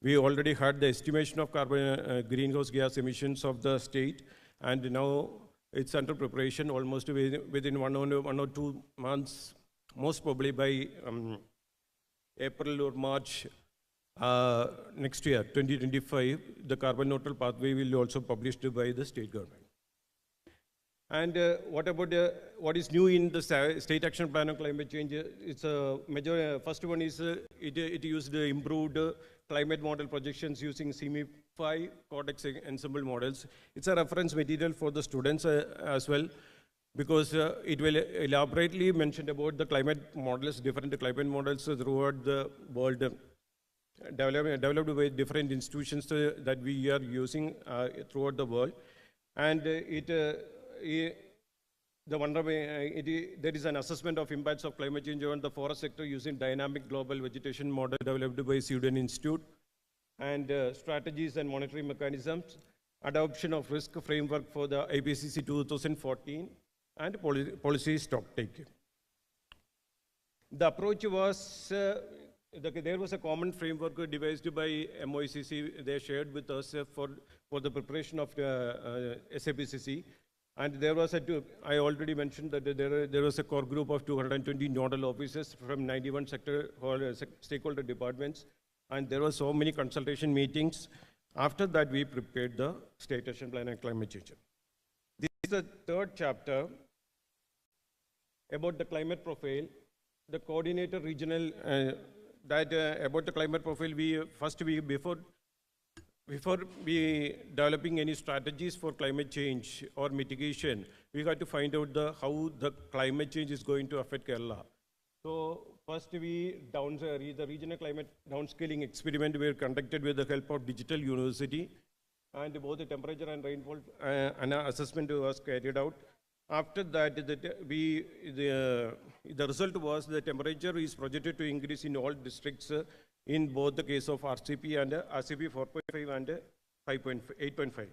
We already had the estimation of carbon greenhouse gas emissions of the state, and now it's under preparation almost within one or 2 months, most probably by April or March next year, 2025, the carbon neutral pathway will also be published by the state government. And what about what is new in the State Action Plan on Climate Change? It's a major, first one is it used improved climate model projections using CME-5 Codex Ensemble models. It's a reference material for the students as well, because it will elaborately mention about the climate models, different climate models throughout the world, developed by different institutions that we are using throughout the world. And there is an assessment of impacts of climate change on the forest sector using dynamic global vegetation model developed by Sweden Institute, and strategies and monitoring mechanisms, adoption of risk framework for the IPCC 2014, and policy stock taking. The approach was, there was a common framework devised by MOICC. They shared with us for the preparation of the SAPCC. And there was I already mentioned that there was a core group of 220 nodal officers from 91 stakeholder departments. And there were so many consultation meetings. After that, we prepared the State Action Plan on Climate Change. This is the third chapter about the climate profile. The coordinator regional, about the climate profile, before we developing any strategies for climate change or mitigation, we got to find out how the climate change is going to affect Kerala. So first the regional climate downscaling experiment were conducted with the help of Digital University, and both the temperature and rainfall assessment was carried out. After that, the result was the temperature is projected to increase in all districts in both the case of RCP and RCP 4.5 and 8.5.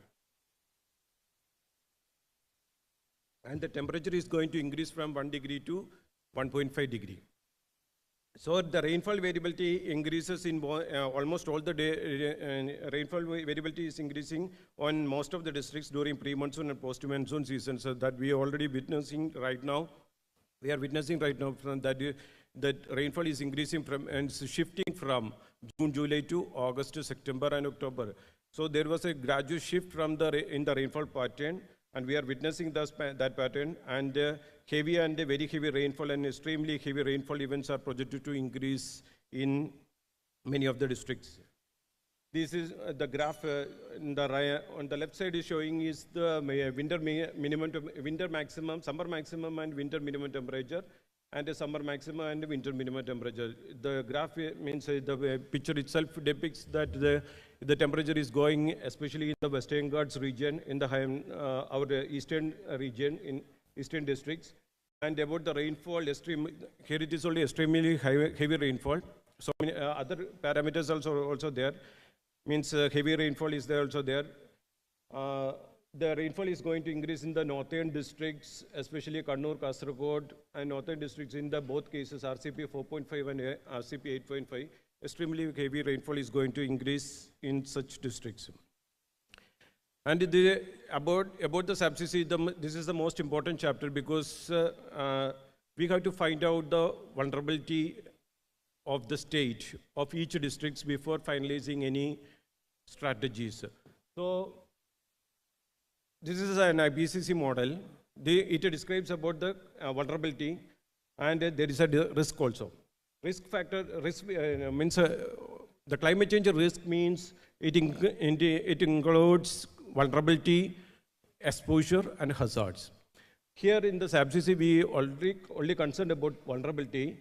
And the temperature is going to increase from 1 degree to 1.5 degree. So the rainfall variability increases in almost all the day. Rainfall variability is increasing on most of the districts during pre-monsoon and post-monsoon season. So that we are already witnessing right now. We are witnessing right now from that rainfall is increasing from and shifting from June, July to August to September and October. So there was a gradual shift from in the rainfall pattern, and we are witnessing that pattern. And heavy and very heavy rainfall and extremely heavy rainfall events are projected to increase in many of the districts. This is the graph on the left side is showing is the winter maximum, summer maximum and winter minimum temperature, and the summer maximum and winter minimum temperature. The graph means the picture itself depicts that the temperature is going, especially in the Western Ghats region, in the our eastern region, in eastern districts. And about the rainfall, here it is only extremely heavy rainfall. So many other parameters also there. Means heavy rainfall is there also there. The rainfall is going to increase in the northern districts, especially Kannur, Kasaragod, and northern districts in the both cases, RCP 4.5 and RCP 8.5. Extremely heavy rainfall is going to increase in such districts. And about the subsistence, this is the most important chapter because we have to find out the vulnerability of the state, of each district before finalizing any strategies. So this is an IPCC model. It describes about the vulnerability, and there is a risk also. Risk factor, means the climate change risk means it includes vulnerability, exposure, and hazards. Here in the SABCC, we only concerned about vulnerability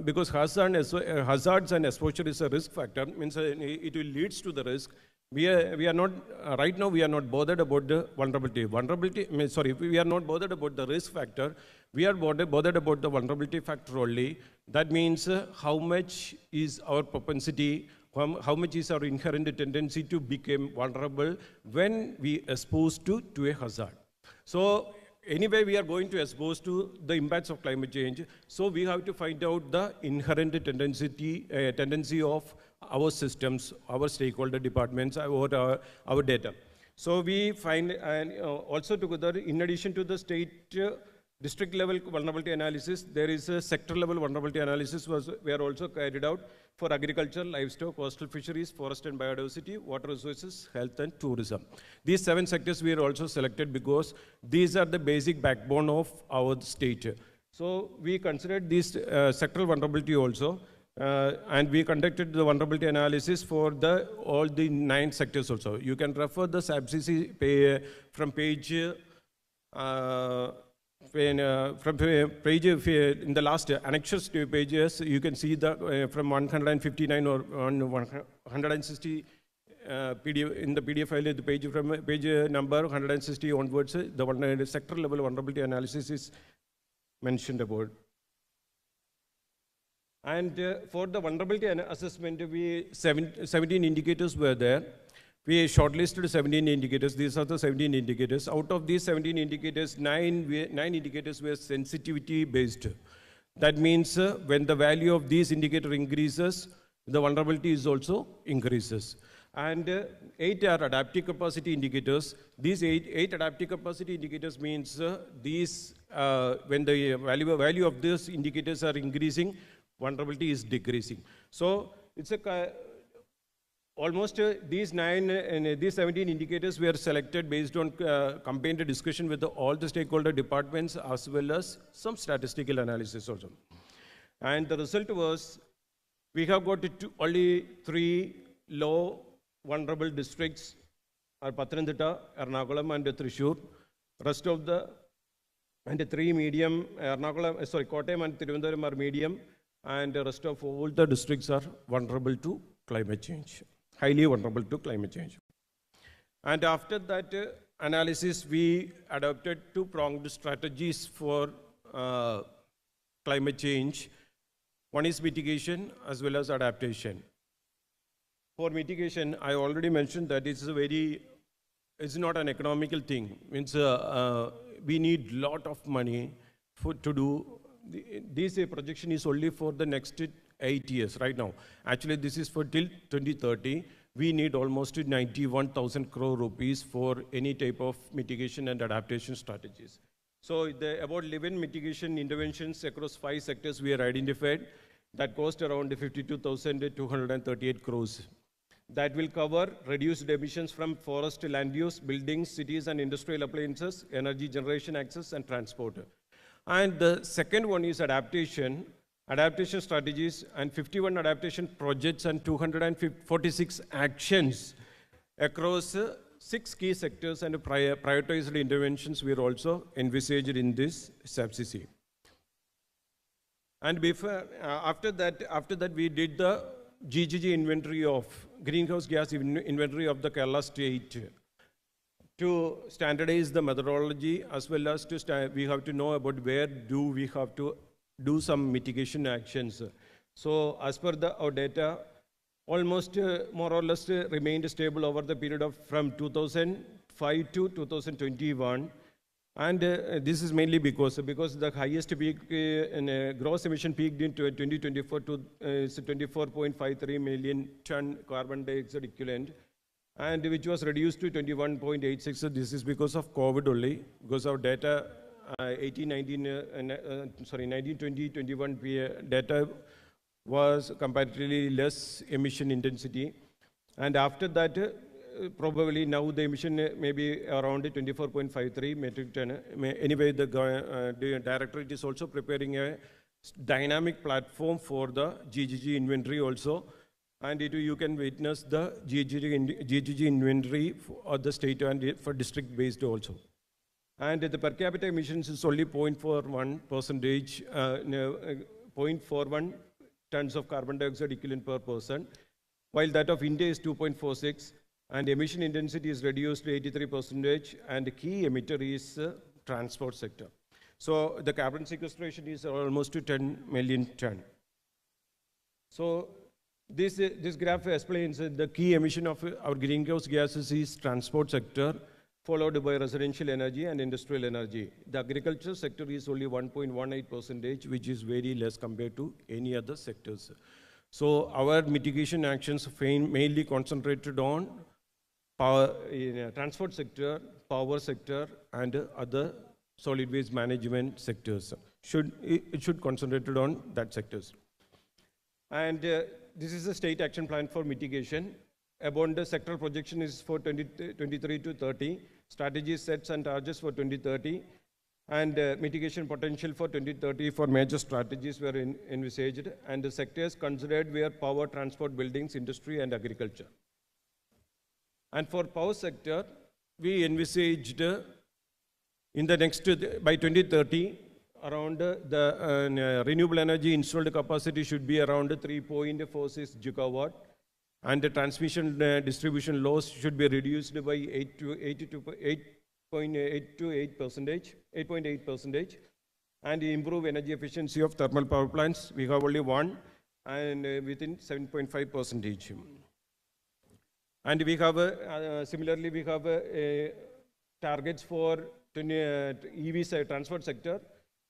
because hazards and exposure is a risk factor, means it will leads to the risk. We are not, right now we are not bothered about the vulnerability. We are not bothered about the risk factor. We are bothered about the vulnerability factor only. That means how much is our propensity, how much is our inherent tendency to become vulnerable when we exposed to a hazard. So anyway, we are going to expose to the impacts of climate change. So we have to find out the inherent tendency of our systems, our stakeholder departments, our data. So we find, and also together, in addition to the state district level vulnerability analysis, there is a sector level vulnerability analysis were also carried out for agriculture, livestock, coastal fisheries, forest and biodiversity, water resources, health and tourism. These 7 sectors were also selected because these are the basic backbone of our state. So we considered this sectoral vulnerability also. And we conducted the vulnerability analysis for all the 9 sectors also. You can refer the SABCC from page in the last annexures to pages. You can see the from 159 or 160 PDF in the PDF file. The page from page number 160 onwards, the sector level vulnerability analysis is mentioned about. And for the vulnerability assessment, 17 indicators were there. We shortlisted 17 indicators. These are the 17 indicators. Out of these 17 indicators, 9 indicators were sensitivity based. That means when the value of these indicators increases, the vulnerability is also increases. And 8 are adaptive capacity indicators. These 8 adaptive capacity indicators means these when the value of these indicators are increasing, vulnerability is decreasing. So it's almost these 9 and these 17 indicators were selected based on combined discussion with all the stakeholder departments as well as some statistical analysis also. And the result was we have got only 3 low vulnerable districts are Pathanamthitta, Ernakulam and Thrissur. Rest of the and 3 medium, Kottayam and Thiruvananthapuram are medium, and the rest of all the districts are vulnerable to climate change, highly vulnerable to climate change. And after that analysis, we adopted 2-pronged strategies for climate change. One is mitigation as well as adaptation. For mitigation, I already mentioned that it's not an economical thing. Means we need lot of money to do. This projection is only for the next 8 years right now. Actually, this is for till 2030. We need almost 91,000 crore rupees for any type of mitigation and adaptation strategies. So about 11 mitigation interventions across 5 sectors we are identified that cost around 52,238 crores. That will cover reduced emissions from forest land use, buildings, cities and industrial appliances, energy generation access and transport. And the second one is adaptation strategies, and 51 adaptation projects and 246 actions across 6 key sectors and prioritized interventions were also envisaged in this SAPCC. And after that we did the GGG inventory of greenhouse gas inventory of the Kerala state to standardize the methodology, as well as we have to know about where do we have to do some mitigation actions. So as per our data, almost more or less remained stable over the period of from 2005 to 2021. And this is mainly because the highest peak in gross emission peaked in 2024 to 24.53 million ton carbon dioxide equivalent, and which was reduced to 21.86. So this is because of COVID only, because our data 19-20-21 data was comparatively less emission intensity. And after that, probably now the emission may be around 24.53 metric ton. Anyway, the directorate is also preparing a dynamic platform for the GGG inventory also. And you can witness the GGG inventory for the state and for district based also. And the per capita emissions is only 0.41 tons of carbon dioxide equivalent per person, while that of India is 2.46, and emission intensity is reduced to 83%, and the key emitter is transport sector. So the carbon sequestration is almost to 10 million ton. So this graph explains the key emission of our greenhouse gases is transport sector, followed by residential energy and industrial energy. The agriculture sector is only 1.18%, which is very less compared to any other sectors. So our mitigation actions mainly concentrated on power, transport sector, power sector, and other solid waste management sectors. It should concentrate on that sectors. And this is a state action plan for mitigation. About the sectoral projection is for 2023 to 30. Strategy sets and targets for 2030. And mitigation potential for 2030 for major strategies were envisaged. And the sectors considered were power, transport, buildings, industry, and agriculture. And for power sector, we envisaged in the next, by 2030, around the renewable energy installed capacity should be around 3.46 gigawatt. And the transmission distribution loss should be reduced by 8.8%, and improve energy efficiency of thermal power plants. We have only one, and within 7.5%. And we have similarly we have targets for EV transport sector.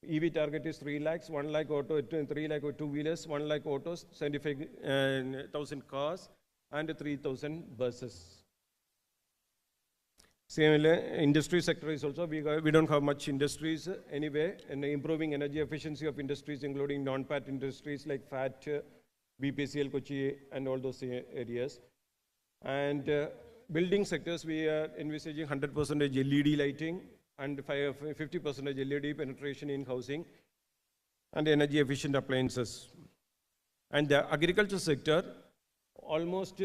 EV target is 3 lakhs, 1 lakh auto, 3 lakh two-wheelers, 1 lakh autos, 75,000 cars, and 3,000 buses. Similarly, industry sector is also, we don't have much industries anyway, and improving energy efficiency of industries, including non-PAT industries like FAT, BPCL, Kochi, and all those areas. And building sectors, we are envisaging 100% LED lighting, and 50% LED penetration in housing, and energy efficient appliances. And the agriculture sector, almost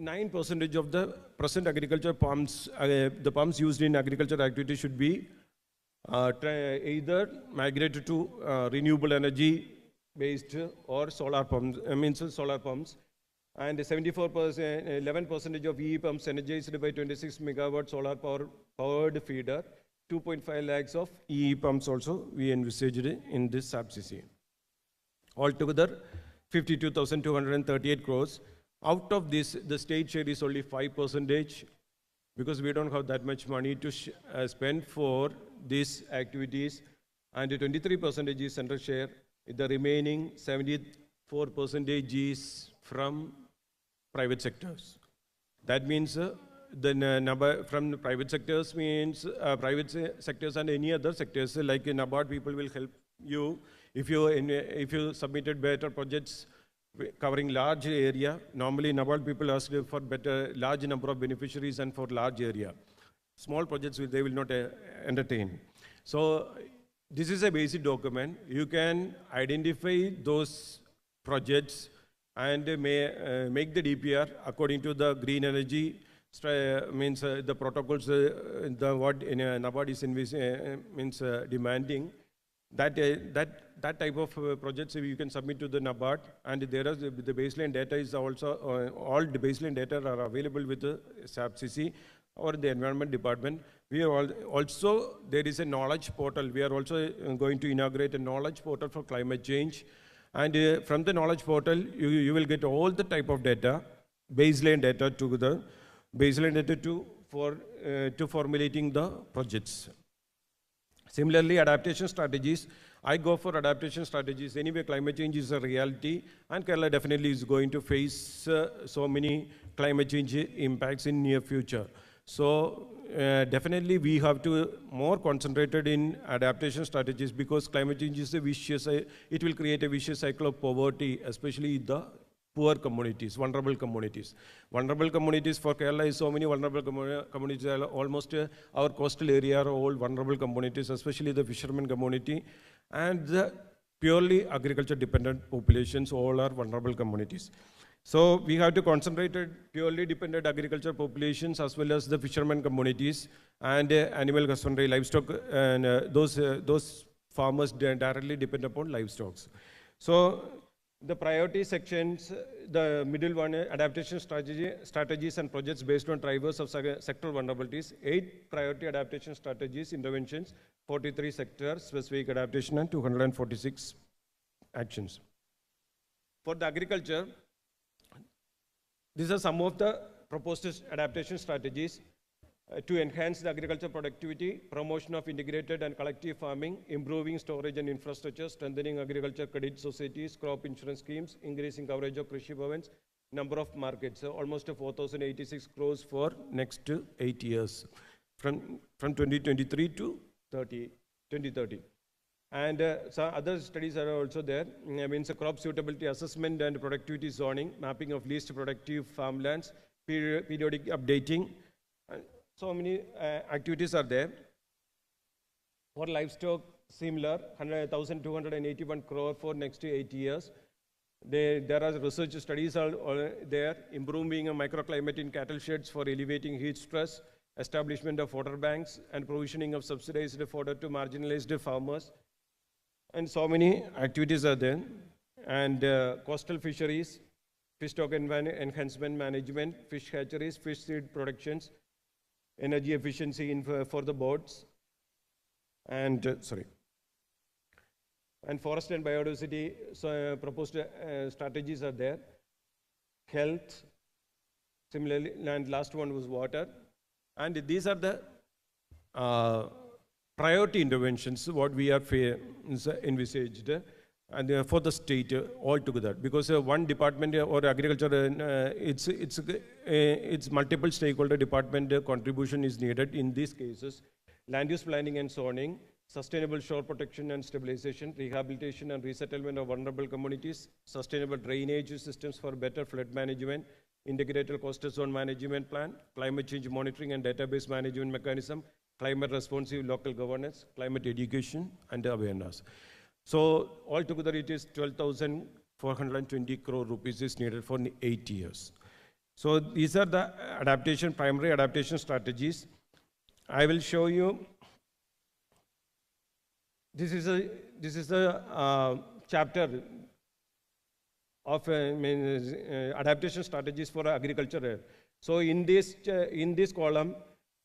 9% of the present agriculture pumps, the pumps used in agriculture activity should be either migrated to renewable energy based or solar pumps, solar pumps. And 11% of EE pumps energized by 26 megawatt solar powered feeder. 2.5 lakhs of EE pumps also we envisaged in this SAPCC. Altogether, 52,238 crores. Out of this, the state share is only 5%, because we don't have that much money to spend for these activities, and 23% is central share. The remaining 74% is from private sectors. That means the number from the private sectors means private sectors and any other sectors, like in NABARD, people will help you if you submitted better projects covering large area. Normally NABARD people ask for better large number of beneficiaries and for large area. Small projects they will not entertain. So this is a basic document. You can identify those projects and make the DPR according to the green energy means the protocols what NABARD is demanding. That type of projects you can submit to the NABARD, and there is the baseline data is also all the baseline data are available with the SAPCC or the Environment Department. We are also there is a knowledge portal. We are also going to inaugurate a knowledge portal for climate change, and from the knowledge portal you will get all the type of data, baseline data to the baseline data to formulating the projects. Similarly, adaptation strategies. I go for adaptation strategies. Anyway, climate change is a reality, and Kerala definitely is going to face so many climate change impacts in near future. So definitely we have to more concentrated in adaptation strategies, because climate change is a vicious, it will create a vicious cycle of poverty, especially the poor communities, vulnerable communities. Vulnerable communities for Kerala is so many vulnerable communities. Almost our coastal area are all vulnerable communities, especially the fishermen community, and the purely agriculture dependent populations all are vulnerable communities. So we have to concentrate purely dependent agriculture populations as well as the fishermen communities and animal husbandry, livestock, and those farmers directly depend upon livestock. So the priority sections, the middle one, adaptation strategies and projects based on drivers of sectoral vulnerabilities, 8 priority adaptation strategies, interventions, 43 sector specific adaptation, and 246 actions. For the agriculture, these are some of the proposed adaptation strategies to enhance the agriculture productivity, promotion of integrated and collective farming, improving storage and infrastructure, strengthening agriculture credit societies, crop insurance schemes, increasing coverage of Krishi Bhavans, number of markets, almost 4,086 crores for next 8 years, from 2023 to 2030. And some other studies are also there. Means crop suitability assessment and productivity zoning, mapping of least productive farmlands, periodic updating. So many activities are there. For livestock, similar, 1,281 crore for next 8 years. There are research studies are there, improving a microclimate in cattle sheds for alleviating heat stress, establishment of fodder banks, and provisioning of subsidized fodder to marginalized farmers. And so many activities are there. And coastal fisheries, fish stock enhancement management, fish hatcheries, fish seed productions, energy efficiency for the boats, and and forest and biodiversity. So proposed strategies are there. Health, similarly, and last one was water. And these are the priority interventions what we are envisaged and for the state altogether, because one department or agriculture, it's multiple stakeholder department contribution is needed in these cases. Land use planning and zoning, sustainable shore protection and stabilization, rehabilitation and resettlement of vulnerable communities, sustainable drainage systems for better flood management, integrated coastal zone management plan, climate change monitoring and database management mechanism, climate responsive local governance, climate education and awareness. So altogether it is 12,420 crore rupees is needed for 8 years. So these are the primary adaptation strategies. I will show you. This is a chapter of adaptation strategies for agriculture. So in this column,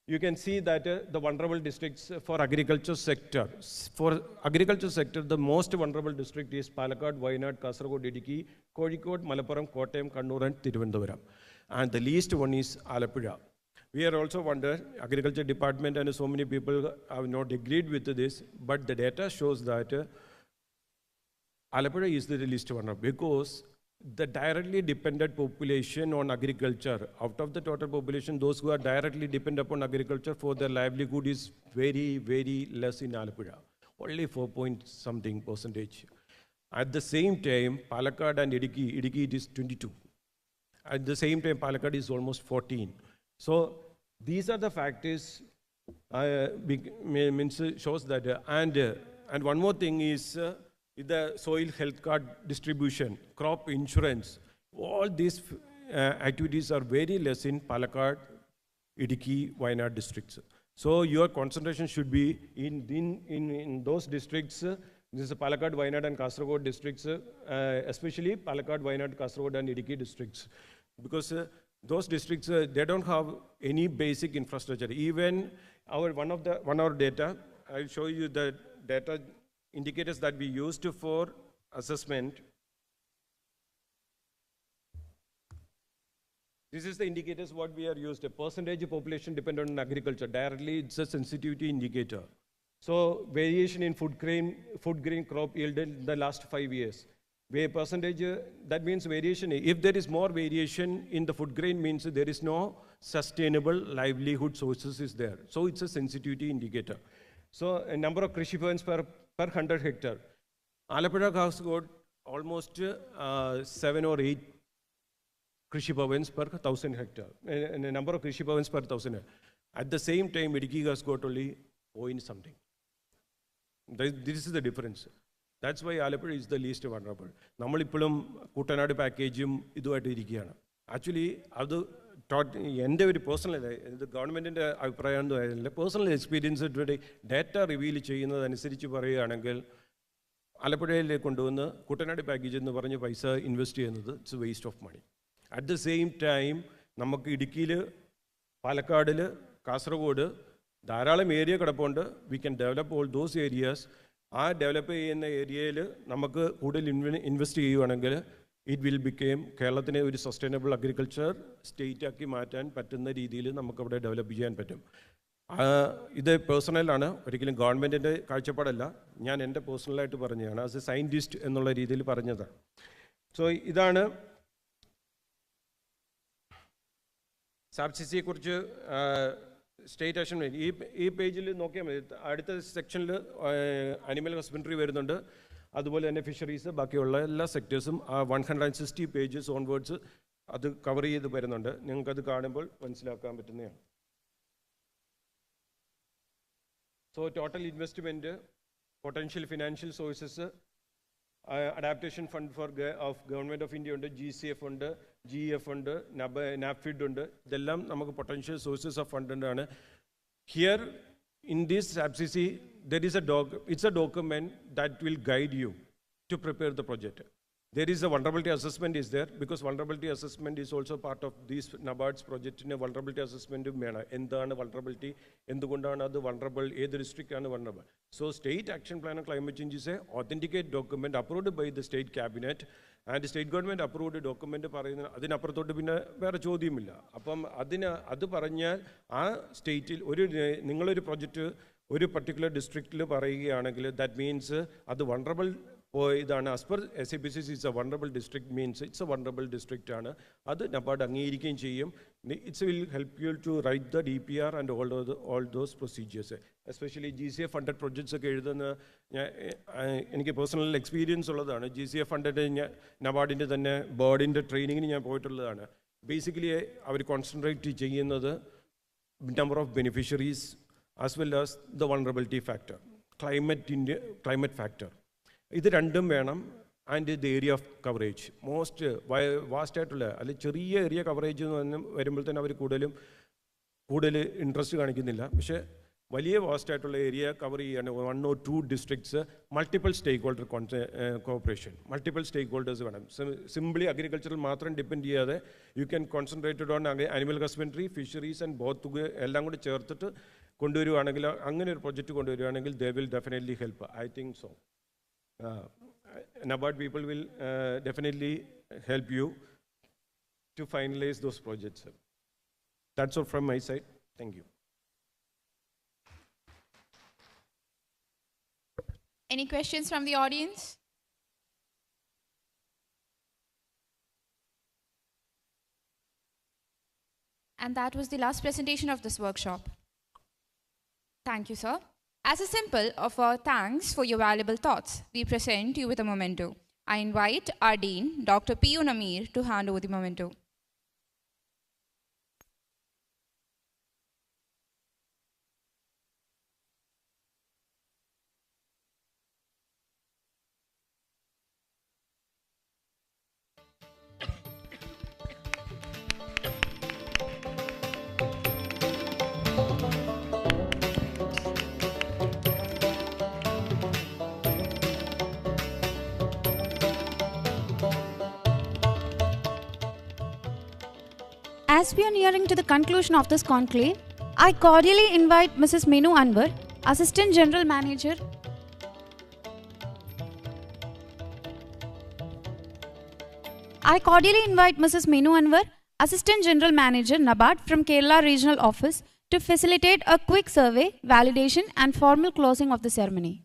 you can see that the vulnerable districts for agriculture sector. For agriculture sector, the most vulnerable district is Palakkad, Wayanad, Kasaragod, Idukki, Kozhikode, Malappuram, Kottayam, Kannur and Thiruvananthapuram. And the least one is Alappuzha. We are also wonder, agriculture department and so many people have not agreed with this, but the data shows that Alappuzha is the least one because the directly dependent population on agriculture, out of the total population, those who are directly dependent upon agriculture for their livelihood is very, very less in Alappuzha. Only 4-point-something percentage. At the same time, Palakkad and Idukki it is 22. At the same time, Palakkad is almost 14. So these are the factors shows that. And one more thing is the soil health card distribution, crop insurance. All these activities are very less in Palakkad, Idukki, Wayanad districts. So your concentration should be in those districts. This is Palakkad, Wayanad and Kasaragod districts, especially Palakkad, Wayanad, Kasaragod and Idukki districts. Because those districts, they don't have any basic infrastructure. Even one of our data, I'll show you the data indicators that we used for assessment. This is the indicators what we are used. A percentage of population dependent on agriculture. Directly, it's a sensitivity indicator. So variation in food grain crop yield in the last 5 years. Percentage, that means variation. If there is more variation in the food grain, means there is no sustainable livelihood sources is there. So it's a sensitivity indicator. So a number of Krishi Bhavans per 100 hectare. Alappuzha has got almost 7 or 8 Krishi Bhavans per 1,000 hectare. And a number of Krishi Bhavans per 1,000. At the same time, Idukki has got only point something. This is the difference. That's why Alappuzha is the least vulnerable. We have a package. Actually, the personal, the government personal experience data reveal Alappuzha package invest it's a waste of money. At the same time, we Idukki, Palakkad, Kasaragod, ധാരാളം area കിടപ്പുണ്ട്. We can develop all those areas. Develop ചെയ്യുന്ന ഏരിയയിൽ നമുക്ക് കൂടുതൽ invest ചെയ്യുകയാണെങ്കിൽ it will become കേരളത്തിനെ ഒരു sustainable agriculture state ആക്കി മാറ്റാൻ പറ്റുന്ന രീതിയിൽ നമുക്കവിടെ ഡെവലപ്പ് ചെയ്യാൻ പറ്റും. ഇത് പേഴ്സണലാണ്, ഒരിക്കലും ഗവൺമെൻറ്റിൻ്റെ കാഴ്ചപ്പാടല്ല. ഞാൻ എൻ്റെ പേഴ്സണലായിട്ട് പറഞ്ഞതാണ്, ആസ് എ സയൻറ്റിസ്റ്റ് എന്നുള്ള രീതിയിൽ പറഞ്ഞതാണ്. സോ ഇതാണ് സാബ്സിസിയെക്കുറിച്ച് സ്റ്റേറ്റ് ആക്ഷൻ. ഈ പേജിൽ നോക്കിയാൽ മതി. അടുത്ത സെക്ഷനിൽ അനിമൽ ഹസ്ബൻഡറി വരുന്നുണ്ട്, അതുപോലെ തന്നെ ഫിഷറീസ്, ബാക്കിയുള്ള എല്ലാ സെക്ടേഴ്സും 160 പേജസ് ഓൺവേർഡ്സ് അത് കവർ ചെയ്ത് വരുന്നുണ്ട്. നിങ്ങൾക്കത് കാണുമ്പോൾ മനസ്സിലാക്കാൻ പറ്റുന്നതാണ്. So total investment, potential financial sources, adaptation fund of government of India ഉണ്ട്, GCF ഉണ്ട്, GEF ഉണ്ട്, NAPFID ഉണ്ട്. ഇതെല്ലാം നമുക്ക് പൊട്ടൻഷ്യൽ സോഴ്സസ് ഓഫ് ഫണ്ട് ആണ്. Here in this SABCC, there is it's a document that will guide you to prepare the project. There is a vulnerability assessment is there, because vulnerability assessment is also part of this NABARD's project. In a vulnerability assessment, എന്താണ് vulnerability, എന്തുകൊണ്ടാണ് അത് vulnerable, ഏത് district ആണ് vulnerable. So state action plan on climate change is a authenticate document approved by the state cabinet, and state government approved document പറയുന്ന അതിനപ്പുറത്തോട്ട് പിന്നെ വേറെ ചോദ്യമില്ല. അപ്പം അത് പറഞ്ഞാൽ ആ സ്റ്റേറ്റിൽ നിങ്ങളൊരു പ്രൊജക്റ്റ് ഒരു പർട്ടിക്കുലർ ഡിസ്ട്രിക്റ്റിൽ പറയുകയാണെങ്കിൽ ദാറ്റ് മീൻസ് അത് വണ്ടറബിൾ ഇതാണ്. As per SABCC it's a vulnerable district means it's a vulnerable district ആണ്. അത് NABARD അംഗീകരിക്കുകയും ചെയ്യും. It's will help you to write the DPR and all those procedures. Especially GCF funded projects ഒക്കെ എഴുതുന്ന എനിക്ക് personal experience ഉള്ളതാണ്. GCF funded NABARDിൻ്റെ തന്നെ ബോർഡിൻ്റെ ട്രെയിനിങ്ങിന് ഞാൻ പോയിട്ടുള്ളതാണ്. ബേസിക്കലി അവർ കോൺസെൻട്രേറ്റ് ചെയ്യുന്നത് number of beneficiaries as well as the vulnerability factor, climate factor. ഇത് രണ്ടും വേണം. And the area of coverage most vast ആയിട്ടുള്ള അല്ലെങ്കിൽ ചെറിയ ഏരിയ കവറേജ് എന്ന് വരുമ്പോൾ തന്നെ അവർ കൂടുതൽ ഇൻട്രസ്റ്റ് കാണിക്കുന്നില്ല. പക്ഷേ വലിയ വാസ്റ്റ് ആയിട്ടുള്ള ഏരിയ കവർ ചെയ്യാണ് 1 or 2 districts. Multiple stakeholder cooperation, multiple stakeholders വേണം. സിംപ്ലി അഗ്രികൾച്ചറിൽ മാത്രം ഡിപ്പെൻഡ് ചെയ്യാതെ you can concentrated on animal husbandry, fisheries and both എല്ലാം കൂടി ചേർത്തിട്ട് കൊണ്ടുവരുവാണെങ്കിൽ, അങ്ങനെ ഒരു പ്രൊജക്റ്റ് കൊണ്ടുവരുവാണെങ്കിൽ they will definitely help. I think so. NABARD people will definitely help you to finalize those projects. That's all from my side. Thank you. Any questions from the audience? And that was the last presentation of this workshop. Thank you, sir. As a symbol of our thanks for your valuable thoughts, we present you with a memento. I invite our Dean, Dr. P.U. Namir, to hand over the memento. As we are nearing to the conclusion of this conclave, I cordially invite Mrs. Minu Anwar, Assistant General Manager. I cordially invite Mrs. Minu Anwar, Assistant General Manager, NABARD from Kerala Regional Office, to facilitate a quick survey, validation and formal closing of the ceremony.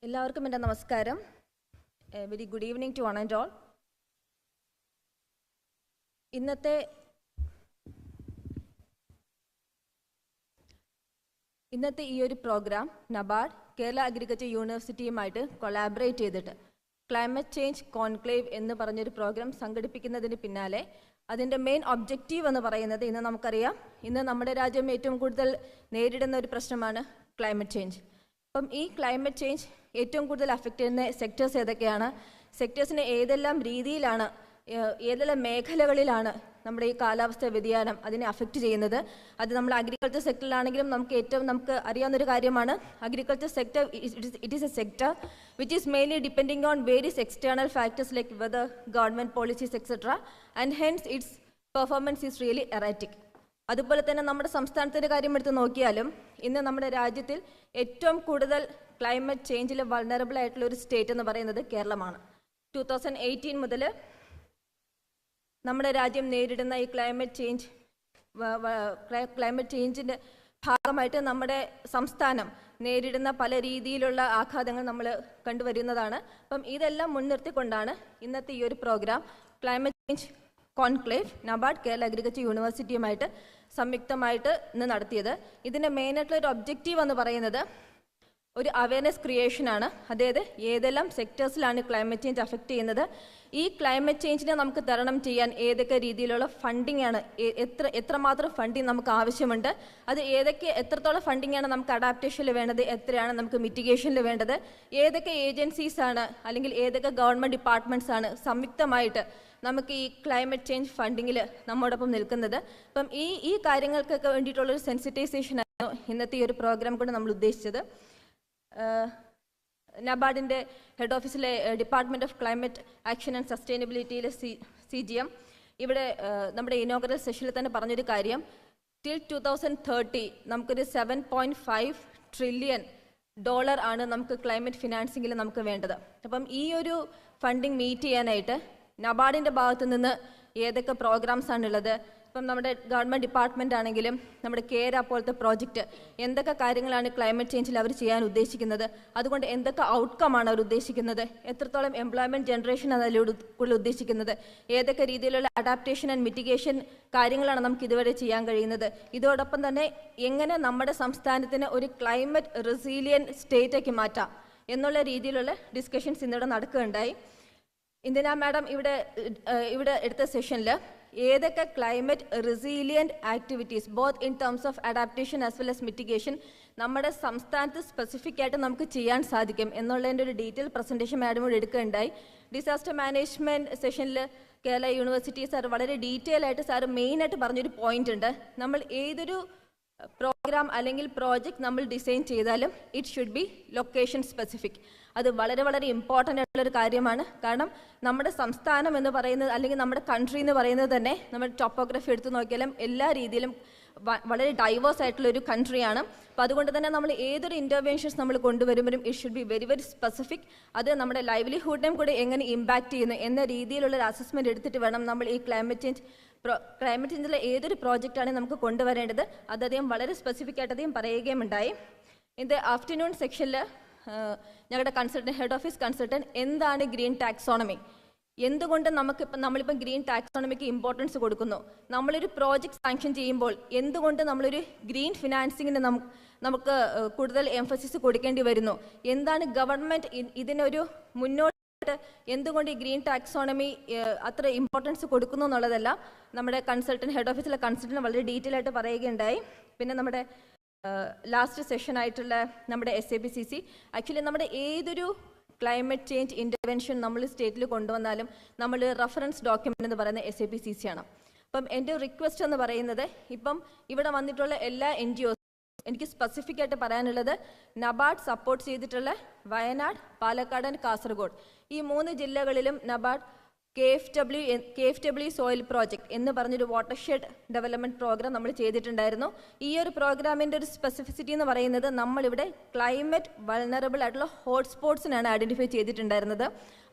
എല്ലാവർക്കും എൻ്റെ നമസ്കാരം. Very good evening to one and all. ഇന്നത്തെ ഈ ഒരു programme NABARD Kerala agriculture യൂണിവേഴ്സിറ്റിയുമായിട്ട് collaborate ചെയ്തിട്ട് climate change conclave എന്ന് പറഞ്ഞൊരു പ്രോഗ്രാം സംഘടിപ്പിക്കുന്നതിന് പിന്നാലെ അതിൻ്റെ മെയിൻ ഒബ്ജക്റ്റീവ് എന്ന് പറയുന്നത്, ഇന്ന് നമുക്കറിയാം, ഇന്ന് നമ്മുടെ രാജ്യം ഏറ്റവും കൂടുതൽ നേരിടുന്ന ഒരു പ്രശ്നമാണ് ക്ലൈമറ്റ് ചേഞ്ച്. അപ്പം ഈ ക്ലൈമറ്റ് ചേഞ്ച് ഏറ്റവും കൂടുതൽ അഫക്റ്റ് ചെയ്യുന്ന സെക്ടേഴ്സ് ഏതൊക്കെയാണ്, സെക്ടേഴ്സിനെ ഏതെല്ലാം രീതിയിലാണ്, ഏതെല്ലാം മേഖലകളിലാണ് നമ്മുടെ ഈ കാലാവസ്ഥ വ്യതിയാനം അതിനെ അഫക്റ്റ് ചെയ്യുന്നത്. അത് നമ്മൾ അഗ്രികൾച്ചർ സെക്ടറിലാണെങ്കിലും നമുക്ക് അറിയാവുന്നൊരു കാര്യമാണ്. Agriculture sector it is a sector which is mainly depending on various external factors like weather government policies etcetera, and hence its performance is really erratic. അതുപോലെ തന്നെ നമ്മുടെ സംസ്ഥാനത്തിൻ്റെ കാര്യം എടുത്ത് നോക്കിയാലും ഇന്ന് നമ്മുടെ രാജ്യത്തിൽ ഏറ്റവും കൂടുതൽ ക്ലൈമറ്റ് ചേഞ്ചിൽ വൾണറബിൾ ആയിട്ടുള്ള ഒരു സ്റ്റേറ്റ് എന്ന് പറയുന്നത് കേരളമാണ്. 2018 മുതൽ നമ്മുടെ രാജ്യം നേരിടുന്ന ഈ ക്ലൈമറ്റ് ചേഞ്ചിൻ്റെ ഭാഗമായിട്ട് നമ്മുടെ സംസ്ഥാനം നേരിടുന്ന പല രീതിയിലുള്ള ആഘാതങ്ങൾ നമ്മൾ കണ്ടുവരുന്നതാണ്. അപ്പം ഇതെല്ലാം മുൻനിർത്തിക്കൊണ്ടാണ് ഇന്നത്തെ ഈ ഒരു programme climate change conclave NABARD Kerala agriculture യൂണിവേഴ്സിറ്റിയുമായിട്ട് സംയുക്തമായിട്ട് ഇന്ന് നടത്തിയത്. ഇതിൻ്റെ മെയിനായിട്ടുള്ള ഒരു ഒബ്ജക്റ്റീവ് എന്ന് പറയുന്നത് ഒരു അവയർനെസ് ക്രിയേഷനാണ്. അതായത് ഏതെല്ലാം സെക്ടേഴ്സിലാണ് ക്ലൈമറ്റ് ചേഞ്ച് അഫക്റ്റ് ചെയ്യുന്നത്, ഈ ക്ലൈമറ്റ് ചേഞ്ചിനെ നമുക്ക് തരണം ചെയ്യാൻ ഏതൊക്കെ രീതിയിലുള്ള ഫണ്ടിങ് ആണ്, എത്രമാത്രം ഫണ്ടിങ് നമുക്ക് ആവശ്യമുണ്ട്, അത് എത്രത്തോളം ഫണ്ടിങ് ആണ് നമുക്ക് അഡാപ്റ്റേഷനിൽ വേണ്ടത്, എത്രയാണ് നമുക്ക് മിറ്റിഗേഷനിൽ വേണ്ടത്, ഏതൊക്കെ ഏജൻസീസാണ് അല്ലെങ്കിൽ ഏതൊക്കെ ഗവൺമെൻറ് ഡിപ്പാർട്ട്മെൻറ്റ്സ് ആണ് സംയുക്തമായിട്ട് നമുക്ക് ഈ ക്ലൈമറ്റ് ചേഞ്ച് ഫണ്ടിങ്ങിൽ നമ്മോടൊപ്പം നിൽക്കുന്നത്. അപ്പം ഈ കാര്യങ്ങൾക്കൊക്കെ വേണ്ടിയിട്ടുള്ളൊരു സെൻസിറ്റൈസേഷനാണ് ഇന്നത്തെ ഈ ഒരു പ്രോഗ്രാം കൊണ്ട് നമ്മൾ ഉദ്ദേശിച്ചത്. നബാർഡിൻ്റെ ഹെഡ് ഓഫീസിലെ department of climate action and സസ്റ്റൈനബിലിറ്റിയിലെ CGM ഇവിടെ നമ്മുടെ ഇനോഗ്രൽ സെഷനിൽ തന്നെ പറഞ്ഞൊരു കാര്യം, ടിൽ 2030 നമുക്കൊരു $7.5 ട്രില്യൺ ആണ് നമുക്ക് ക്ലൈമറ്റ് ഫിനാൻസിങ്ങിൽ നമുക്ക് വേണ്ടത്. അപ്പം ഈ ഒരു ഫണ്ടിങ് മീറ്റ് ചെയ്യാനായിട്ട് നബാർഡിൻ്റെ ഭാഗത്തു നിന്ന് ഏതൊക്കെ പ്രോഗ്രാംസ് ആണുള്ളത്, ഇപ്പം നമ്മുടെ ഗവൺമെൻറ് ഡിപ്പാർട്ട്മെൻ്റ് ആണെങ്കിലും നമ്മുടെ കേര പോലത്തെ പ്രോജക്റ്റ് എന്തൊക്കെ കാര്യങ്ങളാണ് ക്ലൈമറ്റ് ചേഞ്ചിൽ അവർ ചെയ്യാൻ ഉദ്ദേശിക്കുന്നത്, അതുകൊണ്ട് എന്തൊക്കെ ഔട്ട്കമാണ് അവർ ഉദ്ദേശിക്കുന്നത്, എത്രത്തോളം എംപ്ലോയ്മെൻറ്റ് ജനറേഷൻ അതിലൂടെ ഉദ്ദേശിക്കുന്നത്, ഏതൊക്കെ രീതിയിലുള്ള അഡാപ്റ്റേഷൻ ആൻഡ് മിറ്റിഗേഷൻ കാര്യങ്ങളാണ് നമുക്ക് ഇതുവരെ ചെയ്യാൻ കഴിയുന്നത്, ഇതോടൊപ്പം തന്നെ എങ്ങനെ നമ്മുടെ സംസ്ഥാനത്തിന് ഒരു ക്ലൈമറ്റ് റെസിലിയൻ സ്റ്റേറ്റാക്കി മാറ്റാം എന്നുള്ള രീതിയിലുള്ള ഡിസ്കഷൻസ് ഇന്നിവിടെ നടക്കുകയുണ്ടായി. ഇന്ദിന മാഡം ഇവിടെ എടുത്ത സെഷനിൽ ഏതൊക്കെ climate resilient activities both in terms of adaptation as well as mitigation നമ്മുടെ സംസ്ഥാനത്ത് സ്പെസിഫിക് ആയിട്ട് നമുക്ക് ചെയ്യാൻ സാധിക്കും എന്നുള്ളതിൻ്റെ ഒരു ഡീറ്റെയിൽ പ്രസൻറ്റേഷൻ മാഡമോട് എടുക്കുകയുണ്ടായി. ഡിസാസ്റ്റർ മാനേജ്മെൻറ്റ് സെഷനിൽ കേരള യൂണിവേഴ്സിറ്റി സാർ വളരെ ഡീറ്റെയിൽ ആയിട്ട് സാർ മെയിനായിട്ട് പറഞ്ഞൊരു പോയിന്റ് ഉണ്ട്, നമ്മൾ ഏതൊരു പ്രോഗ്രാം അല്ലെങ്കിൽ പ്രോജക്റ്റ് നമ്മൾ ഡിസൈൻ ചെയ്താലും it should B location specific. അത് വളരെ വളരെ ഇമ്പോർട്ടൻ്റ് ആയിട്ടുള്ളൊരു കാര്യമാണ്. കാരണം നമ്മുടെ സംസ്ഥാനം എന്ന് പറയുന്നത് അല്ലെങ്കിൽ നമ്മുടെ കൺട്രി എന്ന് പറയുന്നത് തന്നെ നമ്മുടെ ടോപ്പോഗ്രഫി എടുത്ത് നോക്കിയാലും എല്ലാ രീതിയിലും വളരെ ഡൈവേഴ്സ് ആയിട്ടുള്ളൊരു കൺട്രിയാണ്. അപ്പോൾ അതുകൊണ്ട് തന്നെ നമ്മൾ ഏതൊരു ഇൻ്റർവെൻഷൻസ് നമ്മൾ കൊണ്ടുവരുമ്പോഴും it should be very very specific. അത് നമ്മുടെ ലൈവ്ലിഹുഡിനെയും കൂടെ എങ്ങനെ ഇമ്പാക്റ്റ് ചെയ്യുന്നു എന്ന രീതിയിലുള്ളൊരു അസസ്മെൻറ്റ് എടുത്തിട്ട് വേണം നമ്മൾ ഈ ക്ലൈമറ്റ് ചേഞ്ചിലെ ഏതൊരു പ്രോജക്റ്റാണെങ്കിൽ നമുക്ക് കൊണ്ടുവരേണ്ടത്. അത് അദ്ദേഹം വളരെ സ്പെസിഫിക് ആയിട്ട് അദ്ദേഹം പറയുകയുമുണ്ടായി. ഇൻ ദ ആഫ്റ്റർനൂൺ സെക്ഷനിൽ ഞങ്ങളുടെ കൺസൾട്ടൻറ്റ് ഹെഡ് ഓഫീസ് കൺസൾട്ടൻറ്റ് എന്താണ് ഗ്രീൻ ടാക്സോണമി, എന്തുകൊണ്ട് നമ്മളിപ്പം ഗ്രീൻ ടാക്സോണമിക്ക് ഇമ്പോർട്ടൻസ് കൊടുക്കുന്നു, നമ്മളൊരു പ്രോജക്റ്റ് സാങ്ഷൻ ചെയ്യുമ്പോൾ എന്തുകൊണ്ട് നമ്മളൊരു ഗ്രീൻ ഫിനാൻസിങ്ങിന് നമുക്ക് കൂടുതൽ എംഫസിസ് കൊടുക്കേണ്ടി വരുന്നു, എന്താണ് ഗവൺമെൻറ് ഇതിനൊരു മുന്നോട്ട് എന്തുകൊണ്ട് ഈ ഗ്രീൻ ടാക്സോണമി അത്ര ഇമ്പോർട്ടൻസ് കൊടുക്കുന്നു എന്നുള്ളതെല്ലാം നമ്മുടെ ഹെഡ് ഓഫീസിലെ കൺസൾട്ടൻറ്റ് വളരെ ഡീറ്റെയിൽ ആയിട്ട് പറയുകയുണ്ടായി. പിന്നെ നമ്മുടെ ലാസ്റ്റ് സെഷനായിട്ടുള്ള നമ്മുടെ SAPCC ആക്ച്വലി നമ്മുടെ ഏതൊരു ക്ലൈമറ്റ് ചേഞ്ച് ഇൻ്റർവെൻഷൻ നമ്മൾ സ്റ്റേറ്റിൽ കൊണ്ടുവന്നാലും നമ്മൾ റെഫറൻസ് ഡോക്യുമെൻ്റ് എന്ന് പറയുന്നത് SAPCC ആണ്. അപ്പം എൻ്റെ റിക്വസ്റ്റ് എന്ന് പറയുന്നത് ഇപ്പം ഇവിടെ വന്നിട്ടുള്ള എല്ലാ NGOs എനിക്ക് സ്പെസിഫിക് ആയിട്ട് പറയാനുള്ളത് നബാർഡ് സപ്പോർട്ട് ചെയ്തിട്ടുള്ള വയനാട്, പാലക്കാട് ആൻഡ് കാസർഗോഡ് ഈ 3 ജില്ലകളിലും നബാർഡ് KFW സോയിൽ പ്രോജക്റ്റ് എന്ന് പറഞ്ഞൊരു വാട്ടർഷെഡ് ഡെവലപ്മെൻറ്റ് പ്രോഗ്രാം നമ്മൾ ചെയ്തിട്ടുണ്ടായിരുന്നു. ഈ ഒരു പ്രോഗ്രാമിൻ്റെ ഒരു സ്പെസിഫിസിറ്റി എന്ന് പറയുന്നത് നമ്മളിവിടെ ക്ലൈമറ്റ് വൾനറബിൾ ആയിട്ടുള്ള ഹോട്ട്സ്പോട്ട്സിനാണ് ഐഡൻറ്റിഫൈ ചെയ്തിട്ടുണ്ടായിരുന്നത്.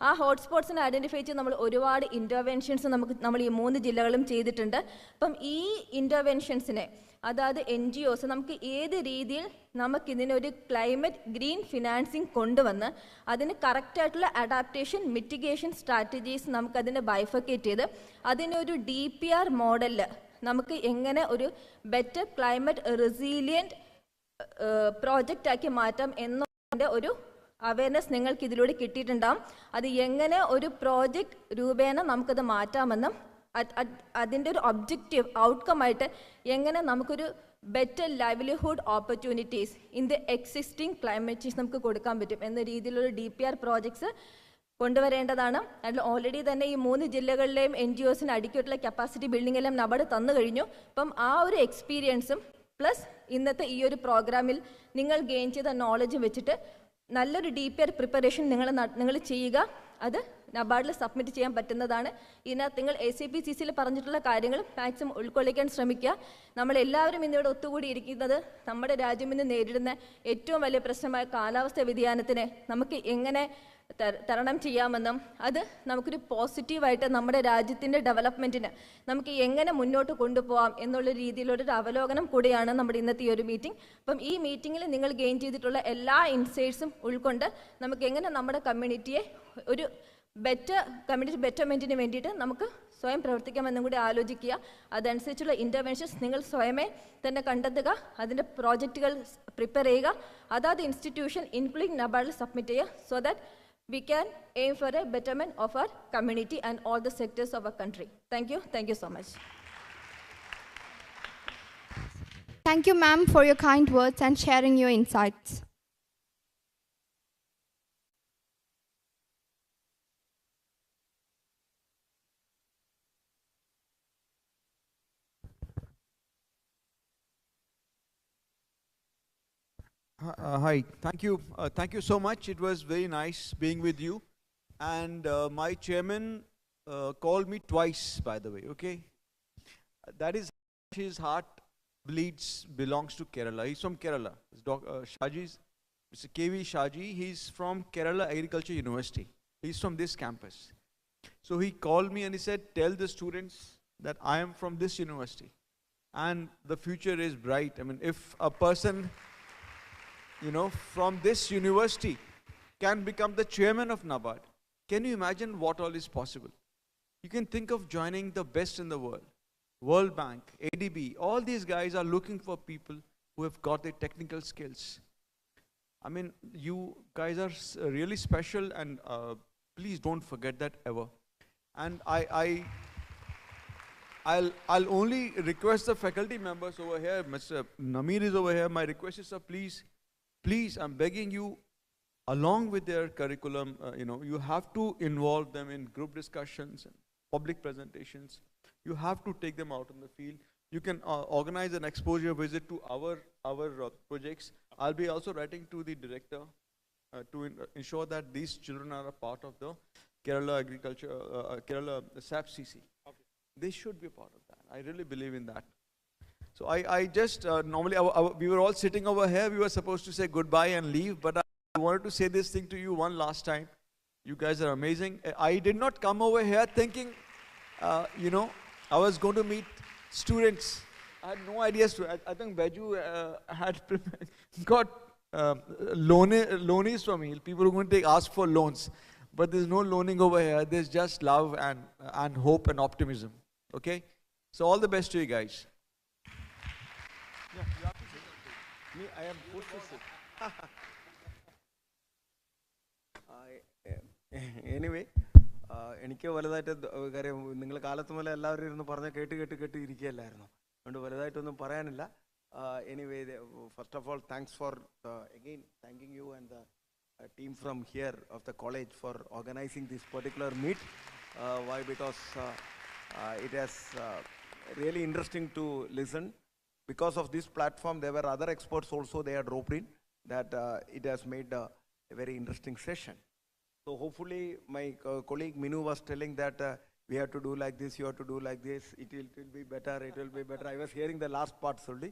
ആ ഹോട്ട്സ്പോട്ട്സിനെ ഐഡൻറ്റിഫൈ ചെയ്ത് നമ്മൾ ഒരുപാട് ഇൻ്റർവെൻഷൻസ് നമ്മൾ ഈ 3 ജില്ലകളും ചെയ്തിട്ടുണ്ട്. അപ്പം ഈ ഇൻ്റർവെൻഷൻസിനെ അതായത് NGOs നമുക്ക് ഏത് രീതിയിൽ നമുക്കിതിനൊരു ക്ലൈമറ്റ് ഗ്രീൻ ഫിനാൻസിങ് കൊണ്ടുവന്ന് അതിന് കറക്റ്റായിട്ടുള്ള അഡാപ്റ്റേഷൻ മിറ്റിഗേഷൻ സ്ട്രാറ്റജീസ് നമുക്കതിനെ ബൈഫക്കേറ്റ് ചെയ്ത് അതിനൊരു DPR മോഡലിൽ നമുക്ക് എങ്ങനെ ഒരു ബെറ്റർ ക്ലൈമറ്റ് റെസീലിയൻറ്റ് പ്രോജക്റ്റാക്കി മാറ്റാം എന്നതിൻ്റെ ഒരു അവയർനെസ് നിങ്ങൾക്ക് ഇതിലൂടെ കിട്ടിയിട്ടുണ്ടാകും. അത് എങ്ങനെ ഒരു പ്രോജക്റ്റ് രൂപേണ നമുക്കത് മാറ്റാമെന്നും അതിൻ്റെ ഒരു ഒബ്ജക്റ്റീവ് ഔട്ട്കം ആയിട്ട് എങ്ങനെ നമുക്കൊരു better livelihood opportunities in the existing climate change നമുക്ക് കൊടുക്കാൻ പറ്റും എന്ന രീതിയിലുള്ള DPR പ്രോജക്ട്സ് കൊണ്ടുവരേണ്ടതാണ്. അതിൽ ഓൾറെഡി തന്നെ ഈ 3 ജില്ലകളിലെയും NGOസിന് അടിക്കിയിട്ടുള്ള കപ്പാസിറ്റി ബിൽഡിംഗ് എല്ലാം നബാർഡ് തന്നു കഴിഞ്ഞു. അപ്പം ആ ഒരു എക്സ്പീരിയൻസും പ്ലസ് ഇന്നത്തെ ഈ ഒരു പ്രോഗ്രാമിൽ നിങ്ങൾ ഗെയിൻ ചെയ്ത നോളജ് വെച്ചിട്ട് നല്ലൊരു DPR പ്രിപ്പറേഷൻ നിങ്ങൾ ചെയ്യുക. അത് നബാർഡിൽ സബ്മിറ്റ് ചെയ്യാൻ പറ്റുന്നതാണ്. ഇതിനകത്ത് നിങ്ങൾ SAPCCയിൽ പറഞ്ഞിട്ടുള്ള കാര്യങ്ങൾ മാക്സിമം ഉൾക്കൊള്ളിക്കാൻ ശ്രമിക്കുക. നമ്മളെല്ലാവരും ഇന്നിവിടെ ഒത്തുകൂടിയിരിക്കുന്നത് നമ്മുടെ രാജ്യം ഇന്ന് നേരിടുന്ന ഏറ്റവും വലിയ പ്രശ്നമായ കാലാവസ്ഥ വ്യതിയാനത്തിനെ നമുക്ക് എങ്ങനെ തരണം ചെയ്യാമെന്നും അത് നമുക്കൊരു പോസിറ്റീവായിട്ട് നമ്മുടെ രാജ്യത്തിൻ്റെ ഡെവലപ്മെൻറ്റിന് നമുക്ക് എങ്ങനെ മുന്നോട്ട് കൊണ്ടുപോകാം എന്നുള്ള രീതിയിലൊരു അവലോകനം കൂടിയാണ് നമ്മുടെ ഇന്നത്തെ ഈ ഒരു മീറ്റിംഗ്. അപ്പം ഈ മീറ്റിങ്ങിൽ നിങ്ങൾ ഗെയിൻ ചെയ്തിട്ടുള്ള എല്ലാ ഇൻസൈറ്റ്സും ഉൾക്കൊണ്ട് നമുക്ക് എങ്ങനെ നമ്മുടെ കമ്മ്യൂണിറ്റിയെ ഒരു കമ്മ്യൂണിറ്റി ബെറ്റർമെൻറ്റിന് വേണ്ടിയിട്ട് നമുക്ക് സ്വയം പ്രവർത്തിക്കാമെന്നും കൂടി ആലോചിക്കുക. അതനുസരിച്ചുള്ള ഇൻ്റർവെൻഷൻസ് നിങ്ങൾ സ്വയമേ തന്നെ കണ്ടെത്തുക, അതിൻ്റെ പ്രോജക്റ്റുകൾ പ്രിപ്പയർ ചെയ്യുക, അതാത് ഇൻസ്റ്റിറ്റ്യൂഷൻ ഇൻക്ലൂഡിംഗ് നബാർഡിൽ സബ്മിറ്റ് ചെയ്യുക. So that we can aim for a betterment of our community and all the sectors of our country. Thank you. Thank you so much. Thank you, ma'am, for your kind words and sharing your insights. Hi, thank you. Thank you so much. It was very nice being with you. And my chairman called me twice, by the way, okay? That is, his heart belongs to Kerala. He's from Kerala. Mr. KV Shaji, he's from Kerala Agriculture University. He's from this campus. So he called me and he said, tell the students that I am from this university. And the future is bright. I mean, if a person from this university can become the chairman of NABARD, can you imagine what all is possible? You can think of joining the best in the world. World Bank, ADB, all these guys are looking for people who have got the technical skills. I mean, you guys are really special, and please don't forget that ever. And I'll only request the faculty members over here, Mr. Nameer is over here, my request is, sir, please, I'm begging you, along with their curriculum, you have to involve them in group discussions and public presentations. You have to take them out in the field. you can organize an exposure visit to our projects. I'll be also writing to the director to ensure that these children are a part of the Kerala Agriculture, Kerala SAP CC. Okay. They should be a part of that. I really believe in that. So I just, normally we were all sitting over here, we were supposed to say goodbye and leave, but I wanted to say this thing to you one last time. You guys are amazing. I did not come over here thinking, you know, I was going to meet students. I had no idea. I think Baju had got loanies from me. People who are going to ask for loans. But there's no loaning over here. There's just love and hope and optimism. Okay? So all the best to you guys. Yeah, you have to say something. Me, I am forced to sit. Anyway, എനിക്ക് വലുതായിട്ട് കാര്യം നിങ്ങൾ കാലത്ത് മുതലേ എല്ലാവരും ഇരുന്ന് പറഞ്ഞ് കേട്ട് ഇരിക്കുകയല്ലായിരുന്നു. അതുകൊണ്ട് വലുതായിട്ടൊന്നും പറയാനില്ല. Anyway, first of all, thanks for again thanking you and the team from here of the college for organizing this particular meet. Why? Because it is really interesting to listen. Because of this platform, there were other experts also they had roped in, that it has made a very interesting session. So hopefully my colleague Minu was telling that we have to do like this, you have to do like this, it will be better, it will be better. I was hearing the last part only.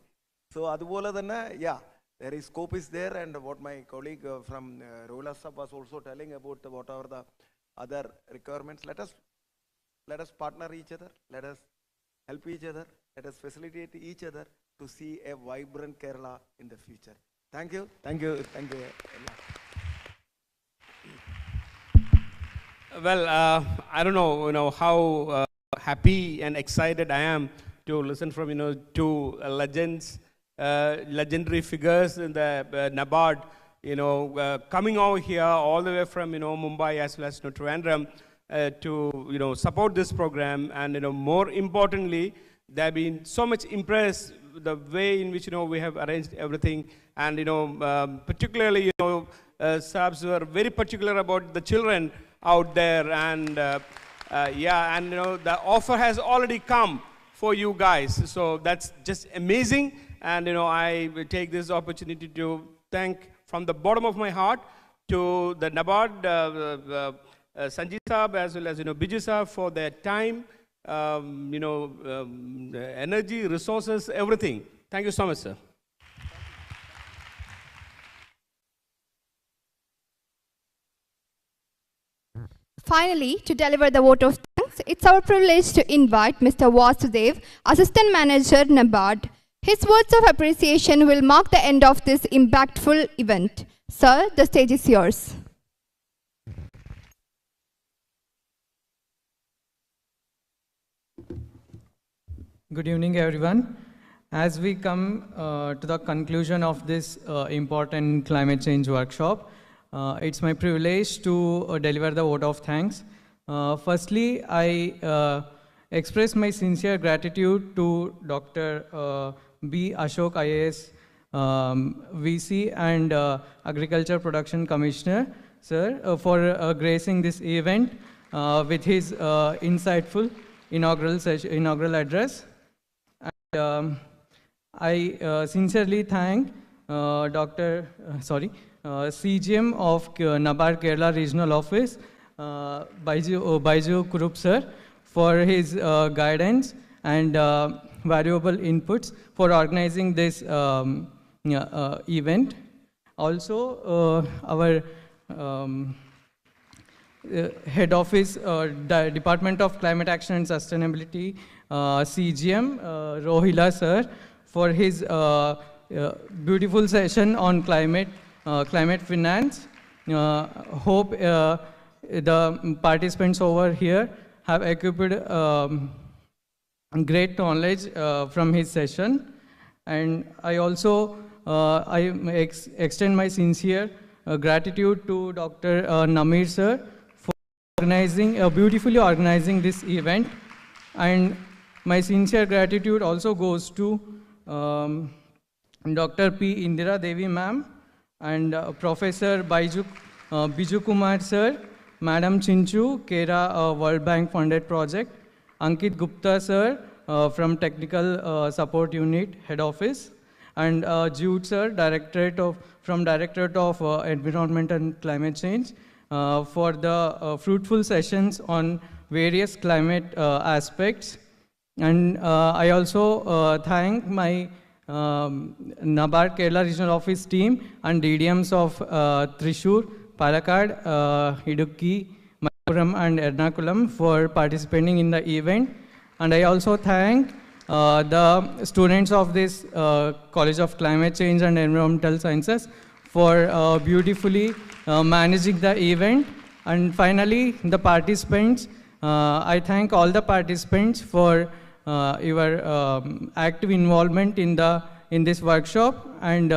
So അതുപോലെ തന്നെ, yeah, there is scope is there, and what my colleague from Rohila Sab was also telling about whatever the other requirements. Let us partner each other, let us help each other, let us facilitate each other to see a vibrant Kerala in the future. Thank you, thank you, thank you. Well, I don't know, how happy and excited I am to listen from, two legends, legendary figures in the NABARD, coming over here all the way from, Mumbai as well as Trivandrum to, support this program. And, more importantly, they have been so much impressed with the way in which, we have arranged everything. And, particularly, SABs were very particular about the children out there. And, yeah, and, the offer has already come for you guys. So that's just amazing. And, I will take this opportunity to thank from the bottom of my heart to the NABARD, Sanjeev Saab, as well as, Biju Saab, for their time, energy, resources, everything. Thank you so much, sir. Finally, to deliver the vote of thanks, it's our privilege to invite Mr. Vasudev, Assistant Manager, NABARD. His words of appreciation will mark the end of this impactful event. Sir, the stage is yours. Good evening, everyone. As we come to the conclusion of this important climate change workshop, it's my privilege to deliver the vote of thanks. Firstly, I express my sincere gratitude to Dr. B. Ashok IAS, VC and Agriculture Production Commissioner, sir, for gracing this event with his insightful inaugural address. And, I sincerely thank CGM of NABARD Kerala Regional Office, Baiju Kurup sir, for his guidance and valuable inputs for organizing this event. Also, our Head Office, Department of Climate Action and Sustainability, CGM, Rohila sir, for his beautiful session on climate finance. Hope the participants over here have acquired great knowledge from his session. And I also extend my sincere gratitude to Dr. Namir sir for beautifully organizing this event. And my sincere gratitude also goes to Dr. P. Indira Devi ma'am and Professor Biju Kumar sir, Madam Chinchu, Kera World Bank funded project, Ankit Gupta sir, from Technical Support Unit, Head Office, and Jude sir, from Directorate of Environment and Climate Change, for the fruitful sessions on various climate aspects. And I also thank my NABARD Kerala Regional Office team and DDMs of Thrissur, Palakkad, Idukki, Malappuram and Ernakulam for participating in the event. And I also thank the students of this College of Climate Change and Environmental Sciences for beautifully managing the event. And finally, the participants, I thank all the participants for your active involvement in this workshop, and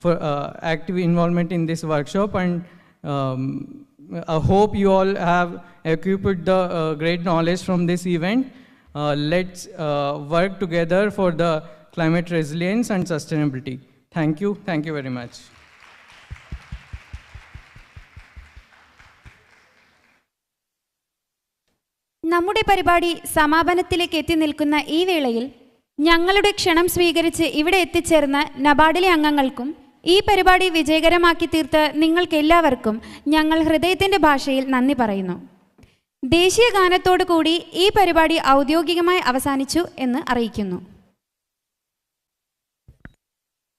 for active involvement in this workshop, and I hope you all have equipped the great knowledge from this event. Let's work together for the climate resilience and sustainability. Thank you very much. നമ്മുടെ പരിപാടി സമാപനത്തിലേക്ക് എത്തി നിൽക്കുന്ന ഈ വേളയിൽ ഞങ്ങളുടെ ക്ഷണം സ്വീകരിച്ച് ഇവിടെ എത്തിച്ചേർന്ന നബാർഡിലെ അംഗങ്ങൾക്കും ഈ പരിപാടി വിജയകരമാക്കി തീർത്ത നിങ്ങൾക്കെല്ലാവർക്കും ഞങ്ങൾ ഹൃദയത്തിൻ്റെ ഭാഷയിൽ നന്ദി പറയുന്നു. ദേശീയ ഗാനത്തോടു കൂടി ഈ പരിപാടി ഔദ്യോഗികമായി അവസാനിച്ചു എന്ന് അറിയിക്കുന്നു.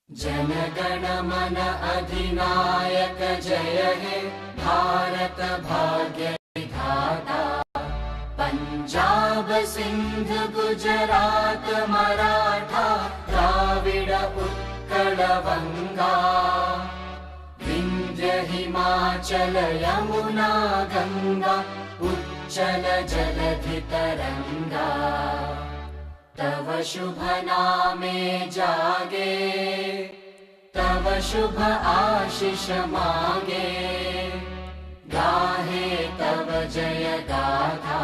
जनगणमन अधिनायक जय हे भारत भाग्य विधाता पंजाब सिंध गुजरात मराठा द्राविड उत्कल बंगा विंध्य हिमाचल यमुना गंगा उच्चल जलधि तरंगा तव शुभ नामे जागे तव शुभ आशीष मागे गाहे तव जय गाथा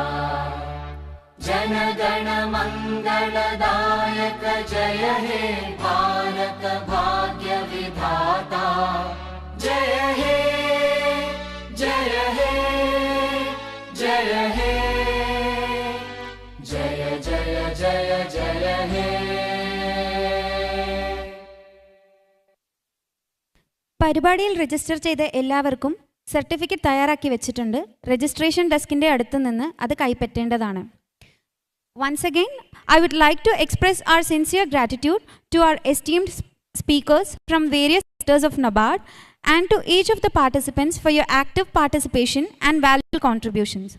जनगण मंगलदायक जय हे भारत भाग्य विधाता जय हे जय हे जय हे जय जय जय जय हे. പരിപാടിയിൽ രജിസ്റ്റർ ചെയ്ത എല്ലാവർക്കും സർട്ടിഫിക്കറ്റ് തയ്യാറാക്കി വെച്ചിട്ടുണ്ട്. രജിസ്ട്രേഷൻ ഡെസ്കിൻ്റെ അടുത്ത് നിന്ന് അത് കൈപ്പറ്റേണ്ടതാണ്. Once again, I would like to express our sincere gratitude to our esteemed speakers from various sectors of NABARD and to each of the participants for your active participation and valuable contributions.